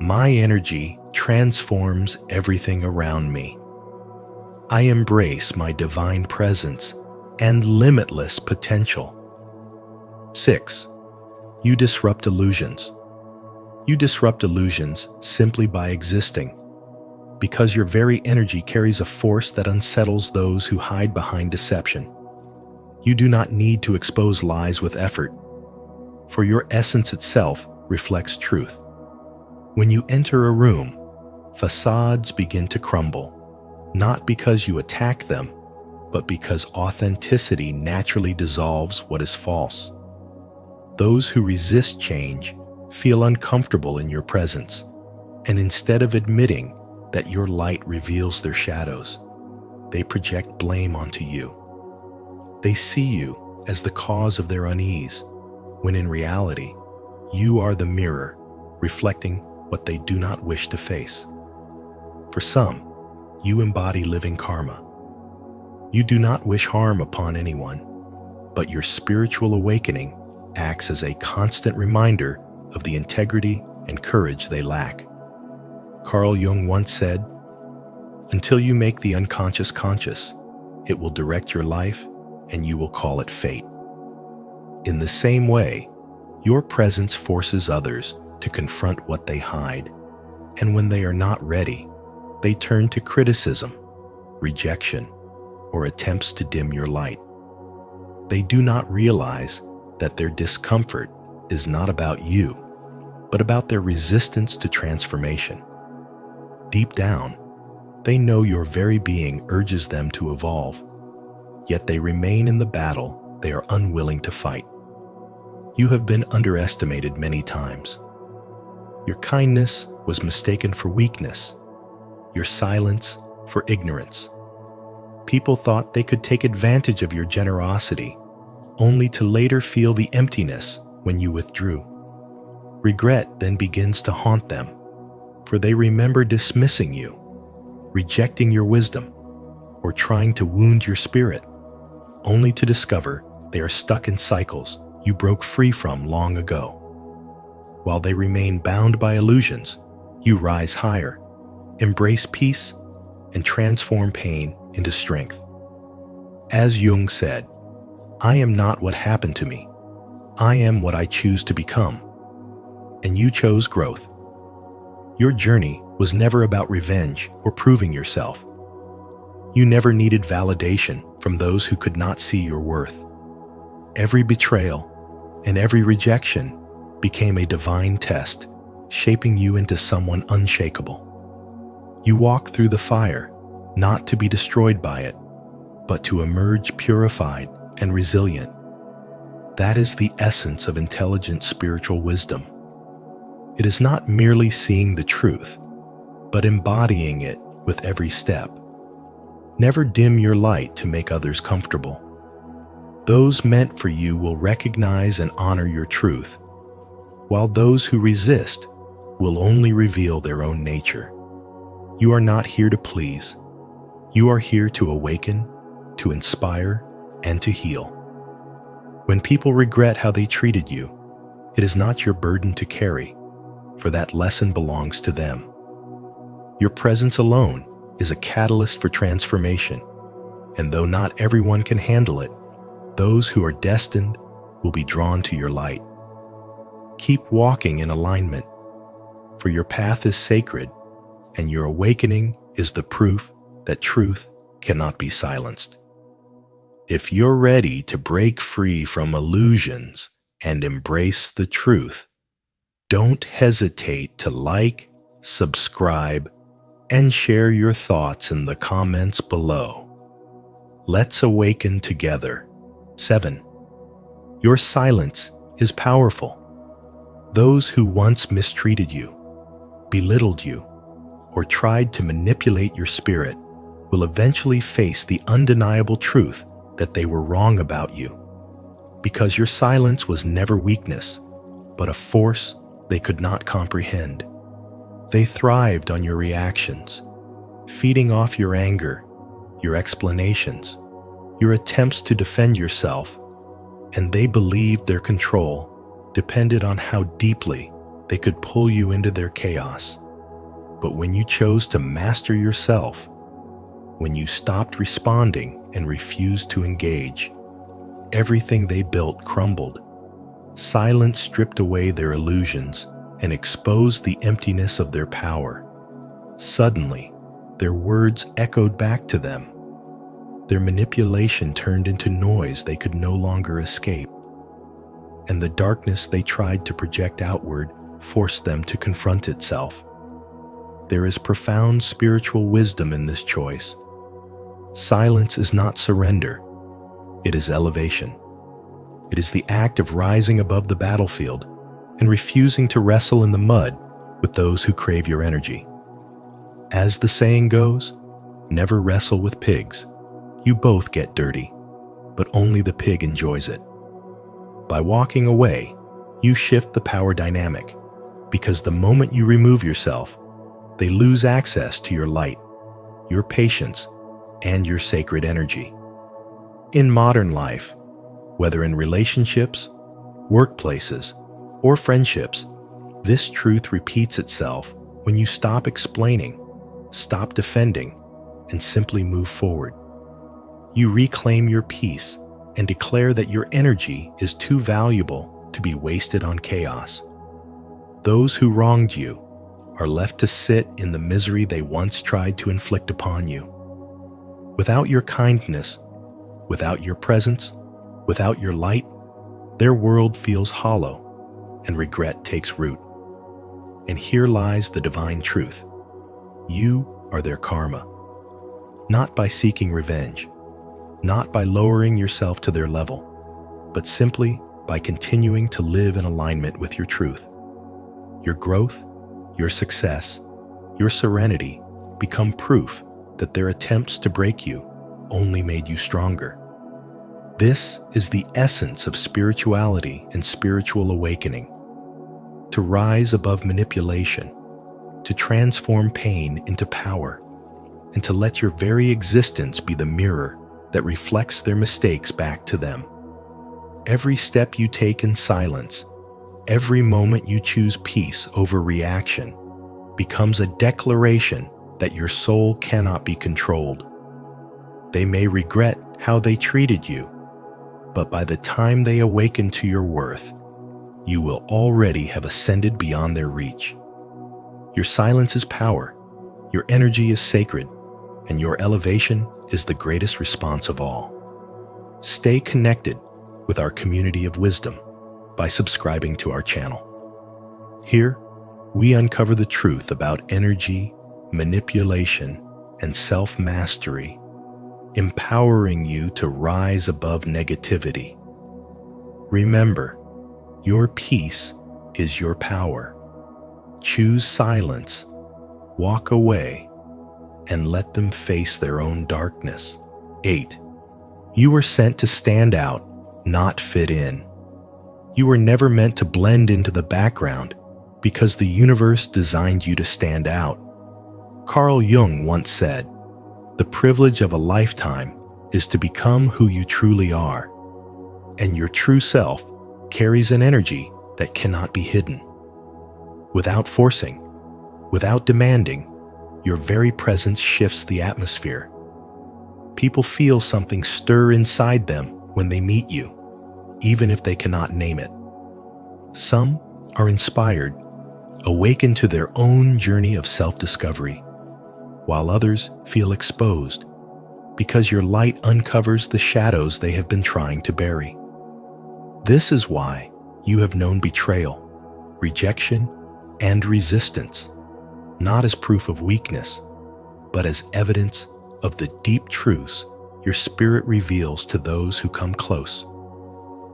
My energy transforms everything around me. I embrace my divine presence and limitless potential. 6. You disrupt illusions. You disrupt illusions simply by existing, because your very energy carries a force that unsettles those who hide behind deception. You do not need to expose lies with effort, for your essence itself reflects truth. When you enter a room, facades begin to crumble, not because you attack them, but because authenticity naturally dissolves what is false. Those who resist change feel uncomfortable in your presence, and instead of admitting that your light reveals their shadows, they project blame onto you. They see you as the cause of their unease, when in reality, you are the mirror reflecting what they do not wish to face. For some, you embody living karma. You do not wish harm upon anyone, but your spiritual awakening acts as a constant reminder of the integrity and courage they lack. Carl Jung once said, "Until you make the unconscious conscious, it will direct your life and you will call it fate." In the same way, your presence forces others to confront what they hide, and when they are not ready, they turn to criticism, rejection, or attempts to dim your light. They do not realize that their discomfort is not about you, but about their resistance to transformation. Deep down, they know your very being urges them to evolve, yet they remain in the battle they are unwilling to fight. You have been underestimated many times. Your kindness was mistaken for weakness, your silence for ignorance. People thought they could take advantage of your generosity, only to later feel the emptiness when you withdrew. Regret then begins to haunt them, for they remember dismissing you, rejecting your wisdom, or trying to wound your spirit, only to discover they are stuck in cycles you broke free from long ago. While they remain bound by illusions, you rise higher, embrace peace, and transform pain into strength. As Jung said, "I am not what happened to me. I am what I choose to become." And you chose growth. Your journey was never about revenge or proving yourself. You never needed validation from those who could not see your worth. Every betrayal and every rejection became a divine test, shaping you into someone unshakable. You walk through the fire, not to be destroyed by it, but to emerge purified and resilient. That is the essence of intelligent spiritual wisdom. It is not merely seeing the truth, but embodying it with every step. Never dim your light to make others comfortable. Those meant for you will recognize and honor your truth, while those who resist will only reveal their own nature. You are not here to please. You are here to awaken, to inspire, and to heal. When people regret how they treated you, it is not your burden to carry, for that lesson belongs to them. Your presence alone is a catalyst for transformation, and though not everyone can handle it, those who are destined will be drawn to your light. Keep walking in alignment, for your path is sacred, and your awakening is the proof that truth cannot be silenced. If you're ready to break free from illusions and embrace the truth, don't hesitate to like, subscribe, and share your thoughts in the comments below. Let's awaken together. 7. Your silence is powerful. Those who once mistreated you, belittled you, or tried to manipulate your spirit will eventually face the undeniable truth that they were wrong about you, because your silence was never weakness, but a force they could not comprehend. They thrived on your reactions, feeding off your anger, your explanations, your attempts to defend yourself, and they believed their control depended on how deeply they could pull you into their chaos. But when you chose to master yourself, when you stopped responding and refused to engage, everything they built crumbled. Silence stripped away their illusions and exposed the emptiness of their power. Suddenly, their words echoed back to them. Their manipulation turned into noise they could no longer escape, and the darkness they tried to project outward forced them to confront itself. There is profound spiritual wisdom in this choice. Silence is not surrender. It is elevation. It is the act of rising above the battlefield and refusing to wrestle in the mud with those who crave your energy. As the saying goes, never wrestle with pigs. You both get dirty, but only the pig enjoys it. By walking away, you shift the power dynamic, because the moment you remove yourself, they lose access to your light, your patience, and your sacred energy. In modern life, whether in relationships, workplaces, or friendships, this truth repeats itself when you stop explaining, stop defending, and simply move forward. You reclaim your peace and declare that your energy is too valuable to be wasted on chaos. Those who wronged you are left to sit in the misery they once tried to inflict upon you. Without your kindness, without your presence, without your light, their world feels hollow and regret takes root. And here lies the divine truth. You are their karma. Not by seeking revenge, not by lowering yourself to their level, but simply by continuing to live in alignment with your truth. Your growth, your success, your serenity become proof that their attempts to break you only made you stronger. This is the essence of spirituality and spiritual awakening. To rise above manipulation, to transform pain into power, and to let your very existence be the mirror that reflects their mistakes back to them. Every step you take in silence, every moment you choose peace over reaction, becomes a declaration that your soul cannot be controlled. They may regret how they treated you, but by the time they awaken to your worth, you will already have ascended beyond their reach. Your silence is power, your energy is sacred, and your elevation is the greatest response of all. Stay connected with our community of wisdom by subscribing to our channel. Here, we uncover the truth about energy, manipulation, and self-mastery, empowering you to rise above negativity. Remember, your peace is your power. Choose silence, walk away, and let them face their own darkness. 8. You were sent to stand out, not fit in. You were never meant to blend into the background because the universe designed you to stand out. Carl Jung once said, "The privilege of a lifetime is to become who you truly are, and your true self carries an energy that cannot be hidden. Without forcing, without demanding, your very presence shifts the atmosphere. People feel something stir inside them when they meet you, even if they cannot name it. Some are inspired, awakened to their own journey of self-discovery, while others feel exposed because your light uncovers the shadows they have been trying to bury. This is why you have known betrayal, rejection, and resistance, not as proof of weakness, but as evidence of the deep truths your spirit reveals to those who come close.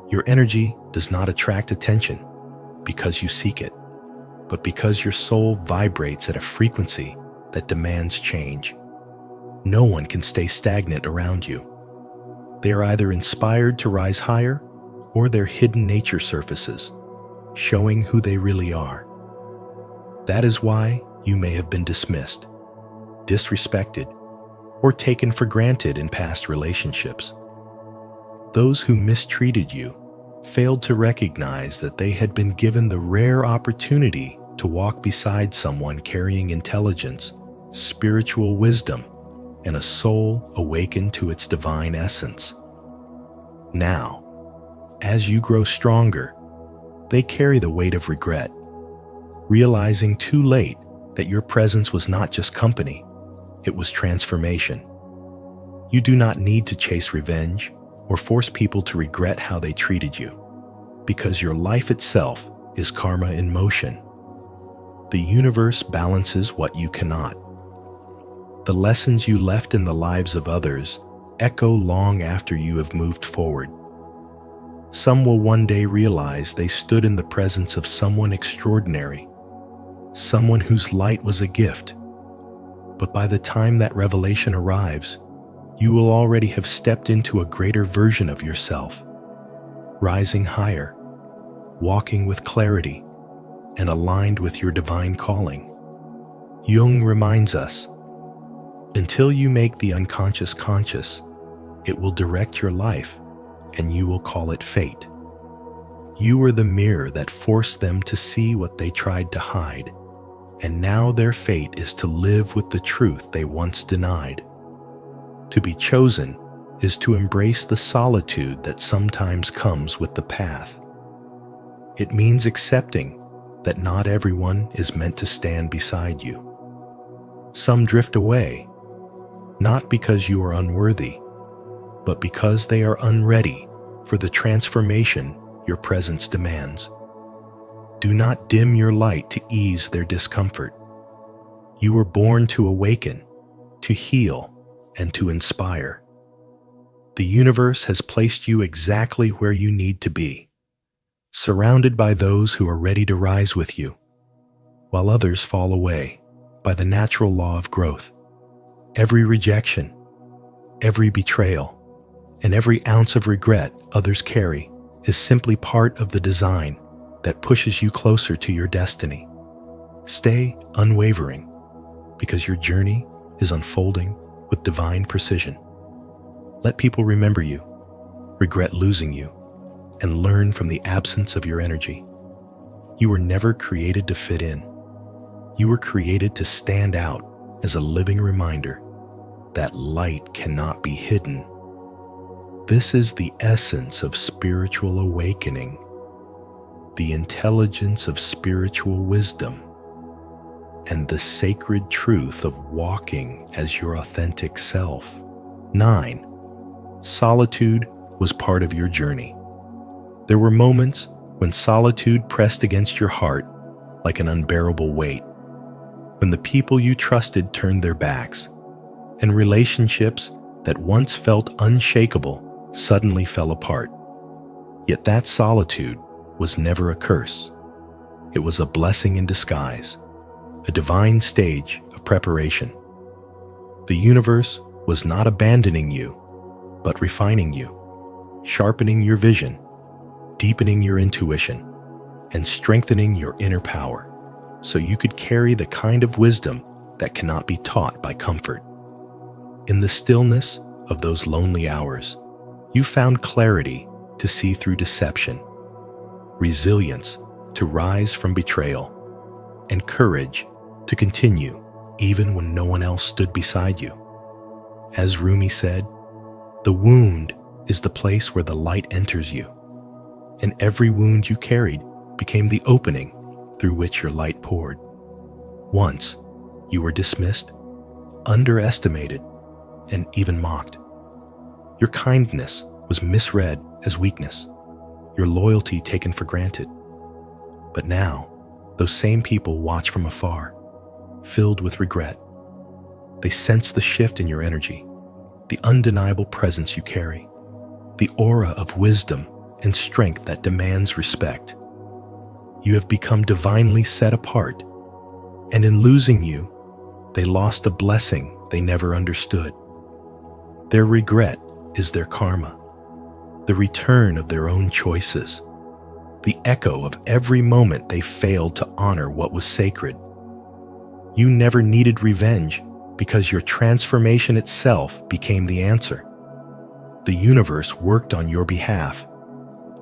Your energy does not attract attention because you seek it, but because your soul vibrates at a frequency that demands change. No one can stay stagnant around you. They are either inspired to rise higher, or their hidden nature surfaces, showing who they really are. That is why you may have been dismissed, disrespected, or taken for granted in past relationships. Those who mistreated you failed to recognize that they had been given the rare opportunity to walk beside someone carrying intelligence, spiritual wisdom, and a soul awakened to its divine essence. Now, as you grow stronger, they carry the weight of regret, realizing too late that your presence was not just company, it was transformation. You do not need to chase revenge or force people to regret how they treated you, because your life itself is karma in motion. The universe balances what you cannot. The lessons you left in the lives of others echo long after you have moved forward. Some will one day realize they stood in the presence of someone extraordinary, someone whose light was a gift. But by the time that revelation arrives, you will already have stepped into a greater version of yourself, rising higher, walking with clarity, and aligned with your divine calling. Jung reminds us, until you make the unconscious conscious, it will direct your life, and you will call it fate. You were the mirror that forced them to see what they tried to hide, and now their fate is to live with the truth they once denied. To be chosen is to embrace the solitude that sometimes comes with the path. It means accepting that not everyone is meant to stand beside you. Some drift away, not because you are unworthy, but because they are unready for the transformation your presence demands. Do not dim your light to ease their discomfort. You were born to awaken, to heal, and to inspire. The universe has placed you exactly where you need to be, surrounded by those who are ready to rise with you, while others fall away by the natural law of growth. Every rejection, every betrayal, and every ounce of regret others carry is simply part of the design that pushes you closer to your destiny. Stay unwavering, because your journey is unfolding with divine precision. Let people remember you, regret losing you, and learn from the absence of your energy. You were never created to fit in. You were created to stand out as a living reminder that light cannot be hidden. This is the essence of spiritual awakening, the intelligence of spiritual wisdom, and the sacred truth of walking as your authentic self. 9. Solitude was part of your journey. There were moments when solitude pressed against your heart like an unbearable weight, when the people you trusted turned their backs, and relationships that once felt unshakable suddenly fell apart. Yet that solitude was never a curse. It was a blessing in disguise, a divine stage of preparation. The universe was not abandoning you, but refining you, sharpening your vision, deepening your intuition, and strengthening your inner power, so you could carry the kind of wisdom that cannot be taught by comfort. In the stillness of those lonely hours, you found clarity to see through deception, resilience to rise from betrayal, and courage to continue even when no one else stood beside you. As Rumi said, "The wound is the place where the light enters you," and every wound you carried became the opening through which your light poured. Once, you were dismissed, underestimated, and even mocked. Your kindness was misread as weakness, your loyalty taken for granted. But now, those same people watch from afar, filled with regret. They sense the shift in your energy, the undeniable presence you carry, the aura of wisdom and strength that demands respect. You have become divinely set apart, and in losing you, they lost a blessing they never understood. Their regret is their karma, the return of their own choices, the echo of every moment they failed to honor what was sacred. You never needed revenge because your transformation itself became the answer. The universe worked on your behalf,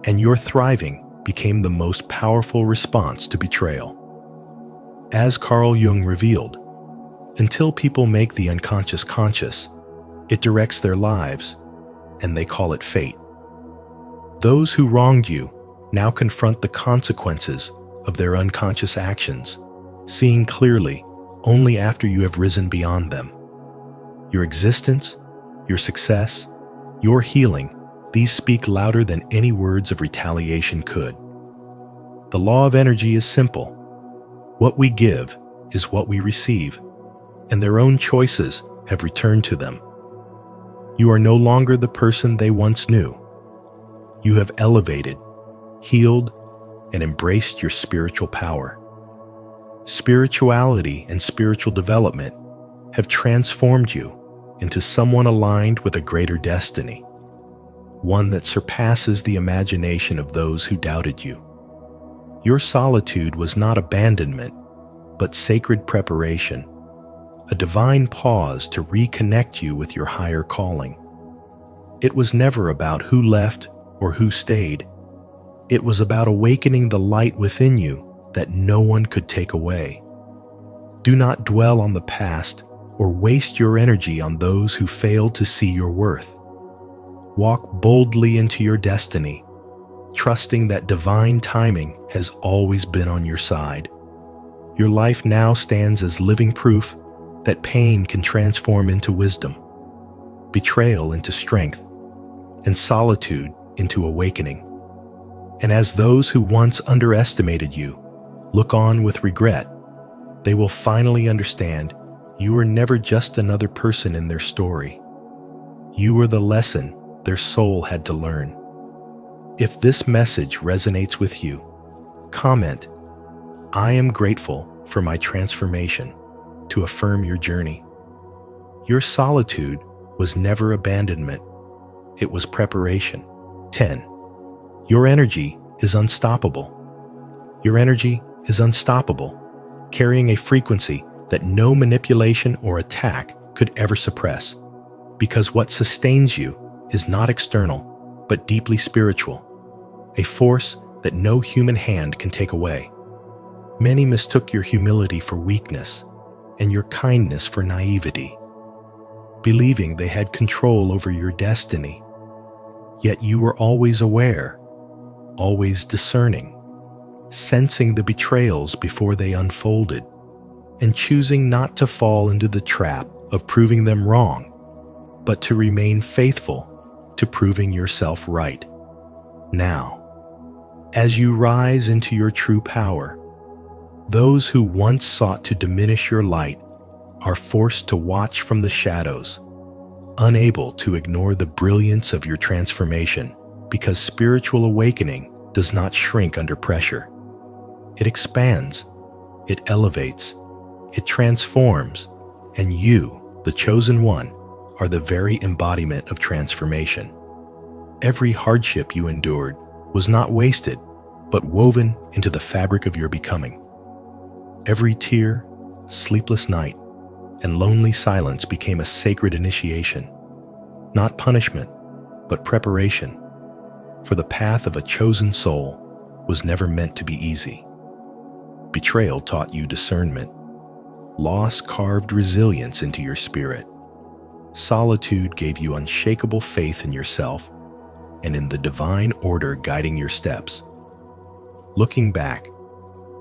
and your thriving became the most powerful response to betrayal. As Carl Jung revealed, until people make the unconscious conscious, it directs their lives, and they call it fate. Those who wronged you now confront the consequences of their unconscious actions, seeing clearly only after you have risen beyond them. Your existence, your success, your healing, these speak louder than any words of retaliation could. The law of energy is simple. What we give is what we receive, and their own choices have returned to them. You are no longer the person they once knew. You have elevated, healed, and embraced your spiritual power. Spirituality and spiritual development have transformed you into someone aligned with a greater destiny, one that surpasses the imagination of those who doubted you. Your solitude was not abandonment, but sacred preparation, a divine pause to reconnect you with your higher calling. It was never about who left or who stayed. It was about awakening the light within you that no one could take away. Do not dwell on the past or waste your energy on those who failed to see your worth. Walk boldly into your destiny, trusting that divine timing has always been on your side. Your life now stands as living proof that pain can transform into wisdom, betrayal into strength, and solitude into awakening. And as those who once underestimated you look on with regret, they will finally understand you were never just another person in their story. You were the lesson their soul had to learn. If this message resonates with you, comment, "I am grateful for my transformation," to affirm your journey. Your solitude was never abandonment. It was preparation. 10. Your energy is unstoppable. Your energy is unstoppable, carrying a frequency that no manipulation or attack could ever suppress, because what sustains you is not external, but deeply spiritual, a force that no human hand can take away. Many mistook your humility for weakness and your kindness for naivety, believing they had control over your destiny. Yet you were always aware, always discerning, sensing the betrayals before they unfolded, and choosing not to fall into the trap of proving them wrong, but to remain faithful to proving yourself right. Now, as you rise into your true power, those who once sought to diminish your light are forced to watch from the shadows, unable to ignore the brilliance of your transformation, because spiritual awakening does not shrink under pressure. It expands, it elevates, it transforms, and you, the chosen one, are the very embodiment of transformation. Every hardship you endured was not wasted, but woven into the fabric of your becoming. Every tear, sleepless night, and lonely silence became a sacred initiation, not punishment, but preparation, for the path of a chosen soul was never meant to be easy. Betrayal taught you discernment. Loss carved resilience into your spirit. Solitude gave you unshakable faith in yourself and in the divine order guiding your steps. Looking back,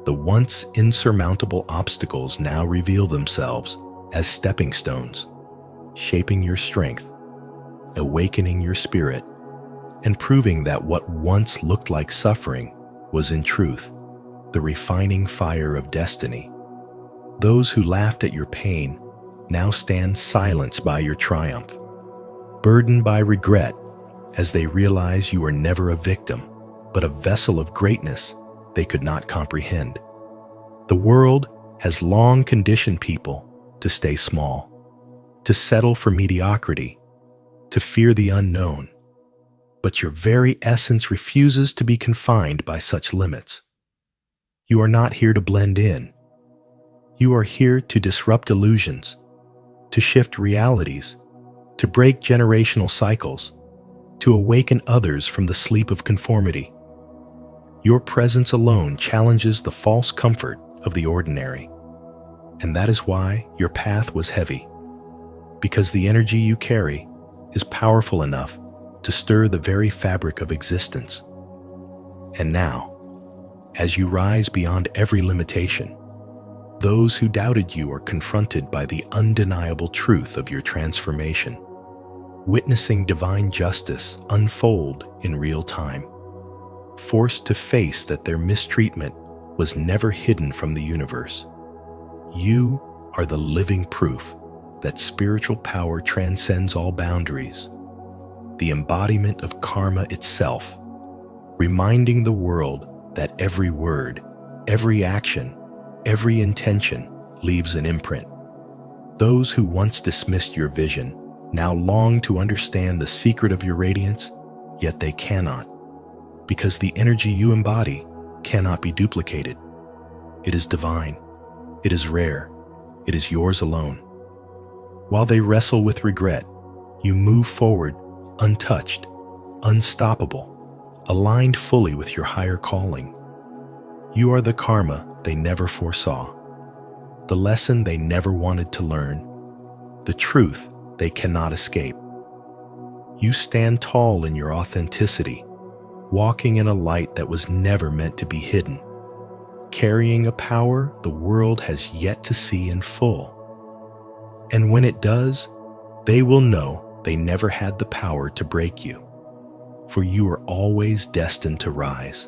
the once insurmountable obstacles now reveal themselves as stepping stones, shaping your strength, awakening your spirit, and proving that what once looked like suffering was in truth the refining fire of destiny. Those who laughed at your pain now stand silenced by your triumph, burdened by regret as they realize you were never a victim, but a vessel of greatness they could not comprehend. The world has long conditioned people to stay small, to settle for mediocrity, to fear the unknown. But your very essence refuses to be confined by such limits. You are not here to blend in. You are here to disrupt illusions, to shift realities, to break generational cycles, to awaken others from the sleep of conformity. Your presence alone challenges the false comfort of the ordinary. And that is why your path was heavy, because the energy you carry is powerful enough to stir the very fabric of existence. And now, as you rise beyond every limitation, those who doubted you are confronted by the undeniable truth of your transformation, witnessing divine justice unfold in real time, forced to face that their mistreatment was never hidden from the universe. You are the living proof that spiritual power transcends all boundaries, the embodiment of karma itself, reminding the world that every word, every action, every intention leaves an imprint. Those who once dismissed your vision now long to understand the secret of your radiance, yet they cannot, because the energy you embody cannot be duplicated. It is divine, it is rare, it is yours alone. While they wrestle with regret, you move forward untouched, unstoppable, aligned fully with your higher calling. You are the karma they never foresaw, the lesson they never wanted to learn, the truth they cannot escape. You stand tall in your authenticity, walking in a light that was never meant to be hidden, carrying a power the world has yet to see in full. And when it does, they will know they never had the power to break you, for you are always destined to rise.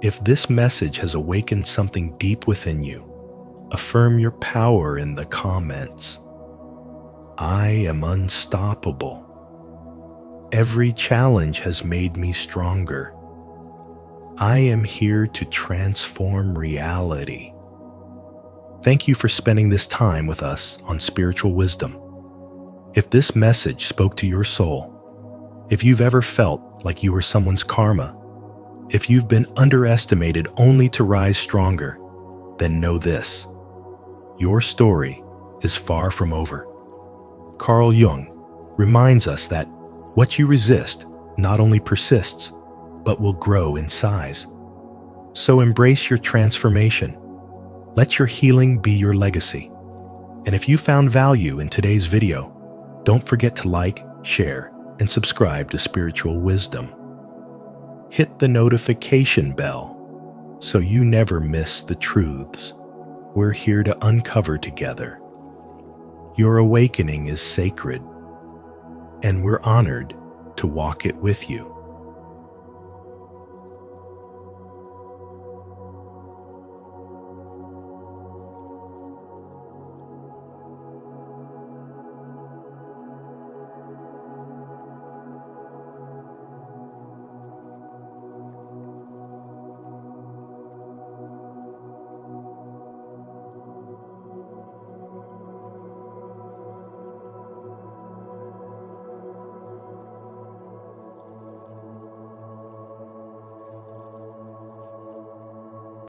If this message has awakened something deep within you, affirm your power in the comments. I am unstoppable. Every challenge has made me stronger. I am here to transform reality. Thank you for spending this time with us on Spiritual Wisdom. If this message spoke to your soul, if you've ever felt like you were someone's karma, if you've been underestimated only to rise stronger, then know this: your story is far from over. Carl Jung reminds us that what you resist not only persists, but will grow in size. So embrace your transformation. Let your healing be your legacy. And if you found value in today's video, don't forget to like, share, and subscribe to Spiritual Wisdom. Hit the notification bell so you never miss the truths we're here to uncover together. Your awakening is sacred, and we're honored to walk it with you.